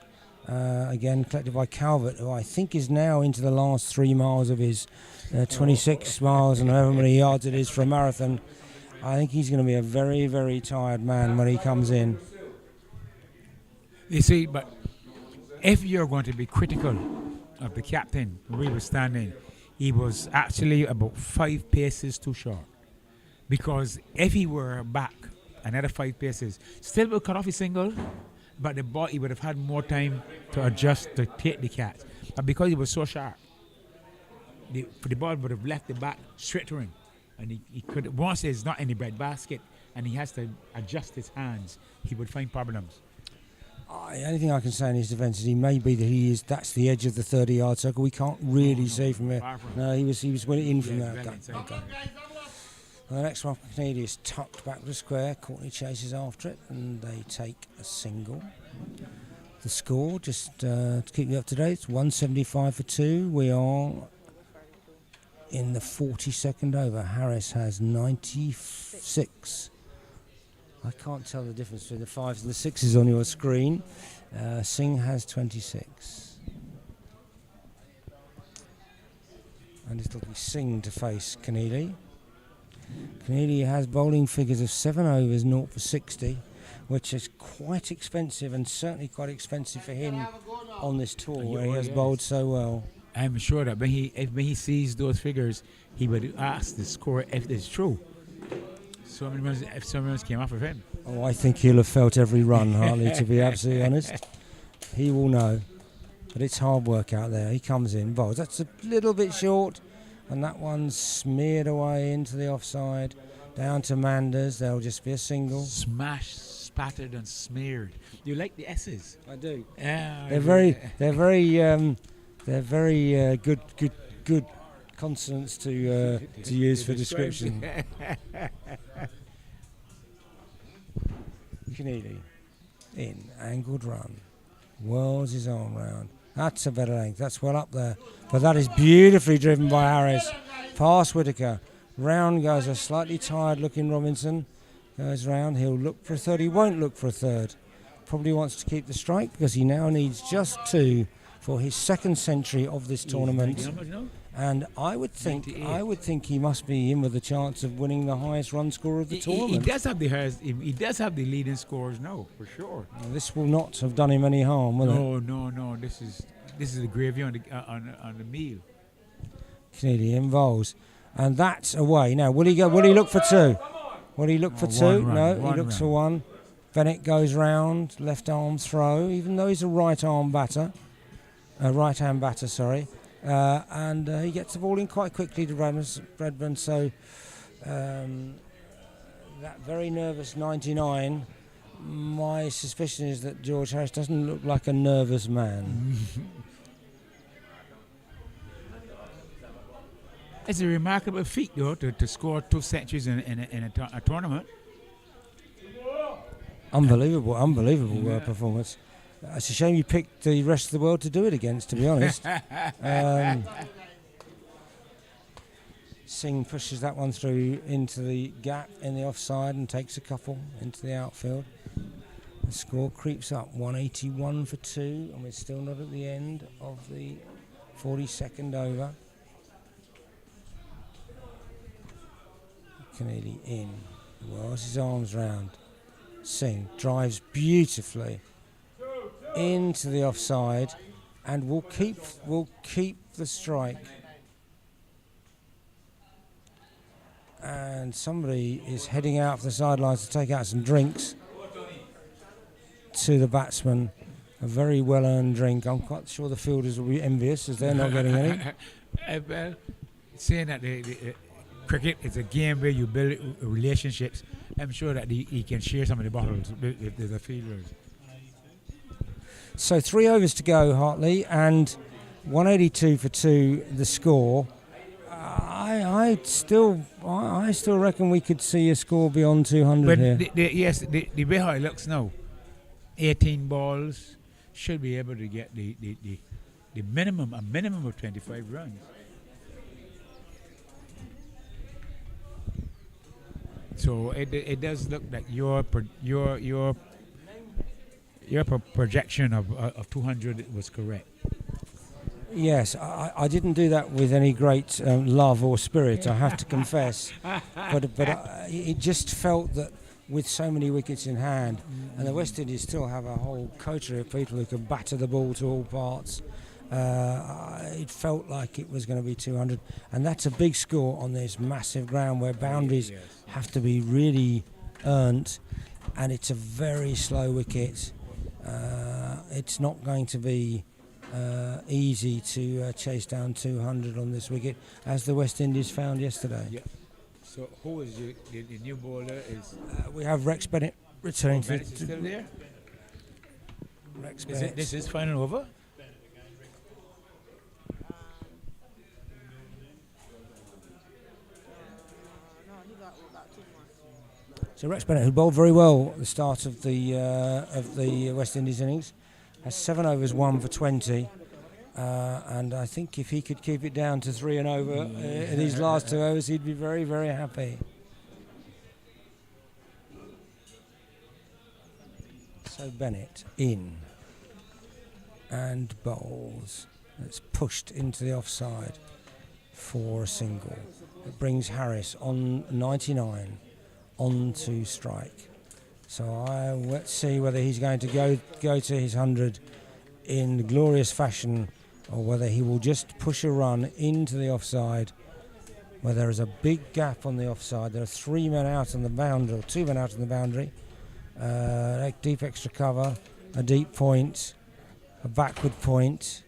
Again, collected by Calvert, who I think is now into the last 3 miles of his 26 miles and however many yards it is for a marathon. I think he's going to be a very, very tired man when he comes in. You see, but if you're going to be critical of the captain, where he was standing, he was actually about 5 paces too short. Because if he were back another 5 paces, still would cut off his single, but the ball, he would have had more time to adjust to take the catch. But because he was so sharp, the ball would have left the back straight to him. And he could, once it's not in the bread basket and he has to adjust his hands, he would find problems. The only thing I can say in his defence is that's the edge of the 30-yard circle. We can't really see from here. No, he was went in from that. The next one for Canadian is tucked back to the square. Courtney chases after it, and they take a single. The score, just to keep you up to date, it's 175 for 2. We are in the 42nd over. Harris has 96. I can't tell the difference between the 5s and the 6s on your screen. Singh has 26. And it'll be Singh to face Keneally. Keneally has bowling figures of 7 overs, 0 for 60, which is quite expensive and certainly quite expensive for him on this tour where he has bowled so well. I'm sure that when he sees those figures, he would ask the scorer if it's true. So many runs came off of him. Oh, I think he'll have felt every run, Hartley, to be absolutely honest. He will know. But it's hard work out there. He comes in, bowls. That's a little bit short. And that one's smeared away into the offside. Down to Manders. There'll just be a single. Smashed, spattered, and smeared. You like the S's? I do. Yeah, They're very good consonants to use for description. Keneally in angled run, whirls his arm round. That's a better length. That's well up there. But that is beautifully driven by Harris. Past Whitaker. Round goes a slightly tired-looking Robinson. Goes round. He'll look for a third. He won't look for a third. Probably wants to keep the strike because he now needs just 2 for his second century of this tournament. And I would think he must be in with a chance of winning the highest run score of the tournament. He does have the highest. He does have the leading scores now, for sure. Now, this will not have done him any harm, will it? No. This is the gravy on the meal. Keneally involves, and that's away. Now, will he go? Will he look for 2? Will he look for 2? No, he looks for 1. Bennett goes round, left arm throw, even though he's a right hand batter, sorry. And he gets the ball in quite quickly to Redburn. So that very nervous 99. My suspicion is that George Harris doesn't look like a nervous man. It's a remarkable feat, though, to score 2 centuries in a tournament. Unbelievable performance. It's a shame you picked the rest of the world to do it against, to be honest. Singh pushes that one through into the gap in the offside and takes a couple into the outfield. The score creeps up, 181 for 2, and we're still not at the end of the 42nd over. Keneally in, whirls his arms round. Singh drives beautifully into the offside and will keep the strike. And somebody is heading out for the sidelines to take out some drinks to the batsman. A very well-earned drink. I'm quite sure the fielders will be envious as they're not getting any. Well, saying that the cricket is a game where you build relationships, I'm sure that he can share some of the bottles with the fielders. So 3 overs to go, Hartley, and 182 for 2, the score. I still reckon we could see a score beyond 200 But here. the way how it looks now, 18 balls should be able to get the minimum, a minimum of 25 runs. So it does look like your projection of 200 was correct. Yes, I didn't do that with any great love or spirit, I have to confess. But it just felt that with so many wickets in hand, and the West Indies still have a whole coterie of people who can batter the ball to all parts, it felt like it was going to be 200. And that's a big score on this massive ground where boundaries have to be really earned, and it's a very slow wicket. It's not going to be easy to chase down 200 on this wicket, as the West Indies found yesterday. Yeah. So who is the new bowler? Is We have Rex Bennett returning Bennett is still there? Rex Is Bennett. this is final over? So Rex Bennett, who bowled very well at the start of the West Indies innings, has 7 overs, 1 for 20. And I think if he could keep it down to 3 and over in these last 2 overs, he'd be very, very happy. So Bennett in and bowls. It's pushed into the offside for a single. It brings Harris on 99 on to strike. So let's see whether he's going to go to his 100 in glorious fashion, or whether he will just push a run into the offside, where there is a big gap on the offside. There are 3 men out on the boundary, or 2 men out on the boundary. Deep extra cover, a deep point, a backward point.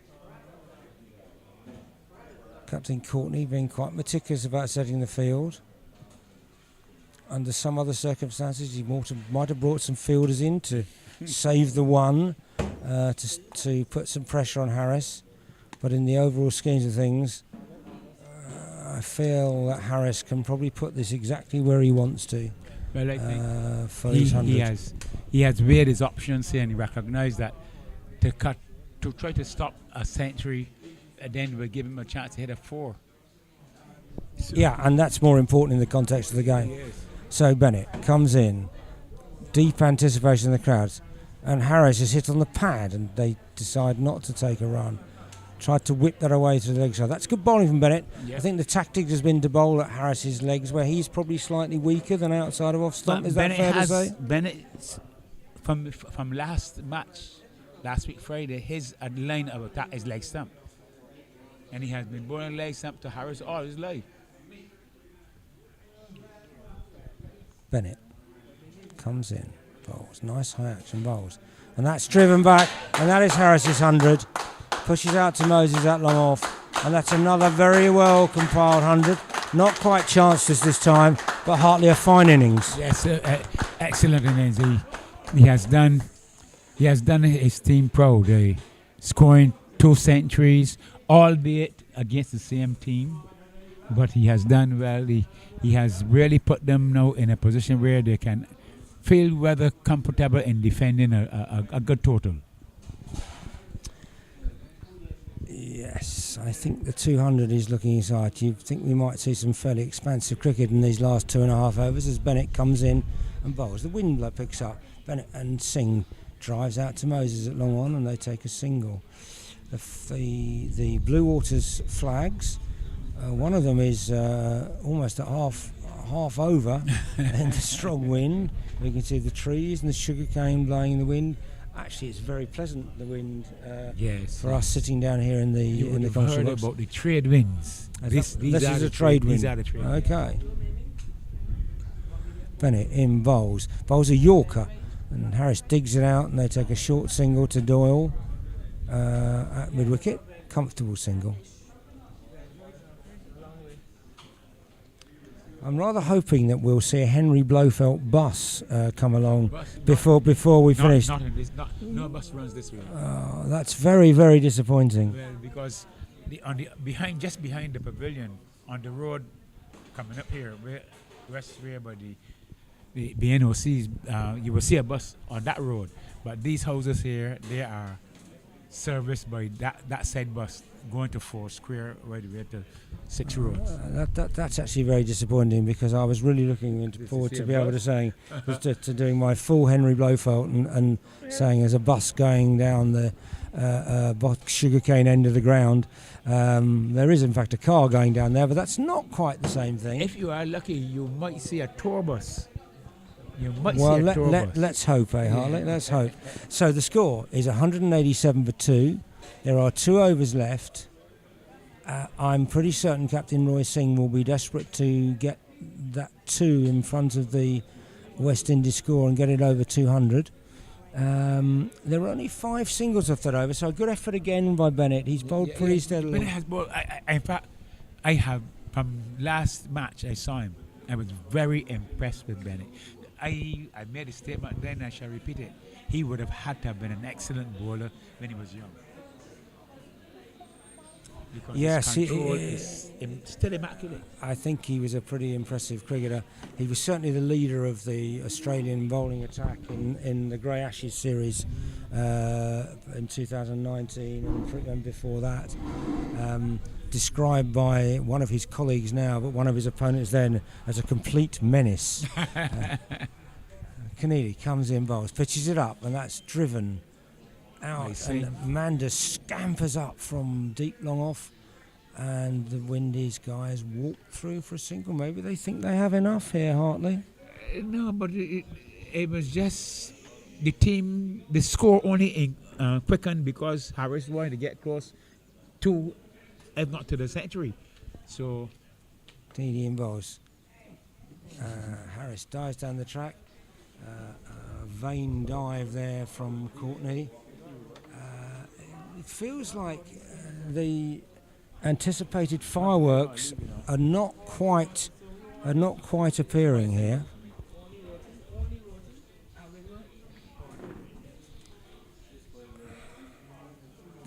Captain Courtney being quite meticulous about setting the field. Under some other circumstances, he might have brought some fielders in to save the one, to put some pressure on Harris. But in the overall schemes of things, I feel that Harris can probably put this exactly where he wants to. Well, I think For his 100. he has weighed his options here, and he recognised that to try to stop a century, then will give him a chance to hit a 4. So Yeah, and that's more important in the context of the game. yes. So Bennett comes in, deep anticipation in the crowds, and Harris is hit on the pad, and they decide not to take a run. Tried to whip that away to the leg side. That's good bowling from Bennett. Yeah. I think the tactic has been to bowl at Harris's legs, where he's probably slightly weaker than outside of off stump. But Is that fair to say? Bennett, from last match, last week Friday, his line of attack is leg stump, and he has been bowling leg stump to Harris all his life. Bennett comes in, bowls, nice high action bowls, and that's driven back, and that is Harris's 100. Pushes out to Moses that long off, and that's another very well compiled 100. Not quite chanceless this time, but Hartley a fine innings. Yes, excellent innings. He has done his team proud. Scoring 2 centuries, albeit against the same team, but he has done well. He has really put them now in a position where they can feel rather comfortable in defending a good total. Yes, I think the 200 is looking inside. You think we might see some fairly expansive cricket in these last 2.5 overs as Bennett comes in and bowls. The wind picks up. Bennett and Singh drives out to Moses at long on, and they take a single. The Blue Waters flags. One of them is almost at half over in the strong wind. We can see the trees and the sugarcane blowing in the wind. Actually, it's very pleasant, the wind, Yes, for us sitting down here in the you would have control heard box. about the trade winds. This is a trade wind. These are the trade winds. Okay. Bennett in bowls a Yorker, and Harris digs it out, and they take a short single to Doyle at mid wicket. Comfortable single. I'm rather hoping that we'll see a Henry Blofeld bus come along Bus, before we finish. No bus runs this way. That's very, very disappointing. Well, because just behind the pavilion on the road coming up here, west where by the NOCs, you will see a bus on that road. But these houses here, they are serviced by that said bus going to Foursquare right away to 6 roads. That's actually very disappointing, because I was really looking forward to be able to saying to doing my full Henry Blofeld and saying there's a bus going down the sugarcane end of the ground. There is in fact a car going down there, but that's not quite the same thing. If you are lucky, you might see a tour bus. Let's hope, Harley? Let's hope. So the score is 187 for 2. There are 2 overs left. I'm pretty certain Captain Roy Singh will be desperate to get that 2 in front of the West Indies score and get it over 200. There are only 5 singles off that over, so a good effort again by Bennett. He's bowled pretty steadily. Bennett has bowled. In fact, I have, from last match I saw him, I was very impressed with Bennett. I made a statement then, I shall repeat it. He would have had to have been an excellent bowler when he was young. Because yes, his control is still immaculate. I think he was a pretty impressive cricketer. He was certainly the leader of the Australian bowling attack in the Grey Ashes series in 2019 and before that. Described by one of his colleagues now, but one of his opponents then, as a complete menace. Keneally comes in, bowls, pitches it up, and that's driven out. And Amanda scampers up from deep long off, and the Windies guys walk through for a single. Maybe they think they have enough here, Hartley. No, but it was just the score only quickened because Harris wanted to get close to, if not to the century. So Canadian bowls. Harris dives down the track. A vain dive there from Courtney. It feels like the anticipated fireworks are not quite appearing here.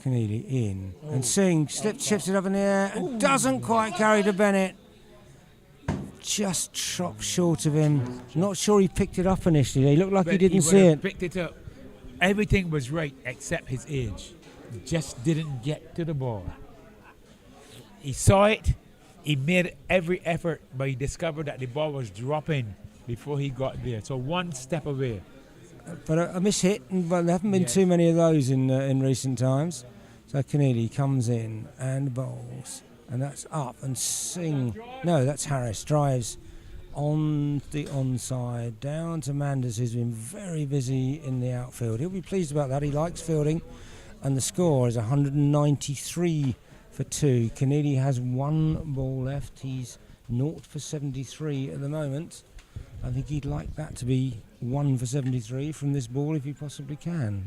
Keneally in and Singh shifts it up in the air and doesn't quite carry to Bennett. Just chopped short of him. Not sure he picked it up initially. He looked like he didn't see it. Picked it up. Everything was right except his age. He just didn't get to the ball. He saw it. He made every effort, but he discovered that the ball was dropping before he got there. So one step away. But a mishit, but there haven't been too many of those in recent times. So Keneally comes in and bowls, and that's up, and Singh, no, that's Harris, drives on the onside, down to Manders, who's been very busy in the outfield. He'll be pleased about that, he likes fielding, and the score is 193 for 2. Keneally has 1 ball left, he's 0 for 73 at the moment. I think he'd like that to be 1 for 73 from this ball if he possibly can.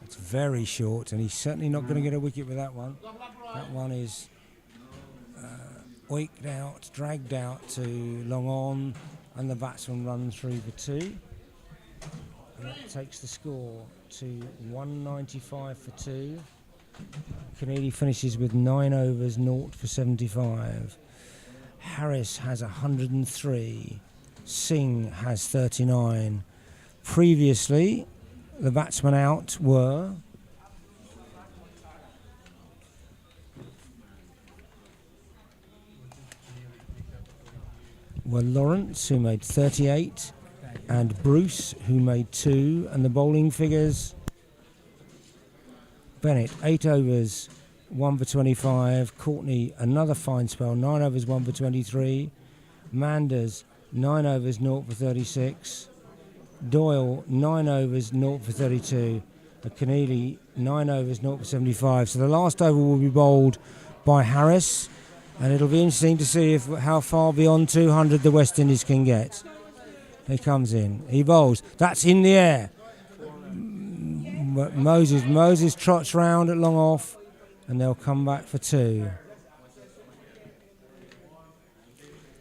It's very short, and he's certainly not going to get a wicket with that one. That one is oiked out, dragged out to long on, and the batsman runs through for 2. And that takes the score to 195 for 2. Keneally finishes with 9 overs, 0 for 75. Harris has 103. Singh has 39. Previously, the batsmen out were Lawrence, who made 38, and Bruce, who made 2, and the bowling figures: Bennett 8 overs, 1 for 25. Courtney, another fine spell, 9 overs, 1 for 23. Manders 9 overs, 0 for 36. Doyle 9 overs, 0 for 32. And Keneally 9 overs, 0 for 75. So the last over will be bowled by Harris, and it'll be interesting to see how far beyond 200 the West Indies can get. He comes in, he bowls, that's in the air. Moses trots round at long off and they'll come back for 2.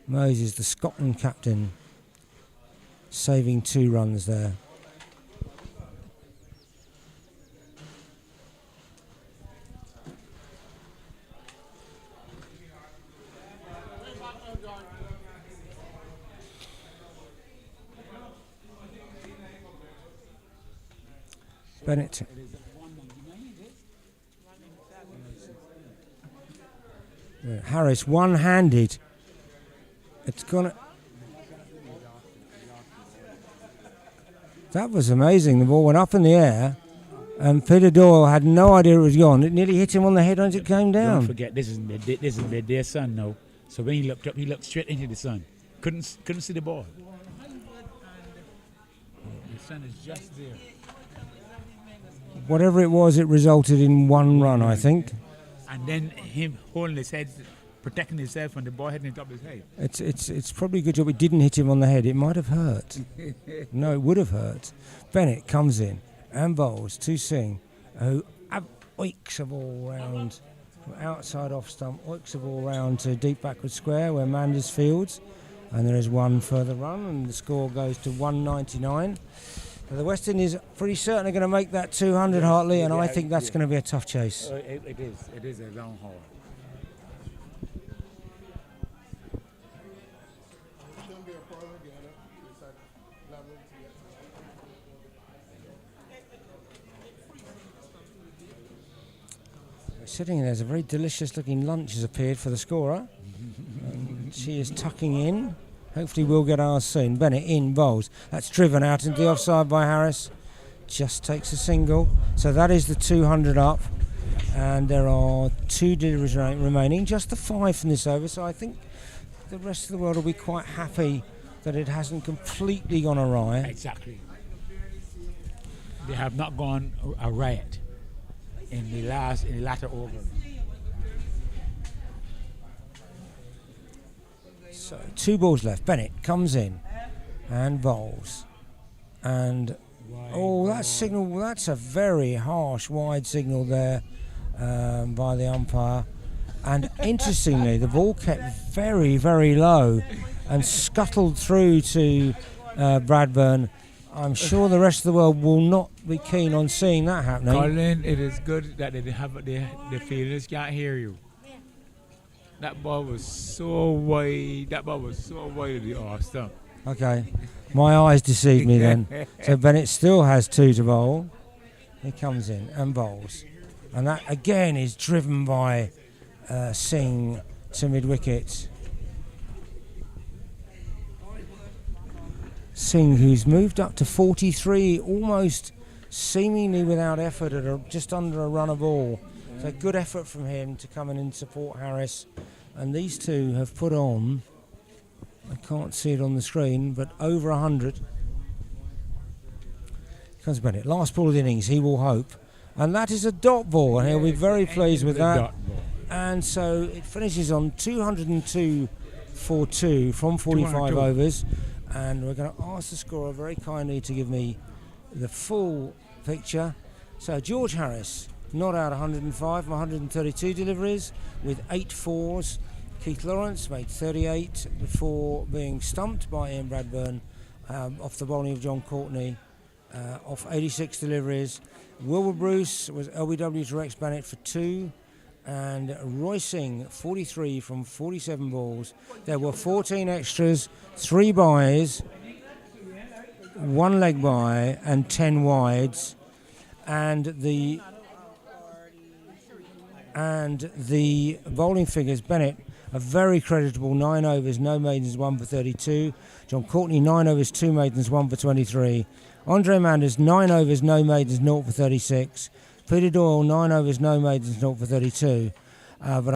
Moses, the Scotland captain, saving 2 runs there. Bennett. Harris one-handed. It's gonna. That was amazing. The ball went up in the air, and Peter Doyle had no idea it was gone. It nearly hit him on the head as it came down. Don't forget, this is midday sun now. So when he looked up, he looked straight into the sun. Couldn't see the ball. The sun is just there. Whatever it was, it resulted in 1 run, I think. And then him holding his head, protecting himself from the ball hitting the top of his head. It's probably a good job it didn't hit him on the head. It might have hurt. No, it would have hurt. Bennett comes in and bowls to Singh, who oiks a ball round from outside off stump, oiks a ball round to deep backward square where Manders fields, and there is 1 further run, and the score goes to 199. So the West Indies pretty certainly going to make that 200, Hartley, and I think that's going to be a tough chase. It is a long haul. Sitting there, there's a very delicious looking lunch has appeared for the scorer. She is tucking in. Hopefully we'll get ours soon. Bennett in bowls. That's driven out into the offside by Harris. Just takes a single. So that is the 200 up. And there are 2 deliveries remaining. Just the 5 from this over. So I think the rest of the world will be quite happy that it hasn't completely gone awry. Exactly. They have not gone a riot in the latter over. So 2 balls left. Bennett comes in and bowls. And that signal, that's a very harsh wide signal there by the umpire. And interestingly, the ball kept very, very low and scuttled through to Bradburn. I'm sure the rest of the world will not be keen on seeing that happening. Colin, it is good that the fielders can't hear you. That ball was so wide. That ball was so wide of the off stump. Okay, my eyes deceived me then. So Bennett still has 2 to bowl. He comes in and bowls, and that again is driven by Singh to mid wicket. Singh, who's moved up to 43, almost seemingly without effort at just under a run a ball. So good effort from him to come in and support Harris. And these 2 have put on, I can't see it on the screen, but over 100. Comes Bennett, last ball of the innings, he will hope. And that is a dot ball, and he'll be very pleased with that. And so it finishes on 202 for 2 from 45 overs. And we're going to ask the scorer very kindly to give me the full picture. So George Harris, not out 105 from 132 deliveries with 8 fours. Keith Lawrence made 38 before being stumped by Ian Bradburn off the bowling of John Courtney off 86 deliveries. Wilbur Bruce was LBW to Rex Bennett for 2. And Roy Singh, 43 from 47 balls. There were 14 extras, 3 byes, 1 leg bye, and 10 wides. And the bowling figures, Bennett, a very creditable 9 overs, no maidens, 1 for 32. John Courtney, 9 overs, 2 maidens, 1 for 23. Andre Manders, 9 overs, no maidens, 0 for 36. Peter Doyle, 9 overs, no maidens, 0 for 32. But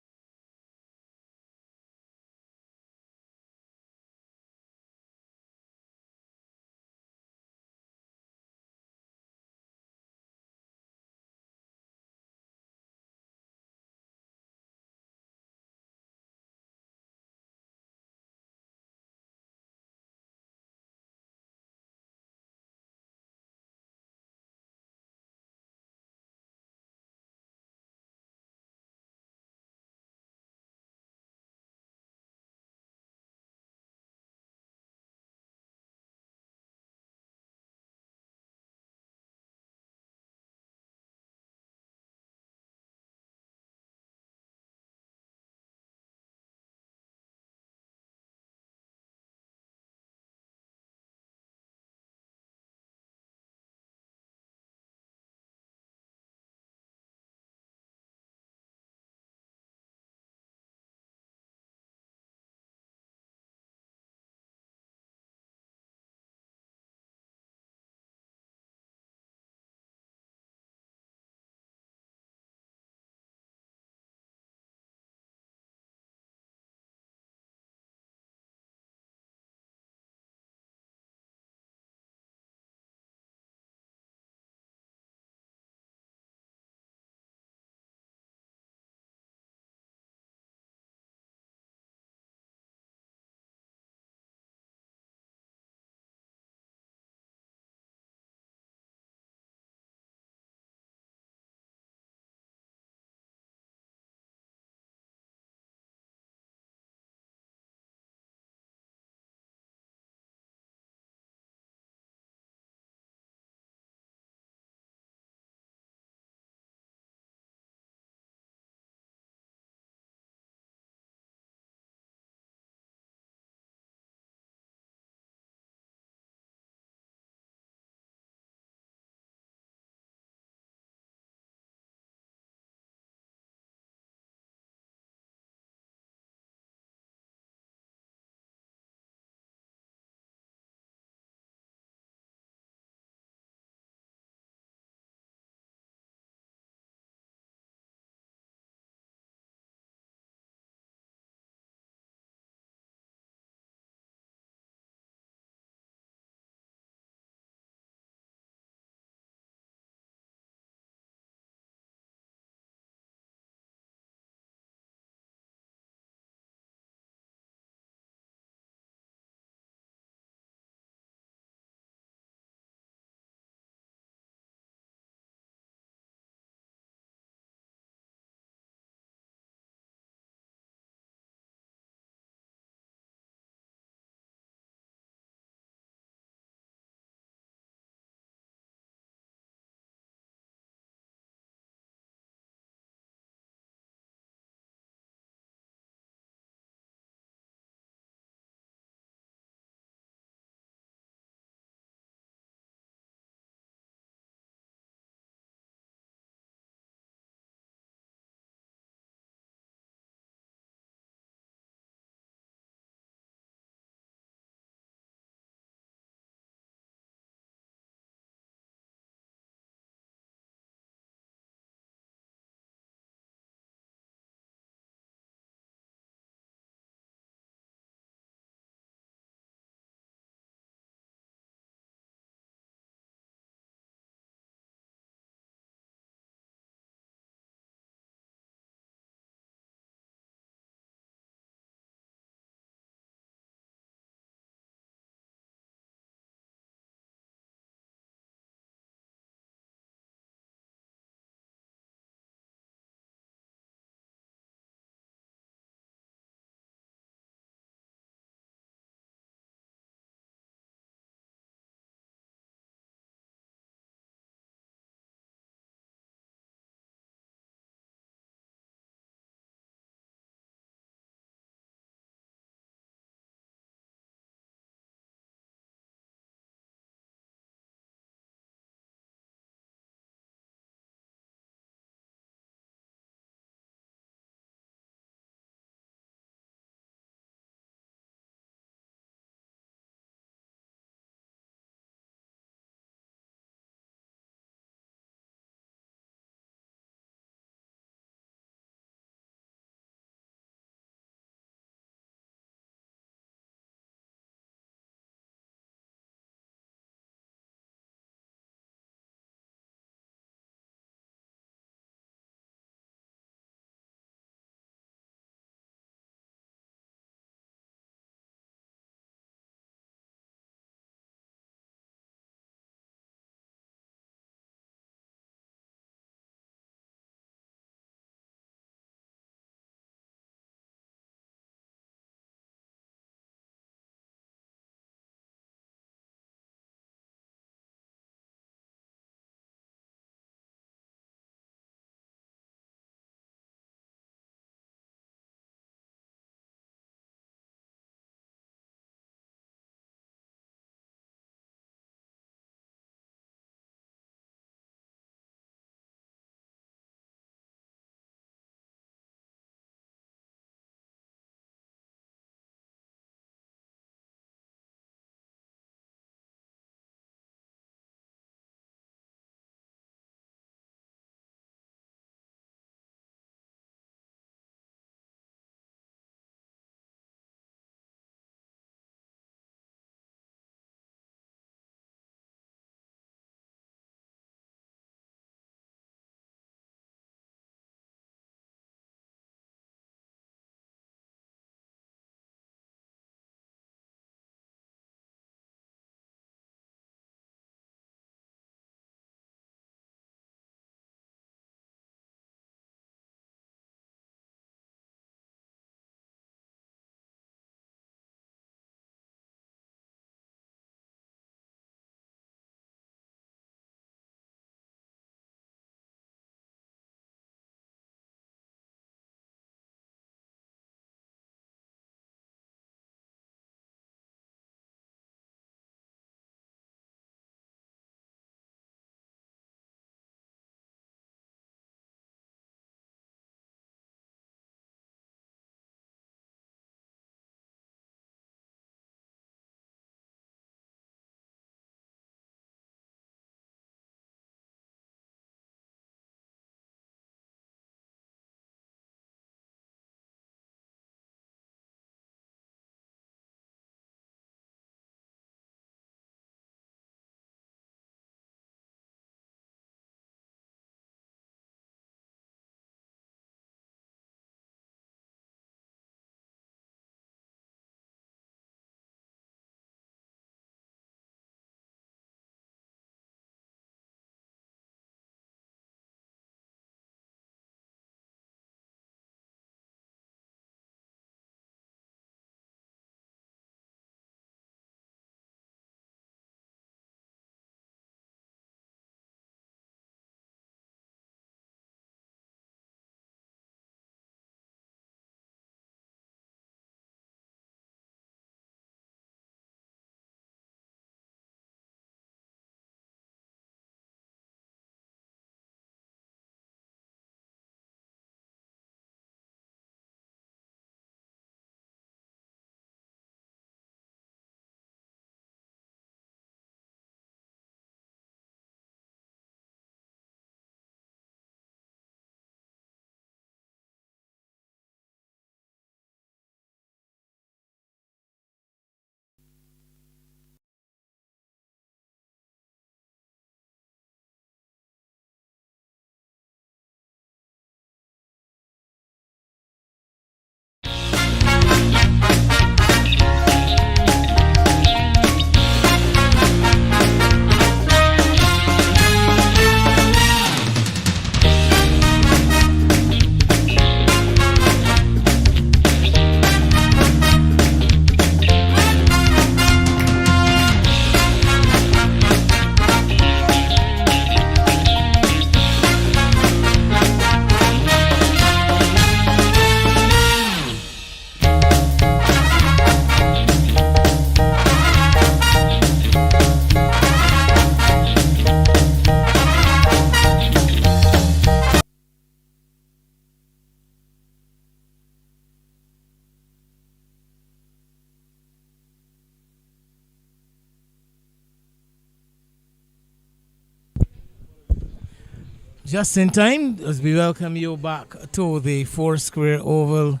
Just in time, as we welcome you back to the Foursquare Oval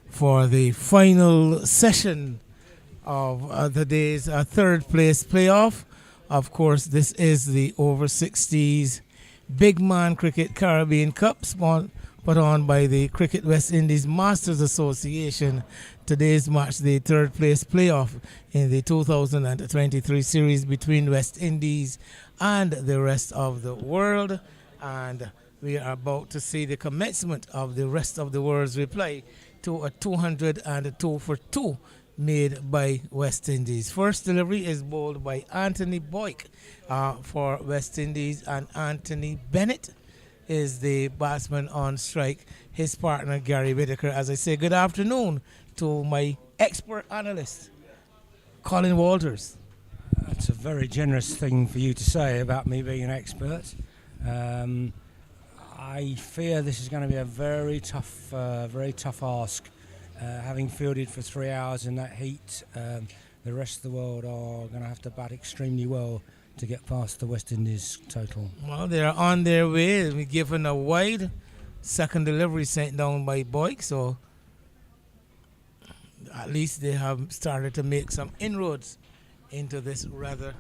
for the final session of the day's third place playoff. Of course, this is the over 60s Big Man Cricket Caribbean Cup, put on by the Cricket West Indies Masters Association. Today's match, the third place playoff in the 2023 series between West Indies and the rest of the world. And we are about to see the commencement of the rest of the world's reply to a 202 for 2 made by West Indies. First delivery is bowled by Anthony Boyk for West Indies, and Anthony Bennett is the batsman on strike. His partner Gary Whitaker. As I say, good afternoon to my expert analyst, Colin Walters. That's a very generous thing for you to say about me being an expert. I fear this is going to be a very tough ask. Having fielded for 3 hours in that heat, the rest of the world are going to have to bat extremely well to get past the West Indies total. Well, they're on their way. We're given a wide second delivery sent down by Boyk, so at least they have started to make some inroads into this rather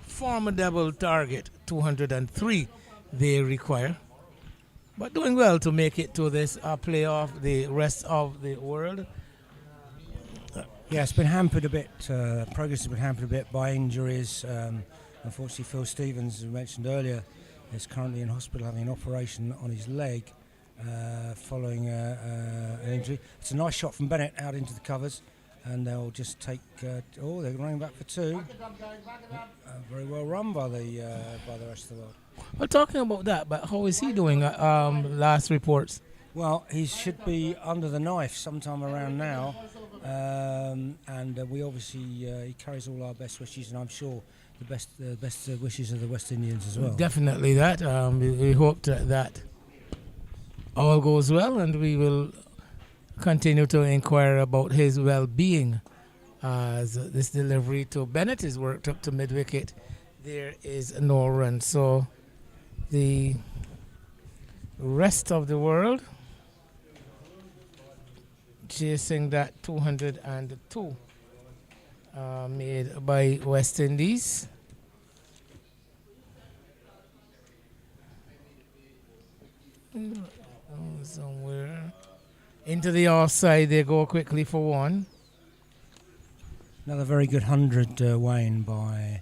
formidable target, 203 they require. But doing well to make it to this playoff, the rest of the world. Yeah, it's been hampered a bit. Progress has been hampered a bit by injuries. Unfortunately, Phil Stevens, as we mentioned earlier, is currently in hospital having an operation on his leg following an injury. It's a nice shot from Bennett out into the covers, and they'll just take. They're running back for two. Very well run by the rest of the world. Well, talking about that, but how is he doing? Last reports. Well, he should be under the knife sometime around now, and we obviously he carries all our best wishes, and I'm sure the best wishes of the West Indians as well. Definitely that. We hope that all goes well, and we will continue to inquire about his well-being as this delivery to Bennett is worked up to mid-wicket. There is no run, so the rest of the world chasing that 202 made by West Indies. Somewhere into the offside, they go quickly for one. Another very good 100 Wayne by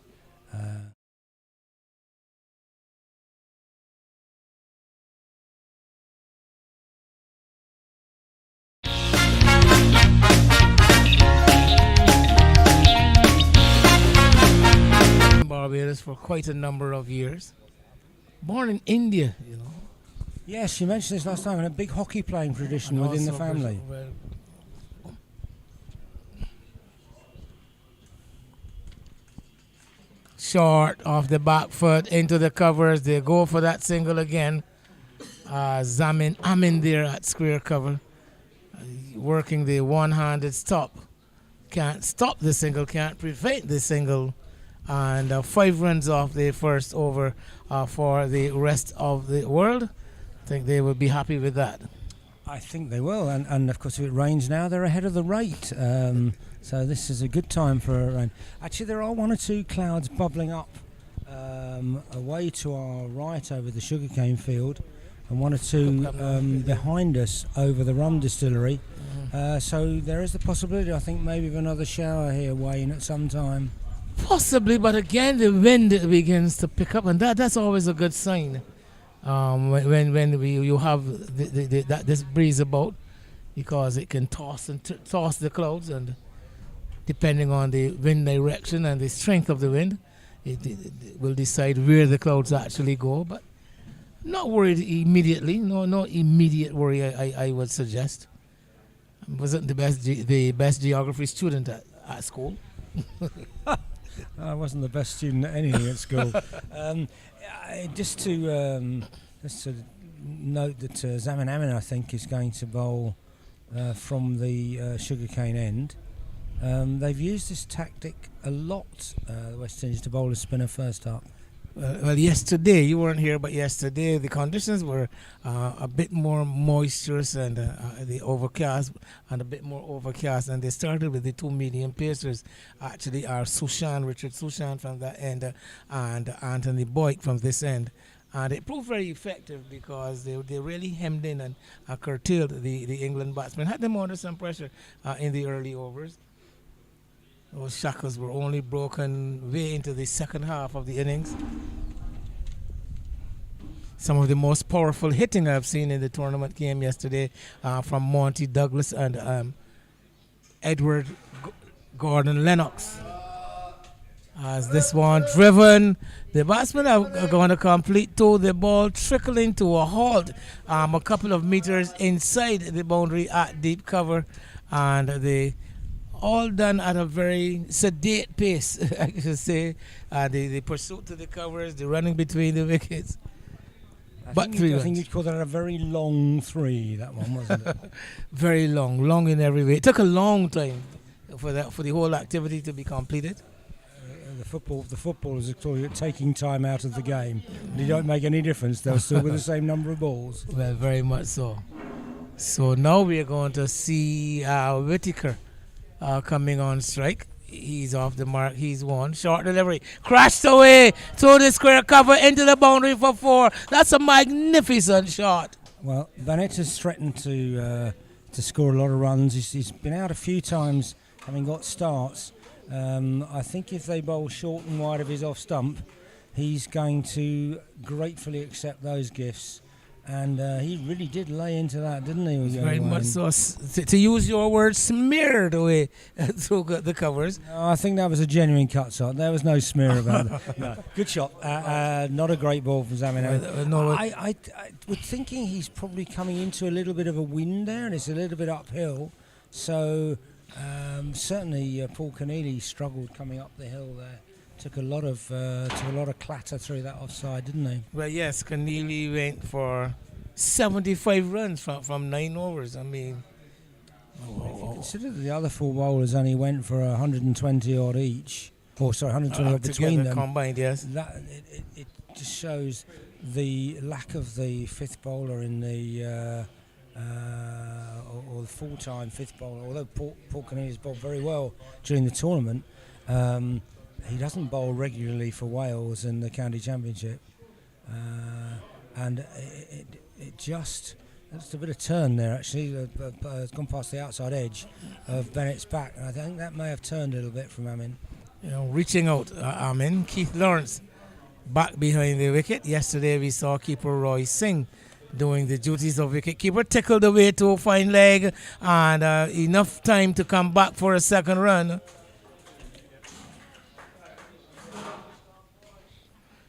Barbados for quite a number of years. Born in India, Yes, you mentioned this last time, and a big hockey playing tradition And within the also family. Short off the back foot into the covers. They go for that single again. Zamin Amin there at square cover. Working the one-handed stop. Can't stop the single, can't prevent the single. And 5 runs off the first over for the rest of the world. I think they will be happy with that. I think they will, and of course if it rains now, they're ahead of the rate. So this is a good time for a rain. Actually, there are 1 or 2 clouds bubbling up away to our right over the sugarcane field, and 1 or 2 behind us over the rum distillery. So there is the possibility, I think, maybe of another shower here, Wayne, at some time. Possibly, but again, the wind begins to pick up, and that's always a good sign. When you have this breeze about, because it can toss the clouds, and depending on the wind direction and the strength of the wind, it will decide where the clouds actually go. But not worried immediately. No immediate worry. I would suggest. I wasn't the best geography student at school. I wasn't the best student at anything at school. Just to note that Zamin Amin, I think, is going to bowl from the sugarcane end. They've used this tactic a lot, the West Indies, to bowl a spinner first up. Well, yesterday you weren't here, but yesterday the conditions were a bit more moisturous and the overcast and a bit more overcast. And they started with the two medium pacers, actually, are Richard Sushan from that end, and Anthony Boyd from this end. And it proved very effective because they really hemmed in and curtailed the England batsmen, had them under some pressure in the early overs. Those shackles were only broken way into the second half of the innings. Some of the most powerful hitting I've seen in the tournament came yesterday from Monty Douglas and Edward Gordon Lennox. As this one driven, the batsmen are going to complete to the ball trickling to a halt a couple of meters inside the boundary at deep cover, and they all done at a very sedate pace, I should say. The pursuit to the covers, the running between the wickets. I think you'd call that a very long three, that one, wasn't it? Very long in every way. It took a long time for the whole activity to be completed. The footballers are taking time out of the game. They don't make any difference. They're still with the same number of balls. Well, very much so. So now we are going to see Whittaker coming on strike. He's off the mark. He's one. Short delivery. Crashed away to the square cover into the boundary for 4. That's a magnificent shot. Well, Bennett has threatened to score a lot of runs. He's been out a few times, having got starts. I think if they bowl short and wide of his off stump, he's going to gratefully accept those gifts. And he really did lay into that, didn't he? Very much so. To use your word, smeared away through the covers. No, I think that was a genuine cut shot. There was no smear about it. No. Good shot. Not a great ball from Zamino. I was thinking he's probably coming into a little bit of a wind there, and it's a little bit uphill. So certainly Paul Keneally struggled coming up the hill there. Took a lot of clatter through that offside, didn't he? Well, yes, Keneally went for 75 runs from 9 overs. I mean, if you consider that the other 4 bowlers only went for 120 odd each, 120 odd between them. Combined, yes. It just shows the lack of the fifth bowler in the or the full-time fifth bowler. Although Paul Keneally's bowled very well during the tournament. He doesn't bowl regularly for Wales in the county championship, and it just that's a bit of turn there actually. It's gone past the outside edge of Bennett's back, and I think that may have turned a little bit from Amin. Reaching out, Amin. Keith Lawrence back behind the wicket. Yesterday we saw keeper Roy Singh doing the duties of wicket keeper, tickled away to a fine leg, and enough time to come back for a second run.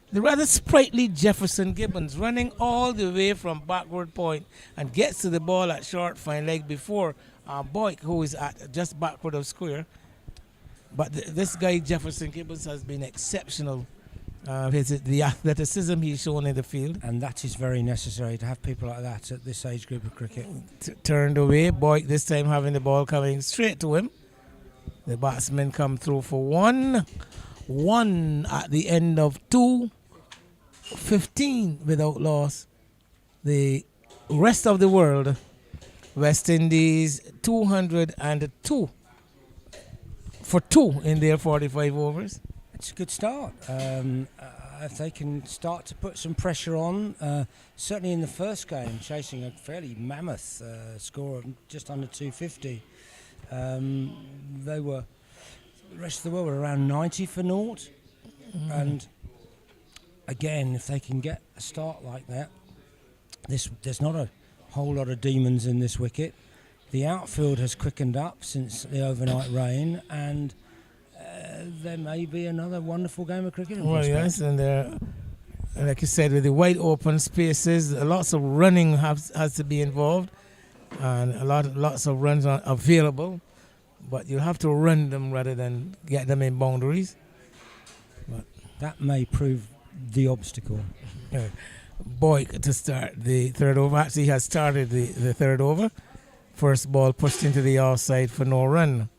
The rather sprightly Jefferson Gibbons running all the way from backward point and gets to the ball at short fine leg before Boyd, who is at just backward of square. But this guy Jefferson Gibbons has been exceptional. The athleticism he's shown in the field. And that is very necessary to have people like that at this age group of cricket. Turned away, Boyd this time having the ball coming straight to him. The batsmen come through for 1 at the end of 2. 15 without loss. The rest of the world, West Indies 202 for 2 in their 45 overs. It's a good start. If they can start to put some pressure on, certainly in the first game, chasing a fairly mammoth score of just under 250, the rest of the world were around 90 for naught. And again, if they can get a start like that, there's not a whole lot of demons in this wicket. The outfield has quickened up since the overnight rain, and there may be another wonderful game of cricket. Well, yes, and like you said, with the wide open spaces, lots of running has to be involved, and lots of runs are available, but you have to run them rather than get them in boundaries. But that may prove the obstacle. Boyd to start the third over. Actually, he has started the third over. First ball pushed into the offside for no run.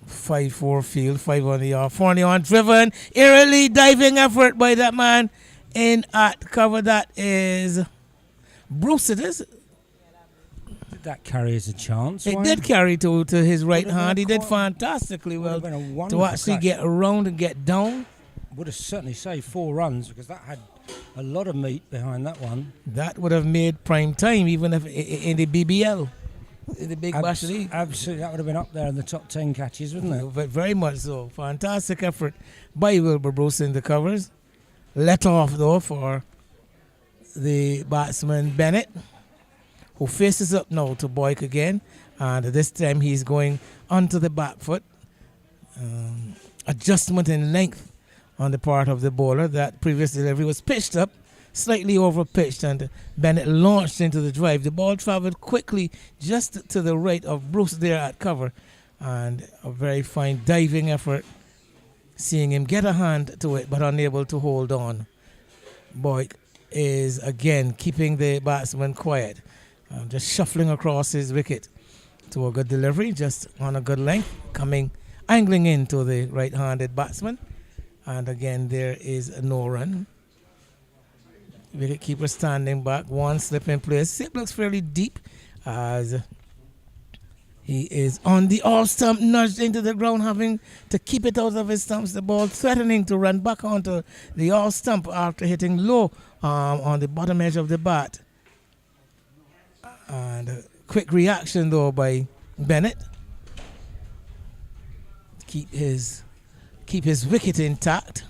5-4 field, 5 on the off, 4 on the on, driven, eerily diving effort by that man in at cover. That is Bruce, it is. Did that carry as a chance? It Wayne? did carry to his right Would have hand. been He did quite- fantastically would well have been a to wonderful actually catch. get around and get down. Would have certainly saved 4 runs because that had a lot of meat behind that one. That would have made prime time, even if in the BBL, in the Big Bash League. Absolutely, that would have been up there in the top 10 catches, wouldn't it? But very much so. Fantastic effort by Wilbur Bruce in the covers. Let off though for the batsman Bennett, who faces up now to Boyk again, and this time he's going onto the back foot. Adjustment in length on the part of the bowler. That previous delivery was pitched up, slightly over pitched, and Bennett launched into the drive. The ball travelled quickly just to the right of Bruce there at cover, and a very fine diving effort, seeing him get a hand to it but unable to hold on. Boyk is again keeping the batsman quiet, just shuffling across his wicket to a good delivery, just on a good length, angling into the right-handed batsman, and again there is no run. Wicketkeeper standing back, one slip in place. It looks fairly deep as he is on the off stump, nudged into the ground, having to keep it out of his stumps. The ball threatening to run back onto the off stump after hitting low on the bottom edge of the bat. And a quick reaction though by Bennett. Keep his wicket intact.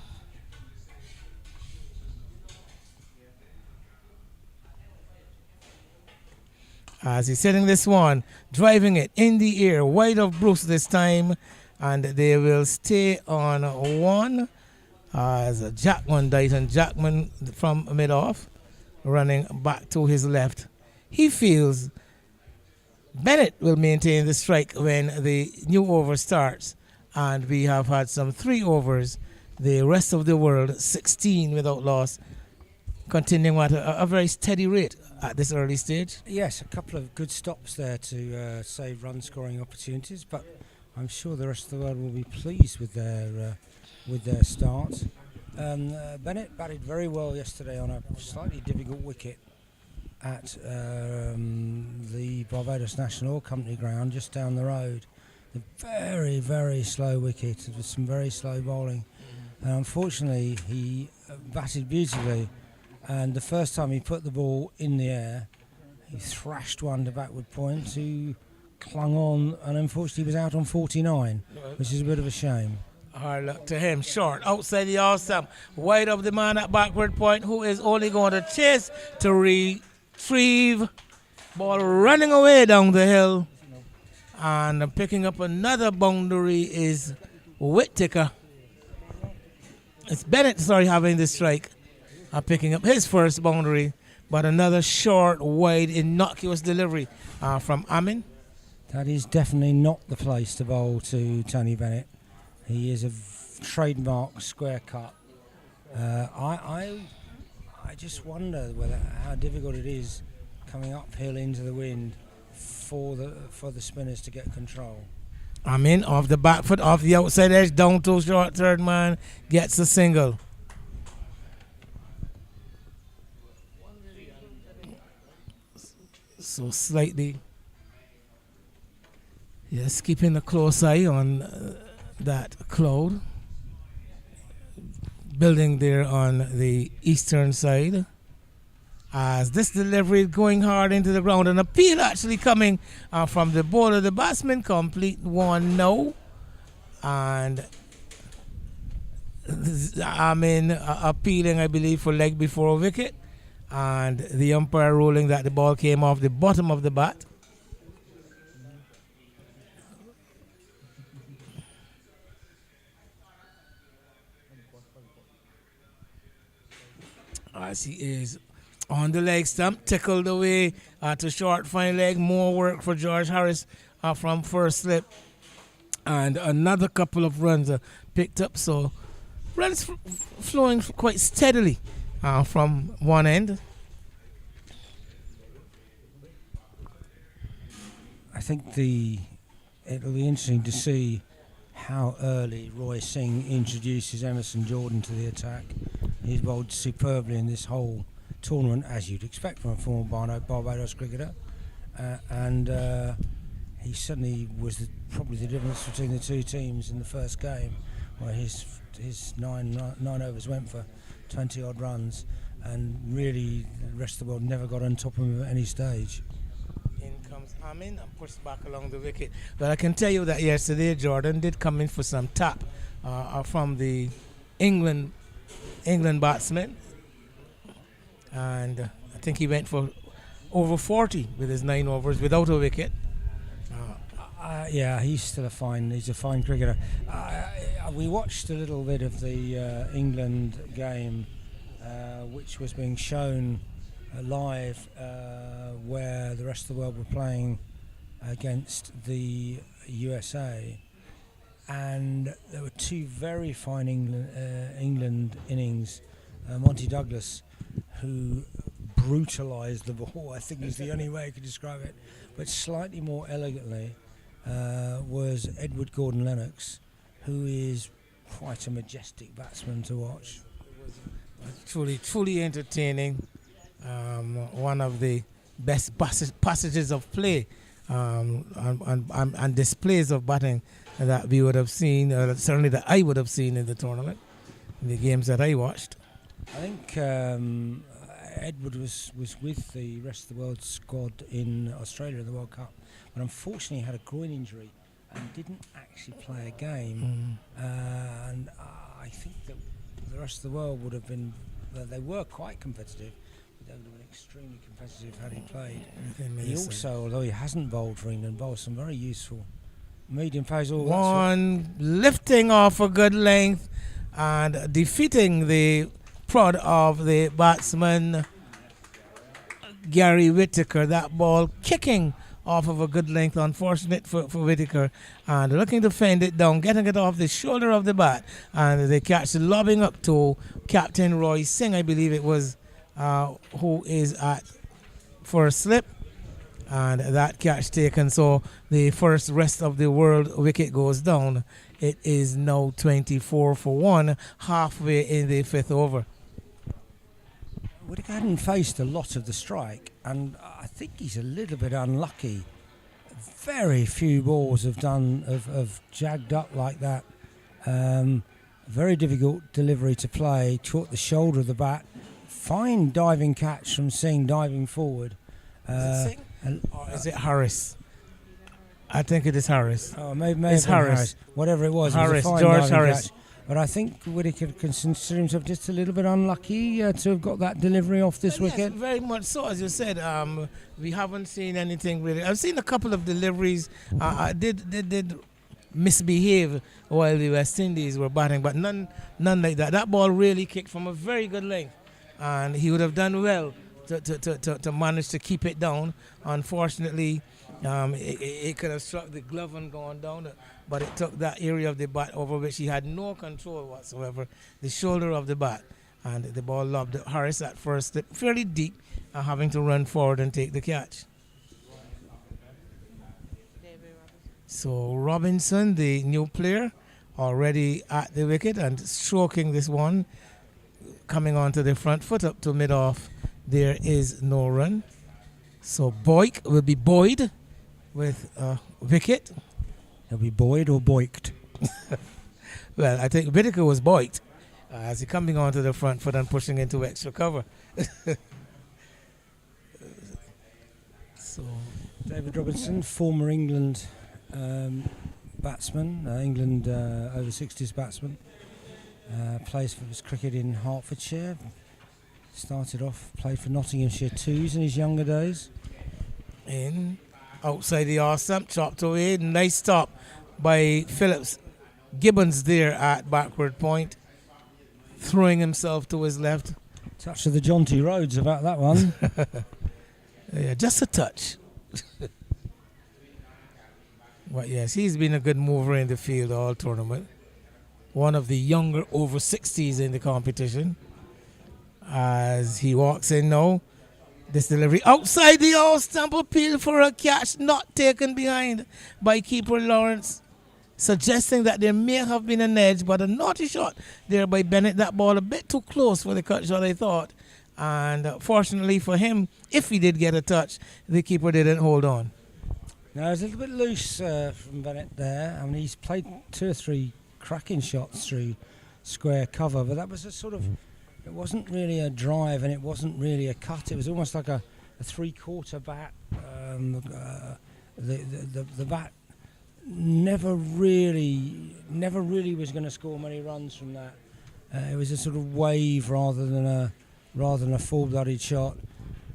As he's setting this one, driving it in the air, wide of Bruce this time, and they will stay on one as Jackman dies, and Jackman from mid-off, running back to his left. He feels Bennett will maintain the strike when the new over starts, and we have had some 3 overs. The rest of the world, 16 without loss, continuing at a very steady rate at this early stage. Yes, a couple of good stops there to save run-scoring opportunities, but I'm sure the rest of the world will be pleased with their start. Bennett batted very well yesterday on a slightly difficult wicket at the Barbados National Oil Company ground just down the road. A very, very slow wicket with some very slow bowling. And unfortunately, he batted beautifully. And the first time he put the ball in the air, he thrashed one to backward point, who clung on, and unfortunately was out on 49, which is a bit of a shame. Hard luck to him. Short, outside the off stump, wide of the man at backward point, who is only going to chase to retrieve. Ball running away down the hill. And picking up another boundary is Whittaker. It's Bennett, having the strike. Picking up his first boundary, but another short, wide, innocuous delivery from Amin. That is definitely not the place to bowl to Tony Bennett. He is a trademark square cut. I just wonder how difficult it is coming uphill into the wind for the spinners to get control. Amin off the back foot, off the outside edge, down to short third man, gets a single. So slightly, yes, keeping a close eye on that cloud building there on the eastern side. As this delivery going hard into the ground, an appeal actually coming from the bowler. The batsman complete one now, and appealing, I believe, for leg before wicket. And the umpire ruling that the ball came off the bottom of the bat. As he is on the leg stump, tickled away to short fine leg. More work for George Harris from first slip. And another couple of runs picked up. So runs flowing quite steadily from one end. I think it'll be interesting to see how early Roy Singh introduces Emerson Jordan to the attack. He's bowled superbly in this whole tournament, as you'd expect from a former Barbados cricketer. And he certainly was probably the difference between the two teams in the first game, where his nine overs went for 20 odd runs, and really the rest of the world never got on top of him at any stage. In comes Amin and pushed back along the wicket. But I can tell you that yesterday Jordan did come in for some tap from the England batsman, and I think he went for over 40 with his 9 overs without a wicket. Yeah, he's a fine cricketer. We watched a little bit of the England game, which was being shown live, where the rest of the world were playing against the USA, and there were 2 very fine England innings. Monty Douglas, who brutalised the ball, I think is the only way I could describe it, but slightly more elegantly, was Edward Gordon-Lennox, who is quite a majestic batsman to watch. Truly entertaining. One of the best passages of play and displays of batting that we would have seen, certainly that I would have seen in the tournament, in the games that I watched. I think Edward was with the rest of the world squad in Australia in the World Cup, but unfortunately had a groin injury and didn't actually play a game. And I think that the rest of the world would have been, they were quite competitive, but they would have been extremely competitive had he played. He also, although he hasn't bowled for England, bowled some very useful medium phase. One lifting off a good length and defeating the prod of the batsman Gary Whittaker. That ball kicking off of a good length, unfortunate for Whittaker, and looking to fend it down, getting it off the shoulder of the bat, and the catch lobbing up to Captain Roy Singh, I believe it was, who is at for a slip, and that catch taken. So the first rest of the world wicket goes down. It is now 24 for 1, halfway in the 5th over. Whittaker hadn't faced a lot of the strike, and I think he's a little bit unlucky. Very few balls have jagged up like that. Very difficult delivery to play. Caught the shoulder of the bat. Fine diving catch from Singh diving forward. Is it Singh? Or is it Harris? I think it is Harris. Oh, maybe it's Harris. Whatever it was, Harris, it was a fine George diving Harris. catch. But I think Whittaker can consider himself just a little bit unlucky to have got that delivery off this wicket. Yes, very much so. As you said, we haven't seen anything really. I've seen a couple of deliveries. I did misbehave while the West Indies were batting, but none like that. That ball really kicked from a very good length, and he would have done well to manage to keep it down. Unfortunately, it could have struck the glove and gone down, but it took that area of the bat over which he had no control whatsoever, the shoulder of the bat, and the ball lobbed Harris at first, slip fairly deep, having to run forward and take the catch. So Robinson, the new player, already at the wicket and stroking this one, coming onto the front foot up to mid-off. There is no run. So Boyk will be buoyed with a wicket. He'll be buoyed or boyked. Well, I think Whittaker was buoyed as he coming onto the front foot and pushing into extra cover. So David Robinson, former England batsman, England over 60s batsman, plays for his cricket in Hertfordshire. Started off, played for Nottinghamshire Twos in his younger days. In outside the arse stump, chopped away. Nice stop by Phillips. Gibbons there at backward point, throwing himself to his left. Touch of the Jonty Rhodes about that one. Yeah, just a touch. But yes, he's been a good mover in the field all tournament. One of the younger over 60s in the competition. As he walks in now, this delivery outside the off stump, appeal for a catch, not taken behind by keeper Lawrence. suggesting that there may have been an edge, but a naughty shot there by Bennett. That ball a bit too close for the cut shot, I thought. And fortunately for him, if he did get a touch, the keeper didn't hold on. No, it was a little bit loose from Bennett there. I mean, he's played 2 or 3 cracking shots through square cover, but that was a sort of, it wasn't really a drive and it wasn't really a cut. It was almost like a 3/4 bat. The bat never really was going to score many runs from that. It was a sort of wave rather than a full-blooded shot.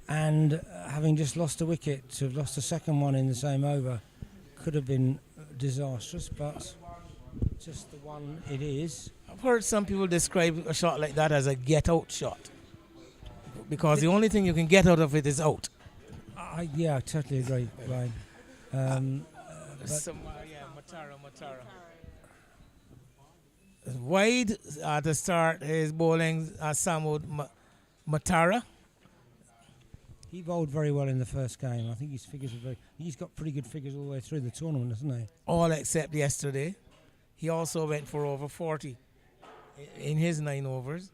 And having just lost a wicket, to have lost a second one in the same over could have been disastrous, but just the one it is. I've heard some people describe a shot like that as a get-out shot, because the only thing you can get out of it is out. Yeah, I totally agree, Brian. Matara. Wide to start his bowling, Samud Matara. He bowled very well in the first game. I think his figures were he's got pretty good figures all the way through the tournament, hasn't he? All except yesterday. He also went for over 40 in his 9 overs.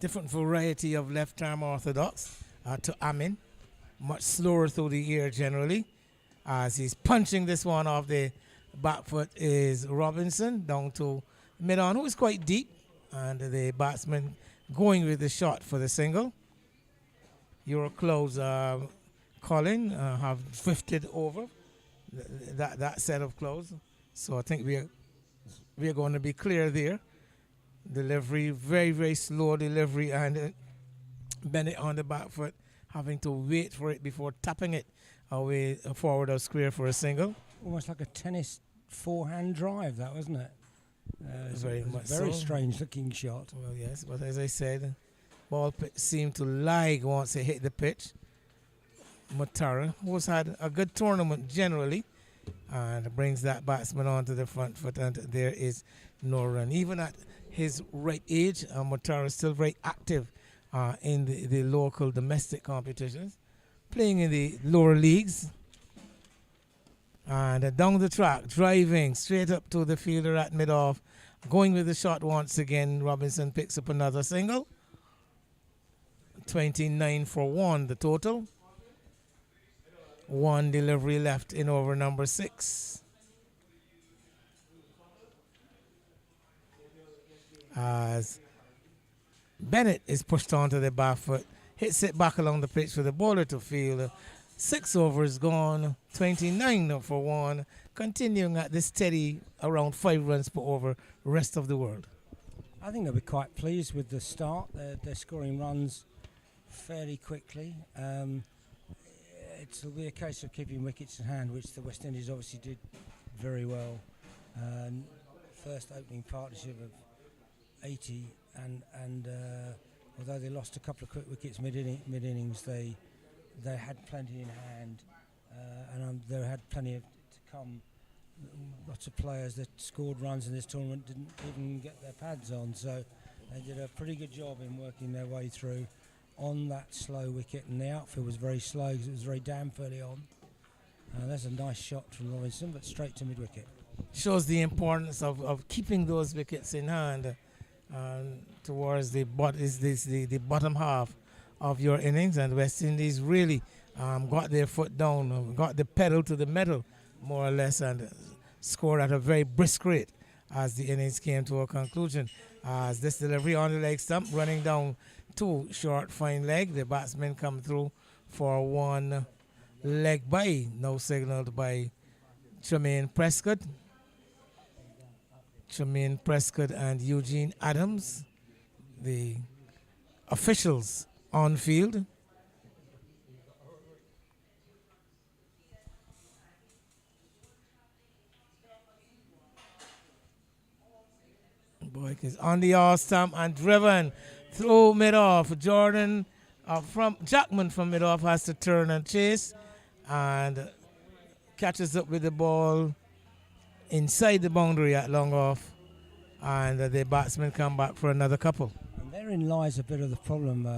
Different variety of left-arm orthodox to Amin. Much slower through the air generally. As he's punching this one off the back foot is Robinson down to mid-on, who is quite deep. And the batsman going with the shot for the single. Your clothes, Colin, have drifted over that set of clothes. So I think we're going to be clear there. Delivery, very, very slow delivery, and Bennett on the back foot having to wait for it before tapping it away forward or square for a single. Almost like a tennis forehand drive, that, wasn't it? Very much very so. strange looking shot. Well, yes, but as I said, ball seemed to lag once it hit the pitch. Matara, who's had a good tournament generally, and brings that batsman onto the front foot, and there is no run. Even at his ripe age, Matara is still very active in the local domestic competitions, playing in the lower leagues. And down the track, driving straight up to the fielder at mid-off, going with the shot once again. Robinson picks up another single. 29 for 1 the total. 1 delivery left in over number 6. As Bennett is pushed onto the back foot, hits it back along the pitch for the bowler to field. 6 overs gone, 29 for 1, continuing at this steady around 5 runs per over rest of the world. I think they'll be quite pleased with the start. They're scoring runs fairly quickly. It'll be a case of keeping wickets in hand, which the West Indies obviously did very well. First opening partnership of 80, and although they lost a couple of quick wickets mid-innings, they had plenty in hand, and they had plenty to come. Lots of players that scored runs in this tournament didn't even get their pads on, so they did a pretty good job in working their way through on that slow wicket, and the outfield was very slow because it was very damp early on. There's a nice shot from Robinson, but straight to mid-wicket. Shows the importance of keeping those wickets in hand towards the bottom half of your innings, and West Indies really got their foot down, got the pedal to the metal more or less, and scored at a very brisk rate as the innings came to a conclusion. As this delivery on the leg stump, running down 2 short fine leg, the batsmen come through for 1 leg by, now signalled by Tremaine Prescott and Eugene Adams, the officials on field. Boyk is on the all stump and driven through mid-off. Jordan from Jackman from mid-off has to turn and chase, and catches up with the ball inside the boundary at long off, and the batsmen come back for another couple. And And therein lies a bit of the problem.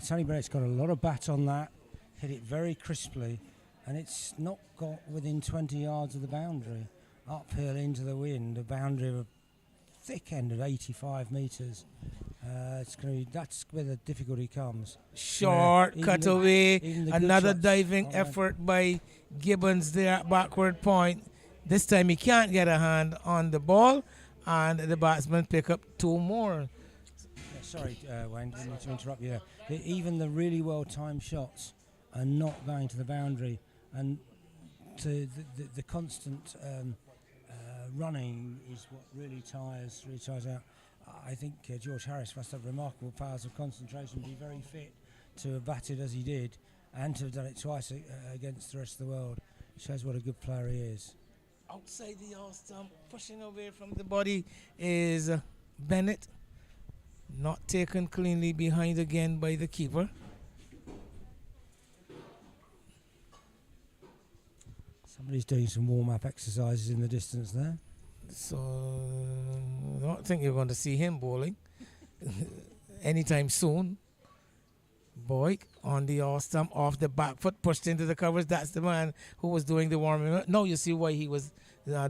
Sonny Bennett's got a lot of bat on that, hit it very crisply, and it's not got within 20 yards of the boundary. Uphill into the wind, a boundary of a thick end of 85 metres. It's going to be, that's where the difficulty comes. Short cutaway, another shots diving on effort by Gibbons there at backward point. This time he can't get a hand on the ball, and the batsman pick up two more. Sorry, Wayne, didn't mean to interrupt you there. Even the really well-timed shots are not going to the boundary, and to the constant running is what really tires out. I think George Harris must have remarkable powers of concentration, be very fit to have batted as he did, and to have done it twice against the rest of the world. Shows what a good player he is. Outside the off stump, pushing away from the body is Bennett. Not taken cleanly behind again by the keeper. Somebody's doing some warm-up exercises in the distance there. So I don't think you're going to see him bowling anytime soon. Boyk on the off stump, off the back foot, pushed into the covers. That's the man who was doing the warming up. Now you see why he was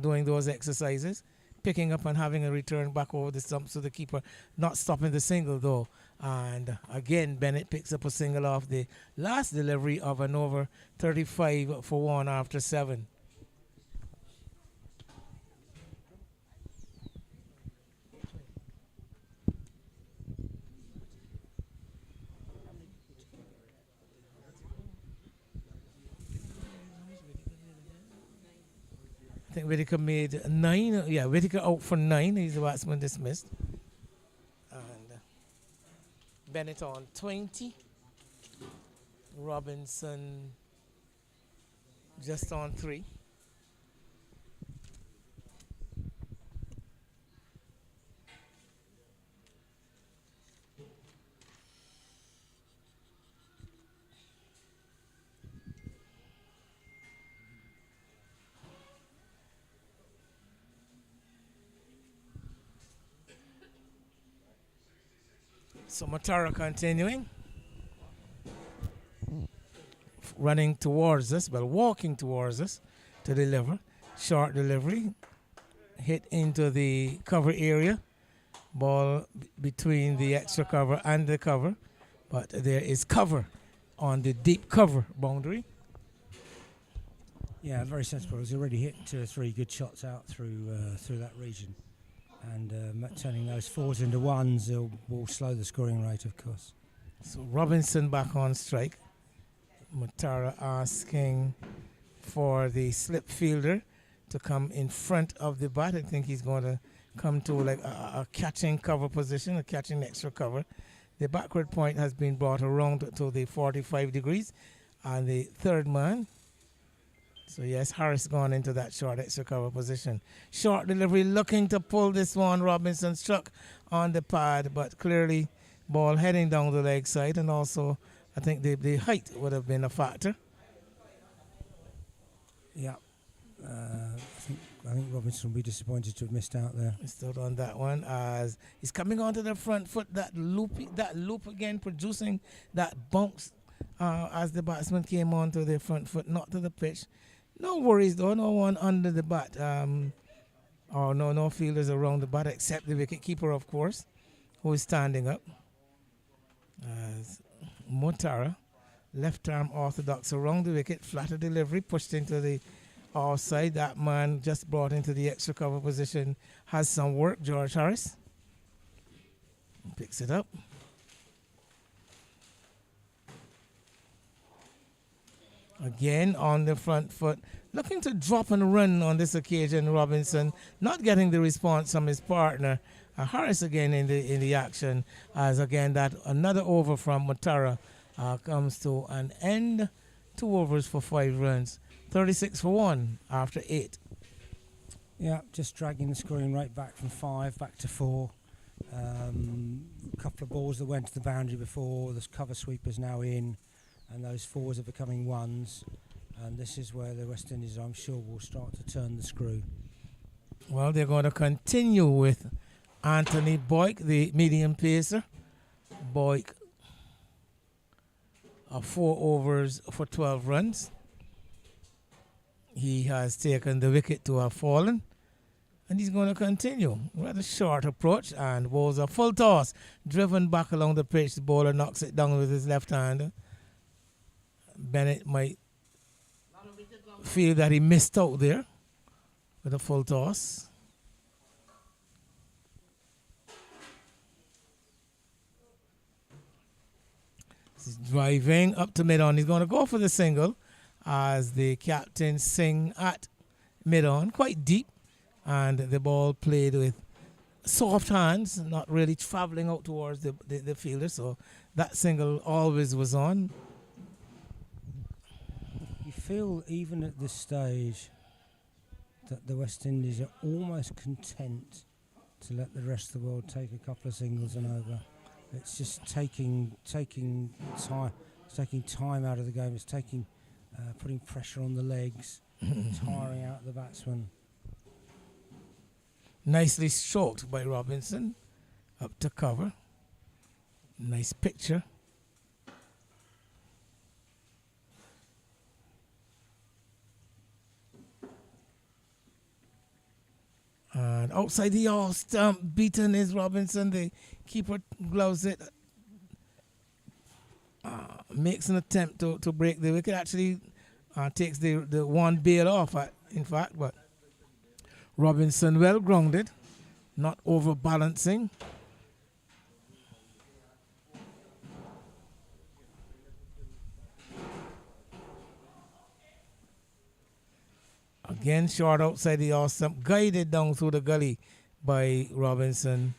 doing those exercises. Picking up and having a return back over the stump, so the keeper not stopping the single though. And again, Bennett picks up a single off the last delivery of an over, 35 for 1 after 7. I think Whitaker made 9. Yeah, Whitaker out for 9. He's the batsman dismissed. And Bennett on 20. Robinson just on 3. So Matara continuing, running towards us, well, walking towards us to deliver. Short delivery, hit into the cover area, ball between the extra cover and the cover, but there is cover on the deep cover boundary. Yeah, very sensible. He's already hit 2 or 3 good shots out through that region. And turning those 4s into 1s will slow the scoring rate, of course. So Robinson back on strike. Matara asking for the slip fielder to come in front of the bat. I think he's going to come to like a catching cover position, a catching extra cover. The backward point has been brought around to the 45 degrees. And the third man, so yes, Harris gone into that short extra cover position. Short delivery, looking to pull this one. Robinson struck on the pad, but clearly ball heading down the leg side, and also I think the height would have been a factor. Yeah, I think Robinson will be disappointed to have missed out there. He stood on that one as he's coming onto the front foot. That loop again, producing that bounce as the batsman came onto the front foot, not to the pitch. No worries though, no one under the bat. No fielders around the bat except the wicket keeper, of course, who is standing up. As Motara, left arm orthodox around the wicket, flatter delivery, pushed into the offside. That man just brought into the extra cover position has some work. George Harris picks it up. Again on the front foot, looking to drop and run on this occasion. Robinson not getting the response from his partner. Harris again in the action, as again that another over from Matara comes to an end. 2 overs for 5 runs, 36 for 1 after 8. Yeah, just dragging the scoring rate back from 5 back to 4. A couple of balls that went to the boundary before. The cover sweeper's now in, and those 4s are becoming 1s. And this is where the West Indies, I'm sure, will start to turn the screw. Well, they're going to continue with Anthony Boyk, the medium pacer, Boyk of 4 overs for 12 runs. He has taken the wicket to have fallen, and he's going to continue. Rather short approach, and bowls a full toss, driven back along the pitch. The bowler knocks it down with his left hand. Bennett might feel that he missed out there with a full toss. He's driving up to mid-on. He's going to go for the single as the captain swing at mid-on, quite deep, and the ball played with soft hands, not really traveling out towards the fielder, so that single always was on. You feel even at this stage that the West Indies are almost content to let the rest of the world take a couple of singles and over. It's just taking time. It's taking time out of the game. It's putting pressure on the legs, tiring out the batsman. Nicely stroked by Robinson, up to cover. Nice picture. And outside the off stump, beaten is Robinson. The keeper gloves it. Makes an attempt to break the wicket. Actually takes the one bail off, in fact. But Robinson well grounded, not overbalancing. Again, short outside the off stump, guided down through the gully by Robinson.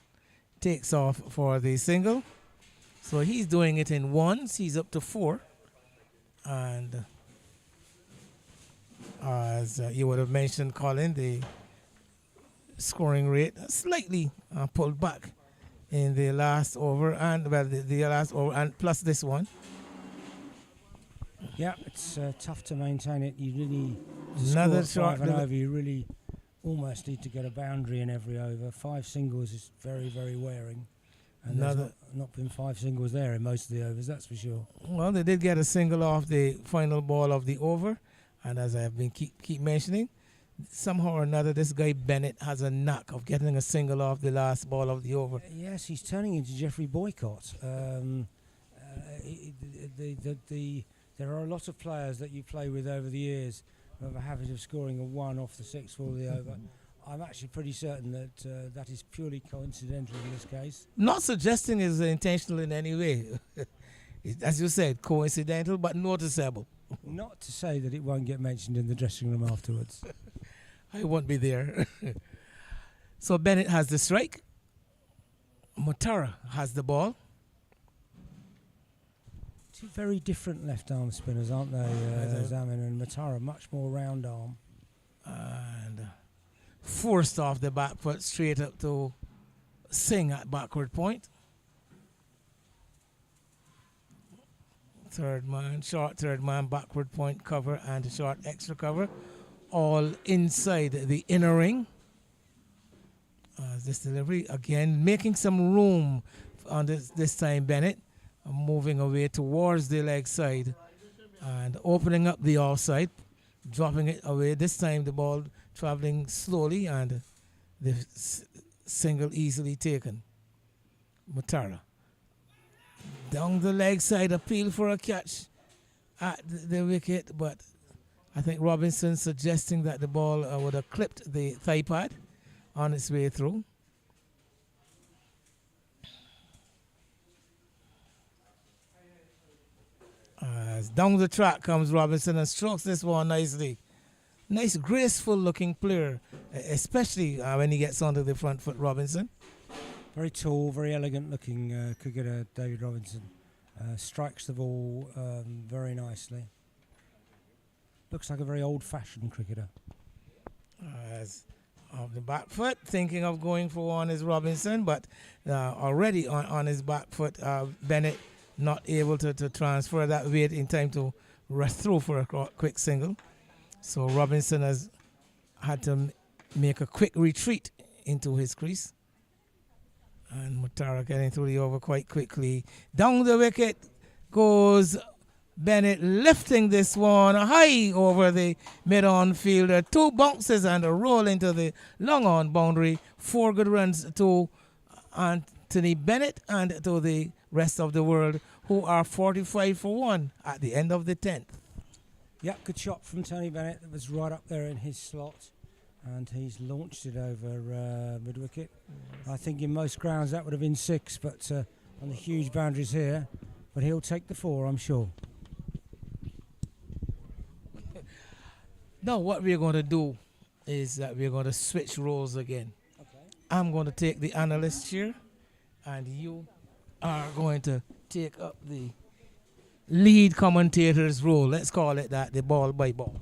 Takes off for the single. So he's doing it in ones. He's up to 4. And as you would have mentioned, Colin, the scoring rate slightly pulled back in the last over, and the last over, and plus this one. Yeah, it's tough to maintain it. You really Another score shot 5 and over. You really almost need to get a boundary in every over. 5 singles is very, very wearing. And there's not been 5 singles there in most of the overs, that's for sure. Well, they did get a single off the final ball of the over, and as I have been keep mentioning, somehow or another this guy Bennett has a knack of getting a single off the last ball of the over. Yes, he's turning into Jeffrey Boycott. There are a lot of players that you play with over the years who have a habit of scoring a 1 off the 6th ball of the over. I'm actually pretty certain that that is purely coincidental in this case. Not suggesting it's intentional in any way. As you said, coincidental but noticeable. Not to say that it won't get mentioned in the dressing room afterwards. I won't be there. So Bennett has the strike. Motara has the ball. 2 very different left-arm spinners, aren't they? Zamin and Motara, much more round arm. And forced off the back foot straight up to Singh at backward point. Short third man, backward point cover and a short extra cover. All inside the inner ring. This delivery, again, making some room on this time, Bennett. Moving away towards the leg side and opening up the offside, dropping it away. This time the ball traveling slowly and the single easily taken. Motara down the leg side, appeal for a catch at the wicket, but I think Robinson suggesting that the ball would have clipped the thigh pad on its way through. As down the track comes Robinson and strokes this one nicely. Nice, graceful looking player, especially when he gets onto the front foot, Robinson. Very tall, very elegant looking cricketer, David Robinson. Strikes the ball very nicely. Looks like a very old-fashioned cricketer. As of the back foot, thinking of going for one is Robinson, but already on his back foot, Bennett not able to transfer that weight in time to rush through for a quick single. So Robinson has had to make a quick retreat into his crease. And Matara getting through the over quite quickly. Down the wicket goes Bennett, lifting this one high over the mid-on fielder. 2 bounces and a roll into the long-on boundary. 4 good runs to Anthony Bennett and to the rest of the world, who are 45 for 1 at the end of the 10th. Yeah, good shot from Tony Bennett. That was right up there in his slot. And he's launched it over mid-wicket. I think in most grounds that would have been 6, but on the huge boundaries here. But he'll take the 4, I'm sure. Now what we're going to do is that we're going to switch roles again. Okay. I'm going to take the analyst chair, and you are going to take up the lead commentator's role. Let's call it that, the ball by ball.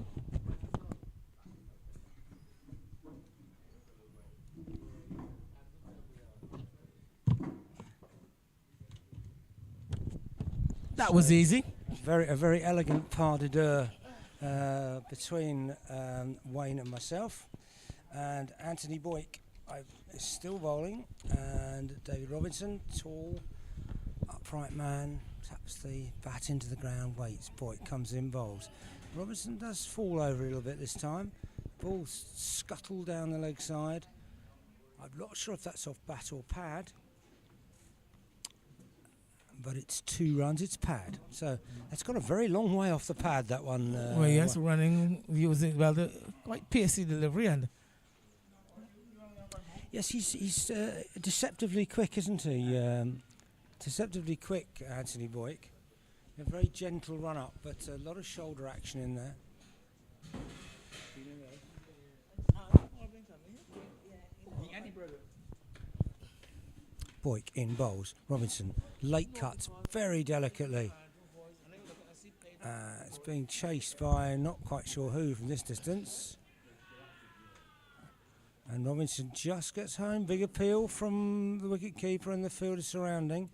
That was easy. A very elegant pas de deux between Wayne and myself. And Anthony Boyk is still bowling. And David Robinson, tall, upright man, taps the bat into the ground, waits. Boyk comes in, bowls. Robinson does fall over a little bit this time. Ball scuttled down the leg side. I'm not sure if that's off bat or pad. But it's 2 runs, it's pad. So it's got a very long way off the pad, that one. Well, yes, running, using the quite pacey delivery. And yes, he's deceptively quick, isn't he? Deceptively quick, Anthony Boyk. A very gentle run up, but a lot of shoulder action in there. Boyk in bowls. Robinson, late cuts very delicately. It's being chased by not quite sure who from this distance. And Robinson just gets home. Big appeal from the wicket-keeper and the fielder surrounding.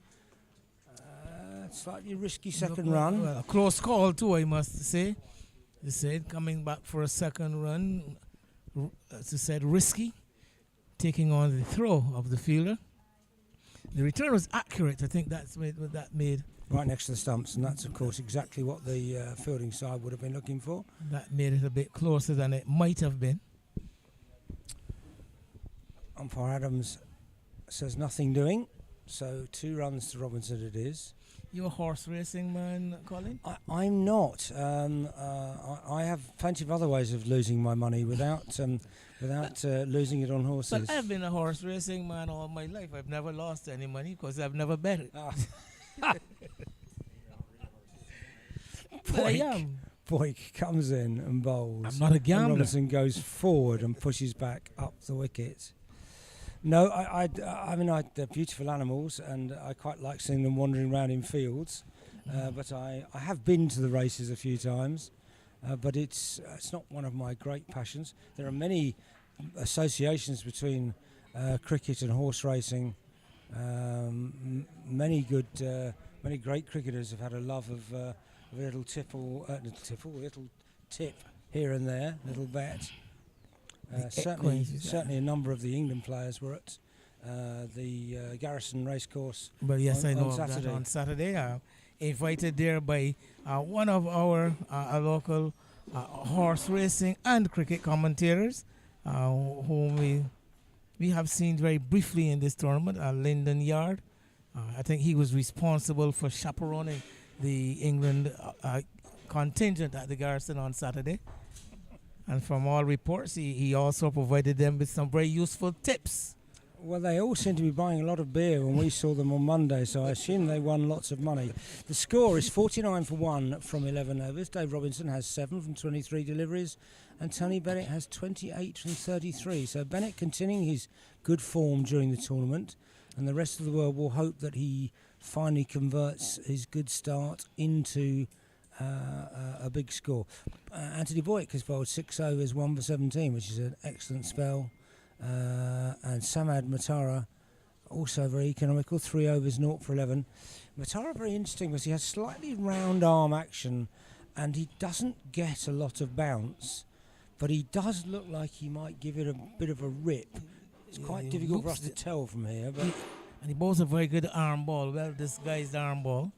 Slightly risky second run. Well, a close call too, I must say. They said coming back for a second run, as I said, risky, taking on the throw of the fielder. The return was accurate. I think that's what that made. Right next to the stumps, and that's of course exactly what the fielding side would have been looking for. That made it a bit closer than it might have been. Umpire Adams says nothing doing, so 2 runs to Robinson it is. You a horse racing man, Colin? I'm not. I have plenty of other ways of losing my money without losing it on horses. But I've been a horse racing man all my life. I've never lost any money because I've never bet it. But I am. Boyk comes in and bowls. I'm not a gambler. Robinson goes forward and pushes back up the wicket. No, I mean, they're beautiful animals, and I quite like seeing them wandering around in fields. But I have been to the races a few times, but it's not one of my great passions. There are many associations between cricket and horse racing. Many great cricketers have had a love of a little tip here and there, little bet. Certainly a number of the England players were at the Garrison Racecourse. But yes, I know on of Saturday. that on Saturday. Invited there by one of our local horse racing and cricket commentators, whom we have seen very briefly in this tournament, Lyndon Yard. I think he was responsible for chaperoning the England contingent at the Garrison on Saturday. And from all reports, he also provided them with some very useful tips. Well, they all seem to be buying a lot of beer when we saw them on Monday, so I assume they won lots of money. The score is 49 for 1 from 11 overs. Dave Robinson has 7 from 23 deliveries, and Tony Bennett has 28 from 33. So Bennett continuing his good form during the tournament, and the rest of the world will hope that he finally converts his good start into a big score. Anthony Boyk has bowled 6 overs, 1 for 17, which is an excellent spell. And Samad Matara, also very economical, 3 overs, 0 for 11. Matara very interesting because he has slightly round arm action and he doesn't get a lot of bounce, but he does look like he might give it a bit of a rip. It's quite difficult for us to tell from here, but And he bowls a very good arm ball, well disguised arm ball.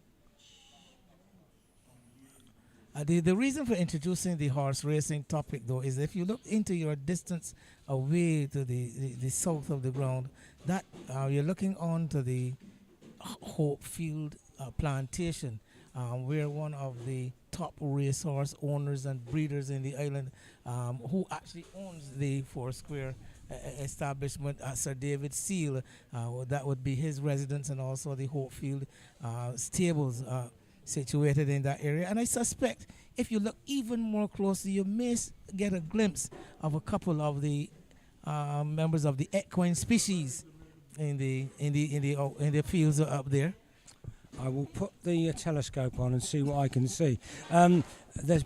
The reason for introducing the horse racing topic, though, is if you look into your distance away to the south of the ground, that you're looking on to the Hope Field plantation, where one of the top racehorse owners and breeders in the island, who actually owns the Foursquare establishment, Sir David Seal, that would be his residence, and also the Hope Field stables situated in that area. And I suspect if you look even more closely, you may get a glimpse of a couple of the members of the equine species in the fields up there. I will put the telescope on and see what I can see.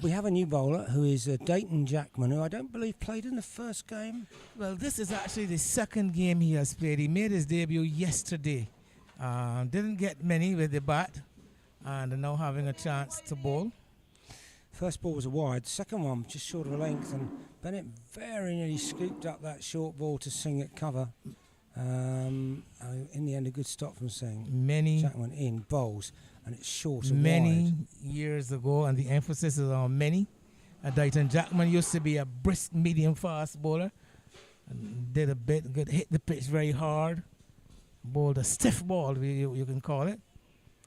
We have a new bowler who is Dayton Jackman, who I don't believe played in the first game. Well, this is actually the second game he has played. He made his debut yesterday. Didn't get many with the bat, and now having a chance to bowl. First ball was a wide, second one just short of a length, and Bennett very nearly scooped up that short ball to Singh at cover. In the end, a good stop from Singh. Jackman in bowls, and it's short and many wide. Years ago, and the emphasis is on many. Dayton Jackman used to be a brisk medium fast bowler, and did a bit good, hit the pitch very hard, bowled a stiff ball, you can call it,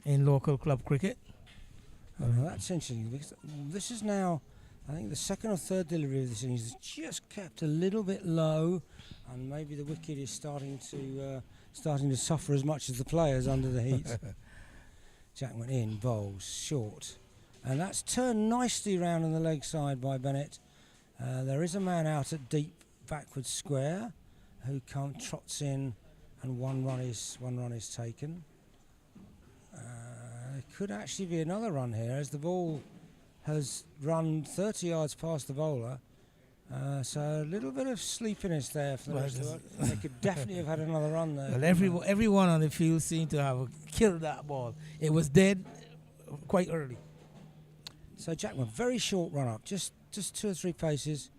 in local club cricket. Oh, that's interesting, because this is now, I think, the second or third delivery of this innings is just kept a little bit low, and maybe the wicket is starting to suffer as much as the players under the heat. Jackman in, bowls, short, and that's turned nicely round on the leg side by Bennett. There is a man out at deep backward square who trots in, and one run is taken. There could actually be another run here, as the ball has run 30 yards past the bowler, so a little bit of sleepiness there for the rest of it. They could definitely have had another run there. Well, everyone on the field seemed to have killed that ball. It was dead quite early. So Jackman, very short run up, just 2 or 3 paces,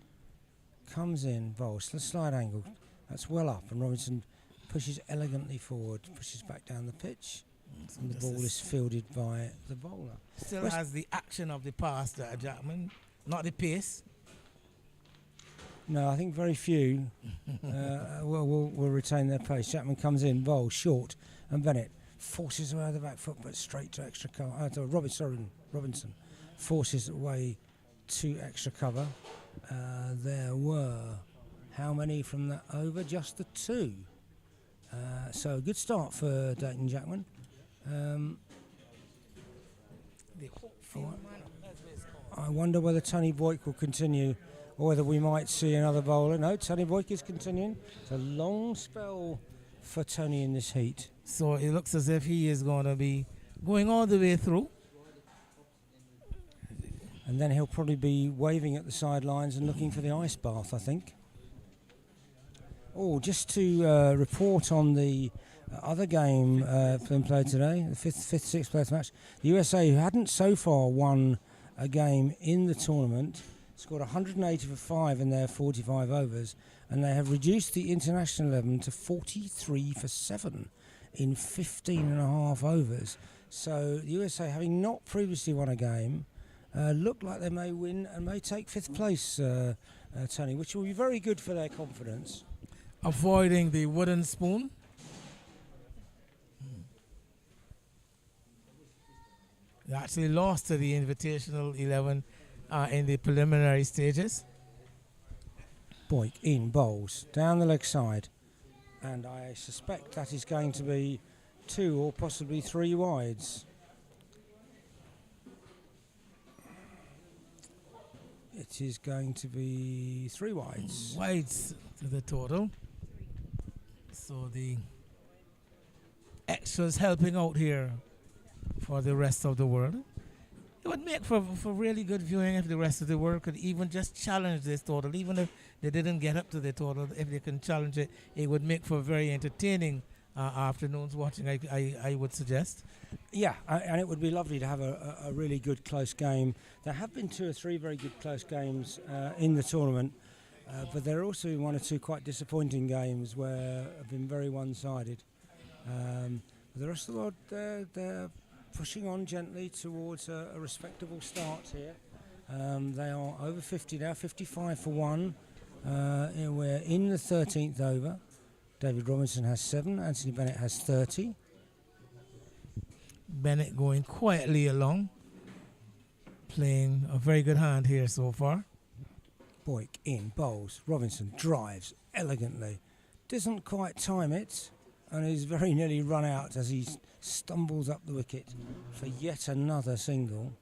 comes in, bowls, slide angle, that's well up, and Robinson pushes elegantly forward, pushes back down the pitch. And the ball is fielded by the bowler. Still has the action of the past, Jackman, not the pace. No, I think very few will retain their pace. Jackman comes in, bowl short, and Bennett forces away the back foot, but straight to extra cover. Robinson forces away to extra cover. There were how many from that over? Just the 2. So a good start for Dayton Jackman. I wonder whether Tony Boyk will continue, or whether we might see another bowler. No, Tony Boyk is continuing. It's a long spell for Tony in this heat. So it looks as if he is going to be going all the way through. And then he'll probably be waving at the sidelines and looking for the ice bath, I think. Oh, just to report on the other game being played today, the fifth, sixth place match. The USA, who hadn't so far won a game in the tournament, scored 180 for 5 in their 45 overs, and they have reduced the international 11 to 43 for 7 in 15 and a half overs. So the USA, having not previously won a game, look like they may win and may take 5th place, Tony, which will be very good for their confidence. Avoiding the wooden spoon. They actually lost to the Invitational 11 in the preliminary stages. Boyk in, bowls, down the leg side. And I suspect that is going to be 2 or possibly 3 wides. It is going to be 3 wides. Wides to the total. So the extras helping out here for the rest of the world. It would make for really good viewing if the rest of the world could even just challenge this total. Even if they didn't get up to the total, if they can challenge it, it would make for very entertaining afternoons watching, I would suggest. Yeah, and it would be lovely to have a really good close game. There have been 2 or 3 very good close games in the tournament, but there are also 1 or 2 quite disappointing games where have been very one-sided. The rest of the world, they're pushing on gently towards a respectable start here. They are over 50 now, 55 for one. We're in the 13th over. David Robinson has 7, Anthony Bennett has 30. Bennett going quietly along, playing a very good hand here so far. Boyk in, bowls. Robinson drives elegantly. Doesn't quite time it, and is very nearly run out as he stumbles up the wicket for yet another single.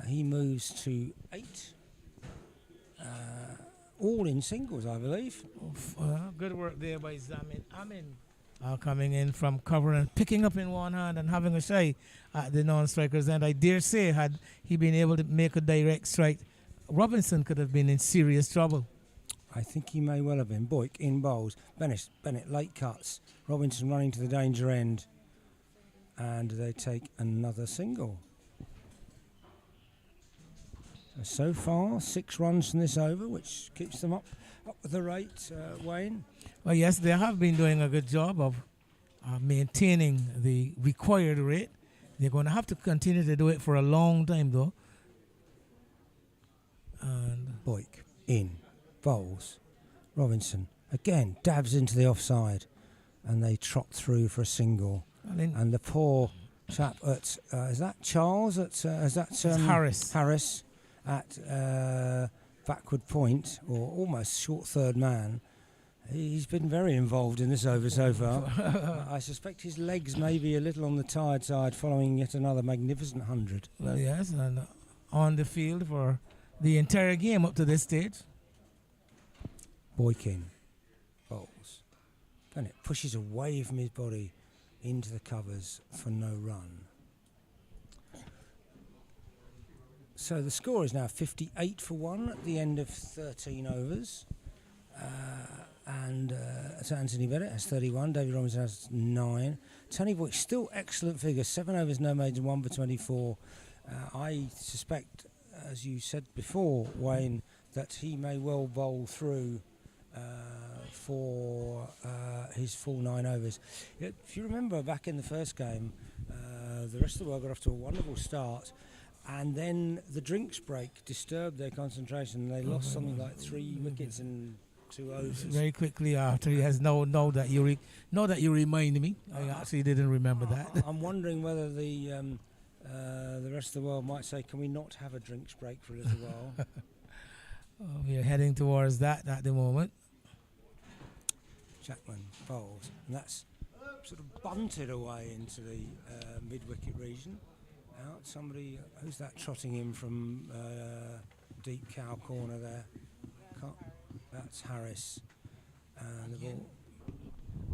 He moves to 8. All in singles, I believe. Good work there by Zamin Amin. Coming in from cover and picking up in one hand and having a shy at the non-strikers. And I dare say, had he been able to make a direct strike, Robinson could have been in serious trouble. I think he may well have been. Boyk in bowls. Bennett late cuts. Robinson running to the danger end. And they take another single. So far, 6 runs from this over, which keeps them up with the rate, Wayne. Well, yes, they have been doing a good job of maintaining the required rate. They're going to have to continue to do it for a long time, though. And Boyk in, bowls. Robinson again dabs into the offside, and they trot through for a single. And the poor chap at is that Charles? Is that Harris? Harris at backward point, or almost short third man. He's been very involved in this over so far. I suspect his legs may be a little on the tired side following yet another magnificent 100. Well, yes, and on the field for the entire game up to this stage. Boykin bowls. Bennett pushes away from his body into the covers for no run. So the score is now 58 for 1 at the end of 13 overs. So Anthony Bennett has 31, David Robinson has 9. Tony Boyk, still excellent figure, 7 overs, no maiden, 1 for 24. I suspect, as you said before, Wayne, that he may well bowl through for his full 9 overs. If you remember back in the first game, the rest of the world got off to a wonderful start, and then the drinks break disturbed their concentration. They lost something like 3 wickets in 2 overs. Very quickly after, he has know that you remind me. I actually didn't remember that. I'm wondering whether the rest of the world might say, can we not have a drinks break for a little while? We are heading towards that at the moment. Jackman bowls, and that's sort of bunted away into the mid-wicket region. Out somebody, who's that trotting in from deep cow corner there? That's Harris. And the ball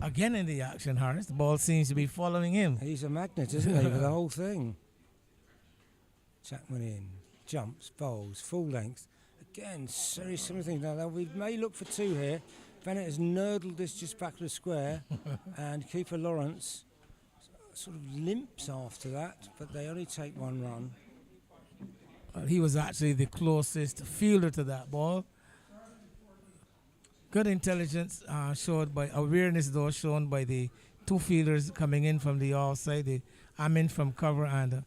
again in the action, Harris. The ball seems to be following him. He's a magnet, isn't he, for the whole thing? Jackman in, jumps, bowls, full length. Again, very similar thing. Now, we may look for 2 here. Bennett has nurdled this just back to the square, and keeper Lawrence sort of limps after that, but they only take 1 run. He was actually the closest fielder to that ball. Good intelligence showed by awareness, though, shown by the 2 fielders coming in from the offside, the Amin from cover and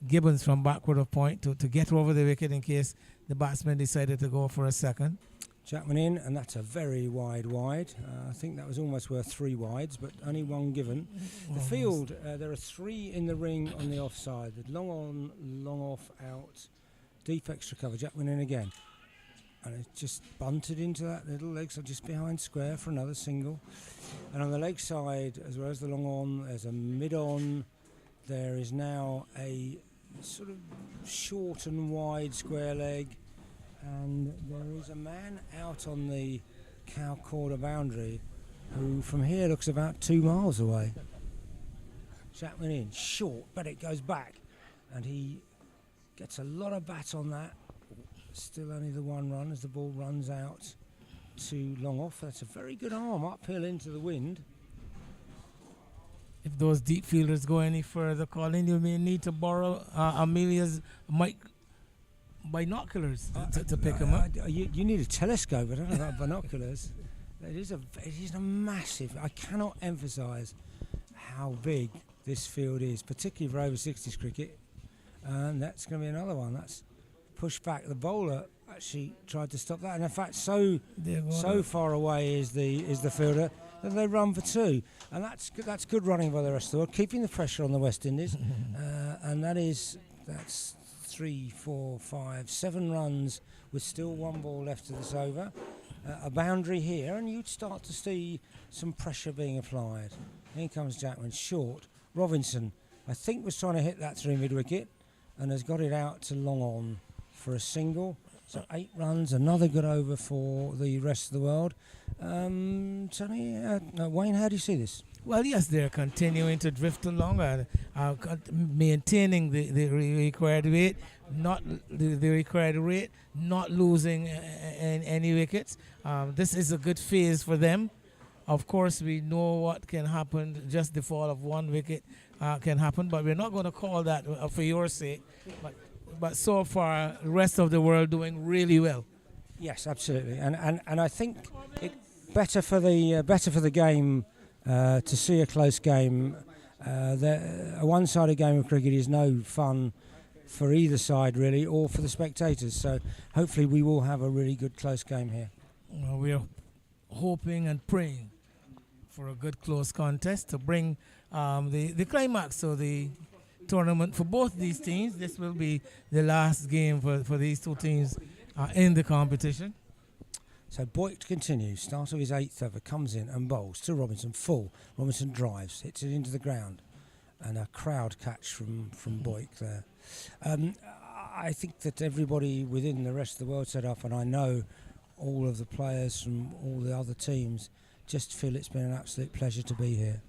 Gibbons from backward of point to get over the wicket in case the batsman decided to go for a second. Jackman in, and that's a very wide. I think that was almost worth 3 wides, but only 1 given. The field, there are 3 in the ring on the offside. The long on, long off, out, deep extra cover. Jackman in again. And it's just bunted into that little leg side just behind square for another single. And on the leg side, as well as the long on, there's a mid on. There is now a sort of short and wide square leg. And there is a man out on the cow corner boundary who from here looks about 2 miles away. Chapman in, short, but it goes back. And he gets a lot of bat on that. Still only the 1 run as the ball runs out to long off. That's a very good arm uphill into the wind. If those deep fielders go any further, Colin, you may need to borrow Amelia's binoculars to pick them up. You need a telescope. I don't know about binoculars. It is a massive. I cannot emphasise how big this field is, particularly for over 60s cricket. And that's going to be another one. That's pushed back. The bowler actually tried to stop that, and in fact, so far away is the fielder that they run for two, and that's good running by the rest of the world, keeping the pressure on the West Indies, and that's 3, 4, 5, 7 runs with still 1 ball left to this over. A boundary here, and you'd start to see some pressure being applied. Here comes Jackman, short. Robinson, I think, was trying to hit that through mid-wicket and has got it out to long on for a single. So 8 runs, another good over for the rest of the world. Tony, Wayne, how do you see this? Well, yes, they're continuing to drift along and maintaining the required rate, not losing any wickets. This is a good phase for them. Of course, we know what can happen. Just the fall of 1 wicket can happen, but we're not going to call that for your sake. But so far, the rest of the world doing really well. Yes, absolutely, and I think it better for the game to see a close game. A one-sided game of cricket is no fun for either side, really, or for the spectators. So hopefully we will have a really good close game here. Well, we are hoping and praying for a good close contest to bring the climax of the tournament for both these teams. This will be the last game for these two teams in the competition. So Boyk continues, start of his 8th over, comes in and bowls to Robinson, full. Robinson drives, hits it into the ground, and a crowd catch from Boyk there. I think that everybody within the rest of the world set up, and I know all of the players from all the other teams, just feel it's been an absolute pleasure to be here.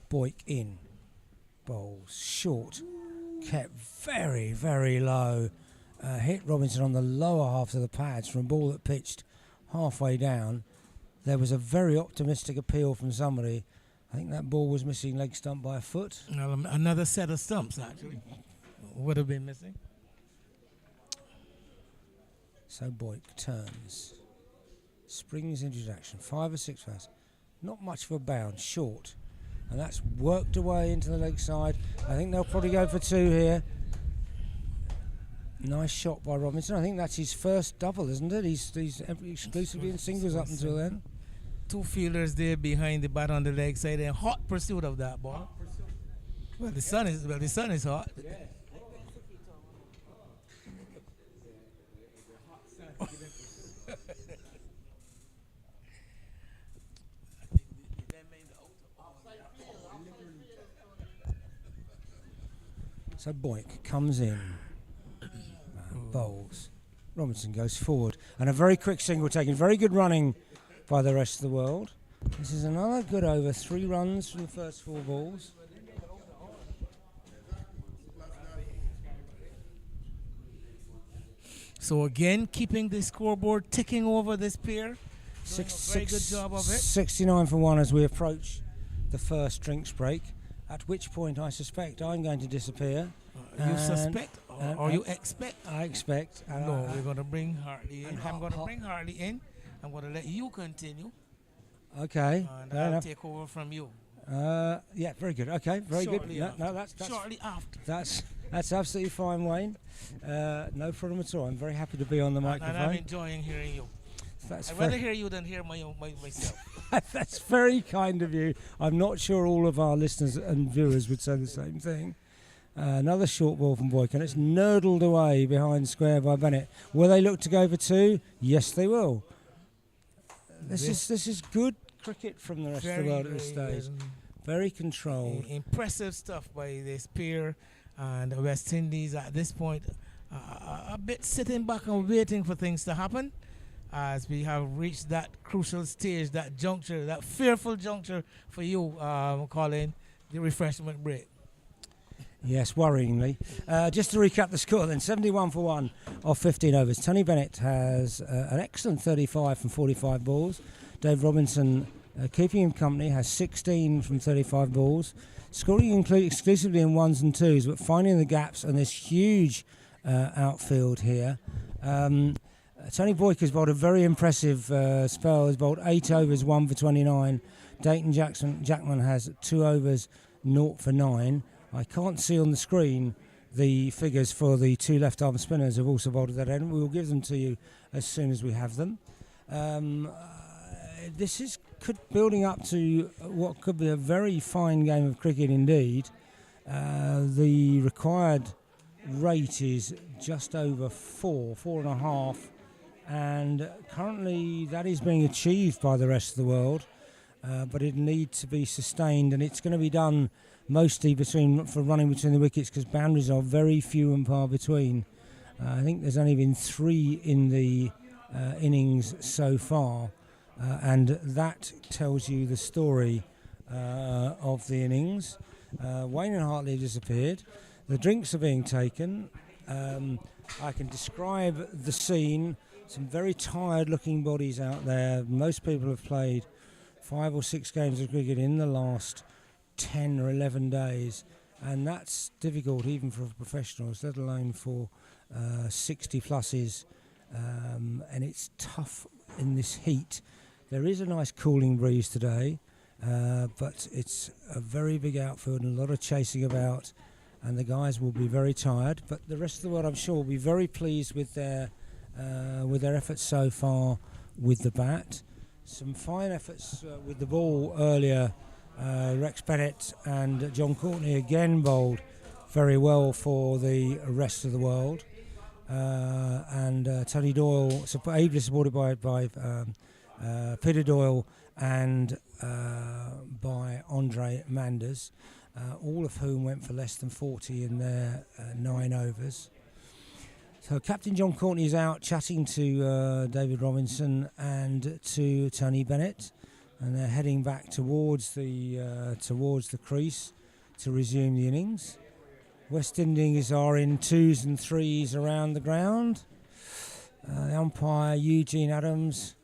Boyk in, bowls, short, kept very, very low, hit Robinson on the lower half of the pads from a ball that pitched halfway down. There was a very optimistic appeal from somebody. I think that ball was missing leg stump by a foot. Another set of stumps, actually, would have been missing. So Boyk turns, springs into action, 5 or 6 fast, not much of a bound, short, and that's worked away into the leg side. I think they'll probably go for 2 here. Nice shot by Robinson. I think that's his first double, isn't it? He's exclusively in singles up until then. 2 fielders there behind the bat on the leg side, and hot pursuit of that ball. Well, the sun is hot. So Boyk comes in, bowls. Robinson goes forward, and a very quick single taken. Very good running by the rest of the world. This is another good over, 3 runs from the first 4 balls. So again, keeping the scoreboard ticking over this pair. Very good job of it. 69 for 1 as we approach the first drinks break. At which point I suspect I'm going to disappear. You suspect or you expect? I expect. No, we're going to bring Hartley in. I'm going to bring Hartley in. I'm going to let you continue. Okay. And I'll take over from you. Yeah, very good. Okay, very Shortly good. No, that's shortly after. That's absolutely fine, Wayne. No problem at all. I'm very happy to be on the microphone. And I'm enjoying hearing you. I'd rather hear you than hear myself. That's very kind of you. I'm not sure all of our listeners and viewers would say the same thing. Another short ball from Boyk, and it's nurdled away behind square by Bennett. Will they look to go for 2? Yes, they will. This is good cricket from the rest of the world at this stage. Very controlled. Impressive stuff by this pair, and the West Indies at this point a bit sitting back and waiting for things to happen, as we have reached that crucial stage, that juncture, that fearful juncture for you, Colin, the refreshment break. Yes, worryingly. Just to recap the score then, 71 for 1 off 15 overs. Tony Bennett has an excellent 35 from 45 balls. Dave Robinson, keeping him company, has 16 from 35 balls. Scoring exclusively in 1s and 2s, but finding the gaps and this huge outfield here. Tony Boyk has bowled a very impressive spell. He's bowled 8 overs, 1 for 29. Dayton Jackman has 2 overs, 0 for 9. I can't see on the screen the figures for the 2 left-arm spinners who've also bowled at that end. We will give them to you as soon as we have them. This is building up to what could be a very fine game of cricket indeed. The required rate is just over 4.5, and currently that is being achieved by the rest of the world, but it needs to be sustained, and it's going to be done mostly for running between the wickets, because boundaries are very few and far between. I think there's only been 3 in the innings so far, and that tells you the story of the innings. Wayne and Hartley have disappeared. The drinks are being taken. I can describe the scene. Some very tired looking bodies out there. Most people have played 5 or 6 games of cricket in the last 10 or 11 days, and that's difficult even for professionals, let alone for 60 pluses, and it's tough in this heat. There is a nice cooling breeze today, but it's a very big outfield and a lot of chasing about, and the guys will be very tired, but the rest of the world, I'm sure, will be very pleased with their efforts so far with the bat. Some fine efforts with the ball earlier. Rex Bennett and John Courtney again bowled very well for the rest of the world, and Tony Doyle, ably supported by Peter Doyle and by Andre Manders, all of whom went for less than 40 in their 9 overs. So Captain John Courtney is out chatting to David Robinson and to Tony Bennett, and they're heading back towards the crease to resume the innings. West Indies are in 2s and 3s around the ground. The umpire, Eugene Adams,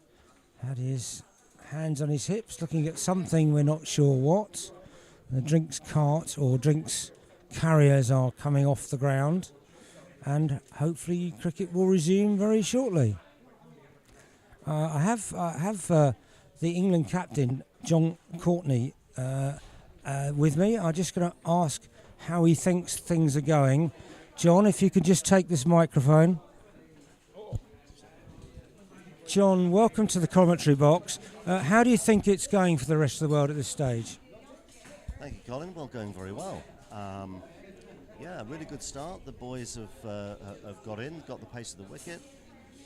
had his hands on his hips looking at something, we're not sure what. The drinks cart or drinks carriers are coming off the ground, and hopefully cricket will resume very shortly. I have the England captain, John Courtney, with me. I'm just going to ask how he thinks things are going. John, if you could just take this microphone. John, welcome to the commentary box. How do you think it's going for the rest of the world at this stage? Thank you, Colin. Well, going very well. Yeah, really good start. The boys have got in, got the pace of the wicket,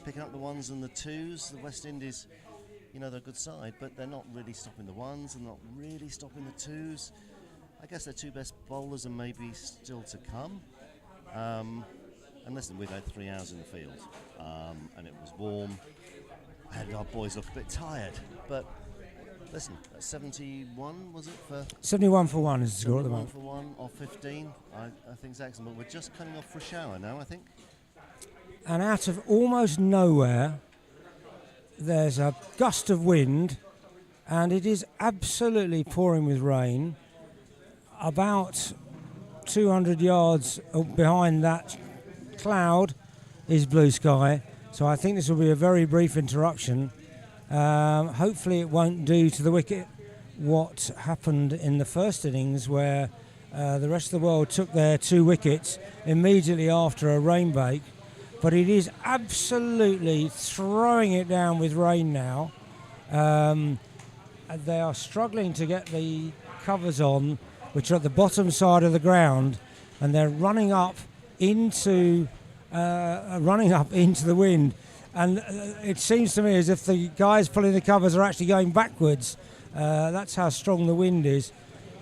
picking up the 1s and the 2s. The West Indies, you know, they're a good side, but they're not really stopping the 1s and not really stopping the 2s. I guess their 2 best bowlers are maybe still to come. And listen, we've had 3 hours in the field, and it was warm, and our boys look a bit tired. But listen, 71 was it for? 71 for 1 is the score at the 71 moment. for 1 off 15. I think it's excellent. But we're just coming off for a shower now, I think. And out of almost nowhere, there's a gust of wind, and it is absolutely pouring with rain. About 200 yards behind that cloud is blue sky, so I think this will be a very brief interruption. Hopefully it won't do to the wicket what happened in the first innings, where the rest of the world took their 2 wickets immediately after a rain break. But it is absolutely throwing it down with rain now. They are struggling to get the covers on, which are at the bottom side of the ground, and they're running up into the wind. And it seems to me as if the guys pulling the covers are actually going backwards. That's how strong the wind is.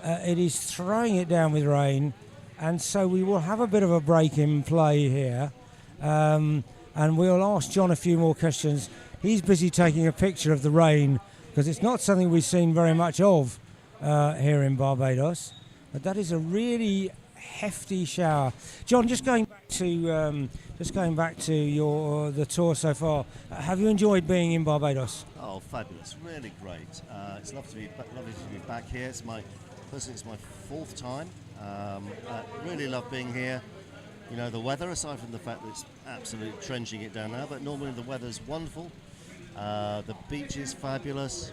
It is throwing it down with rain, and so we will have a bit of a break in play here. And we'll ask John a few more questions. He's busy taking a picture of the rain, because it's not something we've seen very much of here in Barbados. But that is a really hefty shower. John, just going back to your the tour so far. Have you enjoyed being in Barbados? Oh, fabulous! Really great. It's lovely to be back here. It's my 4th time. I really love being here. You know, the weather, aside from the fact that it's absolutely trenching it down now, but normally the weather's wonderful. The beach is fabulous.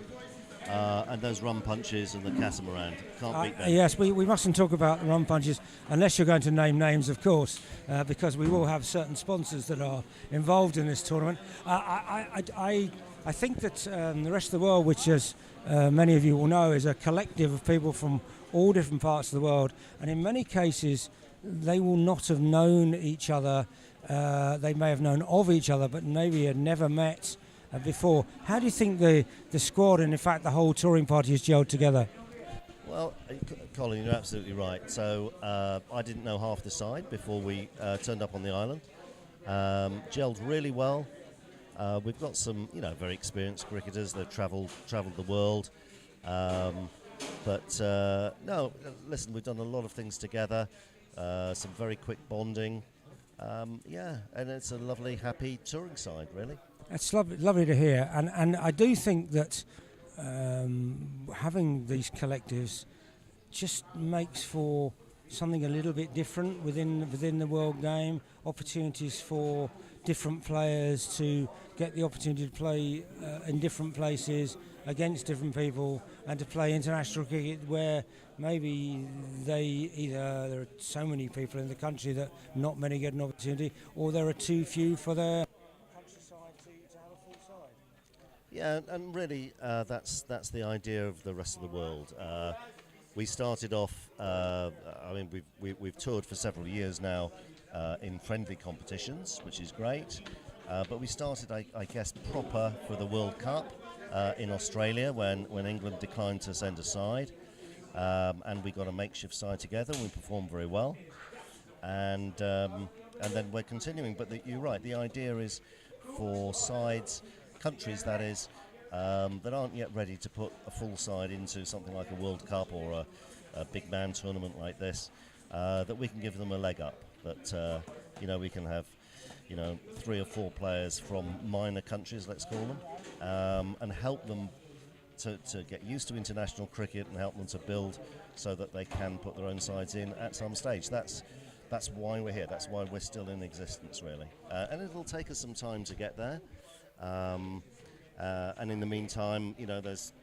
and those run punches and the catamaran. Can't beat them. Yes, we mustn't talk about the run punches unless you're going to name names, of course, because we will have certain sponsors that are involved in this tournament. I think that the rest of the world, which as many of you will know, is a collective of people from all different parts of the world, and in many cases they will not have known each other. They may have known of each other, but maybe had never met before. How do you think the squad and in fact the whole touring party has gelled together? Well, Colin, you're absolutely right. So I didn't know half the side before we turned up on the island. Gelled really well. We've got some, very experienced cricketers. They've travelled the world. But no, listen, we've done a lot of things together. Some very quick bonding. And it's a lovely, happy touring side, really. It's lovely to hear, and I do think that having these collectives just makes for something a little bit different within the world game. Opportunities for different players to get the opportunity to play in different places against different people, and to play international cricket where maybe there are so many people in the country that not many get an opportunity, or there are too few for their countryside to have a full side. Yeah, and really that's the idea of the rest of the world. We started off. We've toured for several years now in friendly competitions, which is great. But we started, I guess, proper for the World Cup in Australia when England declined to send a side, and we got a makeshift side together. We performed very well, and then we're continuing. But you're right. The idea is for sides, countries that is, that aren't yet ready to put a full side into something like a World Cup or a big man tournament like this, that we can give them a leg up. That we can have 3 or 4 players from minor countries, let's call them, and help them to get used to international cricket and help them to build so that they can put their own sides in at some stage. That's why we're here. That's why we're still in existence, really. And it'll take us some time to get there. And in the meantime, there's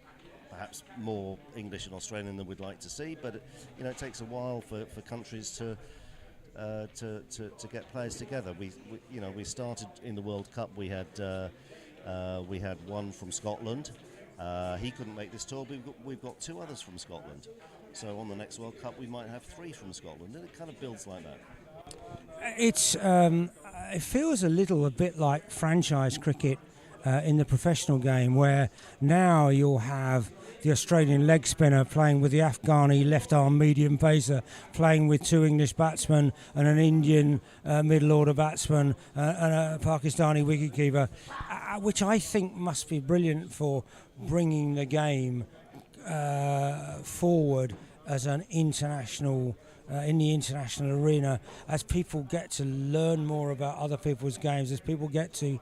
perhaps more English and Australian than we'd like to see, but it takes a while for countries to get players together. We started in the World Cup. We had one from Scotland. He couldn't make this tour. We've got 2 others from Scotland. So on the next World Cup, we might have 3 from Scotland, and it kind of builds like that. It feels a bit like franchise cricket in the professional game, where now you'll have the Australian leg spinner playing with the Afghani left-arm medium pacer, playing with 2 English batsmen and an Indian middle-order batsman and a Pakistani wicketkeeper, which I think must be brilliant for bringing the game forward as an international in the international arena, as people get to learn more about other people's games, as people get to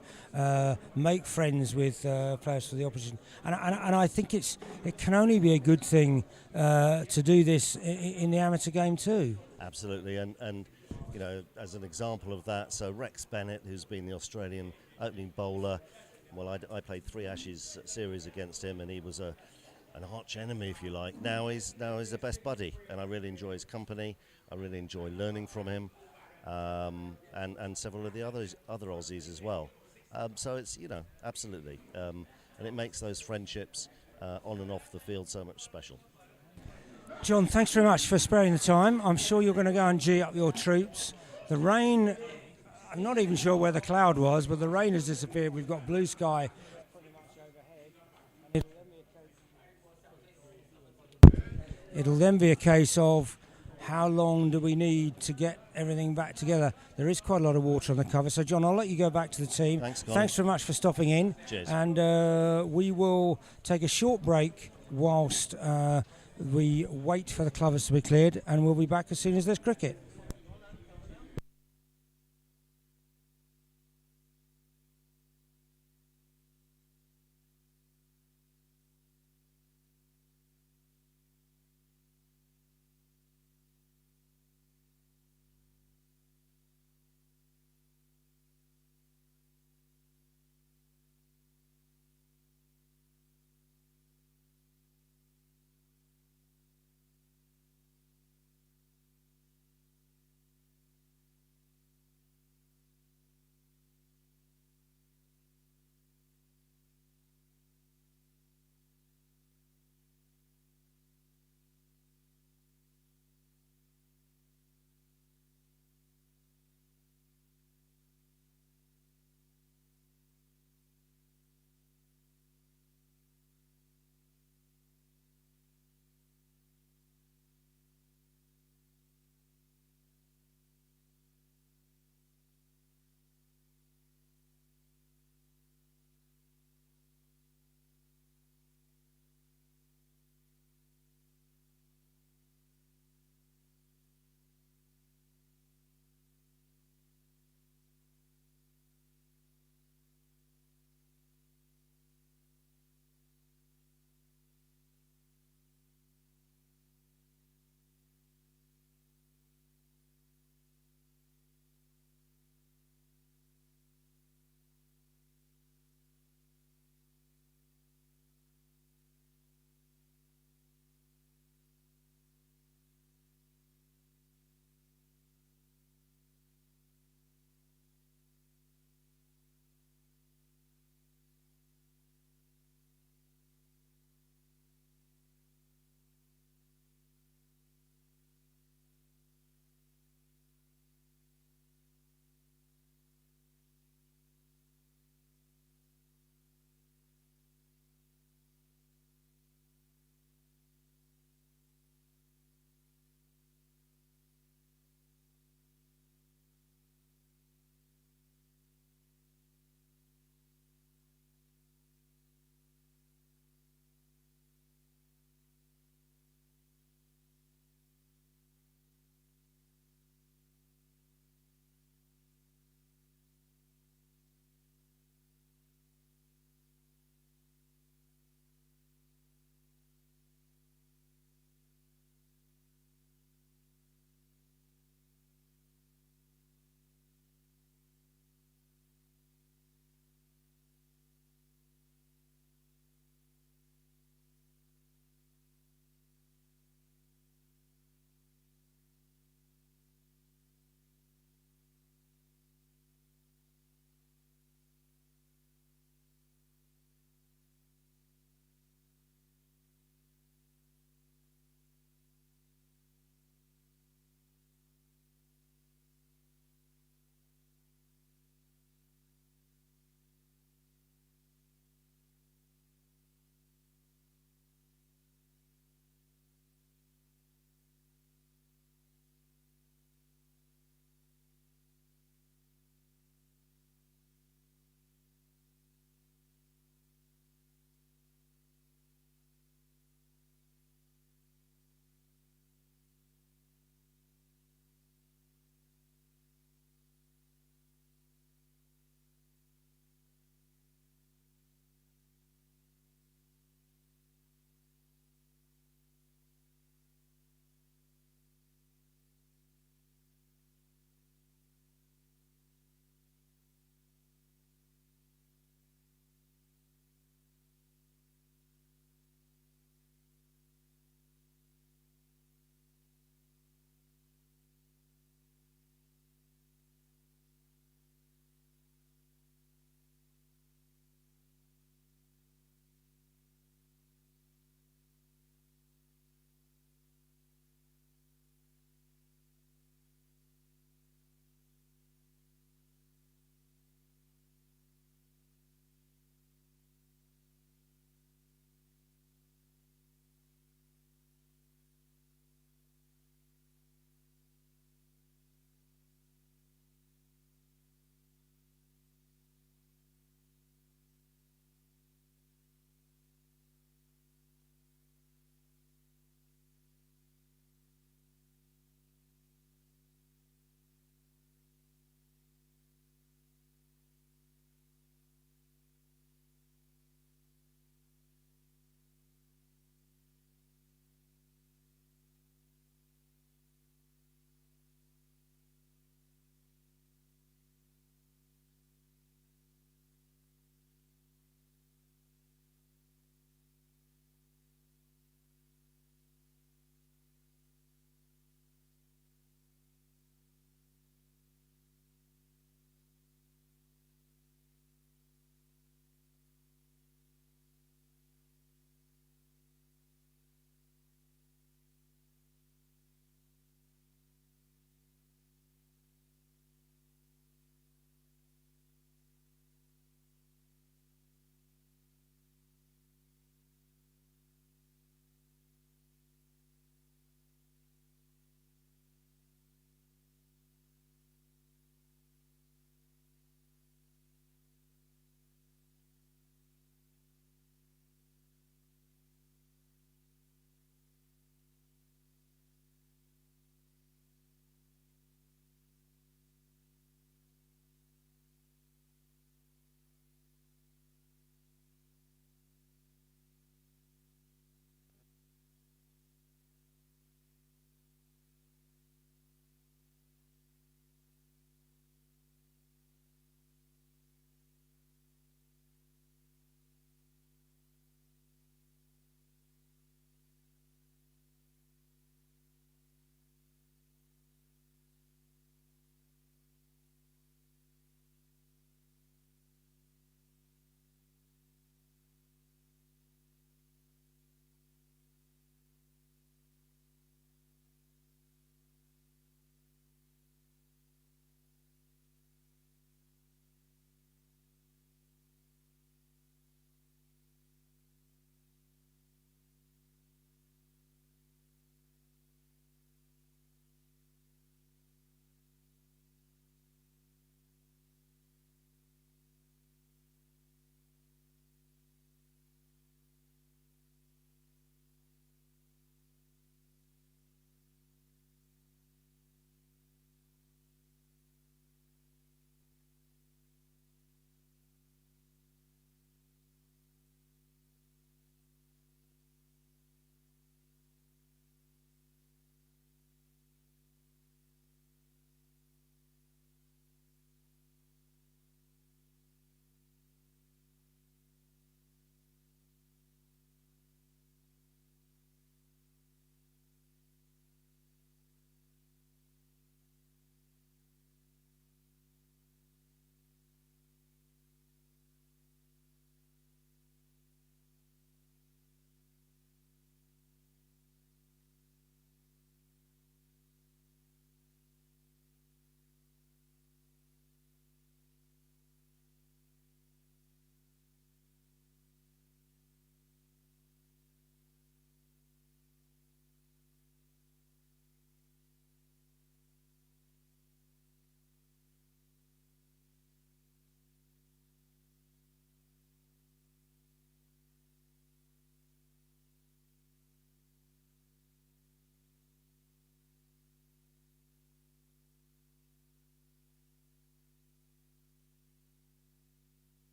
make friends with players for the opposition, and I think it can only be a good thing to do this in the amateur game too. Absolutely, and as an example of that, so Rex Bennett, who's been the Australian opening bowler, well, I played 3 Ashes series against him, and he was an arch enemy, if you like. Now he's the best buddy, and I really enjoy his company. I really enjoy learning from him, and several of the other Aussies as well. So it's absolutely, and it makes those friendships on and off the field so much special. John, thanks very much for sparing the time. I'm sure you're going to go and gee up your troops. The rain, I'm not even sure where the cloud was, but the rain has disappeared. We've got blue sky pretty much overhead. It'll then be a case of how long do we need to get everything back together. There is quite a lot of water on the cover. So, John, I'll let you go back to the team. Thanks, Colin. Thanks very much for stopping in. Cheers. And we will take a short break whilst we wait for the covers to be cleared, and we'll be back as soon as there's cricket.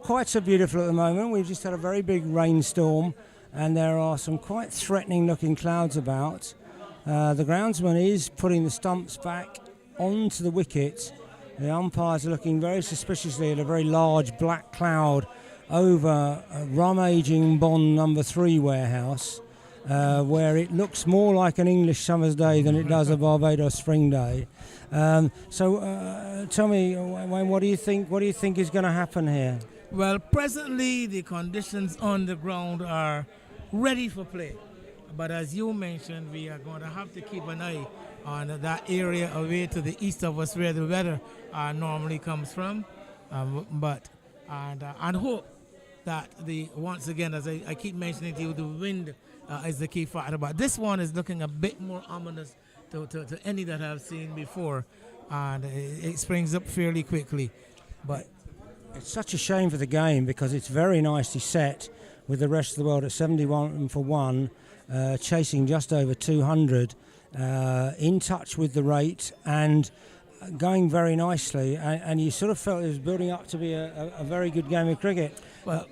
quite so beautiful at the moment. We've just had a very big rainstorm, and there are some quite threatening-looking clouds about. The groundsman is putting the stumps back onto the wicket. The umpires are looking very suspiciously at a very large black cloud over rum-aging Bond number 3 warehouse, where it looks more like an English summer's day than it does a Barbados spring day. So tell me, Wayne, what do you think is going to happen here? Well, presently the conditions on the ground are ready for play. But as you mentioned, we are going to have to keep an eye on that area away to the east of us where the weather normally comes from. And hope that once again, as I keep mentioning to you, the wind is the key factor. But this one is looking a bit more ominous to any that I've seen before, and it springs up fairly quickly. But it's such a shame for the game because it's very nicely set with the rest of the world at 71 for 1, chasing just over 200, in touch with the rate and going very nicely, and you sort of felt it was building up to be a very good game of cricket. Well,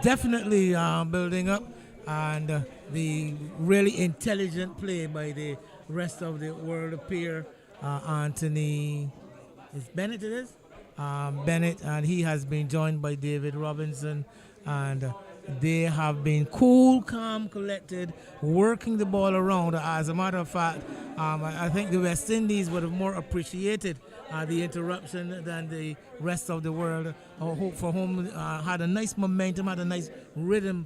definitely building up, and the really intelligent play by the rest of the world appear. Anthony, is Bennett it is? Bennett, and he has been joined by David Robinson, and they have been cool, calm, collected, working the ball around. As a matter of fact, I think the West Indies would have more appreciated the interruption than the rest of the world. Hope for home had a nice momentum, had a nice rhythm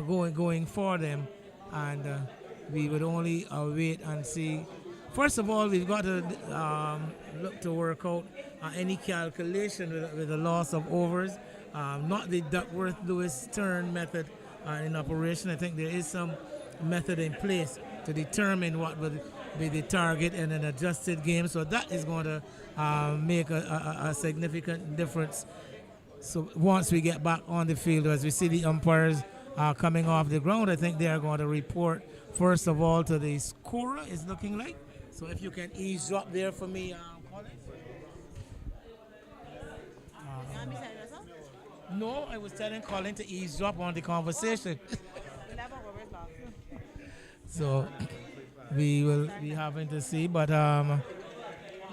going for them, and we would only wait and see. First of all, we've got to look to work out any calculation with the loss of overs. Not the Duckworth-Lewis turn method in operation. I think there is some method in place to determine what would be the target in an adjusted game. So that is going to make a significant difference. So once we get back on the field, as we see the umpires coming off the ground, I think they are going to report first of all to the scorer, it's looking like. So if you can eavesdrop there for me, Colin. No, I was telling Colin to eavesdrop on the conversation. So we will be having to see, but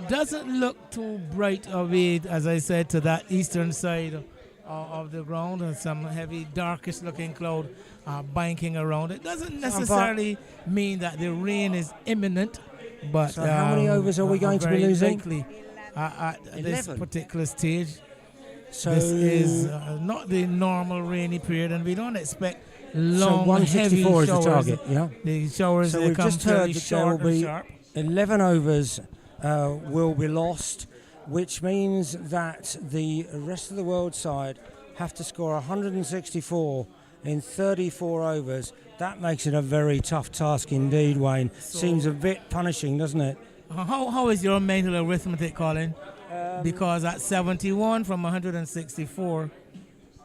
doesn't look too bright away, as I said, to that eastern side of the ground, and some heavy, darkish looking cloud banking around. It doesn't necessarily mean that the rain is imminent, but so how many overs are we going to be losing? Likely, at this particular stage. So this is not the normal rainy period, and we don't expect long, so 164 heavy is showers. the target, yeah? The showers, so they we've come just heard fairly that there short will and be sharp. 11 overs will be lost, which means that the rest of the world side have to score 164 in 34 overs. That makes it a very tough task indeed, Wayne. Seems a bit punishing, doesn't it? How is your mental arithmetic, Colin? Because at 71 from 164.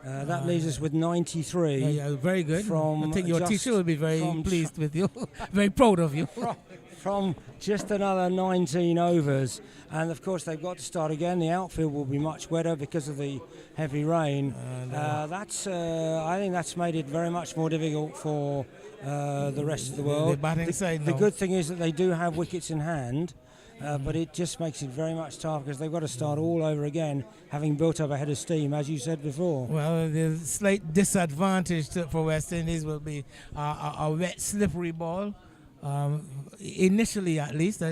That leaves us with 93. Yeah, very good. I think your teacher will be very pleased with you, very proud of you. From just another 19 overs. And of course, they've got to start again. The outfield will be much wetter because of the heavy rain. I think that's made it very much more difficult for the rest of the world. The batting side, the good thing is that they do have wickets in hand. But it just makes it very much tough because they've got to start all over again, having built up a head of steam, as you said before. Well, the slight disadvantage for West Indies will be a wet, slippery ball, initially at least,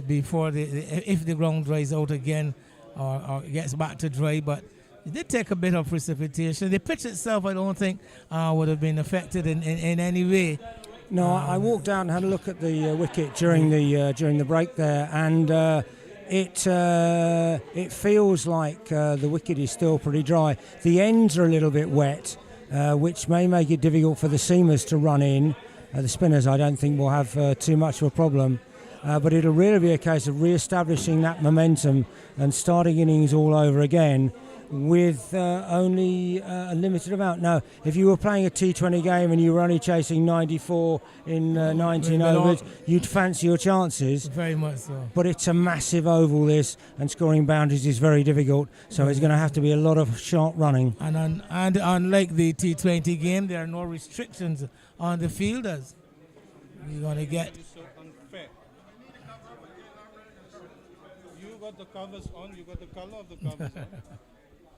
before if the ground dries out again or gets back to dry. But it did take a bit of precipitation. The pitch itself, I don't think, would have been affected in any way. No, I walked out and had a look at the wicket during the break there, and it feels like the wicket is still pretty dry. The ends are a little bit wet, which may make it difficult for the seamers to run in. The spinners, I don't think, will have too much of a problem, but it'll really be a case of re-establishing that momentum and starting innings all over again. with only a limited amount. Now, if you were playing a T20 game and you were only chasing 94 in 19 overs, you'd fancy your chances. Very much so. But it's a massive oval, this, and scoring boundaries is very difficult. So it's going to have to be a lot of sharp running. And unlike the T20 game, there are no restrictions on the fielders. You're going to get... It's so unfair. You got the covers on, you got the color of the covers on.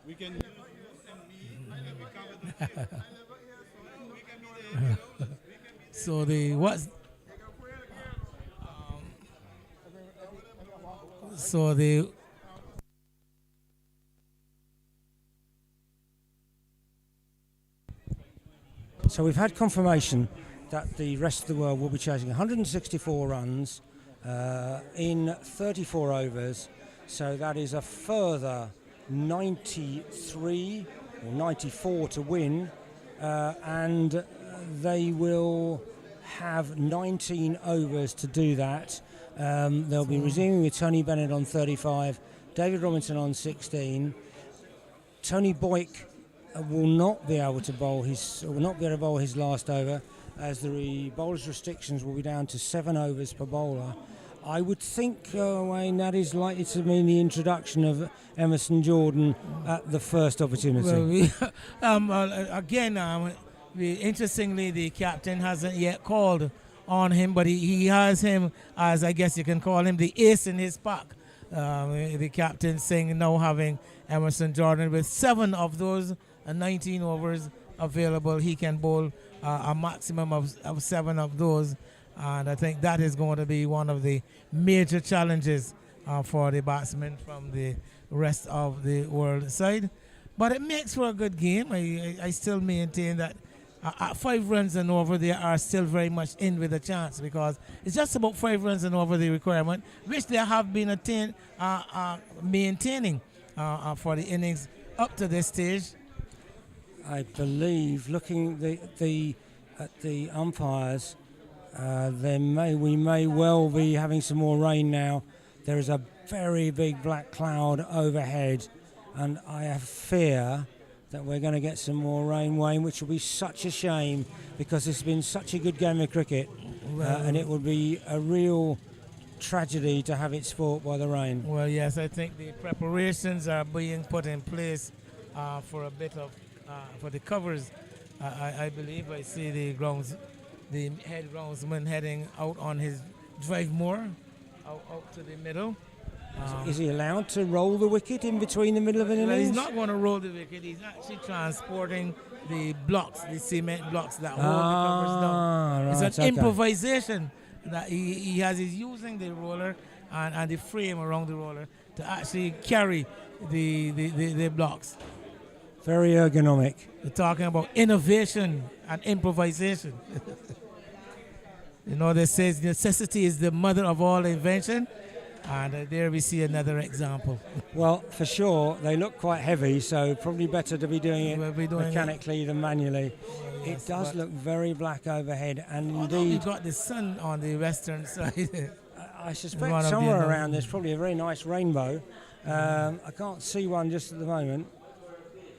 We can use you and me, and we cover the field. We can be the So the what's so the So we've had confirmation that the rest of the world will be chasing 164 runs in 34 overs. So that is a further 93 or 94 to win, and they will have 19 overs to do that. They'll be resuming with Tony Bennett on 35, David Robinson on 16. Tony Boyk will not be able to bowl his last over, as the bowlers' restrictions will be down to 7 overs per bowler. I would think, Wayne, that is likely to mean the introduction of Emerson Jordan at the first opportunity. Well, interestingly, the captain hasn't yet called on him, but he has him as, I guess you can call him, the ace in his pack. The captain saying now having Emerson Jordan with 7 of those 19 overs available, he can bowl a maximum of 7 of those. And I think that is going to be one of the major challenges for the batsmen from the rest of the world side. But it makes for a good game. I still maintain that at 5 runs and over, they are still very much in with a chance, because it's just about 5 runs and over the requirement, which they have been maintaining for the innings up to this stage. I believe, looking at the umpires, we may well be having some more rain now. There is a very big black cloud overhead, and I have fear that we're going to get some more rain, Wayne, which will be such a shame, because it's been such a good game of cricket, and it would be a real tragedy to have it spoilt by the rain. Well, yes, I think the preparations are being put in place for a bit of for the covers. I believe I see the head groundsman heading out on his drive more out to the middle. Is he allowed to roll the wicket in between the middle of an innings? Well, he's not going to roll the wicket. He's actually transporting the blocks, the cement blocks that hold the covers down. Right, it's an improvisation that he's using the roller and the frame around the roller to actually carry the blocks. Very ergonomic. We're talking about innovation and improvisation. You know, they say necessity is the mother of all invention. And there we see another example. Well, for sure, they look quite heavy, so probably better to be doing it mechanically than manually. It does look very black overhead, and indeed... You've got the sun on the western side. I suspect somewhere around there's probably a very nice rainbow. I can't see one just at the moment,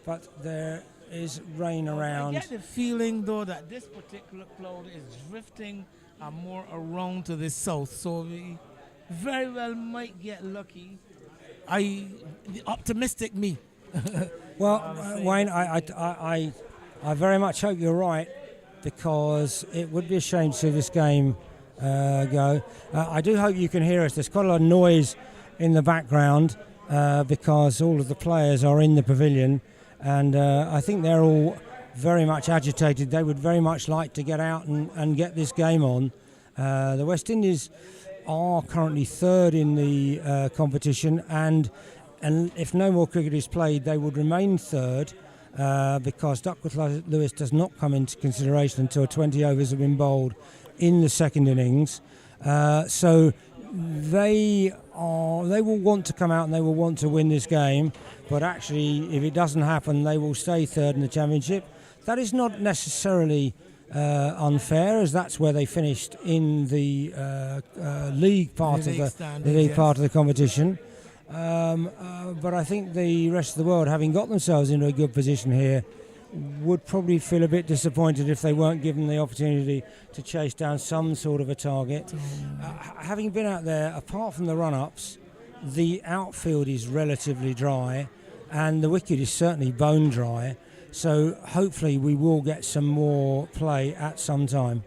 but there is rain around. I get the feeling, though, that this particular cloud is drifting more around to the south, so we very well might get lucky. The optimistic me. Well, Wayne, I very much hope you're right, because it would be a shame to see this game go. I do hope you can hear us. There's quite a lot of noise in the background because all of the players are in the pavilion, and I think they're all very much agitated. They would very much like to get out and get this game on. The West Indies are currently 3rd in the competition, and if no more cricket is played, they would remain 3rd because Duckworth Lewis does not come into consideration until 20 overs have been bowled in the second innings. So they will want to come out and they will want to win this game, but actually, if it doesn't happen, they will stay 3rd in the championship. That is not necessarily unfair, as that's where they finished in the league part of the competition. But I think the rest of the world, having got themselves into a good position here, would probably feel a bit disappointed if they weren't given the opportunity to chase down some sort of a target. Having been out there, apart from the run-ups, the outfield is relatively dry and the wicket is certainly bone dry, so hopefully we will get some more play at some time.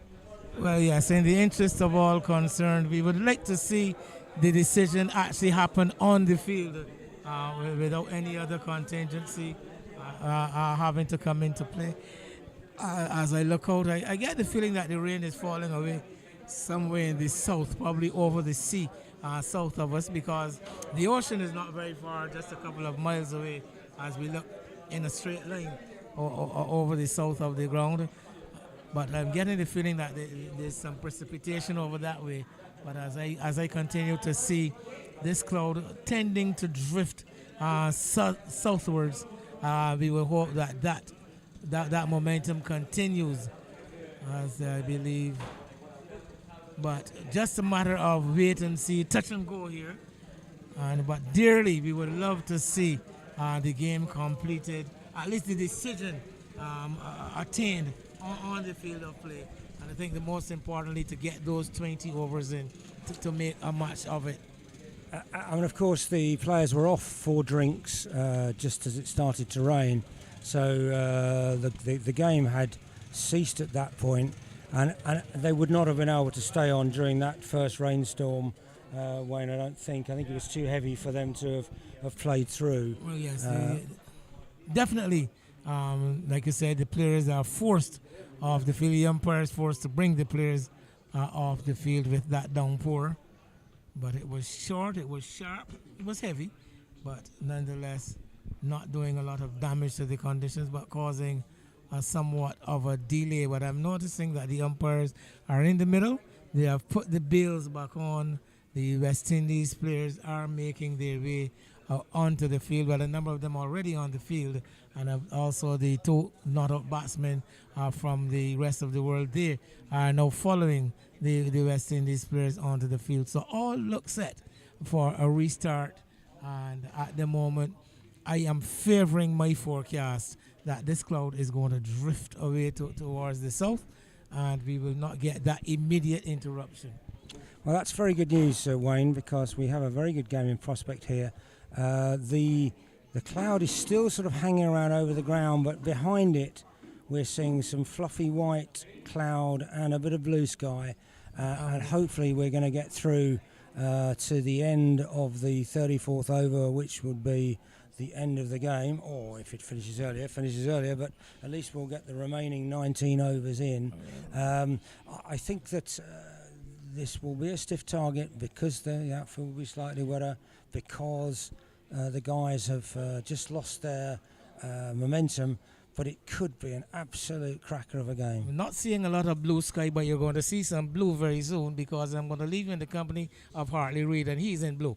Well, yes, in the interest of all concerned, we would like to see the decision actually happen on the field without any other contingency having to come into play. As I look out, I get the feeling that the rain is falling away somewhere in the south, probably over the sea south of us, because the ocean is not very far, just a couple of miles away as we look in a straight line over the south of the ground. But I'm getting the feeling that there's some precipitation over that way. But as I continue to see this cloud tending to drift southwards, we will hope that momentum continues, as I believe. But just a matter of wait and see, touch and go here. But dearly, we would love to see the game completed, at least the decision attained on the field of play. And I think the most importantly, to get those 20 overs in to make a match of it. And of course the players were off for drinks just as it started to rain, so the game had ceased at that point, and they would not have been able to stay on during that first rainstorm, Wayne. I think it was too heavy for them to have played through. Well, yes, definitely. Like you said, the players are forced off the field. The umpires forced to bring the players off the field with that downpour. But it was short, it was sharp, it was heavy, but nonetheless not doing a lot of damage to the conditions, but causing somewhat of a delay. But I'm noticing that the umpires are in the middle. They have put the bails back on. The West Indies players are making their way onto the field. Well, a number of them already on the field, and also the two not-out batsmen from the rest of the world. They are now following the West Indies players onto the field. So all look set for a restart, and at the moment I am favoring my forecast that this cloud is going to drift away towards the south, and we will not get that immediate interruption. Well, that's very good news, Wayne, because we have a very good game in prospect here. The cloud is still sort of hanging around over the ground, but behind it we're seeing some fluffy white cloud and a bit of blue sky, and hopefully we're going to get through to the end of the 34th over, which would be the end of the game, or if it finishes earlier, but at least we'll get the remaining 19 overs in. I think that this will be a stiff target because the outfield will be slightly wetter, because the guys have just lost their momentum, but it could be an absolute cracker of a game. We're not seeing a lot of blue sky, but you're going to see some blue very soon, because I'm going to leave you in the company of Hartley Reid, and he's in blue.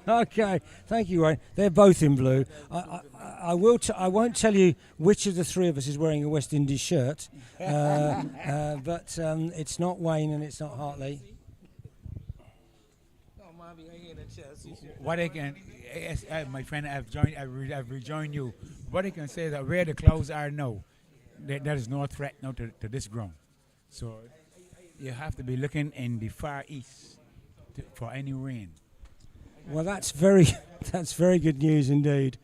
Okay, thank you, Wayne. They're both in blue. I won't tell you which of the three of us is wearing a West Indies shirt, but it's not Wayne and it's not Hartley. What I can, my friend, I've rejoined you. What I can say that where the clouds are now, there is no threat now to this ground. So you have to be looking in the far east for any rain. Well, that's very good news indeed.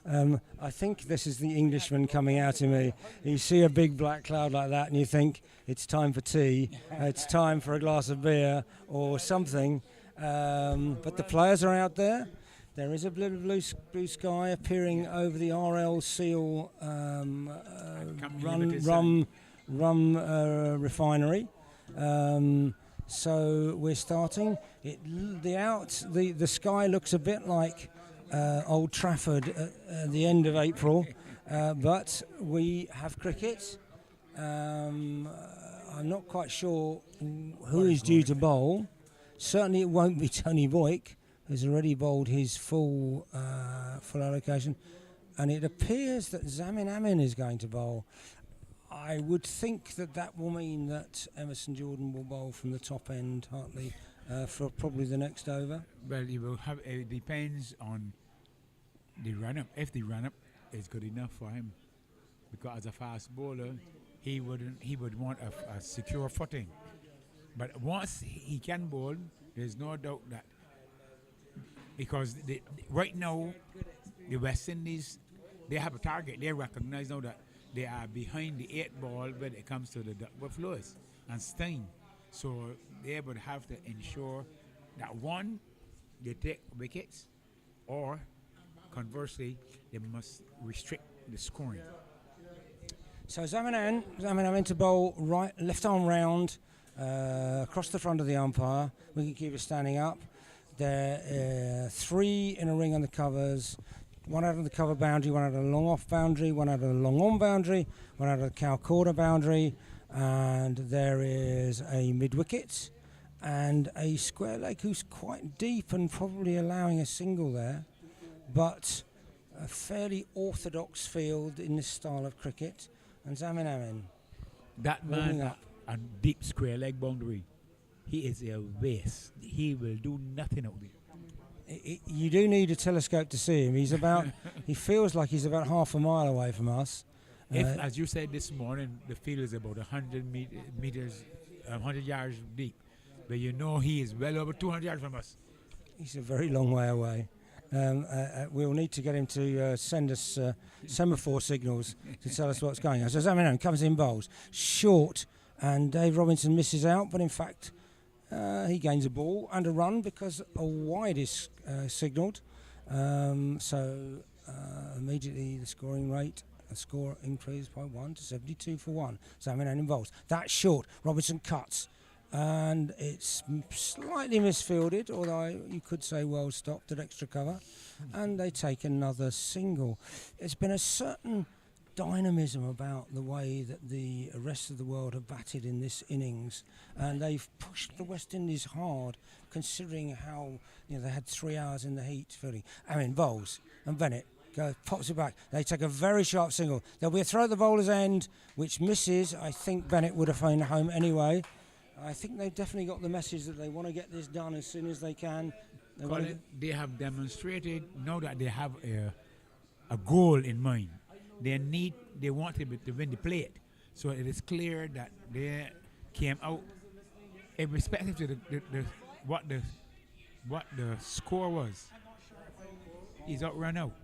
I think this is the Englishman coming out in me. You see a big black cloud like that and you think it's time for tea, it's time for a glass of beer or something. But the players are out there. There is a blue sky appearing over the RL Seal rum refinery. So we're starting. The sky looks a bit like Old Trafford at the end of April, but we have cricket. I'm not quite sure who is due to bowl. Certainly it won't be Tony Boyk, who's already bowled his full allocation, and it appears that Zamin Amin is going to bowl. I would think that will mean that Emerson Jordan will bowl from the top end, Hartley, for probably the next over. Well, you will have. It depends on the run up. If the run up is good enough for him, because as a fast bowler, he would want a secure footing. But once he can bowl, there's no doubt that because right now the West Indies, they have a target. They recognize now that they are behind the 8 ball when it comes to the with Lewis and Stein. So they would have to ensure that one, they take wickets, or conversely, they must restrict the scoring. So Zamanan to bowl left arm round, across the front of the umpire. Wicketkeeper standing up. There are 3 in a ring on the covers. 1 out of the cover boundary, 1 out of the long off boundary, 1 out of the long on boundary, 1 out of the cow corner boundary, and there is a mid wicket and a square leg who's quite deep and probably allowing a single there, but a fairly orthodox field in this style of cricket. And Zamin Amin. That man, a deep square leg boundary, he is a waste. He will do nothing out there. You do need a telescope to see him. He feels like he's about half a mile away from us. If, as you said this morning, the field is about 100 meters, 100 yards deep, but you know he is well over 200 yards from us. He's a very long way away. We'll need to get him to send us semaphore signals to tell us what's going on. So Zamin comes in bowls. Short, and Dave Robinson misses out, but in fact he gains a ball and a run because a wide is signalled. So immediately the scoring rate, the score increased by 1 to 72 for 1. Zamin in bowls. That's short. Robinson cuts. And it's slightly misfielded, although you could say well stopped at extra cover, and they take another single. There's been a certain dynamism about the way that the rest of the world have batted in this innings, and they've pushed the West Indies hard, considering how they had 3 hours in the heat fielding. I mean, bowls, and Bennett pops it back. They take a very sharp single. There'll be a throw at the bowler's end, which misses. I think Bennett would have found home anyway. I think they've definitely got the message that they want to get this done as soon as they can. They have demonstrated now that they have a goal in mind. They want to win the plate. So it is clear that they came out, irrespective to what the score was. He's outrun out.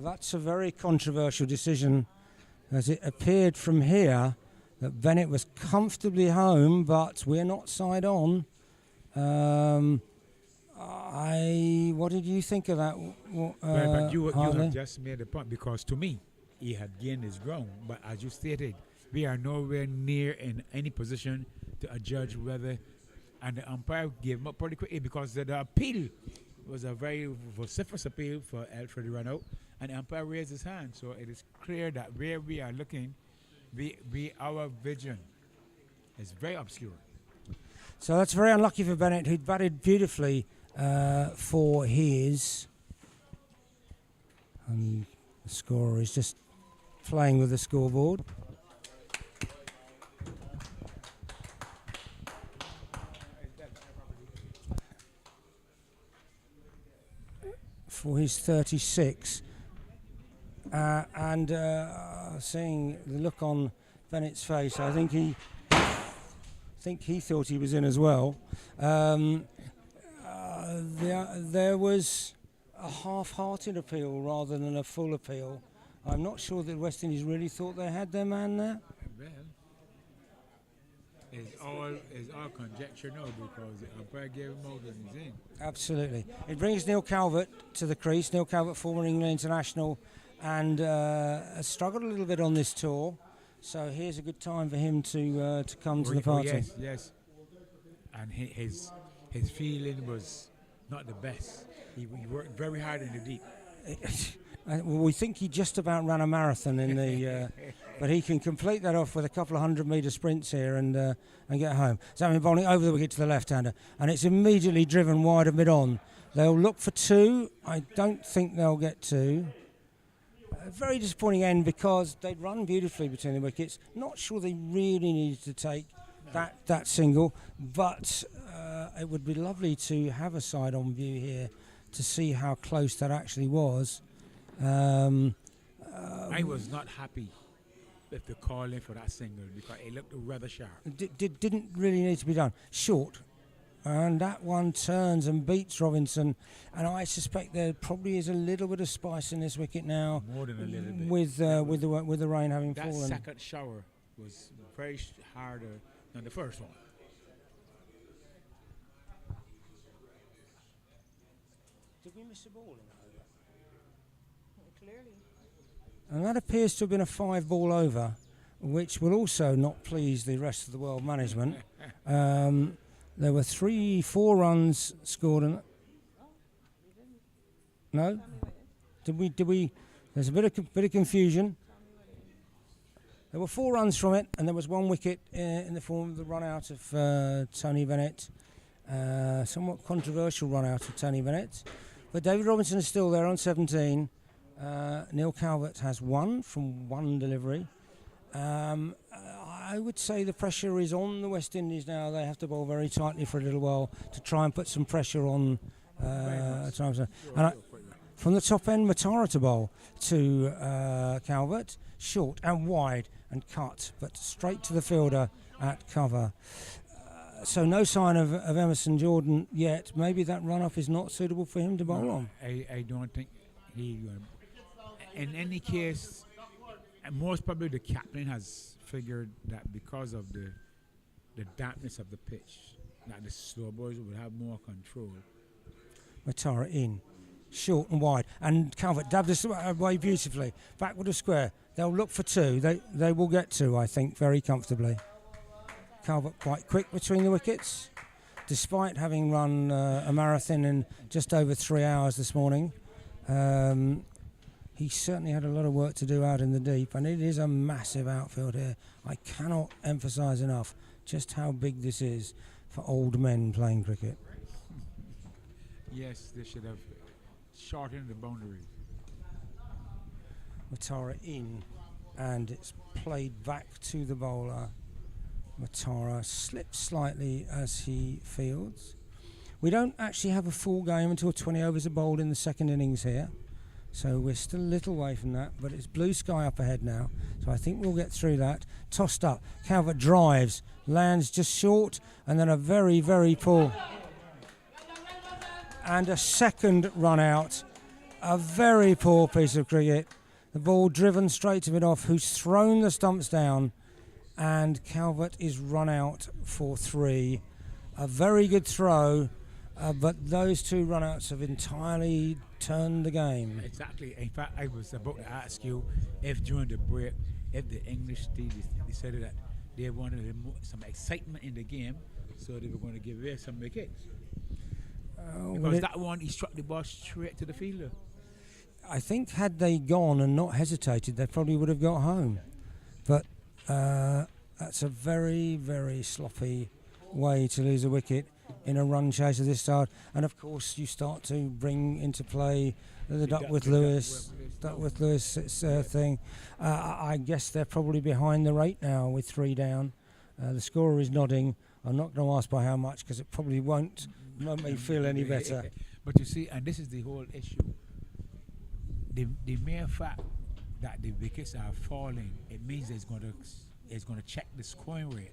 That's a very controversial decision, as it appeared from here that Bennett was comfortably home, but we're not side on. What did you think of that? But you have just made a point, because to me, he had gained his ground. But as you stated, we are nowhere near in any position to judge whether, and the umpire gave him up pretty quickly because the appeal was a very vociferous appeal for Alfred to run out, and the umpire raised his hand. So it is clear that where we are looking, our vision is very obscure. So that's very unlucky for Bennett, who'd batted beautifully for his. And the scorer is just playing with the scoreboard. For his 36. And seeing the look on Bennett's face, I think he thought he was in as well. There was a half-hearted appeal rather than a full appeal. I'm not sure that West Indies really thought they had their man there. Well, it's all conjecture now, because the umpire gave him out and he's in. Absolutely. It brings Neil Calvert to the crease. Neil Calvert, former England international, and has struggled a little bit on this tour. So here's a good time for him to come to the party. Yes. And his feeling was not the best. He worked very hard in the deep. Well, we think he just about ran a marathon in the, but he can complete that off with a couple of 100-metre sprints here and get home. Zamin bowling over the wicket to the left-hander, and it's immediately driven wide of mid-on. They'll look for 2. I don't think they'll get 2. A very disappointing end, because they'd run beautifully between the wickets. Not sure they really needed to take that single. But it would be lovely to have a side on view here to see how close that actually was. I was not happy with the calling for that single because it looked rather sharp. Didn't really need to be done. Short. And that one turns and beats Robinson. And I suspect there probably is a little bit of spice in this wicket now. More than a little bit. With the rain having that fallen. That second shower was very harder than the first one. Did we miss a ball in that over? Clearly. And that appears to have been a 5-ball over, which will also not please the rest of the world management. There were 4 runs scored in it. No? Did we? There's a bit of confusion. There were 4 runs from it, and there was 1 wicket in the form of the run out of Tony Bennett. Somewhat controversial run out of Tony Bennett. But David Robinson is still there on 17. Neil Calvert has 1 from 1 delivery. I would say the pressure is on the West Indies now. They have to bowl very tightly for a little while to try and put some pressure on. From the top end, Matara to bowl to Calvert, short and wide and cut, but straight to the fielder at cover. So no sign of Emerson Jordan yet. Maybe that run-off is not suitable for him to bowl on. I don't think he... in any case, most probably the captain has figured that because of the dampness of the pitch, that the slow boys will have more control. Matara in, short and wide, and Calvert dabbed this away beautifully. Backward of square. They'll look for 2. They will get 2, I think, very comfortably. Calvert quite quick between the wickets, despite having run a marathon in just over 3 hours this morning. He certainly had a lot of work to do out in the deep, and it is a massive outfield here. I cannot emphasise enough just how big this is for old men playing cricket. Yes, they should have shortened the boundaries. Matara in, and it's played back to the bowler. Matara slips slightly as he fields. We don't actually have a full game until 20 overs are bowled in the second innings here. So we're still a little way from that, but it's blue sky up ahead now. So I think we'll get through that. Tossed up, Calvert drives, lands just short, and then a very, very poor... And a second run out. A very poor piece of cricket. The ball driven straight to mid-off, who's thrown the stumps down, and Calvert is run out for 3. A very good throw, but those 2 run-outs have entirely turned the game. Exactly. In fact, I was about to ask you if during the break, if the English team decided that they wanted some excitement in the game, so they were going to give away some wickets. Because that one, he struck the ball straight to the fielder. I think had they gone and not hesitated, they probably would have got home. But that's a very, very sloppy way to lose a wicket in a run chase of this start. And of course, you start to bring into play the Duckworth Lewis thing. I guess they're probably behind the rate now with 3 down. The scorer is nodding. I'm not going to ask by how much because it probably won't make me feel any better. But you see, and this is the whole issue. The mere fact that the wickets are falling, it means it's going to check the scoring rate.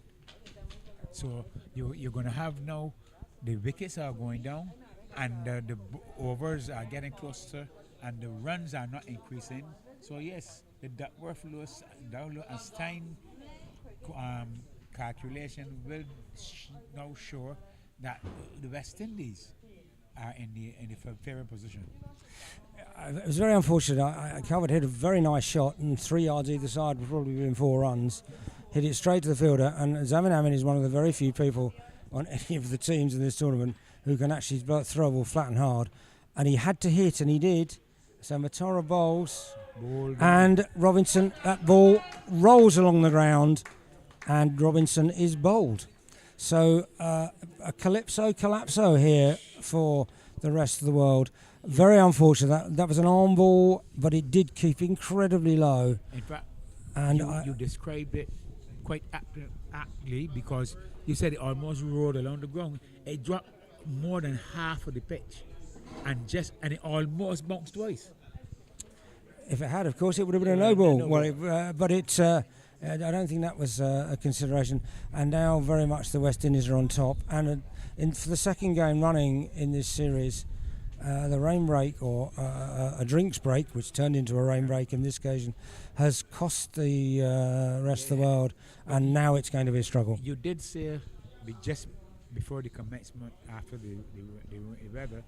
So you're going to have now the wickets are going down, and the overs are getting closer, and the runs are not increasing. So yes, the Duckworth Lewis and Stein calculation will now show that the West Indies are in the favourite position. It was very unfortunate. Calvert hit a very nice shot, and 3 yards either side would probably been 4 runs. Hit it straight to the fielder, and Zaman Amin is one of the very few people on any of the teams in this tournament who can actually throw a ball flat and hard. And he had to hit, and he did. So Matara bowls, and Robinson, that ball rolls along the ground, and Robinson is bowled. So a collapso here for the rest of the world. Very unfortunate. That was an arm ball, but it did keep incredibly low. In fact, and you described it quite aptly because you said it almost rolled along the ground. It dropped more than half of the pitch, and it almost bounced twice. If it had, of course, it would have been a no ball. Well, but it's. I don't think that was a consideration. And now, very much, the West Indies are on top. And for the second game running in this series, the rain break or a drinks break, which turned into a rain break in this occasion, has cost the rest of the world. And now it's going to be a struggle. You did say just before the commencement, after the weather,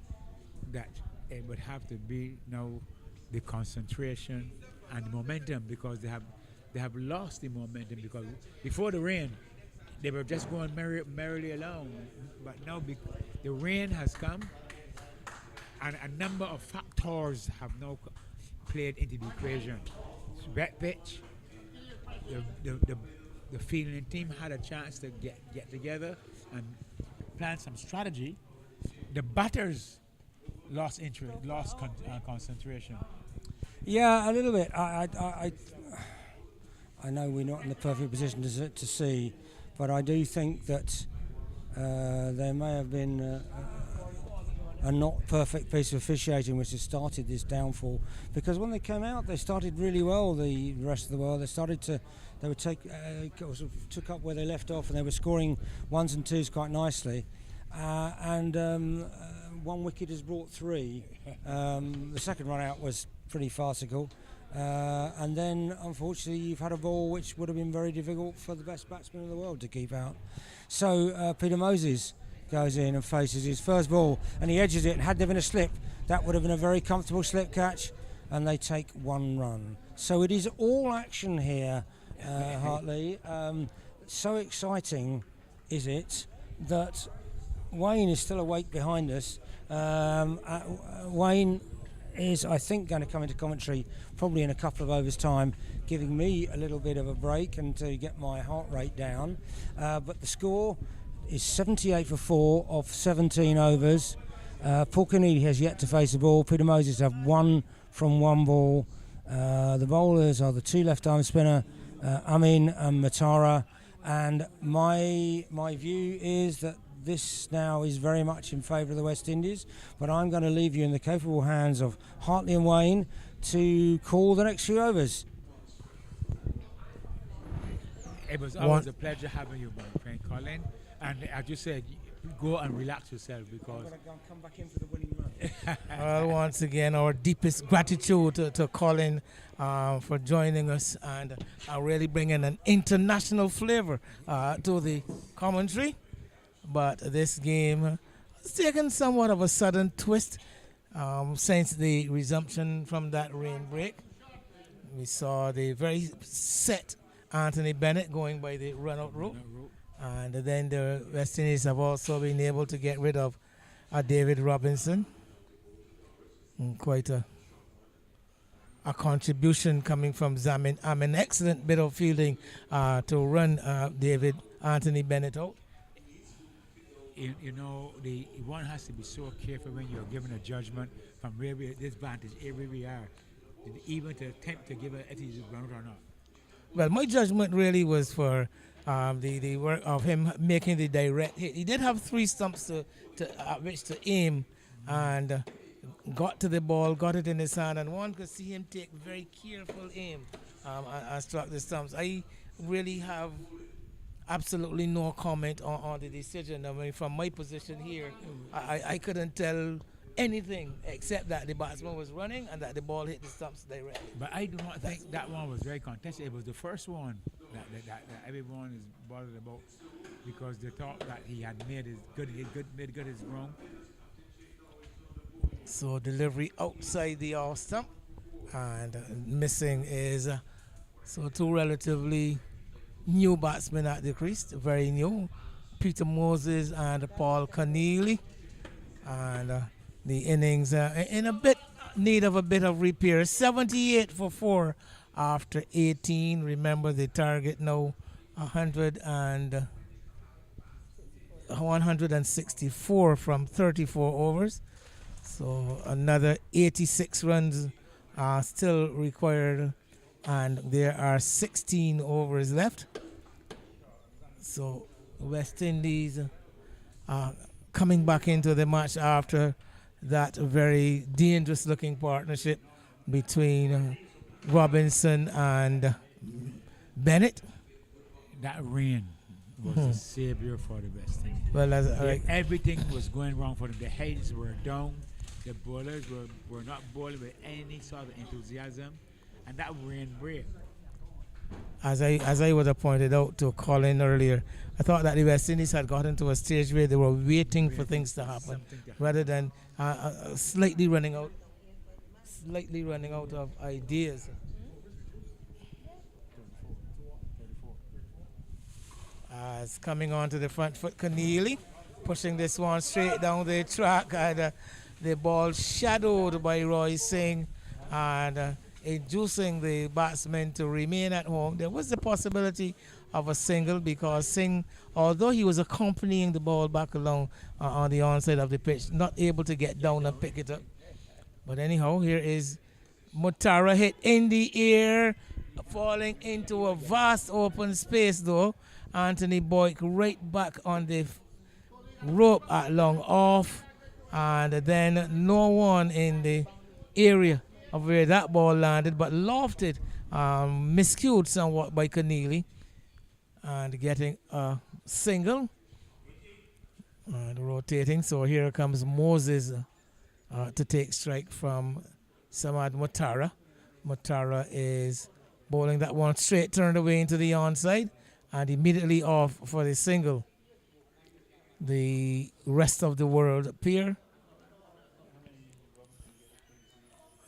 that it would have to be now the concentration and the momentum, because they have lost the momentum, because before the rain they were just going merrily along, but now the rain has come and a number of factors have now played into the equation. Wet pitch, the fielding team had a chance to get together and plan some strategy. The batters lost interest, lost concentration. Yeah, a little bit. I know we're not in the perfect position to see, but I do think that there may have been a not perfect piece of officiating which has started this downfall. Because when they came out, they started really well. The rest of the world, they would took up where they left off, and they were scoring ones and twos quite nicely. One wicket has brought three. The second run out was pretty farcical. And then, unfortunately, you've had a ball which would have been very difficult for the best batsman in the world to keep out. So Peter Moses goes in and faces his first ball, and he edges it. And had there been a slip, that would have been a very comfortable slip catch, and they take one run. So it is all action here, Hartley. So exciting is it that Wayne is still awake behind us. Wayne is, I think, going to come into commentary probably in a couple of overs' time, giving me a little bit of a break and to get my heart rate down. But the score is 78 for 4 of 17 overs. Paul Kennedy has yet to face a ball. Peter Moses have one from one ball. The bowlers are the two left-arm spinner, Amin and Matara. And my view is that this now is very much in favour of the West Indies, but I'm going to leave you in the capable hands of Hartley and Wayne to call the next few overs. It was always a pleasure having you, my friend Colin. And as you said, go and relax yourself, because I'm going to come back in for the winning run. Well, once again, our deepest gratitude to Colin for joining us and really bringing an international flavour to the commentary. But this game has taken somewhat of a sudden twist since the resumption from that rain break. We saw the very set Anthony Bennett going by the run-out route. And then the West Indies have also been able to get rid of David Robinson. Quite a contribution coming from Zamin. An excellent bit of fielding to run David Anthony Bennett out. You know, one has to be so careful when you're giving a judgment from this vantage, where we are, even to attempt to give it if he's ground or not. Well, my judgment really was for the work of him making the direct hit. He did have three stumps to which to aim, and got to the ball, got it in his hand, and one could see him take very careful aim and struck the stumps. I really have absolutely no comment on the decision. I mean, from my position here, I couldn't tell anything except that the batsman was running and that the ball hit the stumps directly. But I do not think that one was very contested. It was the first one that everyone is bothered about, because they thought that he had made his ground. So delivery outside the off stump, and missing is so two relatively new batsmen at the crease, very new, Peter Moses and Paul Keneally, and the innings in a bit need of a bit of repair. 78 for 4 after 18. Remember the target now 164 from 34 overs. So another 86 runs are still required, and there are 16 overs left. So West Indies coming back into the match after that very dangerous looking partnership between Robinson and Bennett. That rain was a savior for the West Indies. Well, Everything was going wrong for them. The heads were down. The bowlers were not bowling with any sort of enthusiasm. And that rain break. as I would have pointed out to Colin earlier, I thought that the West Indies had gotten to a stage where they were waiting for things to happen rather than slightly running out of ideas. As coming on to the front foot, Keneally pushing this one straight down the track, and the ball shadowed by Roy Singh and inducing the batsmen to remain at home. There was the possibility of a single because Singh, although he was accompanying the ball back along on the onside of the pitch, not able to get down and pick it up. But anyhow, here is Mutara, hit in the air, falling into a vast open space though. Anthony Boyk right back on the rope at long off, and then no one in the area of where that ball landed, but lofted, miscued somewhat by Keneally, and getting a single and rotating. So here comes Moses to take strike from Samad Mutara. Mutara is bowling that one straight, turned away into the onside, and immediately off for the single. The rest of the world appear.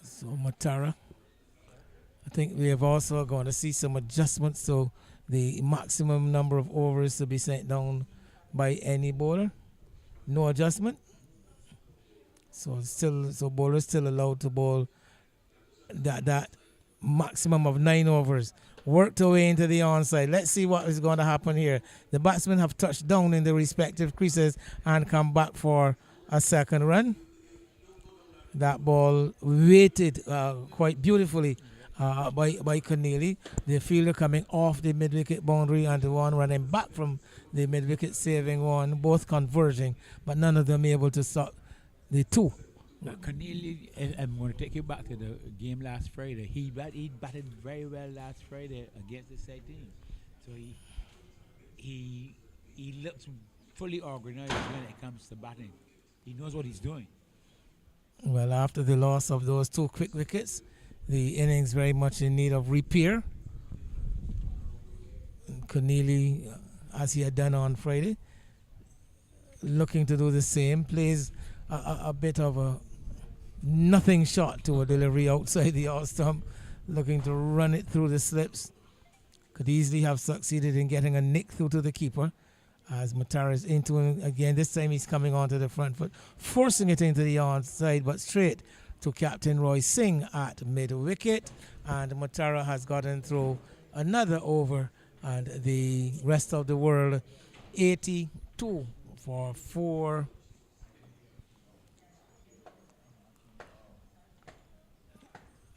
So Mutara, I think we have also going to see some adjustments, so the maximum number of overs to be sent down by any bowler. No adjustment. So bowlers still allowed to bowl that maximum of 9 overs. Worked away into the onside. Let's see what is going to happen here. The batsmen have touched down in their respective creases and come back for a second run. That ball weighted quite beautifully by Keneally. The fielder coming off the mid-wicket boundary and the one running back from the mid-wicket saving one, both converging, but none of them able to stop the two. Now, Keneally, I'm going to take you back to the game last Friday. He batted very well last Friday against the side team. So he looks fully organized when it comes to batting. He knows what he's doing. Well, after the loss of those 2 quick wickets, the innings very much in need of repair. Keneally, as he had done on Friday, looking to do the same, plays a bit of a nothing shot to a delivery outside the off stump, looking to run it through the slips. Could easily have succeeded in getting a nick through to the keeper. As Mutara is into him again, this time he's coming onto the front foot, forcing it into the onside, but straight to Captain Roy Singh at mid-wicket. And Mutara has gotten through another over, and the rest of the world 82 for 4.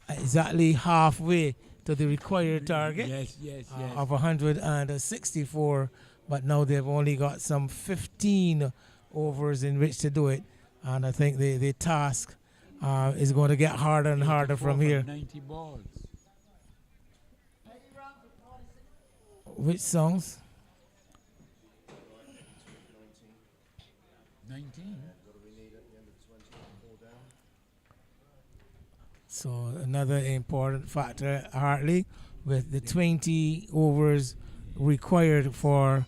Exactly halfway to the required target of 164, but now they've only got some 15 overs in which to do it, and I think the task is going to get harder and harder from here. 90 balls. Which songs? 19. So another important factor, Hartley, with the 20 overs required for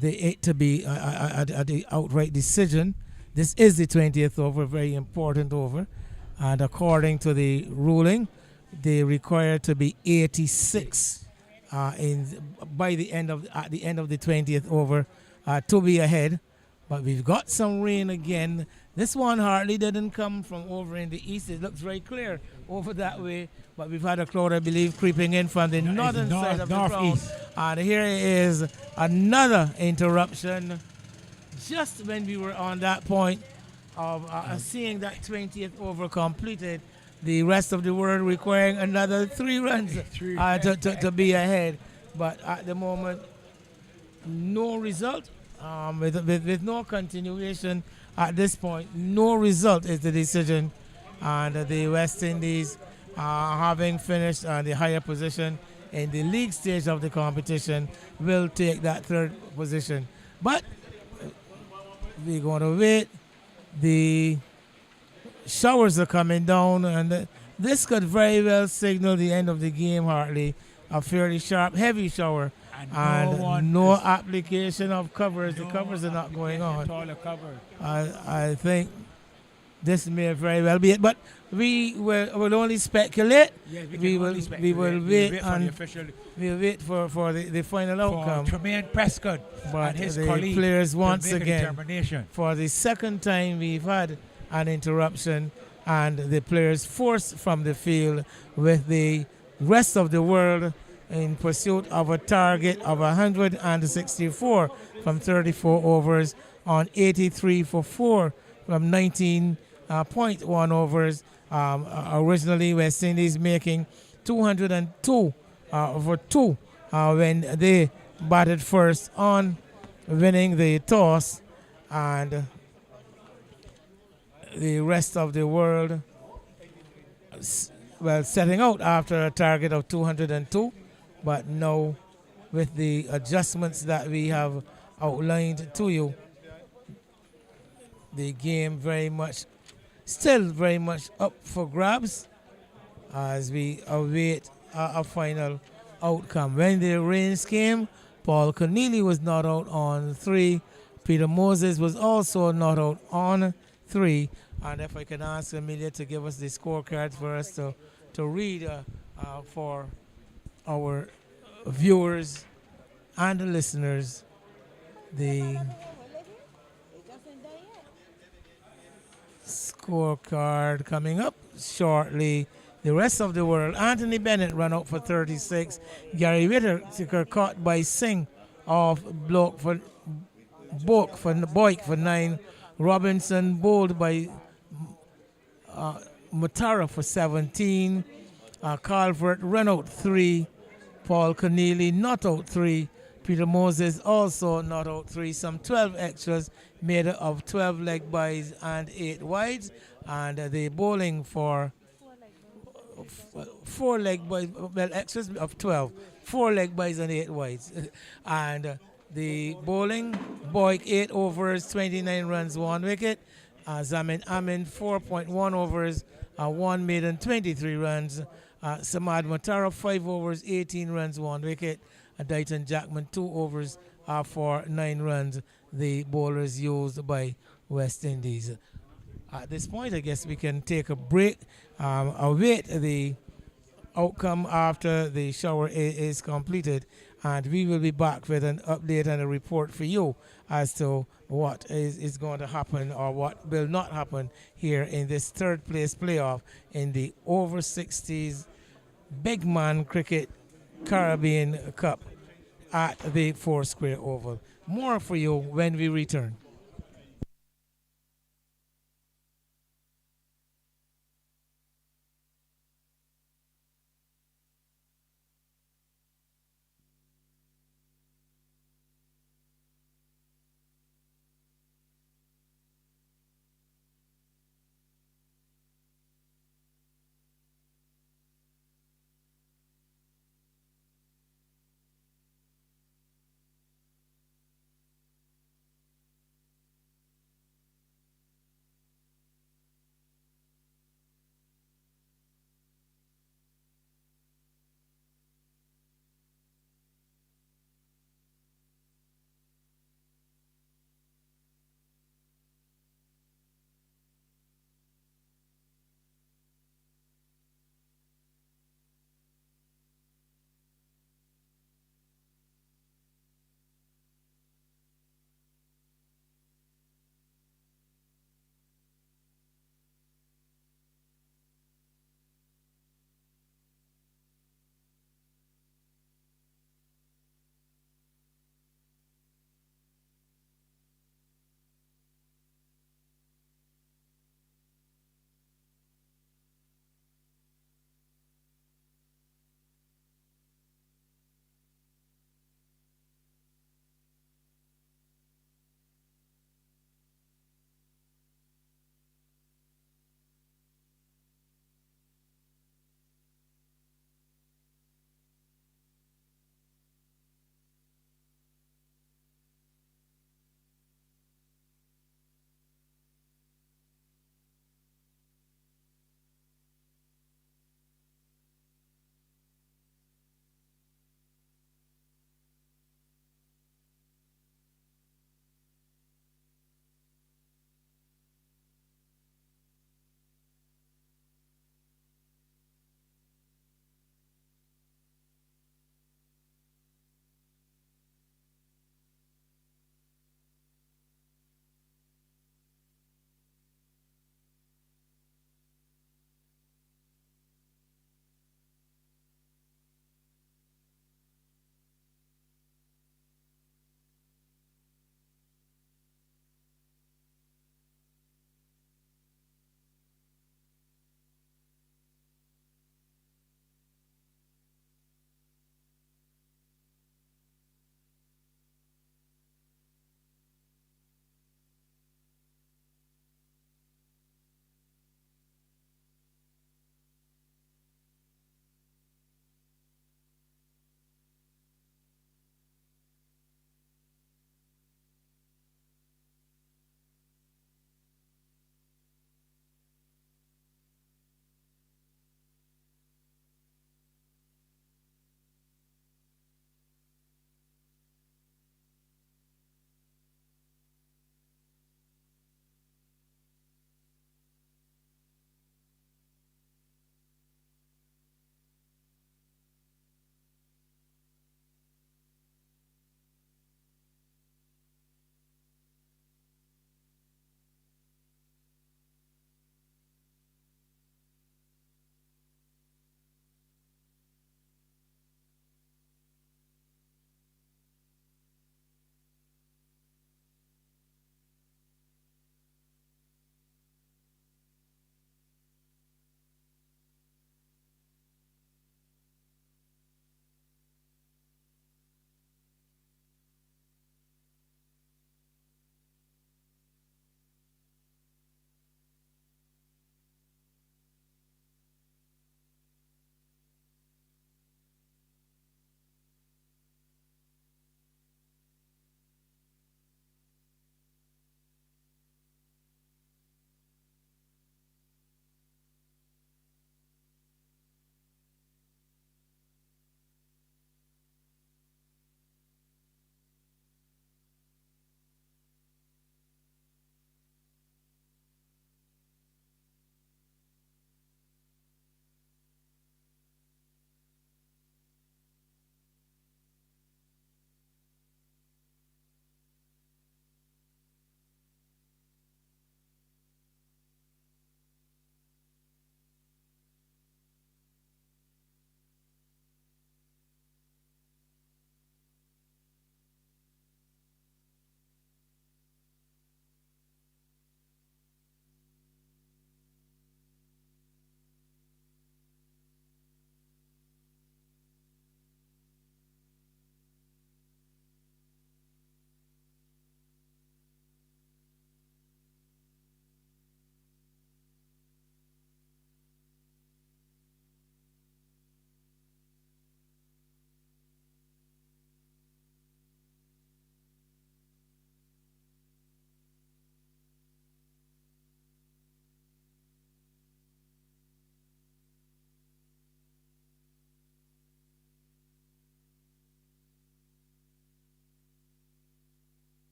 it to be the outright decision. This is the 20th over, very important over, and according to the ruling, they require to be 86 at the end of the 20th over to be ahead. But we've got some rain again. This one hardly didn't come from over in the east. It looks very clear over that way. But we've had a cloud, I believe, creeping in from the northern side of the ground. And here is another interruption. Just when we were on that point of seeing that 20th over completed, the rest of the world requiring another 3 runs to be ahead. But at the moment, no result, with no continuation at this point. No result is the decision, and the West Indies, having finished the higher position in the league stage of the competition, will take that third position. But we're going to wait. The showers are coming down, and this could very well signal the end of the game, Hartley. A fairly sharp, heavy shower, and no application of covers. The covers are not going on. I think this may very well be it, but we will only speculate. Yes, We will wait for the and official we'll wait for the final outcome. Tremaine Prescott But and his the colleague players to once make a again, determination. for the second time we've had an interruption, and the players forced from the field with the rest of the world in pursuit of a target of 164 from 34 overs on 83 for 4 from 19.1 overs. Originally, West Indies making 202 for 2 when they batted first on, winning the toss, and the rest of the world setting out after a target of 202, but now with the adjustments that we have outlined to you, the game still very much up for grabs as we await a final outcome. When the rains came, Paul Corneli was not out on 3. Peter Moses was also not out on 3. And if I can ask Amelia to give us the scorecards for us to read for our viewers and the listeners, the scorecard coming up shortly. The rest of the world: Anthony Bennett run out for 36. Gary Whittaker caught by Singh off block for Boyk for 9. Robinson bowled by Mutara for 17. Calvert run out 3. Paul Corneli not out 3. Peter Moses also not out 3. Some 12 extras made of 12 leg byes and 8 wides. And the bowling for 4 leg byes, extras of 12. 4 leg byes and 8 wides. And the bowling: Boyk 8 overs, 29 runs, 1 wicket. Zamin Amin 4.1 overs, 1 maiden, 23 runs. Samad Mutara 5 overs, 18 runs, 1 wicket. Dighton Jackman 2 overs for 9 runs. The bowlers used by West Indies. At this point, I guess we can take a break, await the outcome after the shower is completed, and we will be back with an update and a report for you as to what is going to happen or what will not happen here in this third place playoff in the over 60s Big Man Cricket Caribbean Cup at the Foursquare Oval. More for you when we return.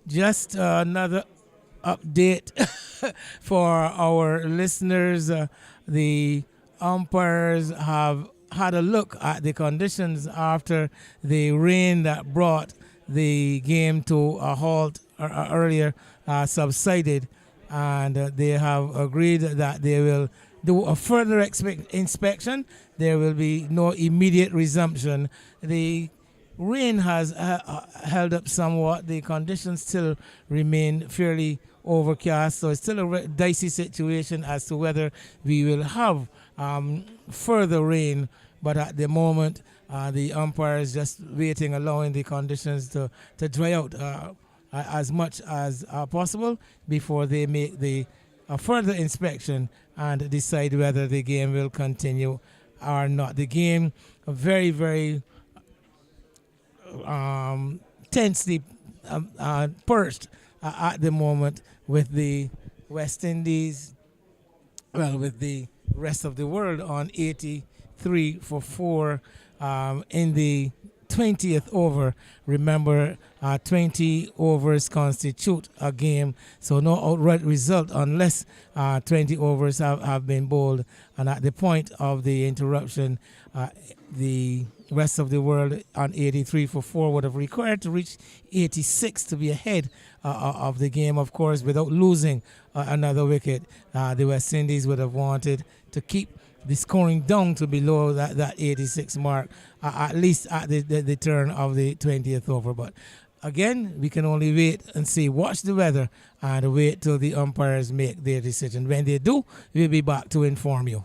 just another update for our listeners. The umpires have had a look at the conditions after the rain that brought the game to a halt earlier subsided, and they have agreed that they will do a further inspection. There will be no immediate resumption. The rain has held up somewhat. The conditions still remain fairly overcast, so it's still a dicey situation as to whether we will have further rain. But at the moment, the umpire is just waiting, allowing the conditions to dry out as much as possible before they make the further inspection and decide whether the game will continue or not. The game very, very tensely perched at the moment with the West Indies, with the rest of the world on 83 for 4 in the 20th over. Remember, 20 overs constitute a game, so no outright result unless 20 overs have been bowled. And at the point of the interruption, the rest of the world on 83 for 4 would have required to reach 86 to be ahead of the game, of course, without losing another wicket. The West Indies would have wanted to keep the scoring down to below that 86 mark, at least at the turn of the 20th over. But again, we can only wait and see, watch the weather, and wait till the umpires make their decision. When they do, we'll be back to inform you.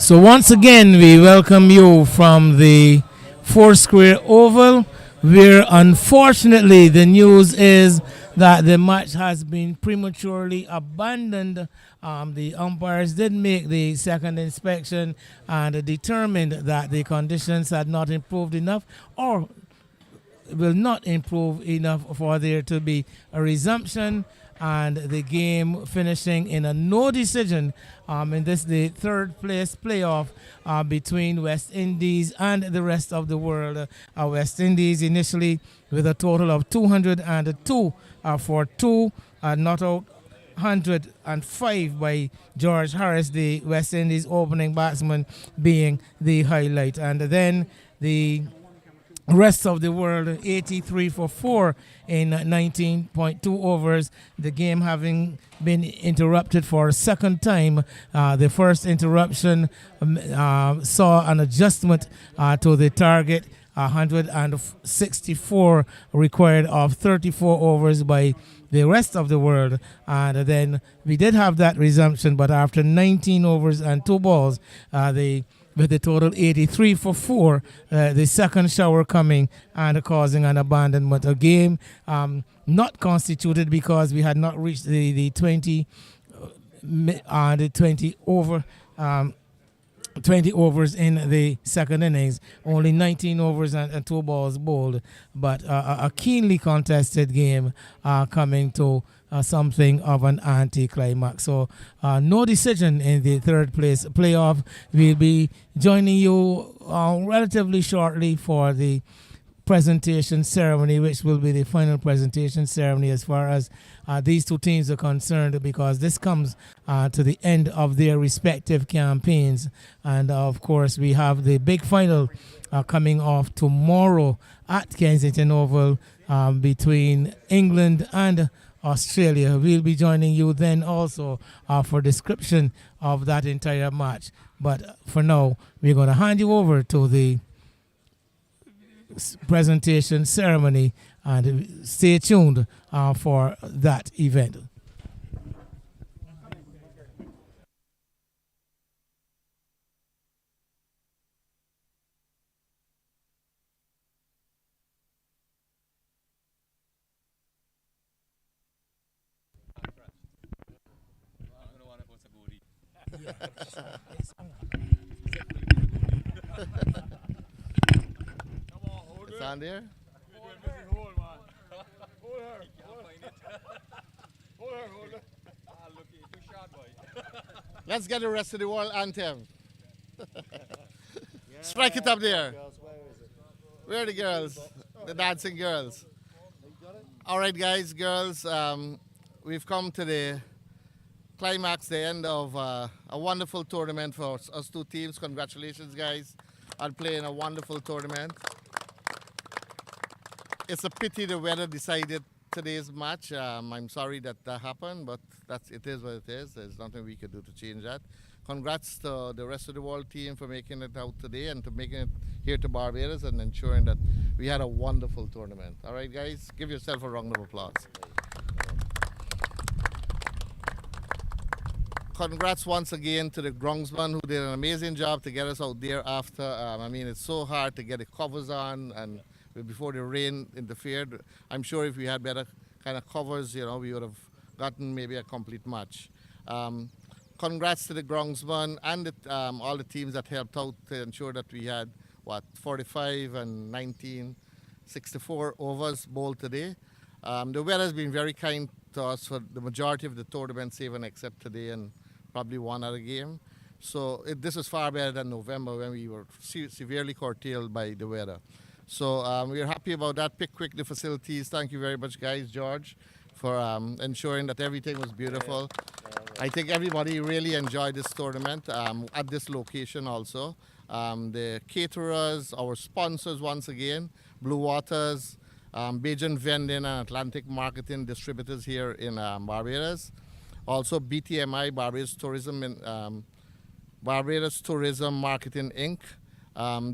So once again, we welcome you from the Foursquare Oval, where unfortunately the news is that the match has been prematurely abandoned. The umpires did make the second inspection and determined that the conditions had not improved enough, or will not improve enough for there to be a resumption, and the game finishing in a no decision in this the third place playoff between West Indies and the rest of the world. West Indies initially with a total of 202 for two, not out 105 by George Harris, the West Indies opening batsman, being the highlight. And then the rest of the world 83 for 4 in 19.2 overs, the game having been interrupted for a second time. The first interruption saw an adjustment to the target, 164 required of 34 overs by the rest of the world. And then we did have that resumption, but after 19 overs and 2 balls, with the total 83 for 4, the second shower coming and causing an abandonment. A game not constituted because we had not reached the 20 over 20 overs in the second innings, only 19 overs and 2 balls bowled, but a keenly contested game coming to something of an anticlimax. So no decision in the third place playoff. We'll be joining you relatively shortly for the presentation ceremony, which will be the final presentation ceremony as far as these two teams are concerned, because this comes to the end of their respective campaigns. And of course, we have the big final coming off tomorrow at Kensington Oval between England and Australia. We'll be joining you then also for description of that entire match. But for now, we're going to hand you over to the presentation ceremony, and stay tuned for that event. It's on there? Let's get the rest of the world anthem. Strike it up there. Where are the girls? The dancing girls. All right, guys, girls, we've come to the climax, the end of a wonderful tournament for us two teams. Congratulations, guys, on playing a wonderful tournament. It's a pity the weather decided today's match. I'm sorry that happened, but it is what it is. There's nothing we could do to change that. Congrats to the rest of the world team for making it out today and to making it here to Barbados and ensuring that we had a wonderful tournament. All right, guys, give yourself a round of applause. Congrats once again to the groundsman who did an amazing job to get us out there after. I mean, it's so hard to get the covers on and before the rain interfered. I'm sure if we had better kind of covers, we would have gotten maybe a complete match. Congrats to the groundsman and all the teams that helped out to ensure that we had, 45 and 19, 64 overs bowled today. The weather has been very kind to us for the majority of the tournament, save and except today and probably one other game. So this is far better than November when we were severely curtailed by the weather. So we're happy about that. Pick quick the facilities. Thank you very much, guys, George, for ensuring that everything was beautiful. I think everybody really enjoyed this tournament at this location also. The caterers, our sponsors once again, Blue Waters, Bajan Vending and Atlantic Marketing Distributors here in Barbados. Also BTMI, Barbados Tourism Marketing Inc.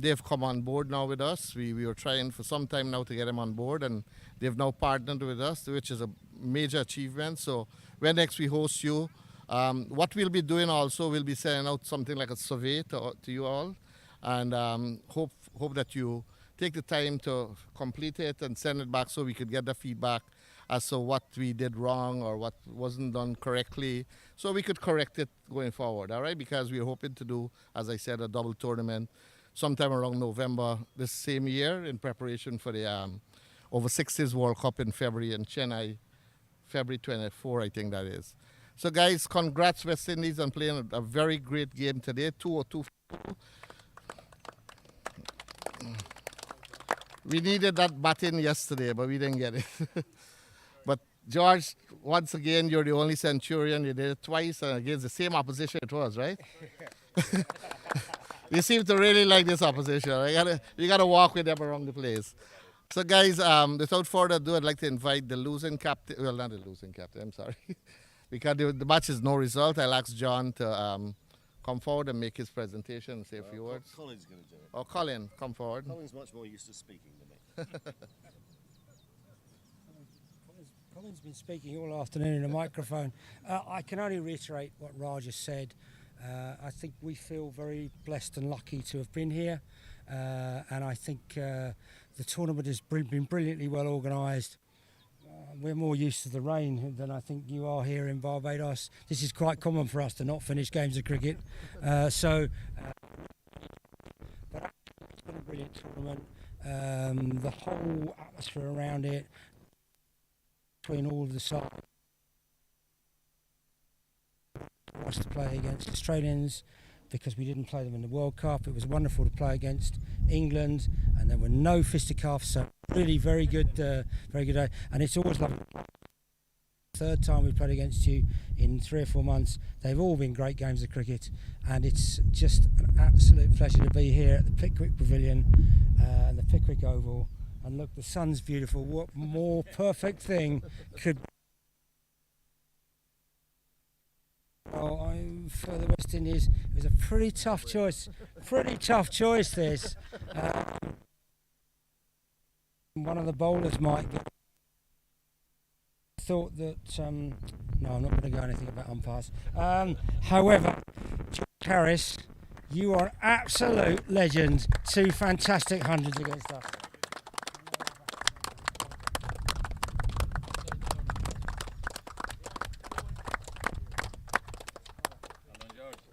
They've come on board now with us. We were trying for some time now to get them on board, and they've now partnered with us, which is a major achievement. So when next we host you, What we'll be doing also, we'll be sending out something like a survey to you all, and hope that you take the time to complete it and send it back so we could get the feedback as to what we did wrong or what wasn't done correctly, so we could correct it going forward, all right? Because we're hoping to do, as I said, a double tournament sometime around November this same year in preparation for the over 60s World Cup in February in Chennai, February 24, I think that is. So guys, congrats West Indies on playing a very great game today, 2-2. We needed that button yesterday, but we didn't get it. But George, once again, you're the only Centurion. You did it twice against the same opposition it was, right? You seem to really like this opposition. You gotta walk with them around the place. So guys, without further ado, I'd like to invite the losing captain. Well, not the losing captain, I'm sorry. Because the match is no result, I'll ask John to come forward and make his presentation and say a few words. Colin's going to do it. Oh, Colin, come forward. Colin's much more used to speaking than me. Colin's been speaking all afternoon in a microphone. I can only reiterate what Raj has said. I think we feel very blessed and lucky to have been here. And I think the tournament has been brilliantly well organised. We're more used to the rain than I think you are here in Barbados. This is quite common for us to not finish games of cricket. But it's been a brilliant tournament. The whole atmosphere around it, between all of the sides, for us to play against Australians because we didn't play them in the World Cup. It was wonderful to play against England, and there were no fisticuffs. So really, very good day. And it's always lovely. Third time we played against you in 3 or 4 months. They've all been great games of cricket, and it's just an absolute pleasure to be here at the Pickwick Pavilion and the Pickwick Oval. And look, the sun's beautiful. What more perfect thing could be? Oh, for the West Indies, it was a pretty tough choice. This. One of the bowlers might get. Thought that. No, I'm not going to go anything about umpires. However, George Harris, you are absolute legend. 2 fantastic hundreds against us.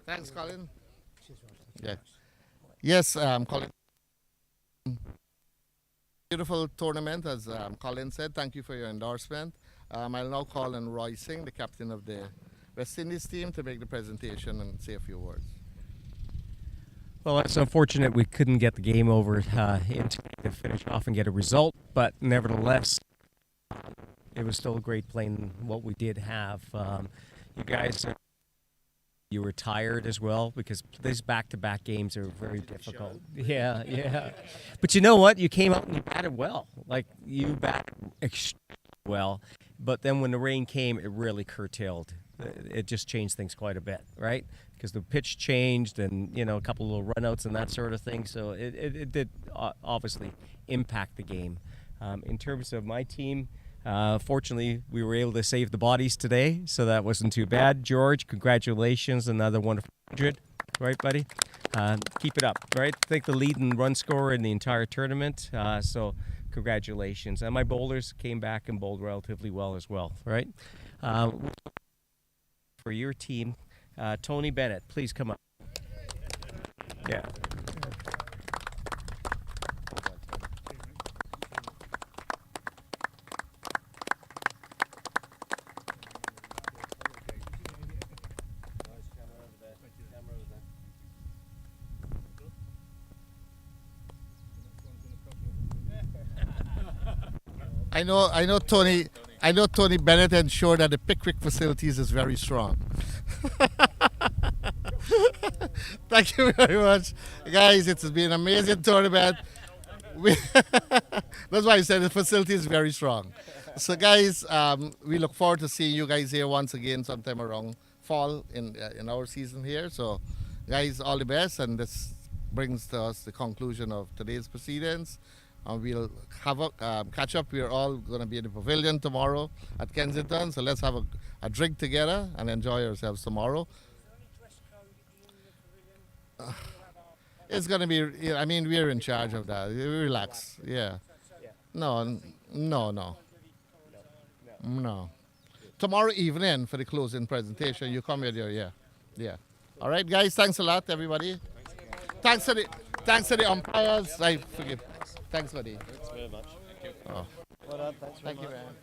Thanks, Colin. Yeah. Yes, Colin. Beautiful tournament, as Colin said. Thank you for your endorsement. I'll now call on Roy Singh, the captain of the West Indies team, to make the presentation and say a few words. Well, it's unfortunate we couldn't get the game over in time to finish off and get a result, but nevertheless, it was still great playing what we did have. You guys, you were tired as well because these back-to-back games are very difficult. Yeah. But you know what? You came out and you batted well. Like, you batted extremely well. But then when the rain came, it really curtailed. It just changed things quite a bit, right? Because the pitch changed and, a couple of little runouts and that sort of thing. So it did obviously impact the game. In terms of my team, fortunately, we were able to save the bodies today, so that wasn't too bad. George, congratulations, another wonderful 100, right, buddy? Keep it up, right? I think the leading run scorer in the entire tournament, so congratulations. And my bowlers came back and bowled relatively well as well, right? For your team, Tony Bennett, please come up. Yeah. I know Tony Bennett ensured that the Pickwick facilities is very strong. Thank you very much. Guys, it's been an amazing tournament. That's why I said the facility is very strong. So guys, we look forward to seeing you guys here once again sometime around fall in our season here. So guys, all the best, and this brings to us the conclusion of today's proceedings. and we'll have a catch up. We're all going to be in the pavilion tomorrow at Kensington, so let's have a drink together and enjoy ourselves tomorrow. It's going to be, I mean, we're in charge of that. Relax, yeah. No. Tomorrow evening for the closing presentation, you come with yeah. All right, guys, thanks a lot, everybody. Thanks to the umpires. I forgive. Thanks, buddy. Thanks very much. Oh. Well done. Thanks very Thank you, much. man.